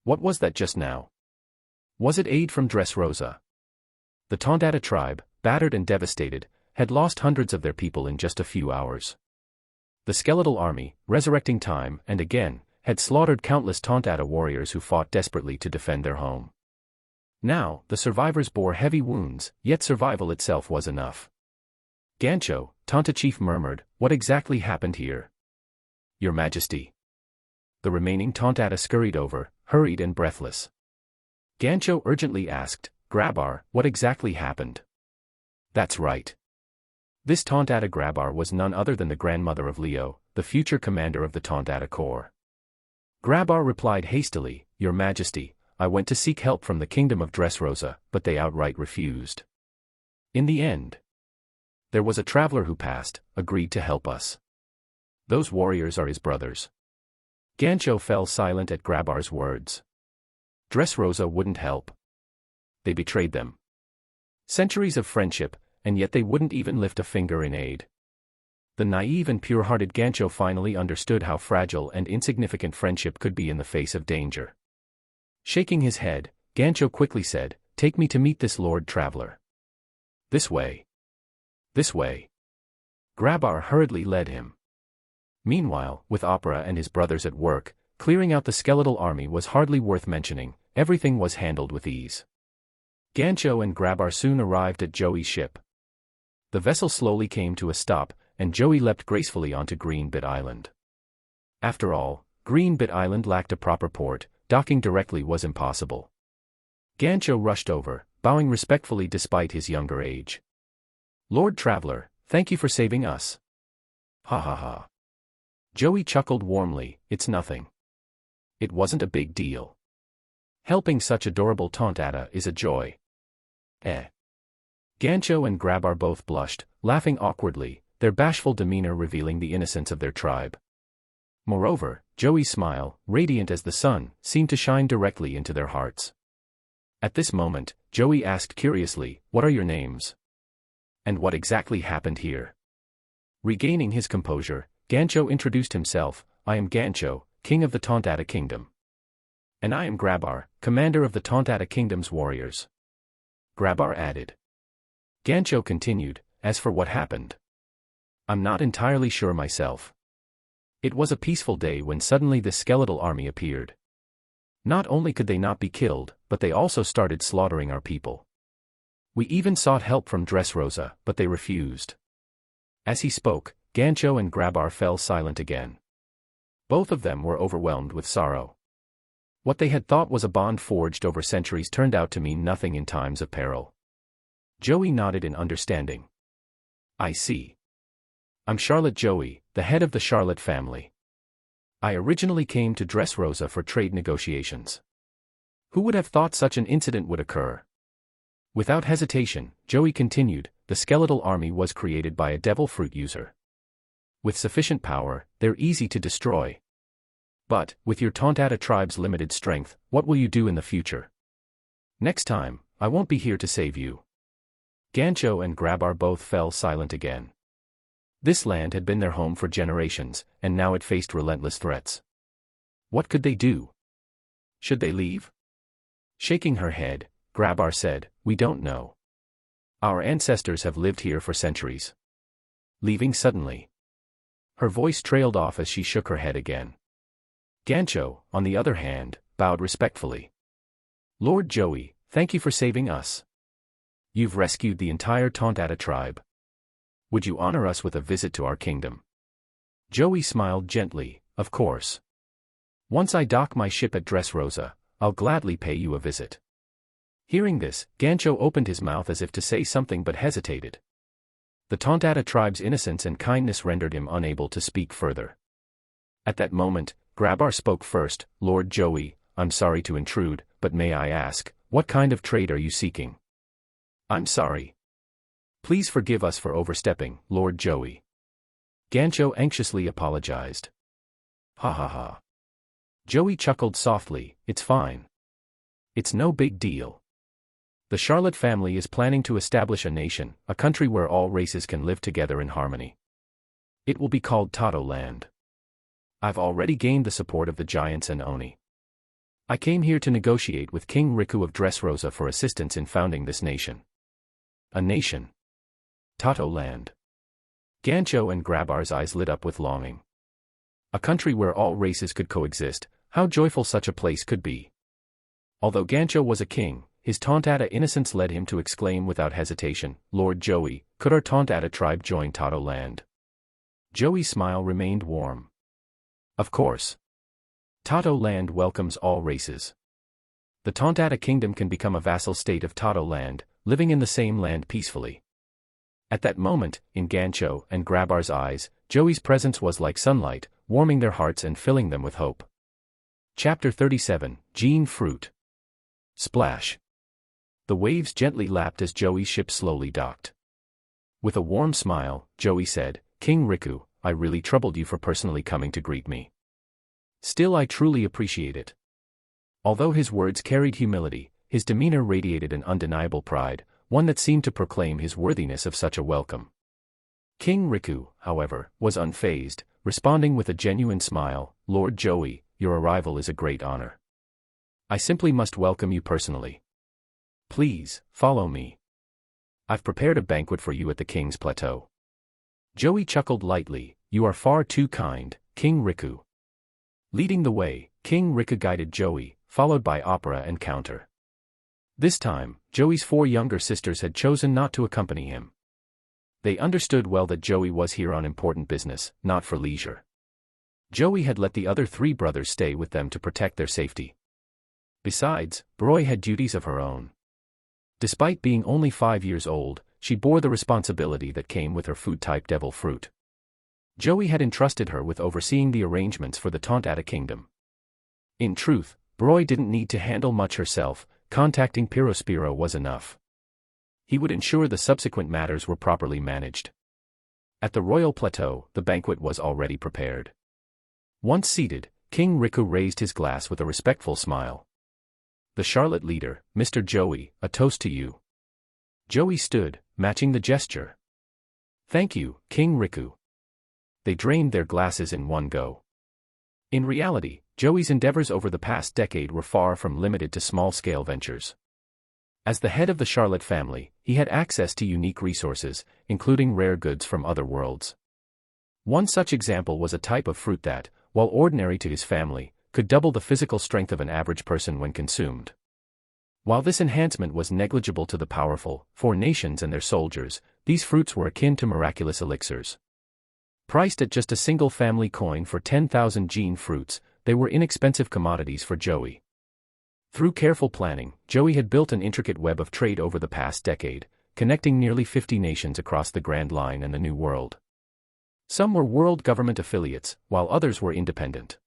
[SPEAKER 1] What was that just now? Was it aid from Dressrosa? The Tontata tribe, battered and devastated, had lost hundreds of their people in just a few hours. The skeletal army, resurrecting time and again, had slaughtered countless Tontata warriors who fought desperately to defend their home. Now, the survivors bore heavy wounds, yet survival itself was enough. Gancho, Tonta chief murmured, what exactly happened here? Your Majesty. The remaining Tontata scurried over, hurried and breathless. Gancho urgently asked, Grabar, what exactly happened? That's right. This Tontata Grabar was none other than the grandmother of Leo, the future commander of the Tontata Corps. Grabar replied hastily, Your Majesty, I went to seek help from the kingdom of Dressrosa, but they outright refused. In the end, there was a traveler who passed, agreed to help us. Those warriors are his brothers. Gancho fell silent at Grabar's words. Dressrosa wouldn't help. They betrayed them. Centuries of friendship, and yet they wouldn't even lift a finger in aid. The naive and pure-hearted Gancho finally understood how fragile and insignificant friendship could be in the face of danger. Shaking his head, Gancho quickly said, Take me to meet this Lord Traveler. This way. This way. Grabar hurriedly led him. Meanwhile, with Opera and his brothers at work, clearing out the skeletal army was hardly worth mentioning, everything was handled with ease. Gancho and Grabar soon arrived at Joey's ship. The vessel slowly came to a stop, and Joey leapt gracefully onto Greenbit Island. After all, Greenbit Island lacked a proper port, docking directly was impossible. Gancho rushed over, bowing respectfully despite his younger age. Lord Traveler, thank you for saving us. Ha ha ha. Joey chuckled warmly, it's nothing. It wasn't a big deal. Helping such adorable Tontata is a joy. Gancho and Grabar both blushed, laughing awkwardly, their bashful demeanor revealing the innocence of their tribe. Moreover, Joey's smile, radiant as the sun, seemed to shine directly into their hearts. At this moment, Joey asked curiously, What are your names? And what exactly happened here? Regaining his composure, Gancho introduced himself, I am Gancho, king of the Tontata kingdom. And I am Grabar, commander of the Tontata kingdom's warriors. Grabar added. Gancho continued, as for what happened, I'm not entirely sure myself. It was a peaceful day when suddenly the skeletal army appeared. Not only could they not be killed, but they also started slaughtering our people. We even sought help from Dressrosa, but they refused. As he spoke, Gancho and Grabar fell silent again. Both of them were overwhelmed with sorrow. What they had thought was a bond forged over centuries turned out to mean nothing in times of peril. Joey nodded in understanding. I see. I'm Charlotte Joey, the head of the Charlotte family. I originally came to Dressrosa for trade negotiations. Who would have thought such an incident would occur? Without hesitation, Joey continued, the skeletal army was created by a devil fruit user. With sufficient power, they're easy to destroy. But, with your Tontata tribe's limited strength, what will you do in the future? Next time, I won't be here to save you. Gancho and Grabar both fell silent again. This land had been their home for generations, and now it faced relentless threats. What could they do? Should they leave? Shaking her head, Grabar said, we don't know. Our ancestors have lived here for centuries. Leaving suddenly. Her voice trailed off as she shook her head again. Gancho, on the other hand, bowed respectfully. Lord Joey, thank you for saving us. You've rescued the entire Tontata tribe. Would you honor us with a visit to our kingdom? Joey smiled gently, of course. Once I dock my ship at Dressrosa, I'll gladly pay you a visit. Hearing this, Gancho opened his mouth as if to say something but hesitated. The Tontata tribe's innocence and kindness rendered him unable to speak further. At that moment, Grabar spoke first, Lord Joey, I'm sorry to intrude, but may I ask, what kind of trade are you seeking? I'm sorry. Please forgive us for overstepping, Lord Joey. Gancho anxiously apologized. Ha ha ha. Joey chuckled softly, it's fine. It's no big deal. The Charlotte family is planning to establish a nation, a country where all races can live together in harmony. It will be called Tato Land. I've already gained the support of the giants and Oni. I came here to negotiate with King Riku of Dressrosa for assistance in founding this nation. A nation. Tato Land. Gancho and Grabar's eyes lit up with longing. A country where all races could coexist, how joyful such a place could be. Although Gancho was a king, his Tontata innocence led him to exclaim without hesitation, Lord Joey, could our Tontata tribe join Tato Land? Joey's smile remained warm. Of course. Tato Land welcomes all races. The Tontata kingdom can become a vassal state of Tato Land, living in the same land peacefully. At that moment, in Gancho and Grabar's eyes, Joey's presence was like sunlight, warming their hearts and filling them with hope. Chapter 37, Gene Fruit. Splash. The waves gently lapped as Joey's ship slowly docked. With a warm smile, Joey said, King Riku, I really troubled you for personally coming to greet me. Still, I truly appreciate it. Although his words carried humility, his demeanor radiated an undeniable pride, one that seemed to proclaim his worthiness of such a welcome. King Riku, however, was unfazed, responding with a genuine smile, Lord Joey, your arrival is a great honor. I simply must welcome you personally. Please, follow me. I've prepared a banquet for you at the King's Plateau. Joey chuckled lightly, you are far too kind, King Riku. Leading the way, King Riku guided Joey, followed by Opera and Counter. This time, Joey's 4 younger sisters had chosen not to accompany him. They understood well that Joey was here on important business, not for leisure. Joey had let the other 3 brothers stay with them to protect their safety. Besides, Broy had duties of her own. Despite being only 5 years old, she bore the responsibility that came with her food-type devil fruit. Joey had entrusted her with overseeing the arrangements for the Tontata kingdom. In truth, Broy didn't need to handle much herself, contacting Pyrospiro was enough. He would ensure the subsequent matters were properly managed. At the royal plateau, the banquet was already prepared. Once seated, King Riku raised his glass with a respectful smile. The Charlotte leader, Mr. Joey, a toast to you. Joey stood, matching the gesture. Thank you, King Riku. They drained their glasses in one go. In reality, Joey's endeavors over the past decade were far from limited to small-scale ventures. As the head of the Charlotte family, he had access to unique resources, including rare goods from other worlds. One such example was a type of fruit that, while ordinary to his family, could double the physical strength of an average person when consumed. While this enhancement was negligible to the powerful, for nations and their soldiers, these fruits were akin to miraculous elixirs. Priced at just a single family coin for 10,000 gene fruits, they were inexpensive commodities for Joey. Through careful planning, Joey had built an intricate web of trade over the past decade, connecting nearly 50 nations across the Grand Line and the New World. Some were world government affiliates, while others were independent.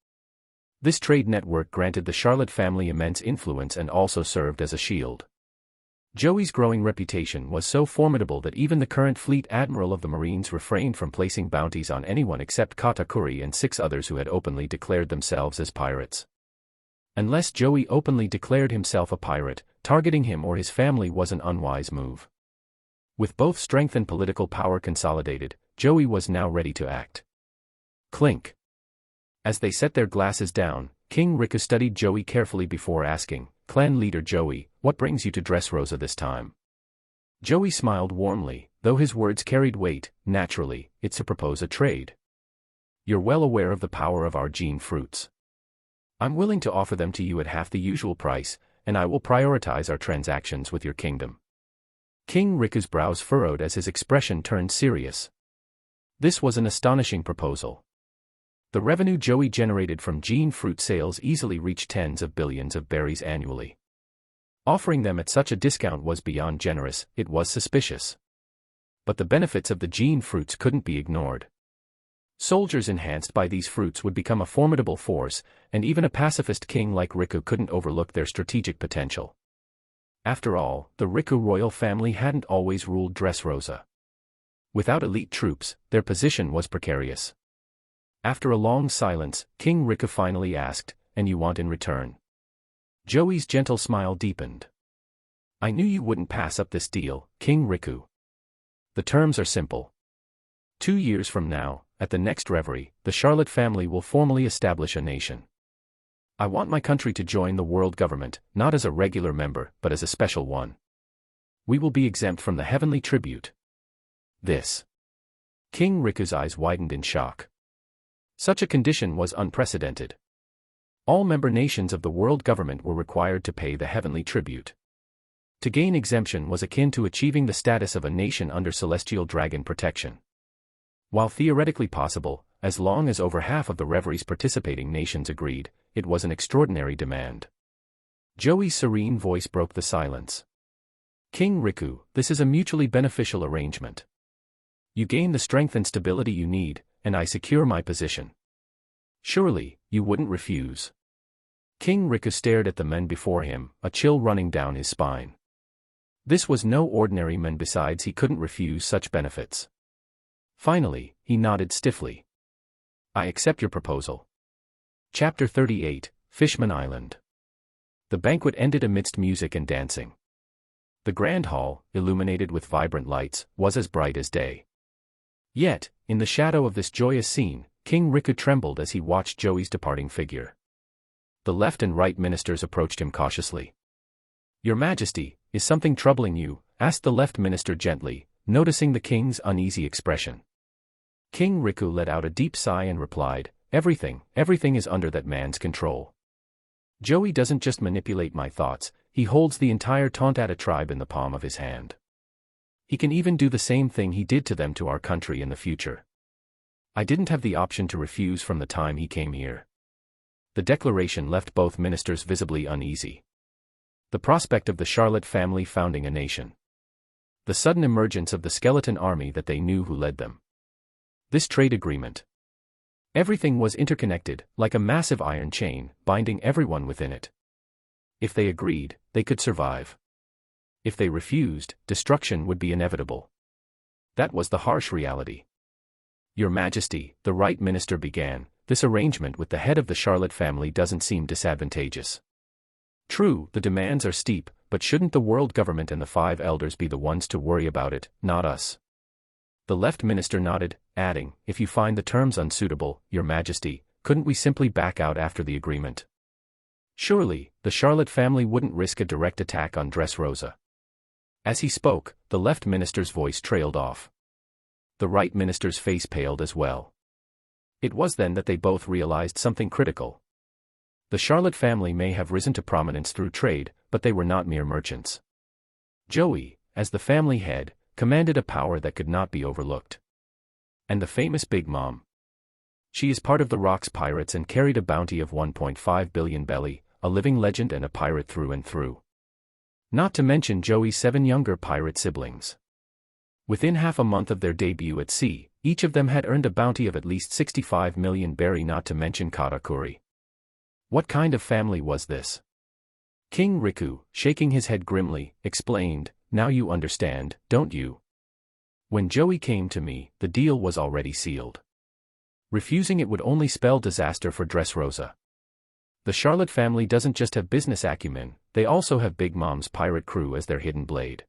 [SPEAKER 1] This trade network granted the Charlotte family immense influence and also served as a shield. Joey's growing reputation was so formidable that even the current fleet admiral of the Marines refrained from placing bounties on anyone except Katakuri and 6 others who had openly declared themselves as pirates. Unless Joey openly declared himself a pirate, targeting him or his family was an unwise move. With both strength and political power consolidated, Joey was now ready to act. Clink. As they set their glasses down, King Riku studied Joey carefully before asking, "Clan leader Joey, what brings you to Dressrosa this time?" Joey smiled warmly, though his words carried weight. "Naturally, it's to propose a trade. You're well aware of the power of our gene fruits. I'm willing to offer them to you at half the usual price, and I will prioritize our transactions with your kingdom." King Riku's brows furrowed as his expression turned serious. This was an astonishing proposal. The revenue Joey generated from gene fruit sales easily reached tens of billions of berries annually. Offering them at such a discount was beyond generous, it was suspicious. But the benefits of the gene fruits couldn't be ignored. Soldiers enhanced by these fruits would become a formidable force, and even a pacifist king like Riku couldn't overlook their strategic potential. After all, the Riku royal family hadn't always ruled Dressrosa. Without elite troops, their position was precarious. After a long silence, King Riku finally asked, "And you want in return?" Joey's gentle smile deepened. "I knew you wouldn't pass up this deal, King Riku. The terms are simple. 2 years from now, at the next reverie, the Charlotte family will formally establish a nation. I want my country to join the world government, not as a regular member, but as a special one. We will be exempt from the heavenly tribute." This. King Riku's eyes widened in shock. Such a condition was unprecedented. All member nations of the world government were required to pay the heavenly tribute. To gain exemption was akin to achieving the status of a nation under celestial dragon protection. While theoretically possible, as long as over half of the reverie's participating nations agreed, it was an extraordinary demand. Joey's serene voice broke the silence. "King Riku, this is a mutually beneficial arrangement. You gain the strength and stability you need, and I secure my position. Surely, you wouldn't refuse." King Riku stared at the men before him, a chill running down his spine. This was no ordinary man, besides he couldn't refuse such benefits. Finally, he nodded stiffly. "I accept your proposal." Chapter 38, Fishman Island. The banquet ended amidst music and dancing. The grand hall, illuminated with vibrant lights, was as bright as day. Yet, in the shadow of this joyous scene, King Riku trembled as he watched Joey's departing figure. The left and right ministers approached him cautiously. "Your Majesty, is something troubling you?" asked the left minister gently, noticing the king's uneasy expression. King Riku let out a deep sigh and replied, everything is under that man's control. Joey doesn't just manipulate my thoughts, he holds the entire Tontata tribe in the palm of his hand. He can even do the same thing he did to them to our country in the future. I didn't have the option to refuse from the time he came here." The declaration left both ministers visibly uneasy. The prospect of the Charlotte family founding a nation. The sudden emergence of the skeleton army that they knew who led them. This trade agreement. Everything was interconnected, like a massive iron chain, binding everyone within it. If they agreed, they could survive. If they refused, destruction would be inevitable. That was the harsh reality. "Your Majesty," the right minister began, "this arrangement with the head of the Charlotte family doesn't seem disadvantageous. True, the demands are steep, but shouldn't the world government and the 5 elders be the ones to worry about it, not us?" The left minister nodded, adding, "If you find the terms unsuitable, Your Majesty, couldn't we simply back out after the agreement? Surely, the Charlotte family wouldn't risk a direct attack on Dressrosa." As he spoke, the left minister's voice trailed off. The right minister's face paled as well. It was then that they both realized something critical. The Charlotte family may have risen to prominence through trade, but they were not mere merchants. Joey, as the family head, commanded a power that could not be overlooked. And the famous Big Mom. She is part of the Rocks pirates and carried a bounty of 1.5 billion belly, a living legend and a pirate through and through. Not to mention Joey's 7 younger pirate siblings. Within half a month of their debut at sea, each of them had earned a bounty of at least 65 million berry, not to mention Katakuri. What kind of family was this? King Riku, shaking his head grimly, explained, "Now you understand, don't you? When Joey came to me, the deal was already sealed. Refusing it would only spell disaster for Dressrosa. The Charlotte family doesn't just have business acumen, they also have Big Mom's pirate crew as their hidden blade.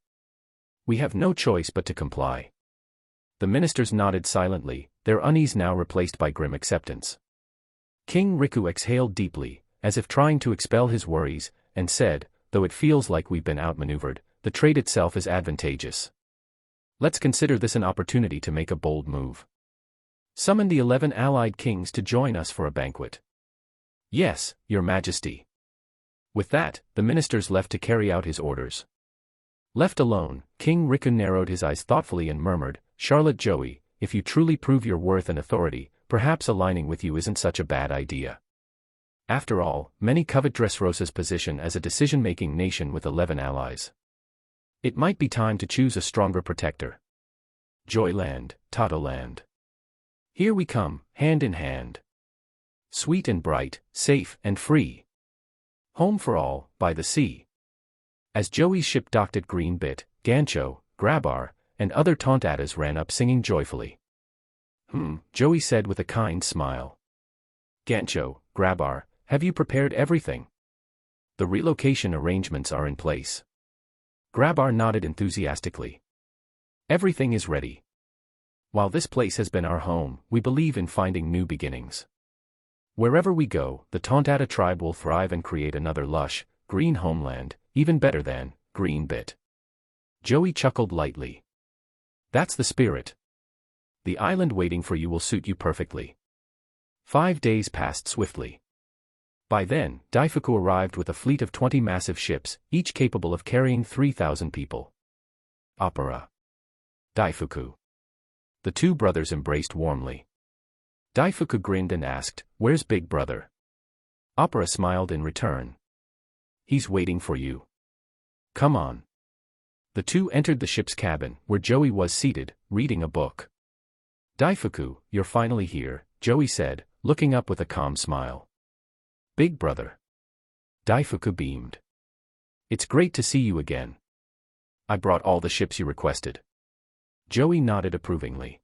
[SPEAKER 1] We have no choice but to comply." The ministers nodded silently, their unease now replaced by grim acceptance. King Riku exhaled deeply, as if trying to expel his worries, and said, "Though it feels like we've been outmaneuvered, the trade itself is advantageous. Let's consider this an opportunity to make a bold move. Summon the 11 allied kings to join us for a banquet." "Yes, Your Majesty." With that, the ministers left to carry out his orders. Left alone, King Riku narrowed his eyes thoughtfully and murmured, "Charlotte Joey, if you truly prove your worth and authority, perhaps aligning with you isn't such a bad idea. After all, many covet Dressrosa's position as a decision-making nation with 11 allies. It might be time to choose a stronger protector. Joyland, Totoland. Here we come, hand in hand. Sweet and bright, safe and free. Home for all, by the sea." As Joey's ship docked at Green Bit, Gancho, Grabar, and other Tontatas ran up singing joyfully. Joey said with a kind smile. "Gancho, Grabar, have you prepared everything? The relocation arrangements are in place." Grabar nodded enthusiastically. "Everything is ready. While this place has been our home, we believe in finding new beginnings. Wherever we go, the Tontata tribe will thrive and create another lush, green homeland, even better than Green Bit." Joey chuckled lightly. "That's the spirit. The island waiting for you will suit you perfectly." 5 days passed swiftly. By then, Daifuku arrived with a fleet of 20 massive ships, each capable of carrying 3,000 people. "Opera. Daifuku." The 2 brothers embraced warmly. Daifuku grinned and asked, "Where's Big Brother?" Opera smiled in return. "He's waiting for you. Come on." The 2 entered the ship's cabin, where Joey was seated, reading a book. "Daifuku, you're finally here," Joey said, looking up with a calm smile. "Big Brother." Daifuku beamed. "It's great to see you again. I brought all the ships you requested." Joey nodded approvingly.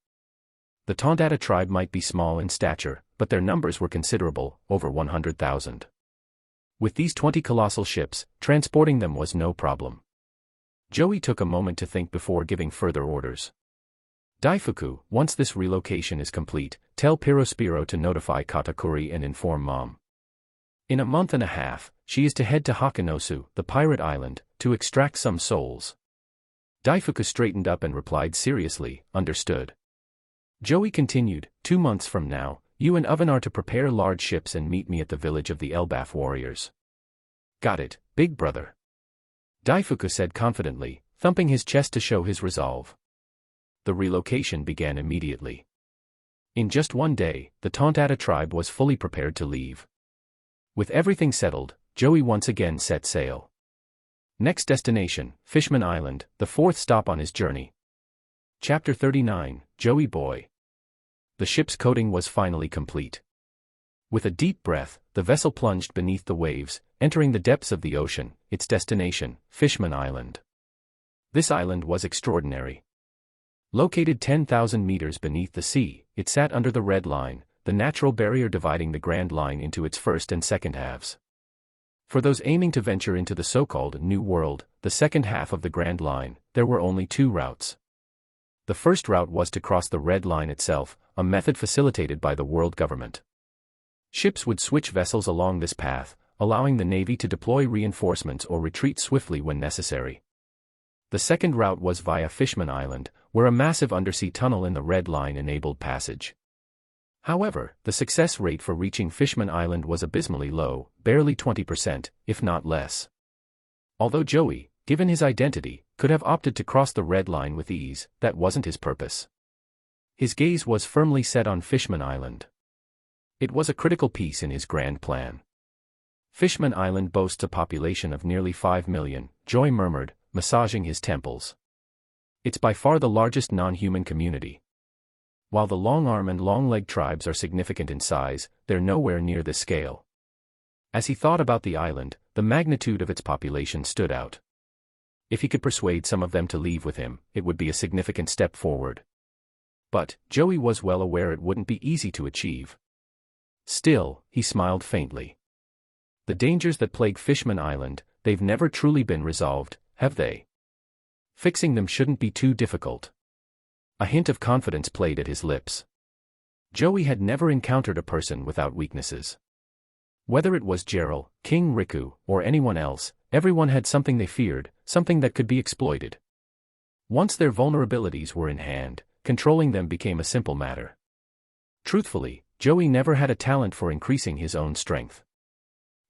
[SPEAKER 1] The Tontata tribe might be small in stature, but their numbers were considerable, over 100,000. With these 20 colossal ships, transporting them was no problem. Joey took a moment to think before giving further orders. "Daifuku, once this relocation is complete, tell Pirospiro to notify Katakuri and inform Mom. In a month and a half, she is to head to Hakanosu, the pirate island, to extract some souls." Daifuku straightened up and replied seriously, "Understood." Joey continued, 2 months from now, you and Oven are to prepare large ships and meet me at the village of the Elbaf warriors." "Got it, Big Brother." Daifuku said confidently, thumping his chest to show his resolve. The relocation began immediately. In just 1 day, the Tontata tribe was fully prepared to leave. With everything settled, Joey once again set sail. Next destination, Fishman Island, the 4th stop on his journey. Chapter 39, Joey Boy. The ship's coating was finally complete. With a deep breath, the vessel plunged beneath the waves, entering the depths of the ocean, its destination, Fishman Island. This island was extraordinary. Located 10,000 meters beneath the sea, it sat under the Red Line, the natural barrier dividing the Grand Line into its first and second halves. For those aiming to venture into the so-called New World, the second half of the Grand Line, there were only 2 routes. The first route was to cross the Red Line itself, a method facilitated by the world government. Ships would switch vessels along this path, allowing the Navy to deploy reinforcements or retreat swiftly when necessary. The second route was via Fishman Island, where a massive undersea tunnel in the Red Line enabled passage. However, the success rate for reaching Fishman Island was abysmally low, barely 20%, if not less. Although Joey, given his identity, could have opted to cross the Red Line with ease, that wasn't his purpose. His gaze was firmly set on Fishman Island. It was a critical piece in his grand plan. Fishman Island boasts a population of nearly 5 million, Joy murmured, massaging his temples. It's by far the largest non-human community. While the long-arm and long-leg tribes are significant in size, they're nowhere near this scale. As he thought about the island, the magnitude of its population stood out. If he could persuade some of them to leave with him, it would be a significant step forward. But Joey was well aware it wouldn't be easy to achieve. Still, he smiled faintly. The dangers that plague Fishman Island, they've never truly been resolved, have they? Fixing them shouldn't be too difficult. A hint of confidence played at his lips. Joey had never encountered a person without weaknesses. Whether it was Gerald, King Riku, or anyone else, everyone had something they feared, something that could be exploited. Once their vulnerabilities were in hand, controlling them became a simple matter. Truthfully, Joey never had a talent for increasing his own strength.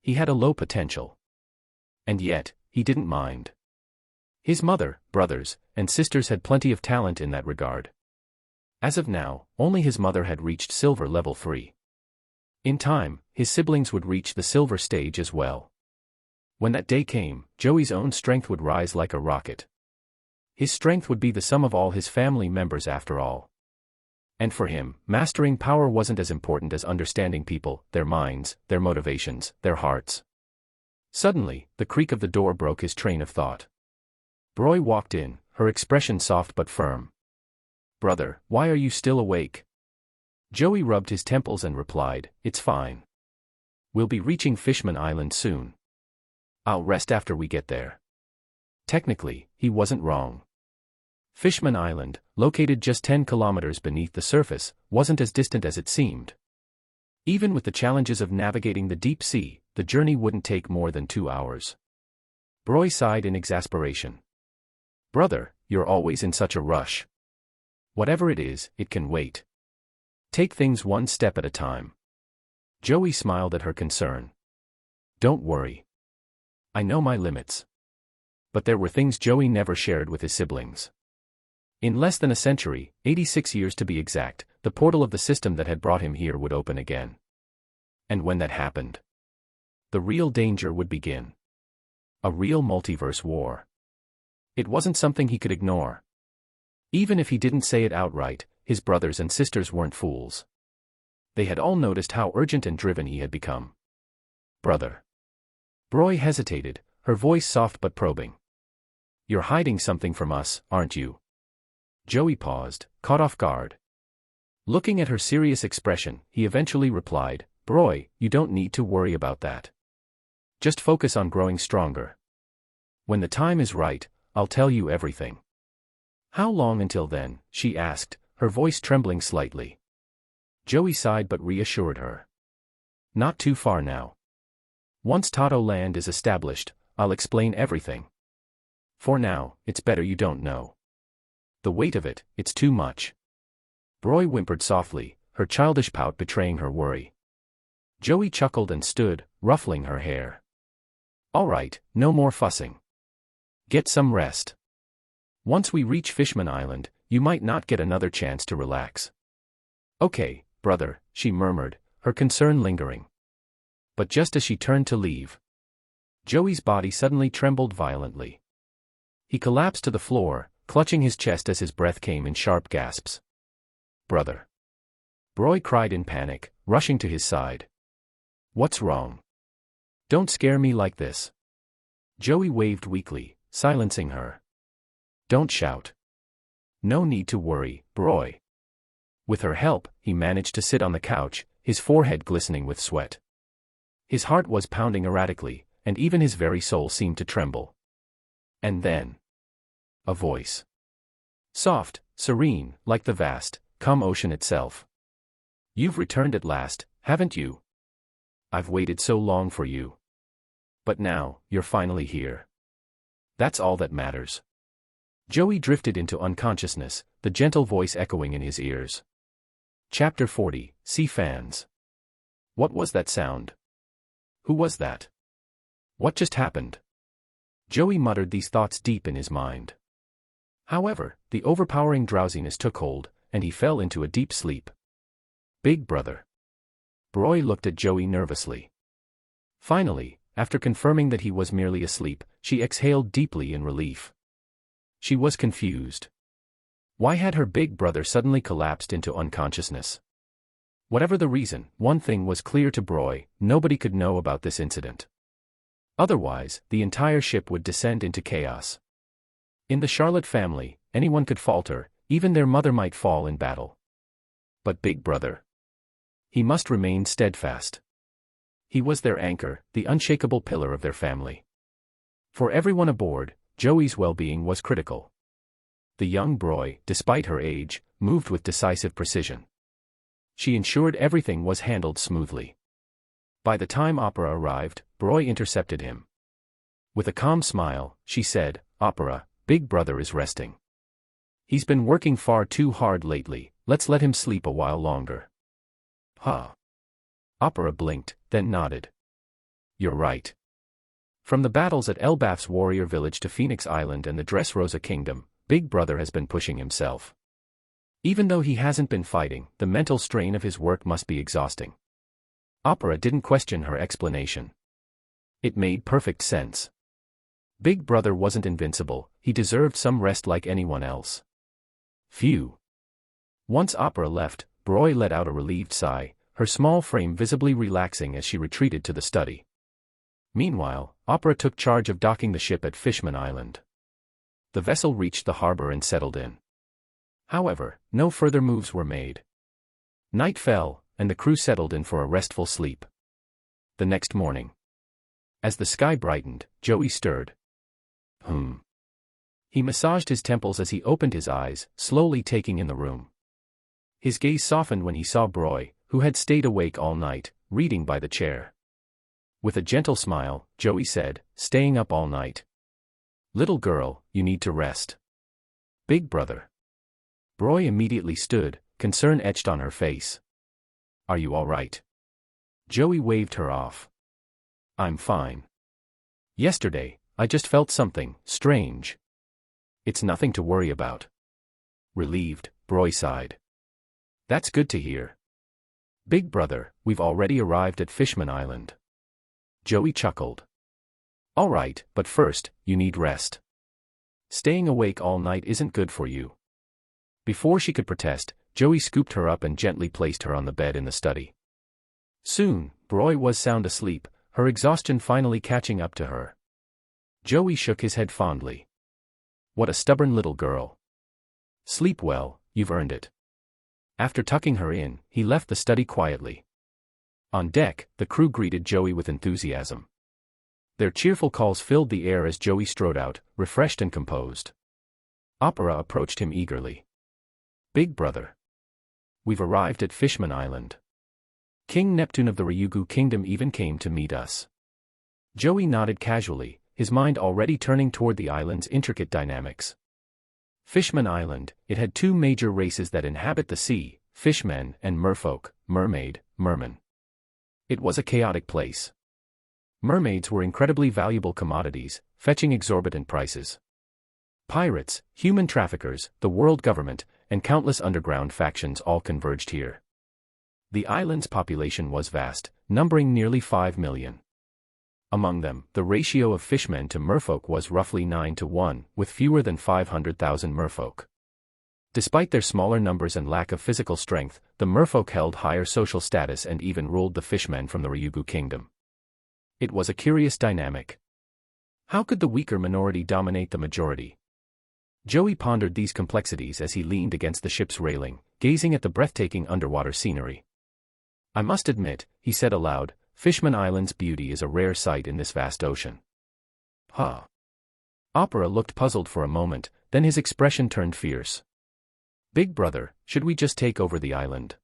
[SPEAKER 1] He had a low potential. And yet, he didn't mind. His mother, brothers, and sisters had plenty of talent in that regard. As of now, only his mother had reached silver level 3. In time, his siblings would reach the silver stage as well. When that day came, Joey's own strength would rise like a rocket. His strength would be the sum of all his family members after all. And for him, mastering power wasn't as important as understanding people, their minds, their motivations, their hearts. Suddenly, the creak of the door broke his train of thought. Broy walked in, her expression soft but firm. "Brother, why are you still awake?" Joey rubbed his temples and replied, "It's fine. We'll be reaching Fishman Island soon. I'll rest after we get there." Technically, he wasn't wrong. Fishman Island, located just 10 kilometers beneath the surface, wasn't as distant as it seemed. Even with the challenges of navigating the deep sea, the journey wouldn't take more than 2 hours. Broy sighed in exasperation. "Brother, you're always in such a rush. Whatever it is, it can wait. Take things one step at a time." Joey smiled at her concern. "Don't worry. I know my limits." But there were things Joey never shared with his siblings. In less than a century, 86 years to be exact, the portal of the system that had brought him here would open again. And when that happened, the real danger would begin. A real multiverse war. It wasn't something he could ignore. Even if he didn't say it outright, his brothers and sisters weren't fools. They had all noticed how urgent and driven he had become. "Brother." Broy hesitated, her voice soft but probing. "You're hiding something from us, aren't you?" Joey paused, caught off guard. Looking at her serious expression, he eventually replied, "Broy, you don't need to worry about that. Just focus on growing stronger. When the time is right, I'll tell you everything." "How long until then?" she asked, her voice trembling slightly. Joey sighed but reassured her. "Not too far now. Once Tato Land is established, I'll explain everything. For now, it's better you don't know. The weight of it, it's too much." Broy whimpered softly, her childish pout betraying her worry. Joey chuckled and stood, ruffling her hair. "All right, no more fussing. Get some rest. Once we reach Fishman Island, you might not get another chance to relax." "Okay, brother," she murmured, her concern lingering. But just as she turned to leave, Joey's body suddenly trembled violently. He collapsed to the floor, clutching his chest as his breath came in sharp gasps. "Brother." Broy cried in panic, rushing to his side. "What's wrong? Don't scare me like this." Joey waved weakly, silencing her. "Don't shout. No need to worry, Broy." With her help, he managed to sit on the couch, his forehead glistening with sweat. His heart was pounding erratically, and even his very soul seemed to tremble. And then, a voice. Soft, serene, like the vast, calm ocean itself. "You've returned at last, haven't you? I've waited so long for you. But now, you're finally here. That's all that matters." Joey drifted into unconsciousness, the gentle voice echoing in his ears. Chapter 40, Sea Fans. What was that sound? Who was that? What just happened? Joey muttered these thoughts deep in his mind. However, the overpowering drowsiness took hold, and he fell into a deep sleep. "Big brother." Broy looked at Joey nervously. Finally, after confirming that he was merely asleep, she exhaled deeply in relief. She was confused. Why had her big brother suddenly collapsed into unconsciousness? Whatever the reason, one thing was clear to Broy: nobody could know about this incident. Otherwise, the entire ship would descend into chaos. In the Charlotte family, anyone could falter, even their mother might fall in battle. But Big Brother? He must remain steadfast. He was their anchor, the unshakable pillar of their family. For everyone aboard, Joey's well-being was critical. The young Broy, despite her age, moved with decisive precision. She ensured everything was handled smoothly. By the time Opera arrived, Broy intercepted him. With a calm smile, she said, "Opera, Big Brother is resting. He's been working far too hard lately, let's let him sleep a while longer." Huh. Opera blinked, then nodded. "You're right. From the battles at Elbaf's warrior village to Phoenix Island and the Dressrosa Kingdom, Big Brother has been pushing himself. Even though he hasn't been fighting, the mental strain of his work must be exhausting." Opera didn't question her explanation. It made perfect sense. Big Brother wasn't invincible, he deserved some rest like anyone else. Phew. Once Opera left, Broy let out a relieved sigh, her small frame visibly relaxing as she retreated to the study. Meanwhile, Opera took charge of docking the ship at Fishman Island. The vessel reached the harbor and settled in. However, no further moves were made. Night fell, and the crew settled in for a restful sleep. The next morning, as the sky brightened, Joey stirred. He massaged his temples as he opened his eyes, slowly taking in the room. His gaze softened when he saw Broy, who had stayed awake all night, reading by the chair. With a gentle smile, Joey said, "Staying up all night? Little girl, you need to rest." "Big Brother." Broy immediately stood, concern etched on her face. "Are you all right?" Joey waved her off. "I'm fine. Yesterday, I just felt something strange." "It's nothing to worry about." Relieved, Broy sighed. "That's good to hear. Big Brother, we've already arrived at Fishman Island." Joey chuckled. "All right, but first, you need rest. Staying awake all night isn't good for you." Before she could protest, Joey scooped her up and gently placed her on the bed in the study. Soon, Broy was sound asleep, her exhaustion finally catching up to her. Joey shook his head fondly. "What a stubborn little girl. Sleep well, you've earned it." After tucking her in, he left the study quietly. On deck, the crew greeted Joey with enthusiasm. Their cheerful calls filled the air as Joey strode out, refreshed and composed. Opera approached him eagerly. "Big Brother. We've arrived at Fishman Island. King Neptune of the Ryugu Kingdom even came to meet us." Joey nodded casually, his mind already turning toward the island's intricate dynamics. Fishman Island, it had two major races that inhabit the sea, fishmen and merfolk, mermaid, merman. It was a chaotic place. Mermaids were incredibly valuable commodities, fetching exorbitant prices. Pirates, human traffickers, the world government, and countless underground factions all converged here. The island's population was vast, numbering nearly 5 million. Among them, the ratio of fishmen to merfolk was roughly 9-1, with fewer than 500,000 merfolk. Despite their smaller numbers and lack of physical strength, the merfolk held higher social status and even ruled the fishmen from the Ryugu Kingdom. It was a curious dynamic. How could the weaker minority dominate the majority? Joey pondered these complexities as he leaned against the ship's railing, gazing at the breathtaking underwater scenery. "I must admit," he said aloud, "Fishman Island's beauty is a rare sight in this vast ocean." "Huh?" Opera looked puzzled for a moment, then his expression turned fierce. "Big Brother, should we just take over the island?"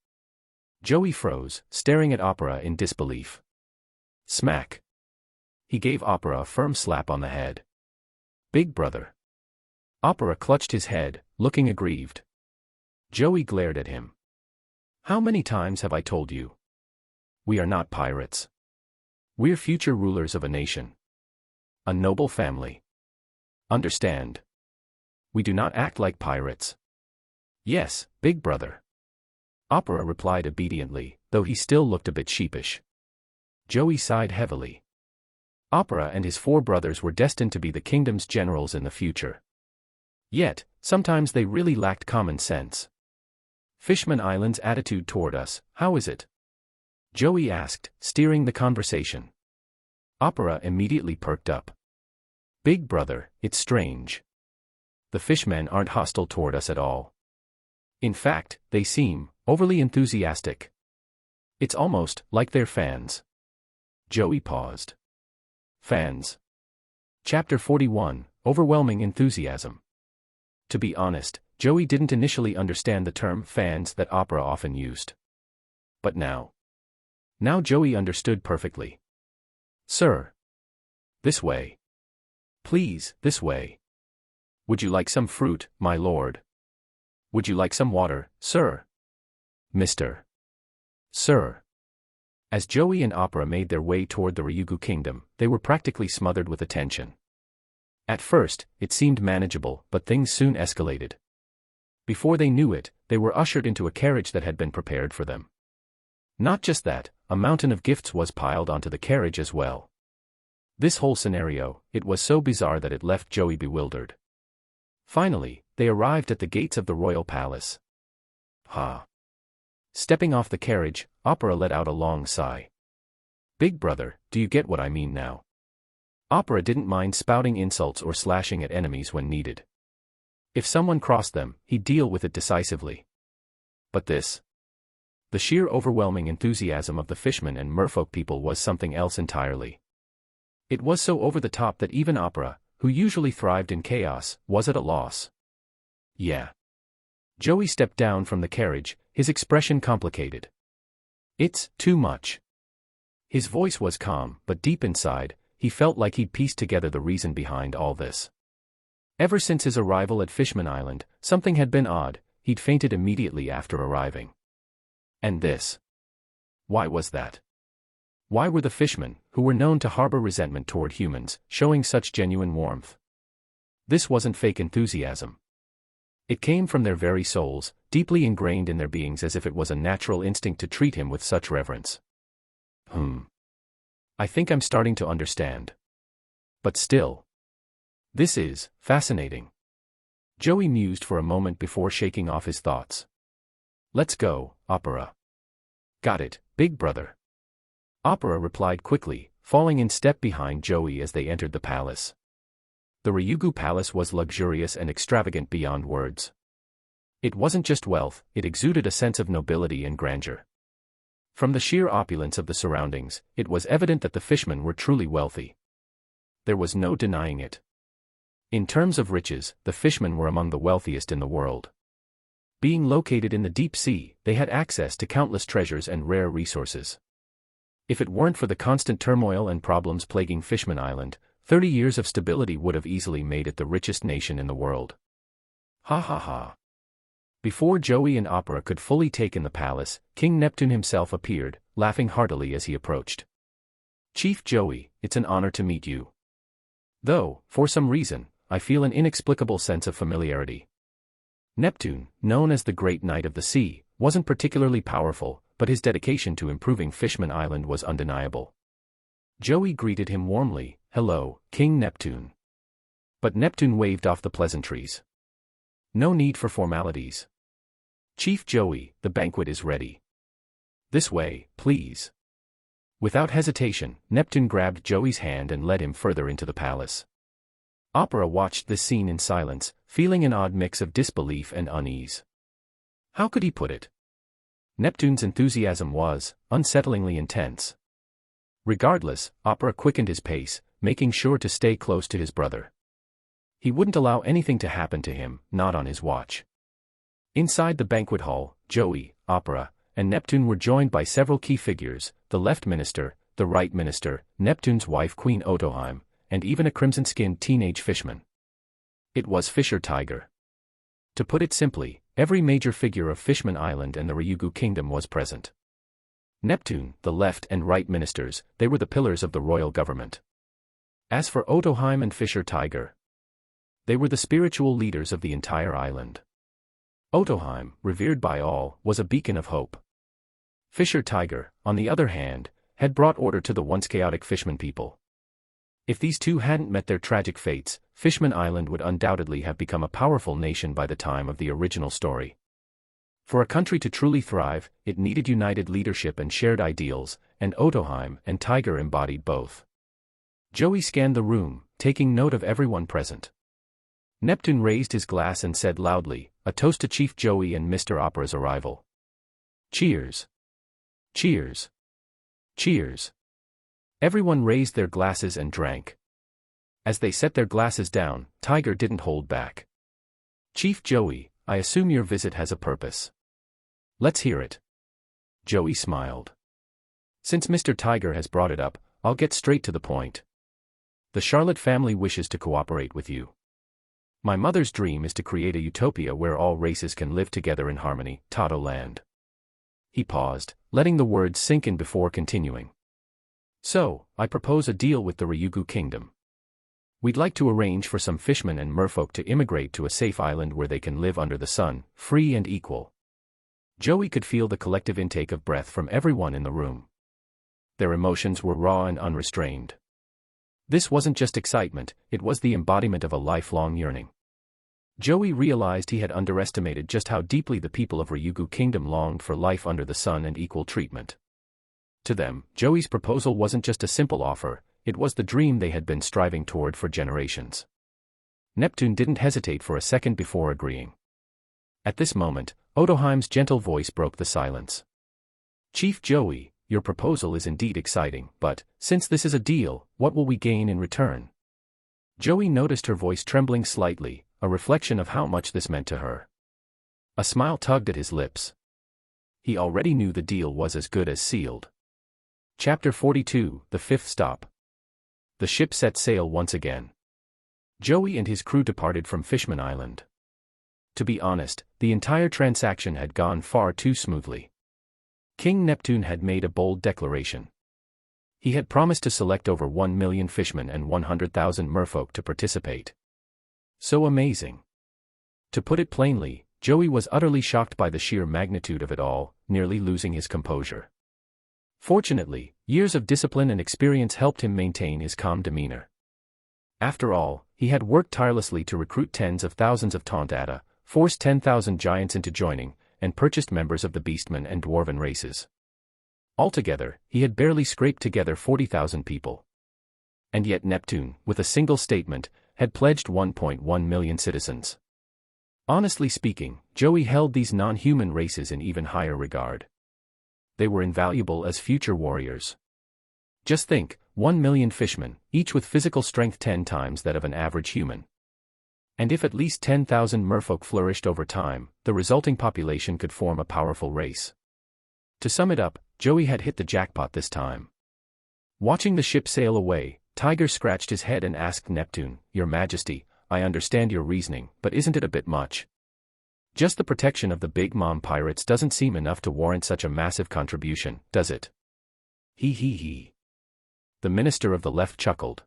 [SPEAKER 1] Joey froze, staring at Opera in disbelief. Smack. He gave Opera a firm slap on the head. "Big Brother." Opera clutched his head, looking aggrieved. Joey glared at him. "How many times have I told you? We are not pirates. We're future rulers of a nation. A noble family. Understand? We do not act like pirates." "Yes, Big Brother." Opera replied obediently, though he still looked a bit sheepish. Joey sighed heavily. Opera and his 4 brothers were destined to be the kingdom's generals in the future. Yet, sometimes they really lacked common sense. Fishman Island's attitude toward us, how is it? Joey asked, steering the conversation. Opera immediately perked up. Big brother, it's strange. The fishmen aren't hostile toward us at all. In fact, they seem overly enthusiastic. It's almost like they're fans. Joey paused. Fans. Chapter 41, Overwhelming Enthusiasm. To be honest, Joey didn't initially understand the term fans that Opera often used. But now Joey understood perfectly. Sir. This way. Please, this way. Would you like some fruit, my lord? Would you like some water, sir? Mr. Sir. As Joey and Opera made their way toward the Ryugu kingdom, they were practically smothered with attention. At first, it seemed manageable, but things soon escalated. Before they knew it, they were ushered into a carriage that had been prepared for them. Not just that, a mountain of gifts was piled onto the carriage as well. This whole scenario, it was so bizarre that it left Joey bewildered. Finally, they arrived at the gates of the royal palace. Stepping off the carriage, Opera let out a long sigh. Big brother, do you get what I mean now? Opera didn't mind spouting insults or slashing at enemies when needed. If someone crossed them, he'd deal with it decisively. But this? The sheer overwhelming enthusiasm of the fishmen and merfolk people was something else entirely. It was so over the top that even Opera, who usually thrived in chaos, was at a loss. Yeah. Joey stepped down from the carriage, his expression complicated. It's too much. His voice was calm, but deep inside, he felt like he'd pieced together the reason behind all this. Ever since his arrival at Fishman Island, something had been odd. He'd fainted immediately after arriving. And this? Why was that? Why were the fishmen, who were known to harbor resentment toward humans, showing such genuine warmth? This wasn't fake enthusiasm. It came from their very souls, deeply ingrained in their beings, as if it was a natural instinct to treat him with such reverence. I think I'm starting to understand. But still. This is fascinating. Joey mused for a moment before shaking off his thoughts. Let's go, Opera. Got it, big brother. Opera replied quickly, falling in step behind Joey as they entered the palace. The Ryugu palace was luxurious and extravagant beyond words. It wasn't just wealth, it exuded a sense of nobility and grandeur. From the sheer opulence of the surroundings, it was evident that the fishmen were truly wealthy. There was no denying it. In terms of riches, the fishmen were among the wealthiest in the world. Being located in the deep sea, they had access to countless treasures and rare resources. If it weren't for the constant turmoil and problems plaguing Fishman Island, 30 years of stability would have easily made it the richest nation in the world. Before Joey and Opera could fully take in the palace, King Neptune himself appeared, laughing heartily as he approached. Chief Joey, it's an honor to meet you. Though, for some reason, I feel an inexplicable sense of familiarity. Neptune, known as the Great Knight of the Sea, wasn't particularly powerful, but his dedication to improving Fishman Island was undeniable. Joey greeted him warmly, "Hello, King Neptune." But Neptune waved off the pleasantries. No need for formalities. Chief Joey, the banquet is ready. This way, please. Without hesitation, Neptune grabbed Joey's hand and led him further into the palace. Opera watched this scene in silence, feeling an odd mix of disbelief and unease. How could he put it? Neptune's enthusiasm was unsettlingly intense. Regardless, Opera quickened his pace, making sure to stay close to his brother. He wouldn't allow anything to happen to him, not on his watch. Inside the banquet hall, Joey, Opera, and Neptune were joined by several key figures: the left minister, the right minister, Neptune's wife Queen Otoheim, and even a crimson-skinned teenage fishman. It was Fisher Tiger. To put it simply, every major figure of Fishman Island and the Ryugu Kingdom was present. Neptune, the left and right ministers, they were the pillars of the royal government. As for Otoheim and Fisher Tiger, they were the spiritual leaders of the entire island. Otoheim, revered by all, was a beacon of hope. Fisher Tiger, on the other hand, had brought order to the once chaotic fishman people. If these two hadn't met their tragic fates, Fishman Island would undoubtedly have become a powerful nation by the time of the original story. For a country to truly thrive, it needed united leadership and shared ideals, and Otoheim and Tiger embodied both. Joey scanned the room, taking note of everyone present. Neptune raised his glass and said loudly, "A toast to Chief Joey and Mr. Opera's arrival. Cheers. Cheers. Cheers." Everyone raised their glasses and drank. As they set their glasses down, Tiger didn't hold back. "Chief Joey, I assume your visit has a purpose. Let's hear it." Joey smiled. "Since Mr. Tiger has brought it up, I'll get straight to the point. The Charlotte family wishes to cooperate with you. My mother's dream is to create a utopia where all races can live together in harmony, Tato Land." He paused, letting the words sink in before continuing. "So, I propose a deal with the Ryugu Kingdom. We'd like to arrange for some fishmen and merfolk to immigrate to a safe island where they can live under the sun, free and equal." Joey could feel the collective intake of breath from everyone in the room. Their emotions were raw and unrestrained. This wasn't just excitement, it was the embodiment of a lifelong yearning. Joey realized he had underestimated just how deeply the people of Ryugu Kingdom longed for life under the sun and equal treatment. To them, Joey's proposal wasn't just a simple offer, it was the dream they had been striving toward for generations. Neptune didn't hesitate for a second before agreeing. At this moment, Otoheim's gentle voice broke the silence. "Chief Joey, your proposal is indeed exciting, but, since this is a deal, what will we gain in return?" Joey noticed her voice trembling slightly, a reflection of how much this meant to her. A smile tugged at his lips. He already knew the deal was as good as sealed. Chapter 42, The Fifth Stop. The ship set sail once again. Joey and his crew departed from Fishman Island. To be honest, the entire transaction had gone far too smoothly. King Neptune had made a bold declaration. He had promised to select over 1 million fishmen and 100,000 merfolk to participate. So amazing. To put it plainly, Joey was utterly shocked by the sheer magnitude of it all, nearly losing his composure. Fortunately, years of discipline and experience helped him maintain his calm demeanor. After all, he had worked tirelessly to recruit tens of thousands of Tontata, forced 10,000 giants into joining, and purchased members of the Beastmen and Dwarven races. Altogether, he had barely scraped together 40,000 people. And yet Neptune, with a single statement, had pledged 1.1 million citizens. Honestly speaking, Joey held these non-human races in even higher regard. They were invaluable as future warriors. Just think, 1 million fishmen, each with physical strength 10 times that of an average human. And if at least 10,000 merfolk flourished over time, the resulting population could form a powerful race. To sum it up, Joey had hit the jackpot this time. Watching the ship sail away, Tiger scratched his head and asked Neptune, "Your Majesty, I understand your reasoning, but isn't it a bit much? Just the protection of the Big Mom pirates doesn't seem enough to warrant such a massive contribution, does it?" He. The Minister of the Left chuckled.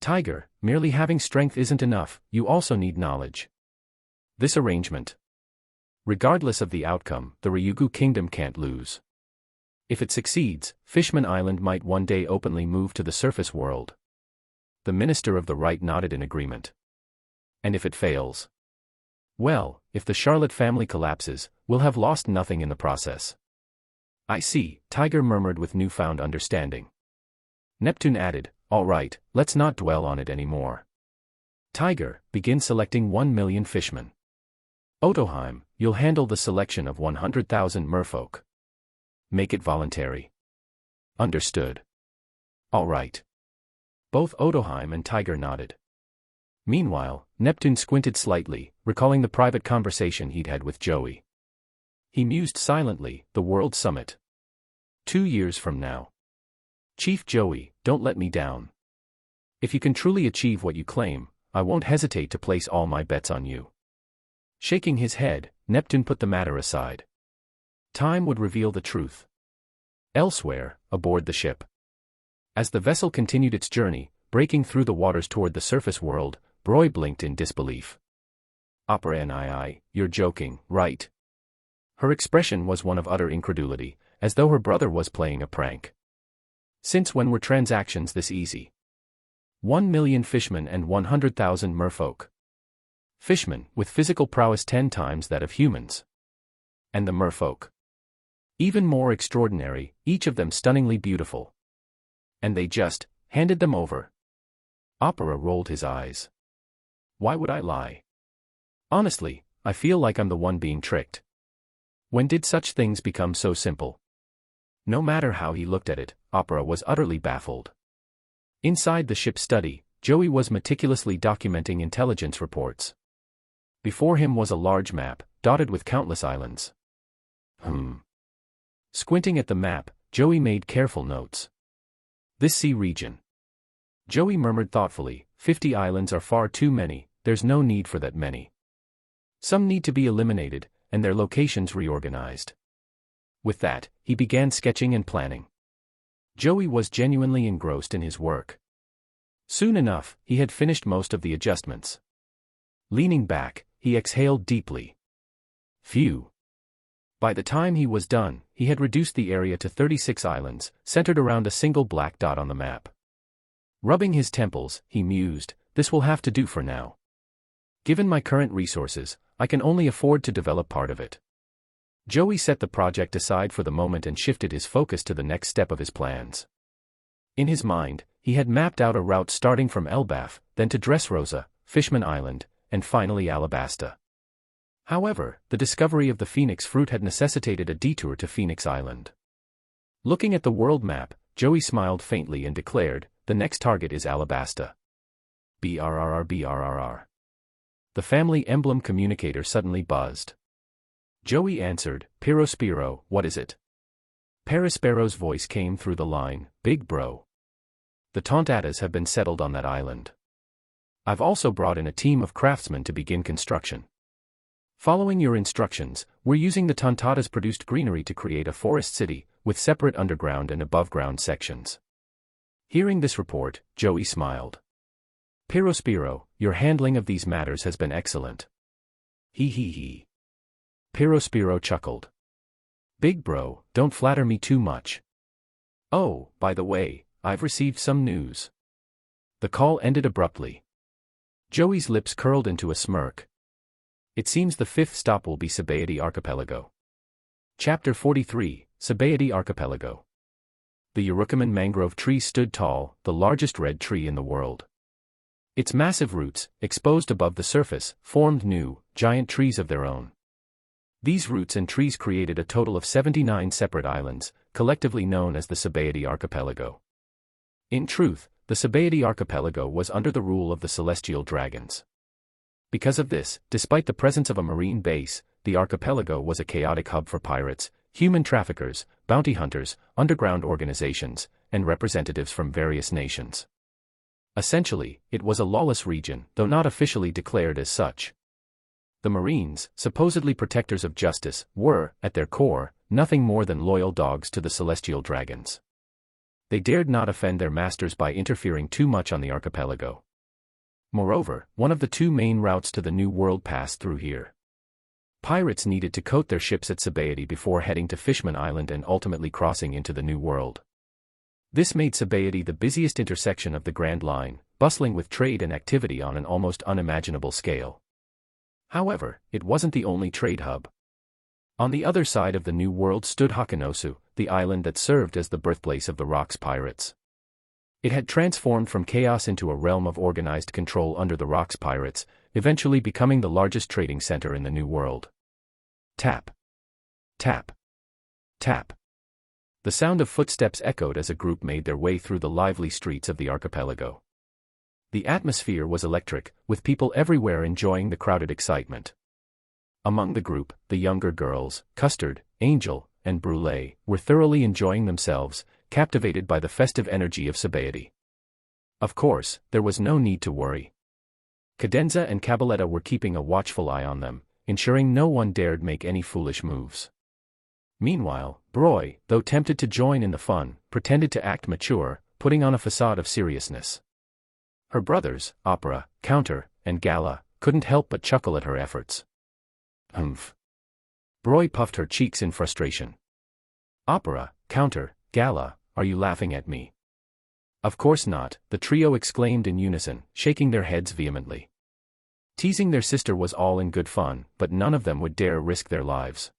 [SPEAKER 1] "Tiger, merely having strength isn't enough, you also need knowledge. This arrangement, regardless of the outcome, the Ryugu Kingdom can't lose. If it succeeds, Fishman Island might one day openly move to the surface world." The Minister of the Right nodded in agreement. "And if it fails? Well, if the Charlotte family collapses, we'll have lost nothing in the process." "I see," Tiger murmured with newfound understanding. Neptune added, "All right, let's not dwell on it anymore. Tiger, begin selecting 1 million fishmen. Otoheim, you'll handle the selection of 100,000 merfolk. Make it voluntary." "Understood." "All right." Both Otoheim and Tiger nodded. Meanwhile, Neptune squinted slightly, recalling the private conversation he'd had with Joey. He mused silently, the World Summit. 2 years from now. "Chief Joey, don't let me down. If you can truly achieve what you claim, I won't hesitate to place all my bets on you." Shaking his head, Neptune put the matter aside. Time would reveal the truth. Elsewhere, aboard the ship. As the vessel continued its journey, breaking through the waters toward the surface world, Broy blinked in disbelief. "Opera NII, you're joking, right?" Her expression was one of utter incredulity, as though her brother was playing a prank. "Since when were transactions this easy?" 1,000,000 fishmen and 100,000 merfolk. Fishmen, with physical prowess 10 times that of humans. And the merfolk. Even more extraordinary, each of them stunningly beautiful. And they just handed them over. Opera rolled his eyes. Why would I lie? Honestly, I feel like I'm the one being tricked. When did such things become so simple? No matter how he looked at it, Opera was utterly baffled. Inside the ship's study, Joey was meticulously documenting intelligence reports. Before him was a large map, dotted with countless islands. Squinting at the map, Joey made careful notes. This sea region. Joey murmured thoughtfully, 50 islands are far too many, there's no need for that many. Some need to be eliminated, and their locations reorganized. With that, he began sketching and planning. Joey was genuinely engrossed in his work. Soon enough, he had finished most of the adjustments. Leaning back, he exhaled deeply. Phew. By the time he was done, he had reduced the area to 36 islands, centered around a single black dot on the map. Rubbing his temples, he mused, this will have to do for now. Given my current resources, I can only afford to develop part of it. Joey set the project aside for the moment and shifted his focus to the next step of his plans. In his mind, he had mapped out a route starting from Elbaf, then to Dressrosa, Fishman Island, and finally Alabasta. However, the discovery of the Phoenix fruit had necessitated a detour to Phoenix Island. Looking at the world map, Joey smiled faintly and declared, the next target is Alabasta. BRRR. The family emblem communicator suddenly buzzed. Joey answered, Pirospero, what is it? Perispero's voice came through the line, big bro. The Tontatas have been settled on that island. I've also brought in a team of craftsmen to begin construction. Following your instructions, we're using the Tontatas' produced greenery to create a forest city, with separate underground and above-ground sections. Hearing this report, Joey smiled. Pirospero, your handling of these matters has been excellent. He. Pirospero chuckled. Big bro, don't flatter me too much. Oh, by the way, I've received some news. The call ended abruptly. Joey's lips curled into a smirk. It seems the fifth stop will be Sabaody Archipelago. Chapter 43, Sabaody Archipelago. The Urukaman mangrove tree stood tall, the largest red tree in the world. Its massive roots, exposed above the surface, formed new, giant trees of their own. These roots and trees created a total of 79 separate islands, collectively known as the Sabaody Archipelago. In truth, the Sabaody Archipelago was under the rule of the celestial dragons. Because of this, despite the presence of a marine base, the archipelago was a chaotic hub for pirates, human traffickers, bounty hunters, underground organizations, and representatives from various nations. Essentially, it was a lawless region, though not officially declared as such. The Marines, supposedly protectors of justice, were, at their core, nothing more than loyal dogs to the celestial dragons. They dared not offend their masters by interfering too much on the archipelago. Moreover, one of the two main routes to the New World passed through here. Pirates needed to coat their ships at Sabaody before heading to Fishman Island and ultimately crossing into the New World. This made Sabaody the busiest intersection of the Grand Line, bustling with trade and activity on an almost unimaginable scale. However, it wasn't the only trade hub. On the other side of the New World stood Hakanosu, the island that served as the birthplace of the Rocks pirates. It had transformed from chaos into a realm of organized control under the Rocks pirates, eventually becoming the largest trading center in the New World. Tap. Tap. Tap. The sound of footsteps echoed as a group made their way through the lively streets of the archipelago. The atmosphere was electric, with people everywhere enjoying the crowded excitement. Among the group, the younger girls, Custard, Angel, and Brûlée, were thoroughly enjoying themselves, captivated by the festive energy of Sabaody. Of course, there was no need to worry. Cadenza and Cabaletta were keeping a watchful eye on them, ensuring no one dared make any foolish moves. Meanwhile, Broy, though tempted to join in the fun, pretended to act mature, putting on a facade of seriousness. Her brothers, Opera, Counter, and Gala, couldn't help but chuckle at her efforts. Humph. Broy puffed her cheeks in frustration. Opera, Counter, Gala, are you laughing at me? Of course not, the trio exclaimed in unison, shaking their heads vehemently. Teasing their sister was all in good fun, but none of them would dare risk their lives.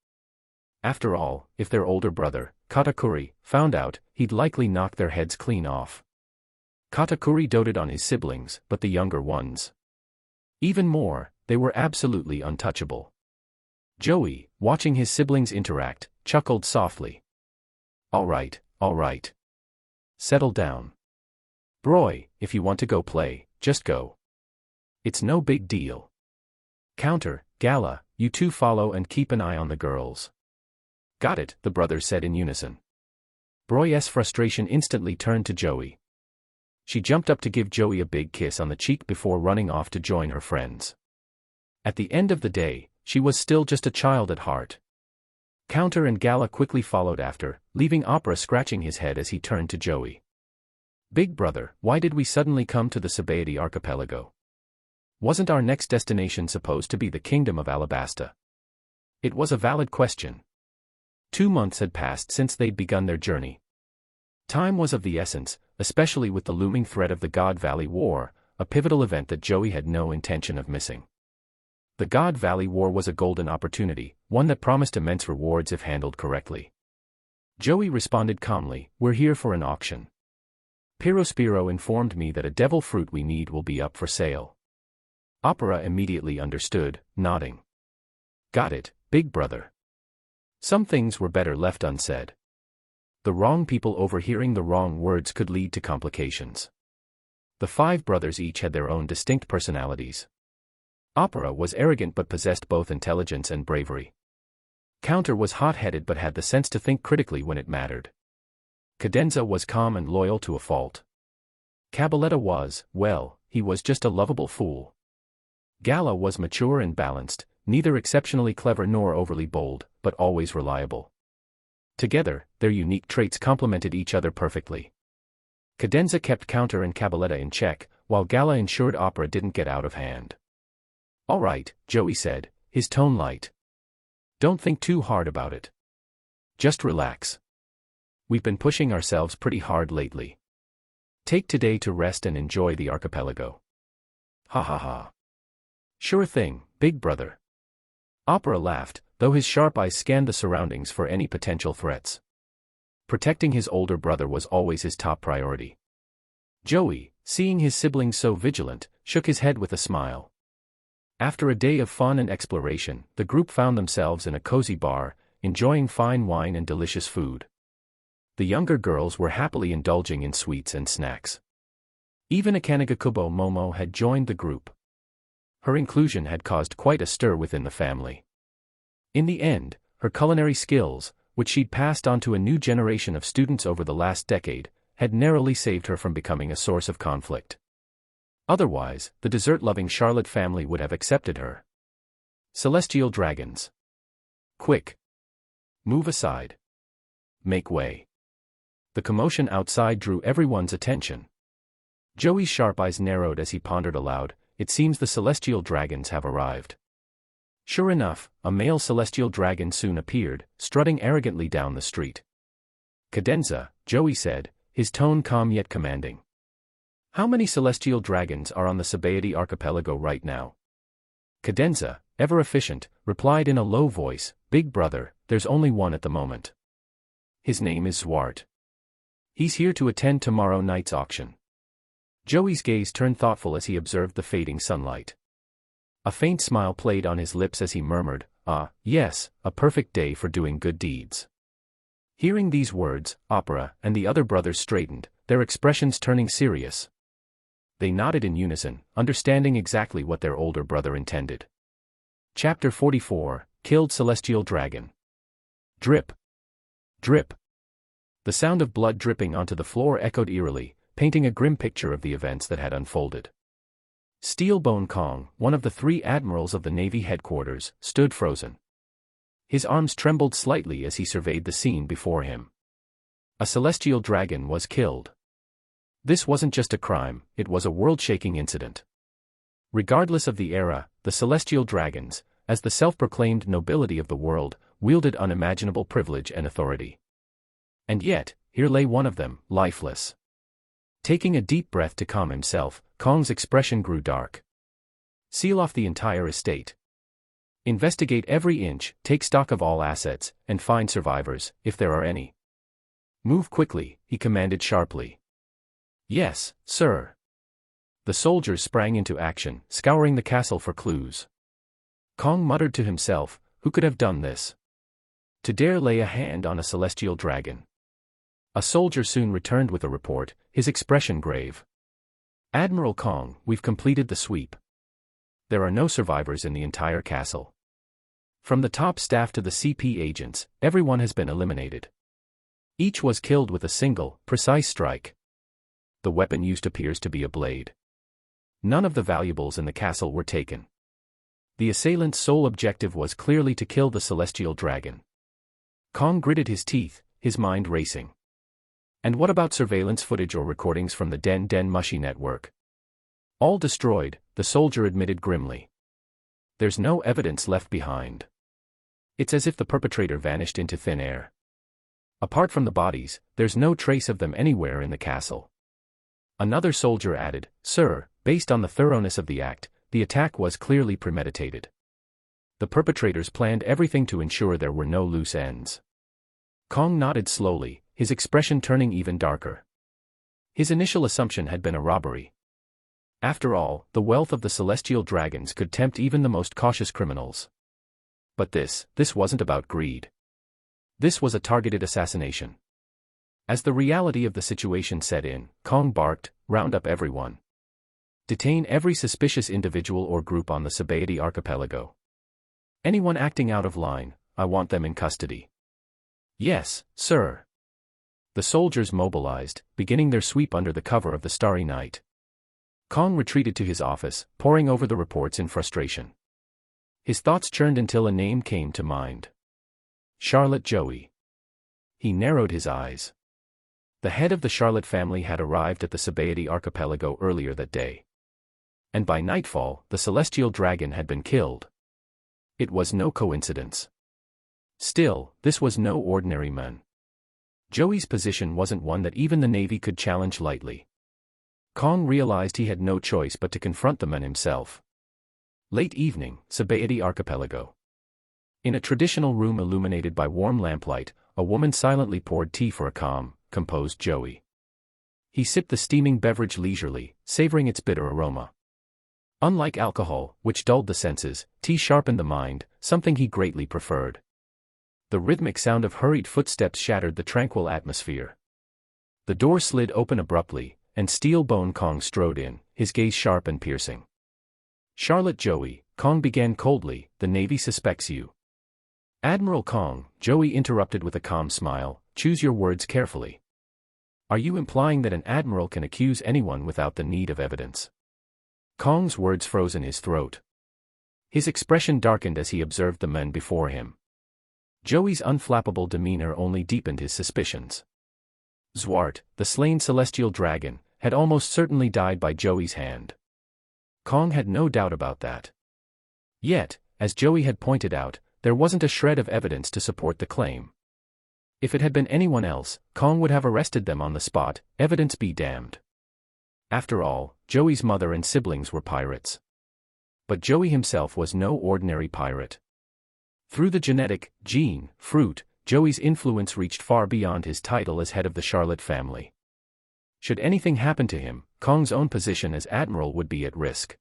[SPEAKER 1] After all, if their older brother, Katakuri, found out, he'd likely knock their heads clean off. Katakuri doted on his siblings, but the younger ones. Even more, they were absolutely untouchable. Joey, watching his siblings interact, chuckled softly. All right. Settle down. Broy, if you want to go play, just go. It's no big deal. Counter, Gala, you two follow and keep an eye on the girls. Got it, the brothers said in unison. Broy's frustration instantly turned to Joey. She jumped up to give Joey a big kiss on the cheek before running off to join her friends. At the end of the day, she was still just a child at heart. Counter and Gala quickly followed after, leaving Opera scratching his head as he turned to Joey. Big brother, why did we suddenly come to the Sabaody archipelago? Wasn't our next destination supposed to be the Kingdom of Alabasta? It was a valid question. 2 months had passed since they'd begun their journey. Time was of the essence, especially with the looming threat of the God Valley War, a pivotal event that Joey had no intention of missing. The God Valley War was a golden opportunity, one that promised immense rewards if handled correctly. Joey responded calmly, "We're here for an auction. Pirospiro informed me that a devil fruit we need will be up for sale." Opera immediately understood, nodding. Got it, big brother. Some things were better left unsaid. The wrong people overhearing the wrong words could lead to complications. The 5 brothers each had their own distinct personalities. Opera was arrogant but possessed both intelligence and bravery. Counter was hot-headed but had the sense to think critically when it mattered. Cadenza was calm and loyal to a fault. Cabaletta was, well, he was just a lovable fool. Gala was mature and balanced, neither exceptionally clever nor overly bold, but always reliable. Together, their unique traits complemented each other perfectly. Cadenza kept Counter and Cabaletta in check, while Gala ensured Opera didn't get out of hand. All right, Joey said, his tone light. Don't think too hard about it. Just relax. We've been pushing ourselves pretty hard lately. Take today to rest and enjoy the archipelago. Ha ha ha. Sure thing, big brother. Opera laughed, though his sharp eyes scanned the surroundings for any potential threats. Protecting his older brother was always his top priority. Joey, seeing his siblings so vigilant, shook his head with a smile. After a day of fun and exploration, the group found themselves in a cozy bar, enjoying fine wine and delicious food. The younger girls were happily indulging in sweets and snacks. Even Akanagakubo Momo had joined the group. Her inclusion had caused quite a stir within the family. In the end, her culinary skills, which she'd passed on to a new generation of students over the last decade, had narrowly saved her from becoming a source of conflict. Otherwise, the dessert-loving Charlotte family would have accepted her. Celestial dragons. Quick. Move aside. Make way. The commotion outside drew everyone's attention. Joey's sharp eyes narrowed as he pondered aloud, it seems the celestial dragons have arrived. Sure enough, a male celestial dragon soon appeared, strutting arrogantly down the street. Cadenza, Joey said, his tone calm yet commanding. How many celestial dragons are on the Sabaody archipelago right now? Cadenza, ever efficient, replied in a low voice, Big brother, there's only one at the moment. His name is Zwart. He's here to attend tomorrow night's auction. Joey's gaze turned thoughtful as he observed the fading sunlight. A faint smile played on his lips as he murmured, yes, a perfect day for doing good deeds. Hearing these words, Opera and the other brothers straightened, their expressions turning serious. They nodded in unison, understanding exactly what their older brother intended. Chapter 44, Killed Celestial Dragon. Drip. Drip. The sound of blood dripping onto the floor echoed eerily, painting a grim picture of the events that had unfolded. Steelbone Kong, one of the 3 admirals of the Navy headquarters, stood frozen. His arms trembled slightly as he surveyed the scene before him. A celestial dragon was killed. This wasn't just a crime, it was a world-shaking incident. Regardless of the era, the celestial dragons, as the self-proclaimed nobility of the world, wielded unimaginable privilege and authority. And yet, here lay one of them, lifeless. Taking a deep breath to calm himself, Kong's expression grew dark. Seal off the entire estate. Investigate every inch, take stock of all assets, and find survivors, if there are any. Move quickly, he commanded sharply. Yes, sir. The soldiers sprang into action, scouring the castle for clues. Kong muttered to himself, who could have done this? To dare lay a hand on a celestial dragon. A soldier soon returned with a report, his expression grave. Admiral Kong, we've completed the sweep. There are no survivors in the entire castle. From the top staff to the CP agents, everyone has been eliminated. Each was killed with a single, precise strike. The weapon used appears to be a blade. None of the valuables in the castle were taken. The assailant's sole objective was clearly to kill the celestial dragon. Kong gritted his teeth, his mind racing. And what about surveillance footage or recordings from the Den Mushi network? All destroyed, the soldier admitted grimly. There's no evidence left behind. It's as if the perpetrator vanished into thin air. Apart from the bodies, there's no trace of them anywhere in the castle. Another soldier added, Sir, based on the thoroughness of the act, the attack was clearly premeditated. The perpetrators planned everything to ensure there were no loose ends. Kong nodded slowly, his expression turning even darker. His initial assumption had been a robbery. After all, the wealth of the celestial dragons could tempt even the most cautious criminals. But this wasn't about greed. This was a targeted assassination. As the reality of the situation set in, Kong barked, round up everyone. Detain every suspicious individual or group on the Sabaody archipelago. Anyone acting out of line, I want them in custody. Yes, sir. The soldiers mobilized, beginning their sweep under the cover of the starry night. Kong retreated to his office, poring over the reports in frustration. His thoughts churned until a name came to mind. Charlotte Joey. He narrowed his eyes. The head of the Charlotte family had arrived at the Sabaody archipelago earlier that day. And by nightfall, the celestial dragon had been killed. It was no coincidence. Still, this was no ordinary man. Joey's position wasn't one that even the Navy could challenge lightly. Kong realized he had no choice but to confront the man himself. Late evening, Sabaody archipelago. In a traditional room illuminated by warm lamplight, a woman silently poured tea for a calm, composed Joey. He sipped the steaming beverage leisurely, savoring its bitter aroma. Unlike alcohol, which dulled the senses, tea sharpened the mind, something he greatly preferred. The rhythmic sound of hurried footsteps shattered the tranquil atmosphere. The door slid open abruptly, and Steel Bone Kong strode in, his gaze sharp and piercing. Charlotte Joey, Kong began coldly, the Navy suspects you. Admiral Kong, Joey interrupted with a calm smile, choose your words carefully. Are you implying that an admiral can accuse anyone without the need of evidence? Kong's words froze in his throat. His expression darkened as he observed the men before him. Joey's unflappable demeanor only deepened his suspicions. Zwart, the slain celestial dragon, had almost certainly died by Joey's hand. Kong had no doubt about that. Yet, as Joey had pointed out, there wasn't a shred of evidence to support the claim. If it had been anyone else, Kong would have arrested them on the spot, evidence be damned. After all, Joey's mother and siblings were pirates. But Joey himself was no ordinary pirate. Through the genetic, gene, fruit, Joey's influence reached far beyond his title as head of the Charlotte family. Should anything happen to him, Kong's own position as admiral would be at risk.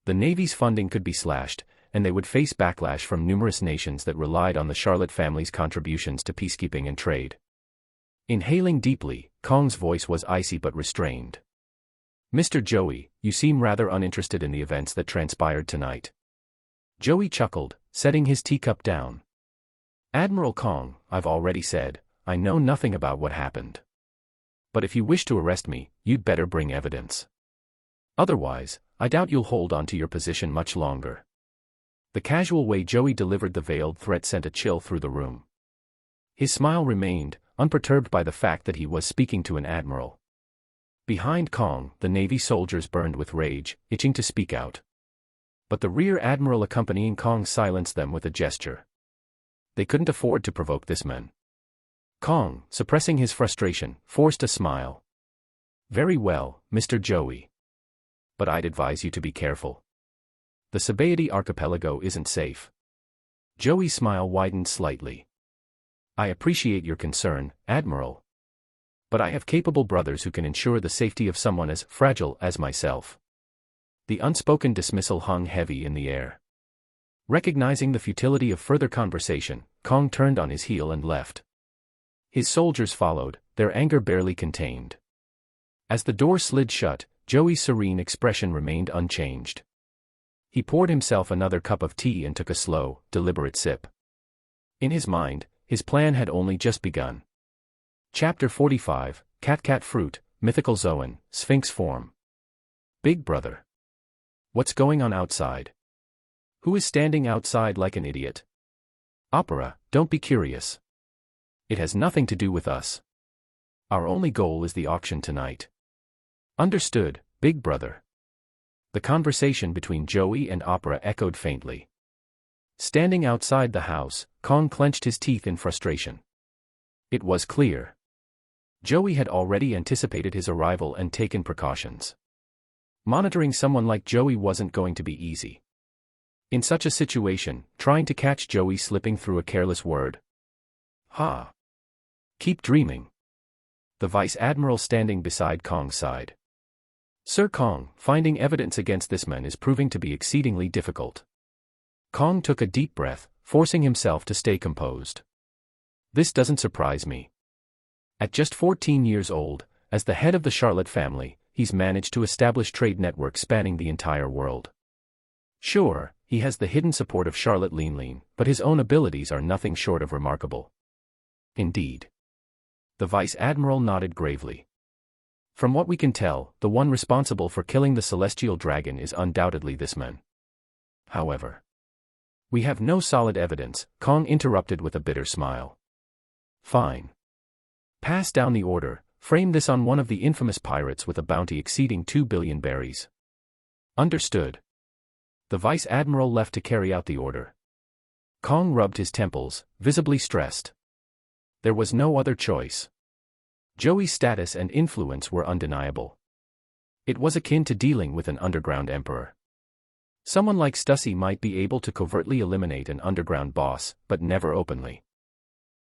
[SPEAKER 1] The Navy's funding could be slashed, and they would face backlash from numerous nations that relied on the Charlotte family's contributions to peacekeeping and trade. Inhaling deeply, Kong's voice was icy but restrained. Mr. Joey, you seem rather uninterested in the events that transpired tonight. Joey chuckled, setting his teacup down. Admiral Kong, I've already said, I know nothing about what happened. But if you wish to arrest me, you'd better bring evidence. Otherwise, I doubt you'll hold on to your position much longer. The casual way Joey delivered the veiled threat sent a chill through the room. His smile remained, unperturbed by the fact that he was speaking to an admiral. Behind Kong, the Navy soldiers burned with rage, itching to speak out. But the rear admiral accompanying Kong silenced them with a gesture. They couldn't afford to provoke this man. Kong, suppressing his frustration, forced a smile. Very well, Mr. Joey. But I'd advise you to be careful. The Sabaody archipelago isn't safe. Joey's smile widened slightly. I appreciate your concern, Admiral. But I have capable brothers who can ensure the safety of someone as fragile as myself. The unspoken dismissal hung heavy in the air. Recognizing the futility of further conversation, Kong turned on his heel and left. His soldiers followed, their anger barely contained. As the door slid shut, Joey's serene expression remained unchanged. He poured himself another cup of tea and took a slow, deliberate sip. In his mind, his plan had only just begun. Chapter 45, Cat Fruit, Mythical Zoan, Sphinx Form. Big brother. What's going on outside? Who is standing outside like an idiot? Opera, don't be curious. It has nothing to do with us. Our only goal is the auction tonight. Understood, big brother. The conversation between Joey and Opera echoed faintly. Standing outside the house, Kong clenched his teeth in frustration. It was clear. Joey had already anticipated his arrival and taken precautions. Monitoring someone like Joey wasn't going to be easy. In such a situation, trying to catch Joey slipping through a careless word. Keep dreaming. The Vice Admiral standing beside Kong's side. Sir Kong, finding evidence against this man is proving to be exceedingly difficult. Kong took a deep breath, forcing himself to stay composed. This doesn't surprise me. At just 14 years old, as the head of the Charlotte family, he's managed to establish trade networks spanning the entire world. Sure, he has the hidden support of Charlotte Linlin, but his own abilities are nothing short of remarkable. Indeed. The Vice Admiral nodded gravely. From what we can tell, the one responsible for killing the celestial dragon is undoubtedly this man. However, we have no solid evidence, Kong interrupted with a bitter smile. Fine. Pass down the order, frame this on one of the infamous pirates with a bounty exceeding 2 billion berries. Understood. The Vice Admiral left to carry out the order. Kong rubbed his temples, visibly stressed. There was no other choice. Joey's status and influence were undeniable. It was akin to dealing with an underground emperor. Someone like Stussy might be able to covertly eliminate an underground boss, but never openly.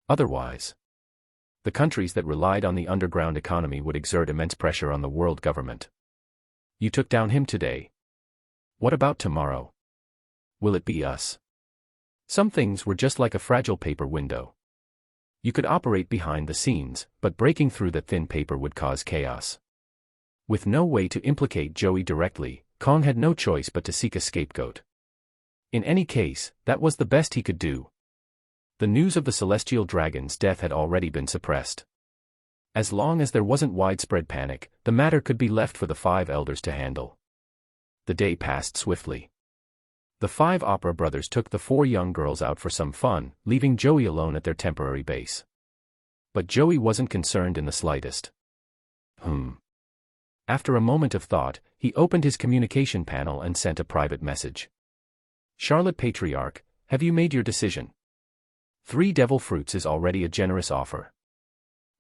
[SPEAKER 1] Otherwise, the countries that relied on the underground economy would exert immense pressure on the world government. You took down him today. What about tomorrow? Will it be us? Some things were just like a fragile paper window. You could operate behind the scenes, but breaking through that thin paper would cause chaos. With no way to implicate Joey directly, Kong had no choice but to seek a scapegoat. In any case, that was the best he could do. The news of the celestial dragon's death had already been suppressed. As long as there wasn't widespread panic, the matter could be left for the 5 elders to handle. The day passed swiftly. The 5 opera brothers took the 4 young girls out for some fun, leaving Joey alone at their temporary base. But Joey wasn't concerned in the slightest. After a moment of thought, he opened his communication panel and sent a private message. Charlotte Patriarch, have you made your decision? 3 devil fruits is already a generous offer.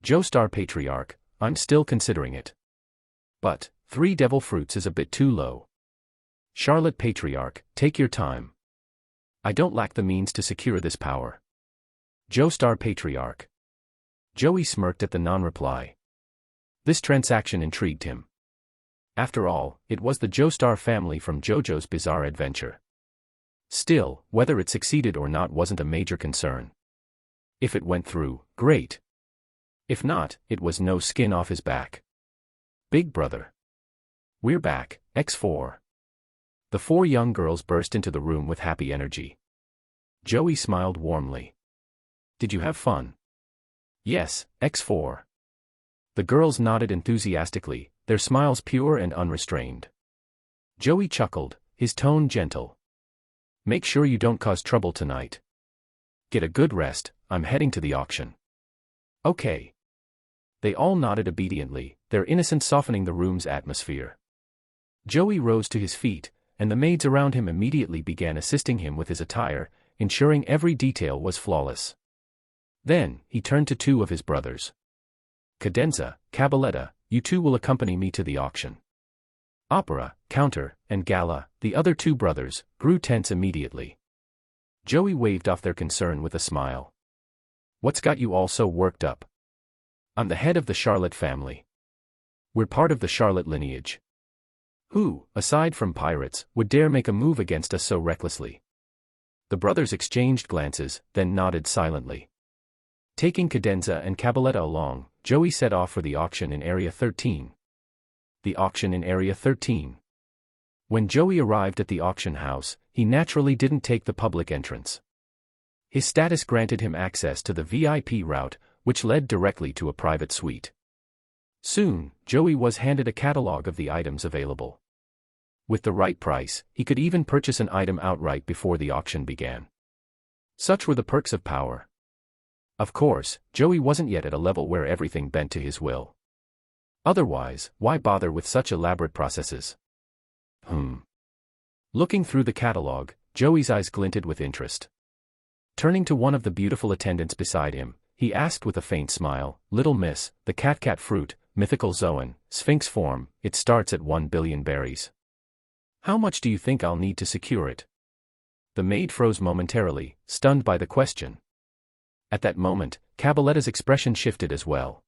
[SPEAKER 1] Joestar Patriarch, I'm still considering it. But 3 devil fruits is a bit too low. Charlotte Patriarch, take your time. I don't lack the means to secure this power. Joestar Patriarch. Joey smirked at the non-reply. This transaction intrigued him. After all, it was the Joestar family from JoJo's Bizarre Adventure. Still, whether it succeeded or not wasn't a major concern. If it went through, great. If not, it was no skin off his back. Big brother. We're back, X4. The 4 young girls burst into the room with happy energy. Joey smiled warmly. Did you have fun? Yes, X4. The girls nodded enthusiastically, their smiles pure and unrestrained. Joey chuckled, his tone gentle. Make sure you don't cause trouble tonight. Get a good rest, I'm heading to the auction. Okay. They all nodded obediently, their innocence softening the room's atmosphere. Joey rose to his feet, and the maids around him immediately began assisting him with his attire, ensuring every detail was flawless. Then, he turned to 2 of his brothers. Cadenza, Cabaletta, you two will accompany me to the auction. Opera, counter, and gala, the other two brothers, grew tense immediately. Joey waved off their concern with a smile. What's got you all so worked up? I'm the head of the Charlotte family. We're part of the Charlotte lineage. Who, aside from pirates, would dare make a move against us so recklessly? The brothers exchanged glances, then nodded silently. Taking Cadenza and Cabaletta along, Joey set off for the auction in Area 13. The auction in Area 13. When Joey arrived at the auction house, he naturally didn't take the public entrance. His status granted him access to the VIP route, which led directly to a private suite. Soon, Joey was handed a catalog of the items available. With the right price, he could even purchase an item outright before the auction began. Such were the perks of power. Of course, Joey wasn't yet at a level where everything bent to his will. Otherwise, why bother with such elaborate processes? Looking through the catalog, Joey's eyes glinted with interest. Turning to one of the beautiful attendants beside him, he asked with a faint smile, "Little miss, the cat fruit, mythical zoan, sphinx form, it starts at 1 billion berries. How much do you think I'll need to secure it?" The maid froze momentarily, stunned by the question. At that moment, Cabaletta's expression shifted as well.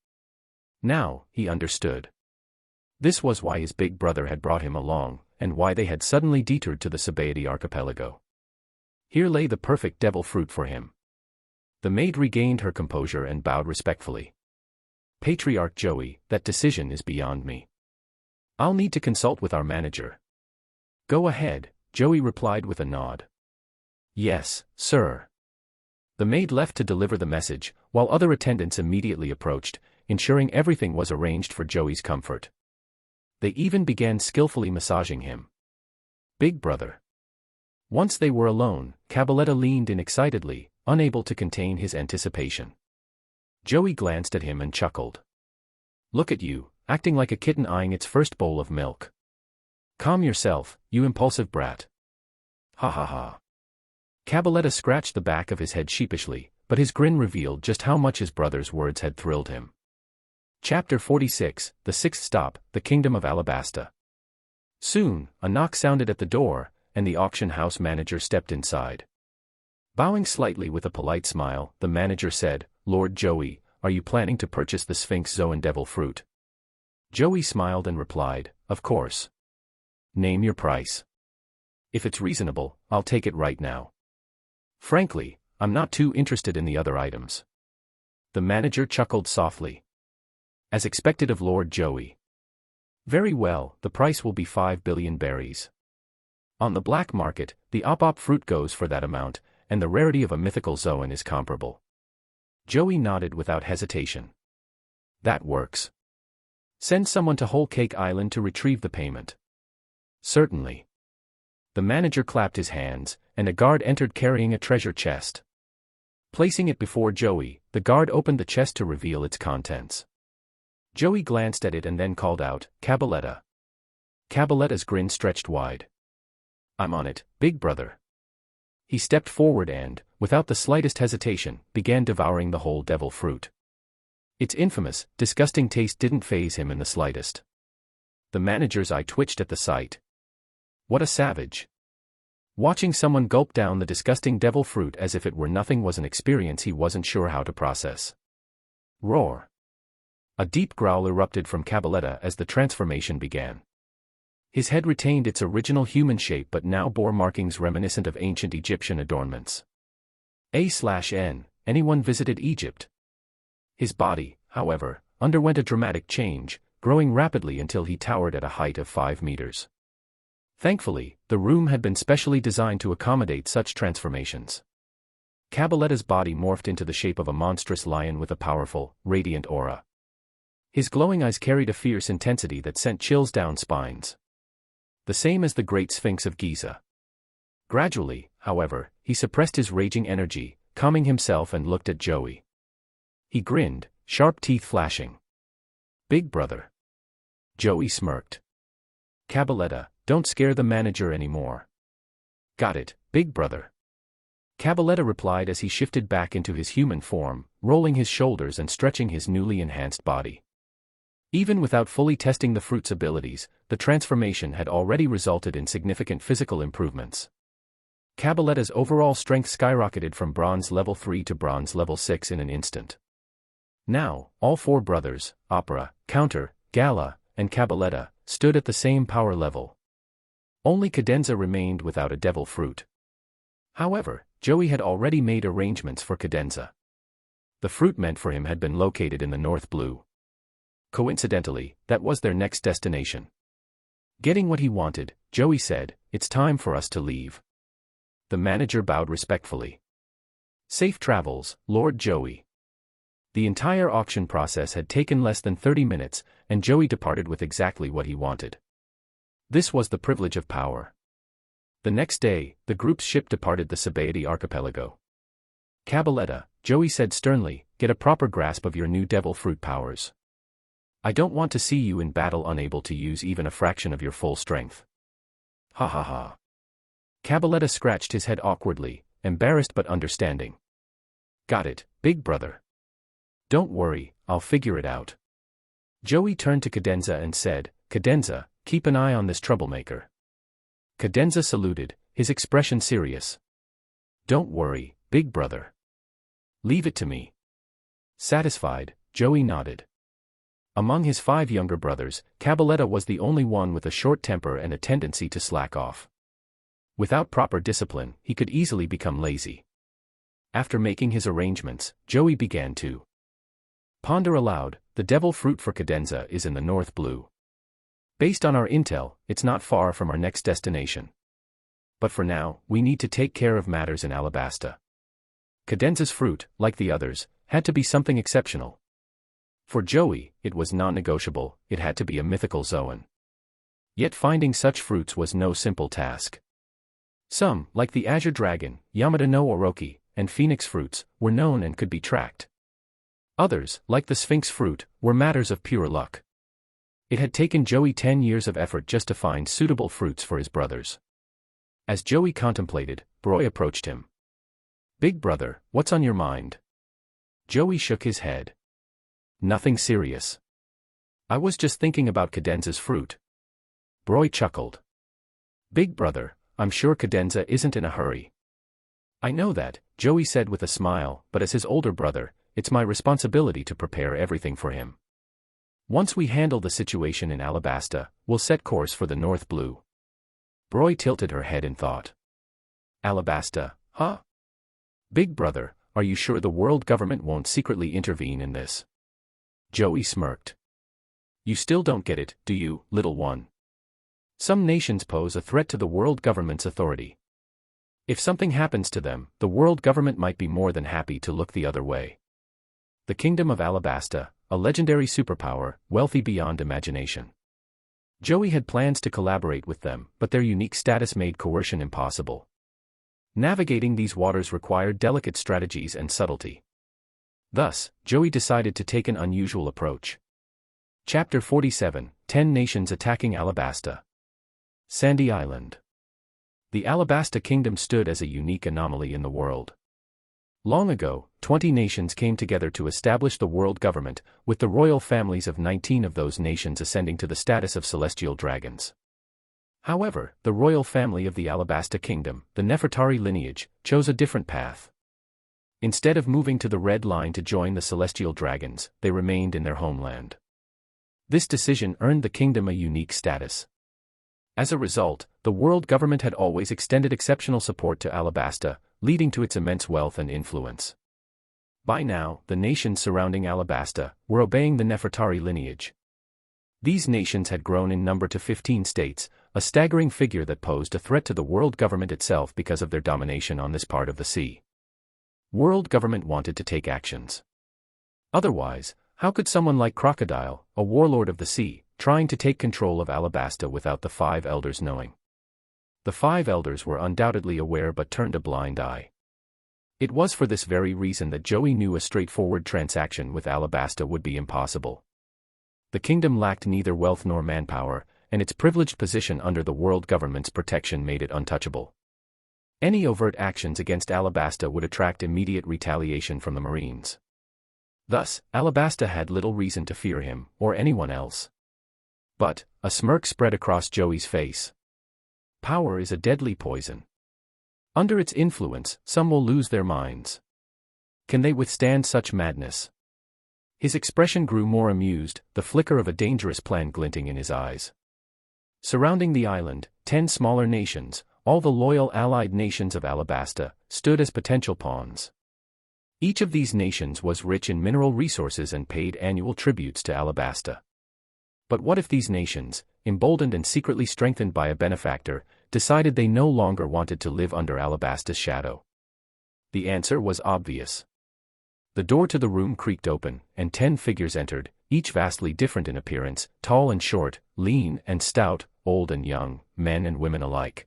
[SPEAKER 1] Now, he understood. This was why his big brother had brought him along, and why they had suddenly detoured to the Sabaody archipelago. Here lay the perfect devil fruit for him. The maid regained her composure and bowed respectfully. "Patriarch Joey, that decision is beyond me. I'll need to consult with our manager." "Go ahead," Joey replied with a nod. "Yes, sir." The maid left to deliver the message, while other attendants immediately approached, ensuring everything was arranged for Joey's comfort. They even began skillfully massaging him. Big brother. Once they were alone, Cabaletta leaned in excitedly, unable to contain his anticipation. Joey glanced at him and chuckled. "Look at you, acting like a kitten eyeing its first bowl of milk. Calm yourself, you impulsive brat." "Ha ha ha." Cabaletta scratched the back of his head sheepishly, but his grin revealed just how much his brother's words had thrilled him. Chapter 46, The Sixth Stop, The Kingdom of Alabasta. Soon, a knock sounded at the door, and the auction house manager stepped inside. Bowing slightly with a polite smile, the manager said, "Lord Joey, are you planning to purchase the Sphinx Zoan Devil Fruit?" Joey smiled and replied, "Of course. Name your price. If it's reasonable, I'll take it right now. Frankly, I'm not too interested in the other items." The manager chuckled softly. As expected of Lord Joey. "Very well, the price will be 5 billion berries. On the black market, the op fruit goes for that amount, and the rarity of a mythical zoan is comparable." Joey nodded without hesitation. "That works. Send someone to Whole Cake Island to retrieve the payment." "Certainly." The manager clapped his hands, and a guard entered carrying a treasure chest. Placing it before Joey, the guard opened the chest to reveal its contents. Joey glanced at it and then called out, "Cabaletta." Cabaletta's grin stretched wide. "I'm on it, big brother." He stepped forward and, without the slightest hesitation, began devouring the whole devil fruit. Its infamous, disgusting taste didn't faze him in the slightest. The manager's eye twitched at the sight. What a savage. Watching someone gulp down the disgusting devil fruit as if it were nothing was an experience he wasn't sure how to process. Roar. A deep growl erupted from Cabaletta as the transformation began. His head retained its original human shape but now bore markings reminiscent of ancient Egyptian adornments. A/N, anyone visited Egypt? His body, however, underwent a dramatic change, growing rapidly until he towered at a height of 5 meters. Thankfully, the room had been specially designed to accommodate such transformations. Cabaletta's body morphed into the shape of a monstrous lion with a powerful, radiant aura. His glowing eyes carried a fierce intensity that sent chills down spines. The same as the Great Sphinx of Giza. Gradually, however, he suppressed his raging energy, calming himself and looked at Joey. He grinned, sharp teeth flashing. "Big brother." Joey smirked. "Cabaletta, don't scare the manager anymore." "Got it, big brother." Cabaletta replied as he shifted back into his human form, rolling his shoulders and stretching his newly enhanced body. Even without fully testing the fruit's abilities, the transformation had already resulted in significant physical improvements. Cabaletta's overall strength skyrocketed from bronze level 3 to bronze level 6 in an instant. Now, all four brothers, Opera, Counter, Gala, and Cabaletta, stood at the same power level. Only Cadenza remained without a devil fruit. However, Joey had already made arrangements for Cadenza. The fruit meant for him had been located in the North Blue. Coincidentally, that was their next destination. Getting what he wanted, Joey said, "It's time for us to leave." The manager bowed respectfully. "Safe travels, Lord Joey." The entire auction process had taken less than 30 minutes, and Joey departed with exactly what he wanted. This was the privilege of power. The next day, the group's ship departed the Sabaody archipelago. "Cabaletta," Joey said sternly, "get a proper grasp of your new devil fruit powers. I don't want to see you in battle unable to use even a fraction of your full strength." "Ha ha ha." Cabaletta scratched his head awkwardly, embarrassed but understanding. "Got it, big brother. Don't worry, I'll figure it out." Joey turned to Cadenza and said, "Cadenza, keep an eye on this troublemaker." Cadenza saluted, his expression serious. "Don't worry, big brother. Leave it to me." Satisfied, Joey nodded. Among his 5 younger brothers, Cabaletta was the only one with a short temper and a tendency to slack off. Without proper discipline, he could easily become lazy. After making his arrangements, Joey began to ponder aloud. The devil fruit for Cadenza is in the North Blue. Based on our intel, it's not far from our next destination. But for now, we need to take care of matters in Alabasta. Cadenza's fruit, like the others, had to be something exceptional. For Joey, it was non-negotiable, it had to be a mythical zoan. Yet finding such fruits was no simple task. Some, like the Azure Dragon, Yamada no Orochi, and Phoenix fruits, were known and could be tracked. Others, like the Sphinx fruit, were matters of pure luck. It had taken Joey 10 years of effort just to find suitable fruits for his brothers. As Joey contemplated, Broy approached him. "Big brother, what's on your mind?" Joey shook his head. "Nothing serious. I was just thinking about Cadenza's fruit." Broy chuckled. "Big brother, I'm sure Cadenza isn't in a hurry." "I know that," Joey said with a smile, "but as his older brother, it's my responsibility to prepare everything for him. Once we handle the situation in Alabasta, we'll set course for the North Blue." Broy tilted her head in thought. "Alabasta, huh? Big brother, are you sure the world government won't secretly intervene in this?" Joey smirked. "You still don't get it, do you, little one? Some nations pose a threat to the world government's authority. If something happens to them, the world government might be more than happy to look the other way. The Kingdom of Alabasta, a legendary superpower, wealthy beyond imagination. Joey had plans to collaborate with them, but their unique status made coercion impossible. Navigating these waters required delicate strategies and subtlety. Thus, Joey decided to take an unusual approach. Chapter 47, 10 Nations Attacking Alabasta. Sandy Island. The Alabasta Kingdom stood as a unique anomaly in the world. Long ago, 20 nations came together to establish the world government, with the royal families of 19 of those nations ascending to the status of celestial dragons. However, the royal family of the Alabasta Kingdom, the Nefertari lineage, chose a different path. Instead of moving to the Red Line to join the celestial dragons, they remained in their homeland. This decision earned the kingdom a unique status. As a result, the world government had always extended exceptional support to Alabasta, leading to its immense wealth and influence. By now, the nations surrounding Alabasta were obeying the Nefertari lineage. These nations had grown in number to 15 states, a staggering figure that posed a threat to the world government itself because of their domination on this part of the sea. World government wanted to take actions. Otherwise, how could someone like Crocodile, a warlord of the sea, trying to take control of Alabasta without the 5 elders knowing? The 5 elders were undoubtedly aware but turned a blind eye. It was for this very reason that Joey knew a straightforward transaction with Alabasta would be impossible. The kingdom lacked neither wealth nor manpower, and its privileged position under the world government's protection made it untouchable. Any overt actions against Alabasta would attract immediate retaliation from the Marines. Thus, Alabasta had little reason to fear him, or anyone else. But, a smirk spread across Joey's face. Power is a deadly poison. Under its influence, some will lose their minds. Can they withstand such madness? His expression grew more amused, the flicker of a dangerous plan glinting in his eyes. Surrounding the island, 10 smaller nations, all the loyal allied nations of Alabasta, stood as potential pawns. Each of these nations was rich in mineral resources and paid annual tributes to Alabasta. But what if these nations, emboldened and secretly strengthened by a benefactor, decided they no longer wanted to live under Alabasta's shadow? The answer was obvious. The door to the room creaked open, and 10 figures entered, each vastly different in appearance, tall and short, lean and stout, old and young, men and women alike.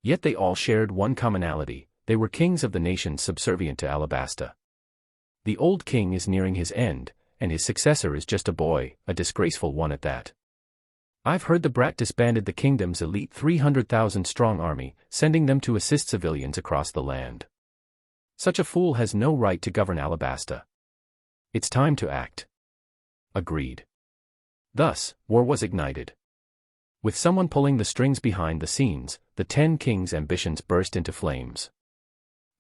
[SPEAKER 1] Yet they all shared one commonality: they were kings of the nations subservient to Alabasta. The old king is nearing his end, and his successor is just a boy, a disgraceful one at that. I've heard the brat disbanded the kingdom's elite 300,000-strong army, sending them to assist civilians across the land. Such a fool has no right to govern Alabasta. It's time to act. Agreed. Thus, war was ignited. With someone pulling the strings behind the scenes, the 10 kings' ambitions burst into flames.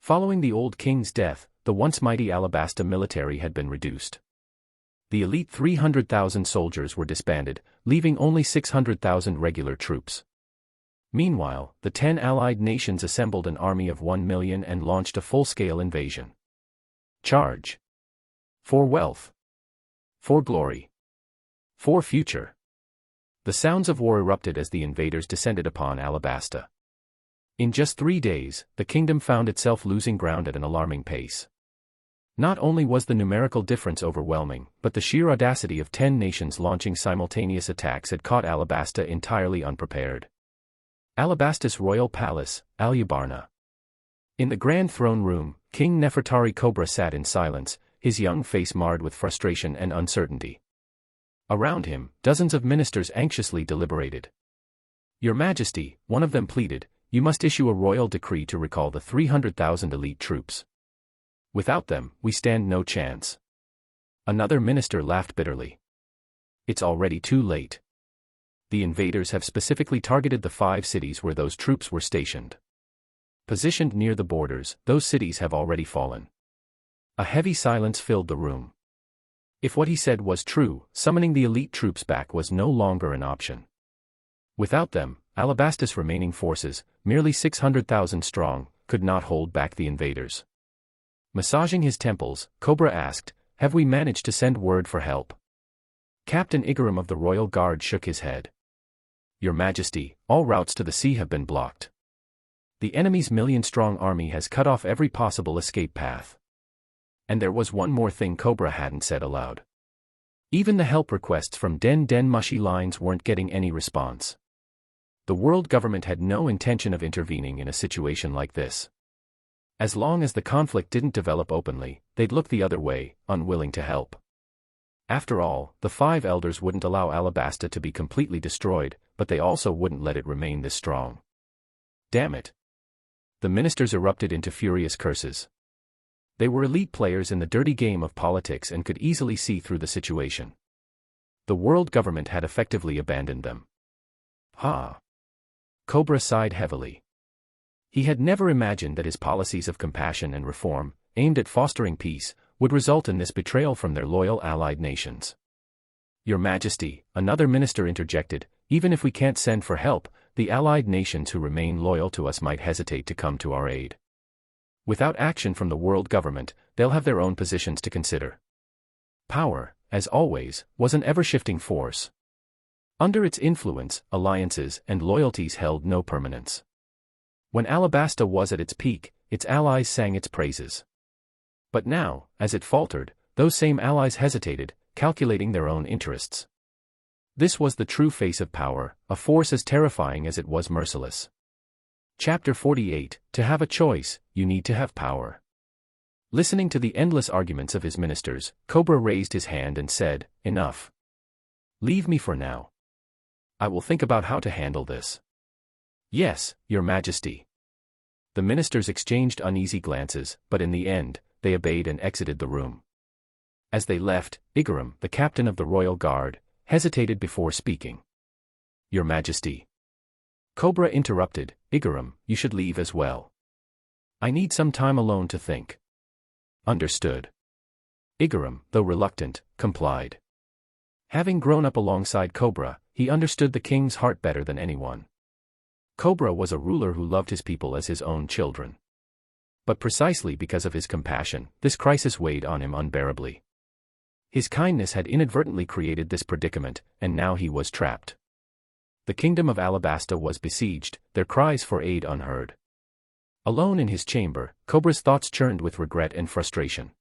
[SPEAKER 1] Following the old king's death, the once mighty Alabasta military had been reduced. The elite 300,000 soldiers were disbanded, leaving only 600,000 regular troops. Meanwhile, the 10 allied nations assembled an army of 1 million and launched a full-scale invasion. Charge! For wealth! For glory! For future! The sounds of war erupted as the invaders descended upon Alabasta. In just 3 days, the kingdom found itself losing ground at an alarming pace. Not only was the numerical difference overwhelming, but the sheer audacity of 10 nations launching simultaneous attacks had caught Alabasta entirely unprepared. Alabasta's royal palace, Alubarna. In the grand throne room, King Nefertari Cobra sat in silence, his young face marred with frustration and uncertainty. Around him, dozens of ministers anxiously deliberated. "Your Majesty," one of them pleaded, "you must issue a royal decree to recall the 300,000 elite troops. Without them, we stand no chance." Another minister laughed bitterly. "It's already too late. The invaders have specifically targeted the 5 cities where those troops were stationed. Positioned near the borders, those cities have already fallen." A heavy silence filled the room. If what he said was true, summoning the elite troops back was no longer an option. Without them, Alabasta's remaining forces, merely 600,000 strong, could not hold back the invaders. Massaging his temples, Cobra asked, "Have we managed to send word for help?" Captain Igaram of the Royal Guard shook his head. "Your Majesty, all routes to the sea have been blocked. The enemy's million-strong army has cut off every possible escape path." And there was one more thing Cobra hadn't said aloud. Even the help requests from Den Den Mushi lines weren't getting any response. The world government had no intention of intervening in a situation like this. As long as the conflict didn't develop openly, they'd look the other way, unwilling to help. After all, the 5 elders wouldn't allow Alabasta to be completely destroyed, but they also wouldn't let it remain this strong. Damn it! The ministers erupted into furious curses. They were elite players in the dirty game of politics and could easily see through the situation. The world government had effectively abandoned them. Ha! Cobra sighed heavily. He had never imagined that his policies of compassion and reform, aimed at fostering peace, would result in this betrayal from their loyal allied nations. "Your Majesty," another minister interjected, "even if we can't send for help, the allied nations who remain loyal to us might hesitate to come to our aid. Without action from the world government, they'll have their own positions to consider." Power, as always, was an ever-shifting force. Under its influence, alliances and loyalties held no permanence. When Alabasta was at its peak, its allies sang its praises. But now, as it faltered, those same allies hesitated, calculating their own interests. This was the true face of power, a force as terrifying as it was merciless. Chapter 48, To have a choice, you need to have power. Listening to the endless arguments of his ministers, Cobra raised his hand and said, "Enough. Leave me for now. I will think about how to handle this." "Yes, Your Majesty." The ministers exchanged uneasy glances, but in the end, they obeyed and exited the room. As they left, Igaram, the captain of the royal guard, hesitated before speaking. Your Majesty. Cobra interrupted, Igaram, you should leave as well. I need some time alone to think. Understood. Igaram, though reluctant, complied. Having grown up alongside Cobra, he understood the king's heart better than anyone. Cobra was a ruler who loved his people as his own children. But precisely because of his compassion, this crisis weighed on him unbearably. His kindness had inadvertently created this predicament, and now he was trapped. The kingdom of Alabasta was besieged, their cries for aid unheard. Alone in his chamber, Cobra's thoughts churned with regret and frustration.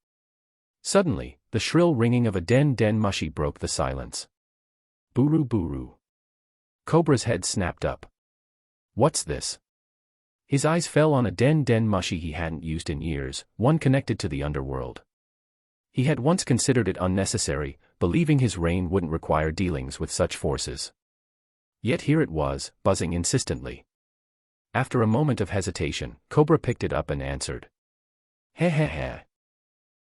[SPEAKER 1] Suddenly, the shrill ringing of a den mushi broke the silence. Buru buru. Cobra's head snapped up. What's this? His eyes fell on a den mushi he hadn't used in years, one connected to the underworld. He had once considered it unnecessary, believing his reign wouldn't require dealings with such forces. Yet here it was, buzzing insistently. After a moment of hesitation, Cobra picked it up and answered. Heh heh heh.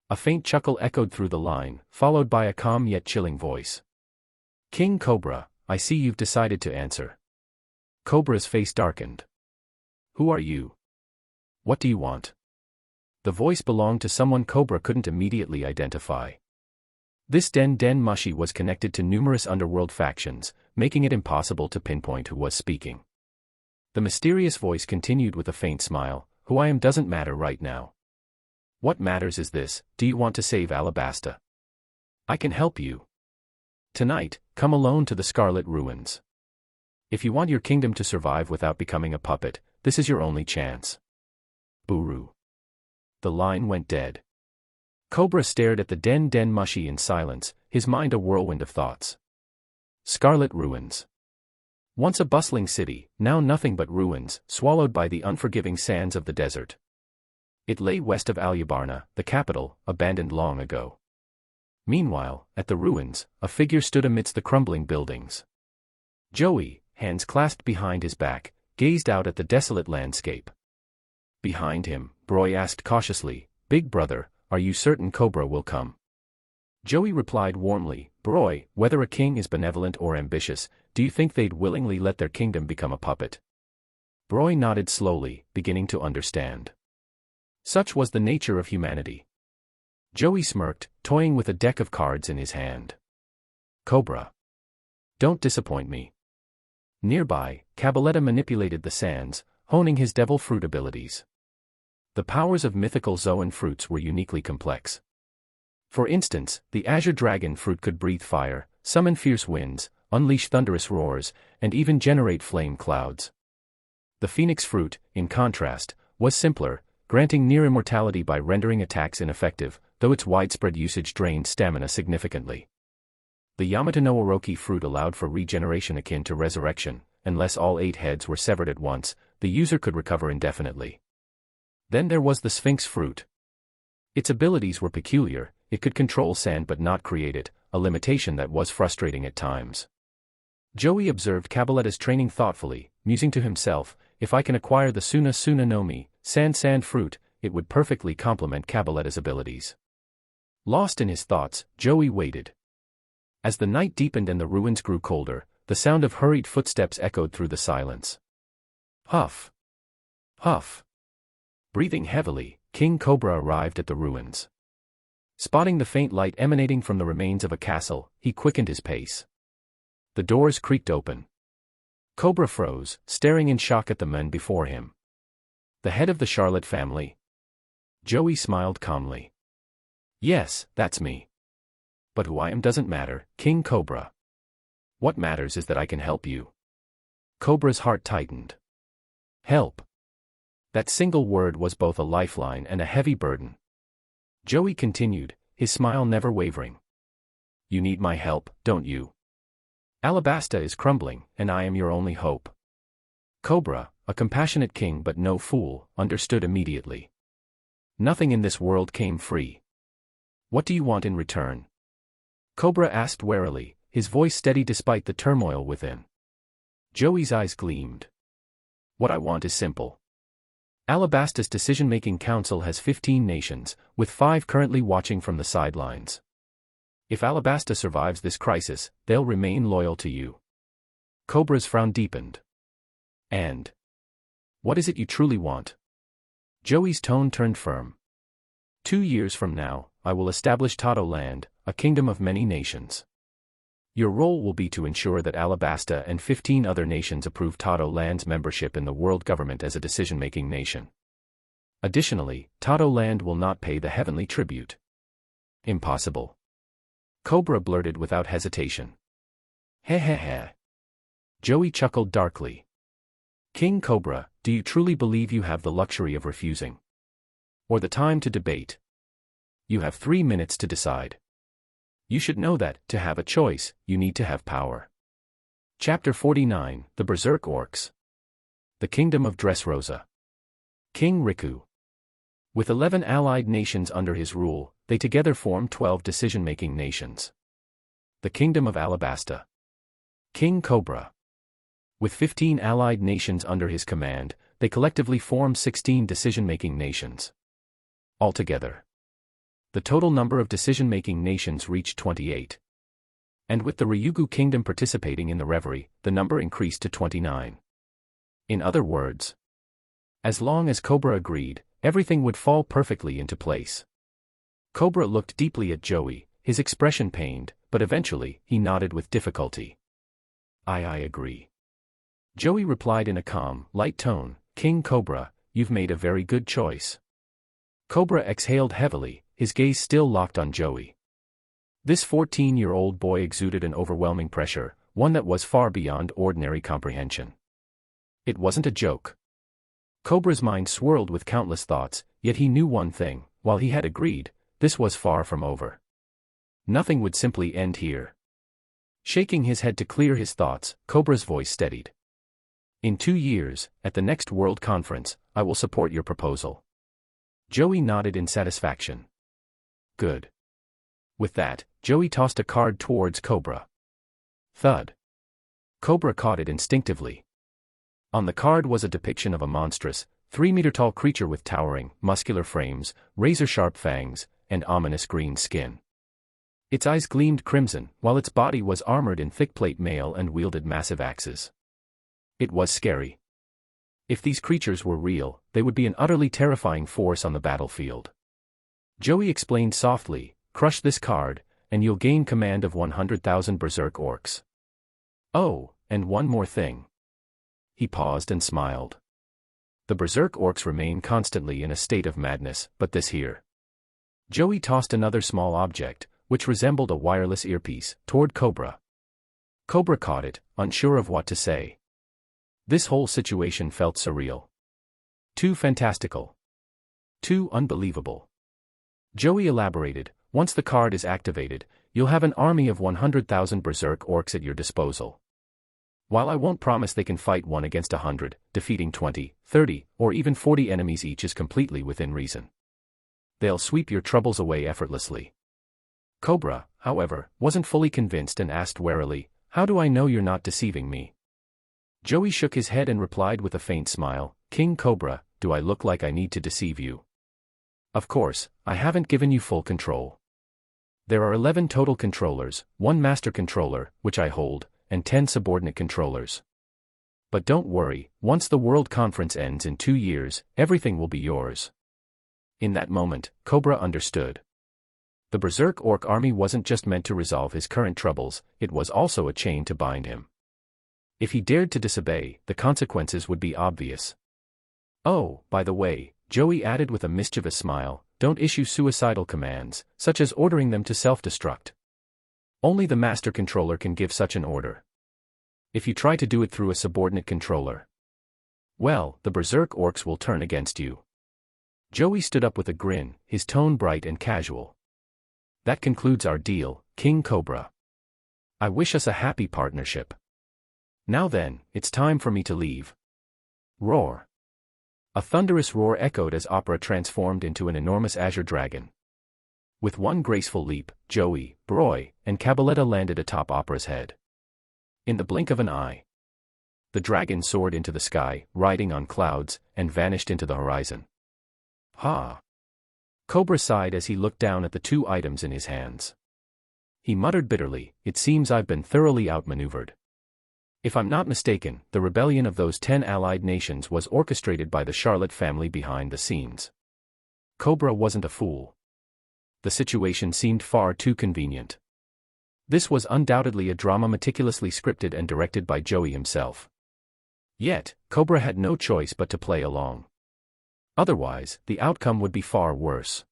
[SPEAKER 1] A faint chuckle echoed through the line, followed by a calm yet chilling voice. King Cobra, I see you've decided to answer. Cobra's face darkened. Who are you? What do you want? The voice belonged to someone Cobra couldn't immediately identify. This den mushi was connected to numerous underworld factions, making it impossible to pinpoint who was speaking. The mysterious voice continued with a faint smile, who I am doesn't matter right now. What matters is this, do you want to save Alabasta? I can help you. Tonight, come alone to the Scarlet Ruins. If you want your kingdom to survive without becoming a puppet, this is your only chance. Buru. The line went dead. Cobra stared at the den mushi in silence, his mind a whirlwind of thoughts. Scarlet Ruins. Once a bustling city, now nothing but ruins, swallowed by the unforgiving sands of the desert. It lay west of Alubarna, the capital, abandoned long ago. Meanwhile, at the ruins, a figure stood amidst the crumbling buildings. Joey, hands clasped behind his back, gazed out at the desolate landscape. Behind him, Broy asked cautiously, Big brother, are you certain Cobra will come? Joey replied warmly, Broy, whether a king is benevolent or ambitious, do you think they'd willingly let their kingdom become a puppet? Broy nodded slowly, beginning to understand. Such was the nature of humanity. Joey smirked, toying with a deck of cards in his hand. Cobra. Don't disappoint me. Nearby, Cabaletta manipulated the sands, honing his devil fruit abilities. The powers of mythical Zoan fruits were uniquely complex. For instance, the azure dragon fruit could breathe fire, summon fierce winds, unleash thunderous roars, and even generate flame clouds. The phoenix fruit, in contrast, was simpler, granting near immortality by rendering attacks ineffective, though its widespread usage drained stamina significantly. The Yamato no Orochi fruit allowed for regeneration akin to resurrection, unless all 8 heads were severed at once, the user could recover indefinitely. Then there was the Sphinx fruit. Its abilities were peculiar, it could control sand but not create it, a limitation that was frustrating at times. Joey observed Cabaletta's training thoughtfully, musing to himself, if I can acquire the Suna no Mi, sand fruit, it would perfectly complement Cabaletta's abilities. Lost in his thoughts, Joey waited. As the night deepened and the ruins grew colder, the sound of hurried footsteps echoed through the silence. Huff. Huff. Breathing heavily, King Cobra arrived at the ruins. Spotting the faint light emanating from the remains of a castle, he quickened his pace. The doors creaked open. Cobra froze, staring in shock at the men before him. The head of the Charlotte family? Joey smiled calmly. Yes, that's me. But who I am doesn't matter, King Cobra. What matters is that I can help you. Cobra's heart tightened. Help. That single word was both a lifeline and a heavy burden. Joey continued, his smile never wavering. You need my help, don't you? Alabasta is crumbling, and I am your only hope. Cobra, a compassionate king but no fool, understood immediately. Nothing in this world came free. What do you want in return? Cobra asked warily, his voice steady despite the turmoil within. Joey's eyes gleamed. What I want is simple. Alabasta's decision-making council has 15 nations, with 5 currently watching from the sidelines. If Alabasta survives this crisis, they'll remain loyal to you. Cobra's frown deepened. And what is it you truly want? Joey's tone turned firm. 2 years from now, I will establish Tato Land, a kingdom of many nations. Your role will be to ensure that Alabasta and 15 other nations approve Tato Land's membership in the world government as a decision-making nation. Additionally, Tato Land will not pay the heavenly tribute. Impossible. Cobra blurted without hesitation. Heh heh heh. Joey chuckled darkly. King Cobra, do you truly believe you have the luxury of refusing? Or the time to debate? You have 3 minutes to decide. You should know that, to have a choice, you need to have power. Chapter 49, The Berserk Orcs. The Kingdom of Dressrosa. King Riku. With 11 allied nations under his rule, they together form 12 decision-making nations. The Kingdom of Alabasta. King Cobra. With 15 allied nations under his command, they collectively form 16 decision-making nations. Altogether, the total number of decision-making nations reached 28. And with the Ryugu Kingdom participating in the reverie, the number increased to 29. In other words, as long as Cobra agreed, everything would fall perfectly into place. Cobra looked deeply at Joey, his expression pained, but eventually, he nodded with difficulty. I agree. Joey replied in a calm, light tone, King Cobra, you've made a very good choice. Cobra exhaled heavily, his gaze still locked on Joey. This 14-year-old boy exuded an overwhelming pressure, one that was far beyond ordinary comprehension. It wasn't a joke. Cobra's mind swirled with countless thoughts, yet he knew one thing: while he had agreed, this was far from over. Nothing would simply end here. Shaking his head to clear his thoughts, Cobra's voice steadied. In 2 years, at the next World Conference, I will support your proposal. Joey nodded in satisfaction. Good. With that, Joey tossed a card towards Cobra. Thud. Cobra caught it instinctively. On the card was a depiction of a monstrous, 3-meter-tall creature with towering, muscular frames, razor-sharp fangs, and ominous green skin. Its eyes gleamed crimson, while its body was armored in thick plate mail and wielded massive axes. It was scary. If these creatures were real, they would be an utterly terrifying force on the battlefield. Joey explained softly, crush this card, and you'll gain command of 100,000 berserk orcs. Oh, and one more thing. He paused and smiled. The berserk orcs remain constantly in a state of madness, but this here. Joey tossed another small object, which resembled a wireless earpiece, toward Cobra. Cobra caught it, unsure of what to say. This whole situation felt surreal. Too fantastical. Too unbelievable. Joey elaborated, once the card is activated, you'll have an army of 100,000 berserk orcs at your disposal. While I won't promise they can fight 1 against 100, defeating 20, 30, or even 40 enemies each is completely within reason. They'll sweep your troubles away effortlessly. Cobra, however, wasn't fully convinced and asked warily, how do I know you're not deceiving me? Joey shook his head and replied with a faint smile, King Cobra, do I look like I need to deceive you? Of course, I haven't given you full control. There are 11 total controllers, 1 master controller, which I hold, and 10 subordinate controllers. But don't worry, once the World Conference ends in 2 years, everything will be yours. In that moment, Cobra understood. The Berserk Orc army wasn't just meant to resolve his current troubles, it was also a chain to bind him. If he dared to disobey, the consequences would be obvious. Oh, by the way, Joey added with a mischievous smile, don't issue suicidal commands, such as ordering them to self-destruct. Only the master controller can give such an order. If you try to do it through a subordinate controller, well, the Berserk Orcs will turn against you. Joey stood up with a grin, his tone bright and casual. That concludes our deal, King Cobra. I wish us a happy partnership. Now then, it's time for me to leave. Roar. A thunderous roar echoed as Opera transformed into an enormous azure dragon. With one graceful leap, Joey, Broy, and Cabaletta landed atop Opera's head. In the blink of an eye, the dragon soared into the sky, riding on clouds, and vanished into the horizon. Ha! Cobra sighed as he looked down at the 2 items in his hands. He muttered bitterly, "It seems I've been thoroughly outmaneuvered. If I'm not mistaken, the rebellion of those 10 allied nations was orchestrated by the Charlotte family behind the scenes." Cobra wasn't a fool. The situation seemed far too convenient. This was undoubtedly a drama meticulously scripted and directed by Joey himself. Yet, Cobra had no choice but to play along. Otherwise, the outcome would be far worse.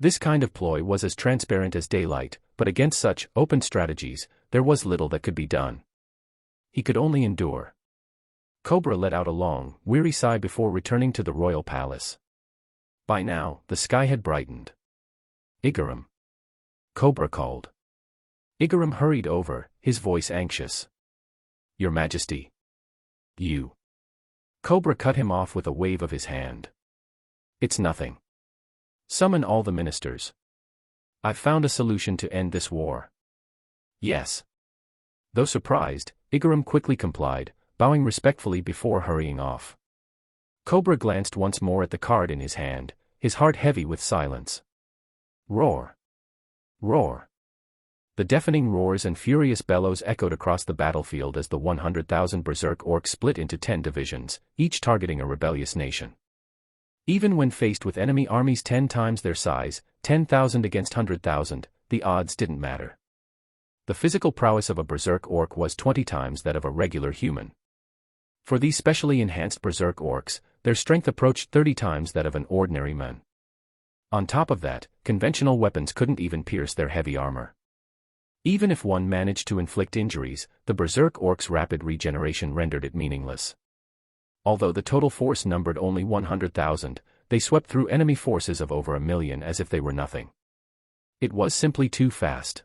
[SPEAKER 1] This kind of ploy was as transparent as daylight, but against such open strategies, there was little that could be done. He could only endure. Cobra let out a long, weary sigh before returning to the royal palace. By now, the sky had brightened. "Igaram." Cobra called. Igaram hurried over, his voice anxious. "Your Majesty." "You." Cobra cut him off with a wave of his hand. "It's nothing. Summon all the ministers. I've found a solution to end this war." "Yes." Though surprised, Igaram quickly complied, bowing respectfully before hurrying off. Cobra glanced once more at the card in his hand, his heart heavy with silence. Roar! Roar! The deafening roars and furious bellows echoed across the battlefield as the 100,000 berserk orcs split into 10 divisions, each targeting a rebellious nation. Even when faced with enemy armies 10 times their size, 10,000 against 100,000, the odds didn't matter. The physical prowess of a berserk orc was 20 times that of a regular human. For these specially enhanced berserk orcs, their strength approached 30 times that of an ordinary man. On top of that, conventional weapons couldn't even pierce their heavy armor. Even if one managed to inflict injuries, the berserk orcs' rapid regeneration rendered it meaningless. Although the total force numbered only 100,000, they swept through enemy forces of over 1,000,000 as if they were nothing. It was simply too fast.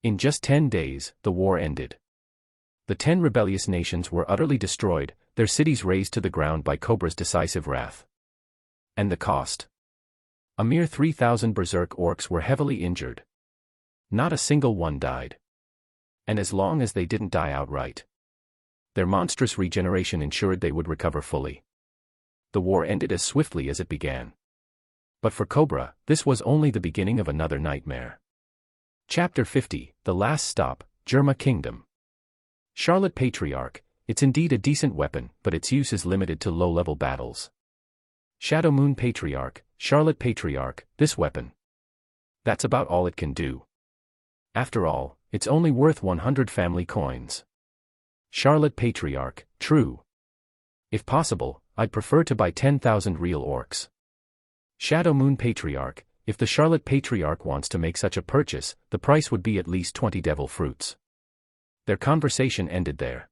[SPEAKER 1] In just 10 days, the war ended. The 10 rebellious nations were utterly destroyed, their cities razed to the ground by Cobra's decisive wrath. And the cost? A mere 3,000 berserk orcs were heavily injured. Not a single one died. And as long as they didn't die outright, their monstrous regeneration ensured they would recover fully. The war ended as swiftly as it began. But for Cobra, this was only the beginning of another nightmare. Chapter 50, The Last Stop, Germa Kingdom. Charlotte Patriarch, it's indeed a decent weapon, but its use is limited to low-level battles. Shadow Moon Patriarch, Charlotte Patriarch, this weapon. That's about all it can do. After all, it's only worth 100 family coins. Charlotte Patriarch, true. If possible, I'd prefer to buy 10,000 real orcs. Shadow Moon Patriarch, if the Charlotte Patriarch wants to make such a purchase, the price would be at least 20 devil fruits. Their conversation ended there.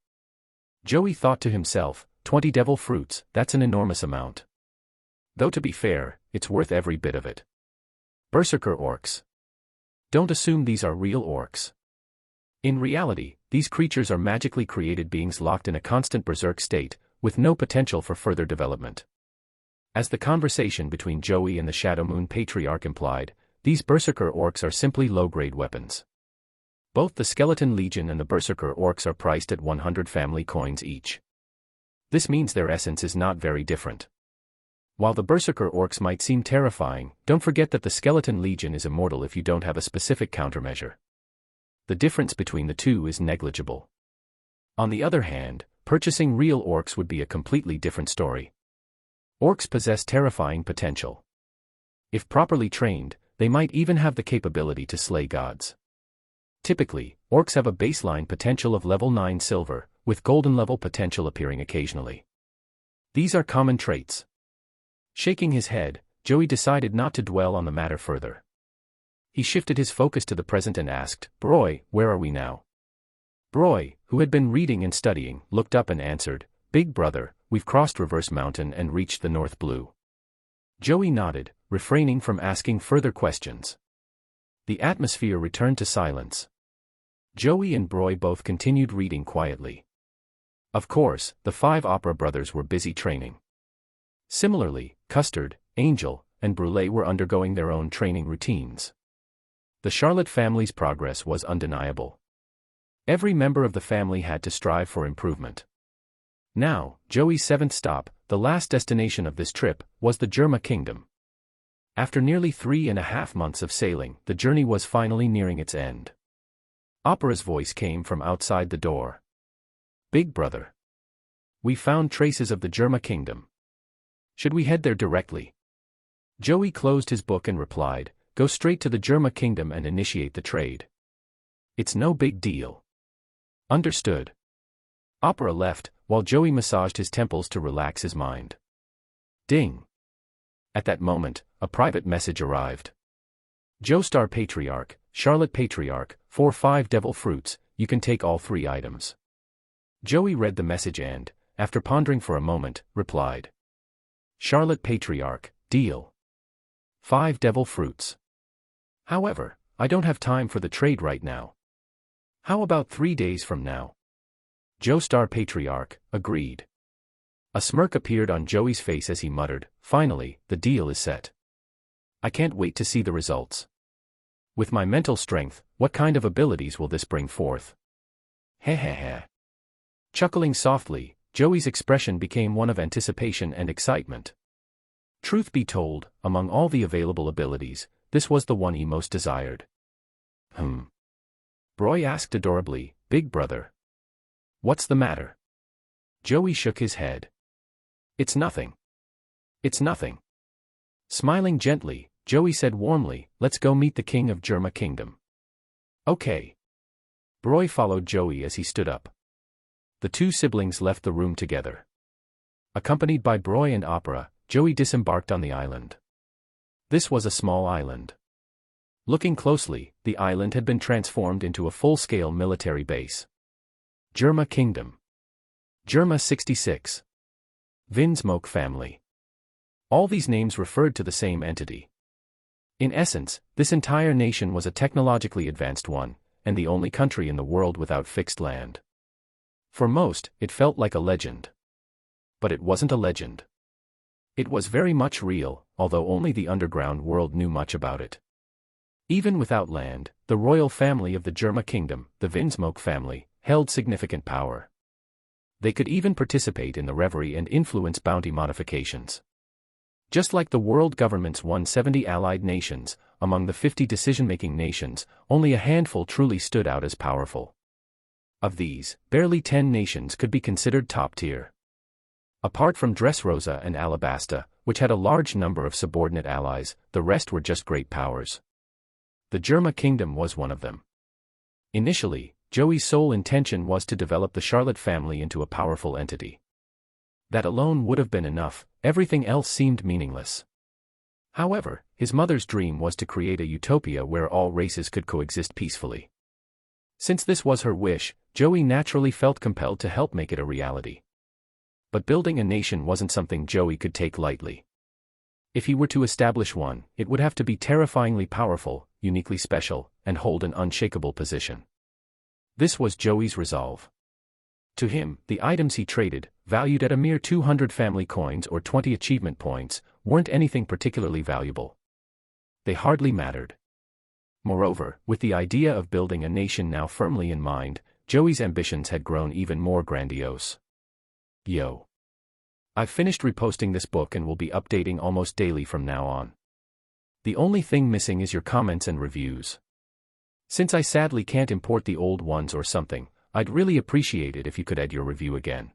[SPEAKER 1] Joey thought to himself, 20 devil fruits, that's an enormous amount. Though to be fair, it's worth every bit of it. Berserker orcs. Don't assume these are real orcs. In reality, these creatures are magically created beings locked in a constant berserk state, with no potential for further development. As the conversation between Joey and the Shadow Moon Patriarch implied, these berserker orcs are simply low-grade weapons. Both the Skeleton Legion and the berserker orcs are priced at 100 family coins each. This means their essence is not very different. While the berserker orcs might seem terrifying, don't forget that the Skeleton Legion is immortal if you don't have a specific countermeasure. The difference between the two is negligible. On the other hand, purchasing real orcs would be a completely different story. Orcs possess terrifying potential. If properly trained, they might even have the capability to slay gods. Typically, orcs have a baseline potential of level 9 silver, with golden level potential appearing occasionally. These are common traits. Shaking his head, Joey decided not to dwell on the matter further. He shifted his focus to the present and asked, "Broy, where are we now?" Broy, who had been reading and studying, looked up and answered, "Big brother, we've crossed Reverse Mountain and reached the North Blue." Joey nodded, refraining from asking further questions. The atmosphere returned to silence. Joey and Broy both continued reading quietly. Of course, the 5 Opera brothers were busy training. Similarly, Custard, Angel, and Brûlé were undergoing their own training routines. The Charlotte family's progress was undeniable. Every member of the family had to strive for improvement. Now, Joey's 7th stop, the last destination of this trip, was the Germa Kingdom. After nearly 3.5 months of sailing, the journey was finally nearing its end. Opera's voice came from outside the door. "Big brother. We found traces of the Germa kingdom. Should we head there directly?" Joey closed his book and replied, "Go straight to the Germa kingdom and initiate the trade. It's no big deal." "Understood." Opera left, while Joey massaged his temples to relax his mind. Ding. At that moment, a private message arrived. Joestar Patriarch, Charlotte Patriarch, for 5 devil fruits, you can take all 3 items. Joey read the message and, after pondering for a moment, replied. Charlotte Patriarch, deal. 5 devil fruits. However, I don't have time for the trade right now. How about 3 days from now? Joestar Patriarch agreed. A smirk appeared on Joey's face as he muttered, "Finally, the deal is set. I can't wait to see the results. With my mental strength, what kind of abilities will this bring forth?" Hehehe. Chuckling softly, Joey's expression became one of anticipation and excitement. Truth be told, among all the available abilities, this was the one he most desired. Broy asked adorably, "Big brother. What's the matter?" Joey shook his head. "It's nothing. It's nothing." Smiling gently, Joey said warmly, "Let's go meet the king of Germa Kingdom." "Okay." Broy followed Joey as he stood up. The 2 siblings left the room together. Accompanied by Broy and Opera, Joey disembarked on the island. This was a small island. Looking closely, the island had been transformed into a full-scale military base. Germa Kingdom. Germa 66. Vinsmoke family. All these names referred to the same entity. In essence, this entire nation was a technologically advanced one, and the only country in the world without fixed land. For most, it felt like a legend. But it wasn't a legend. It was very much real, although only the underground world knew much about it. Even without land, the royal family of the Germa Kingdom, the Vinsmoke family, held significant power. They could even participate in the reverie and influence bounty modifications. Just like the world government's 170 allied nations, among the 50 decision-making nations, only a handful truly stood out as powerful. Of these, barely 10 nations could be considered top-tier. Apart from Dressrosa and Alabasta, which had a large number of subordinate allies, the rest were just great powers. The Germa Kingdom was one of them. Initially, Joey's sole intention was to develop the Charlotte family into a powerful entity. That alone would have been enough, everything else seemed meaningless. However, his mother's dream was to create a utopia where all races could coexist peacefully. Since this was her wish, Joey naturally felt compelled to help make it a reality. But building a nation wasn't something Joey could take lightly. If he were to establish one, it would have to be terrifyingly powerful, uniquely special, and hold an unshakable position. This was Joey's resolve. To him, the items he traded, valued at a mere 200 family coins or 20 achievement points, weren't anything particularly valuable. They hardly mattered. Moreover, with the idea of building a nation now firmly in mind, Joey's ambitions had grown even more grandiose. Yo. I've finished reposting this book and will be updating almost daily from now on. The only thing missing is your comments and reviews. Since I sadly can't import the old ones or something, I'd really appreciate it if you could add your review again.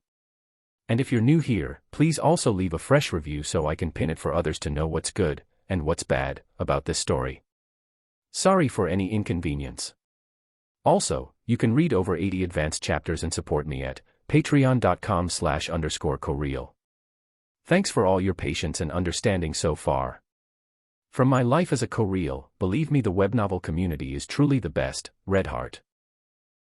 [SPEAKER 1] And if you're new here, please also leave a fresh review so I can pin it for others to know what's good, and what's bad, about this story. Sorry for any inconvenience. Also, you can read over 80 advanced chapters and support me at patreon.com/_coreal. Thanks for all your patience and understanding so far. From my life as a coreal, believe me, the web novel community is truly the best. Red Heart.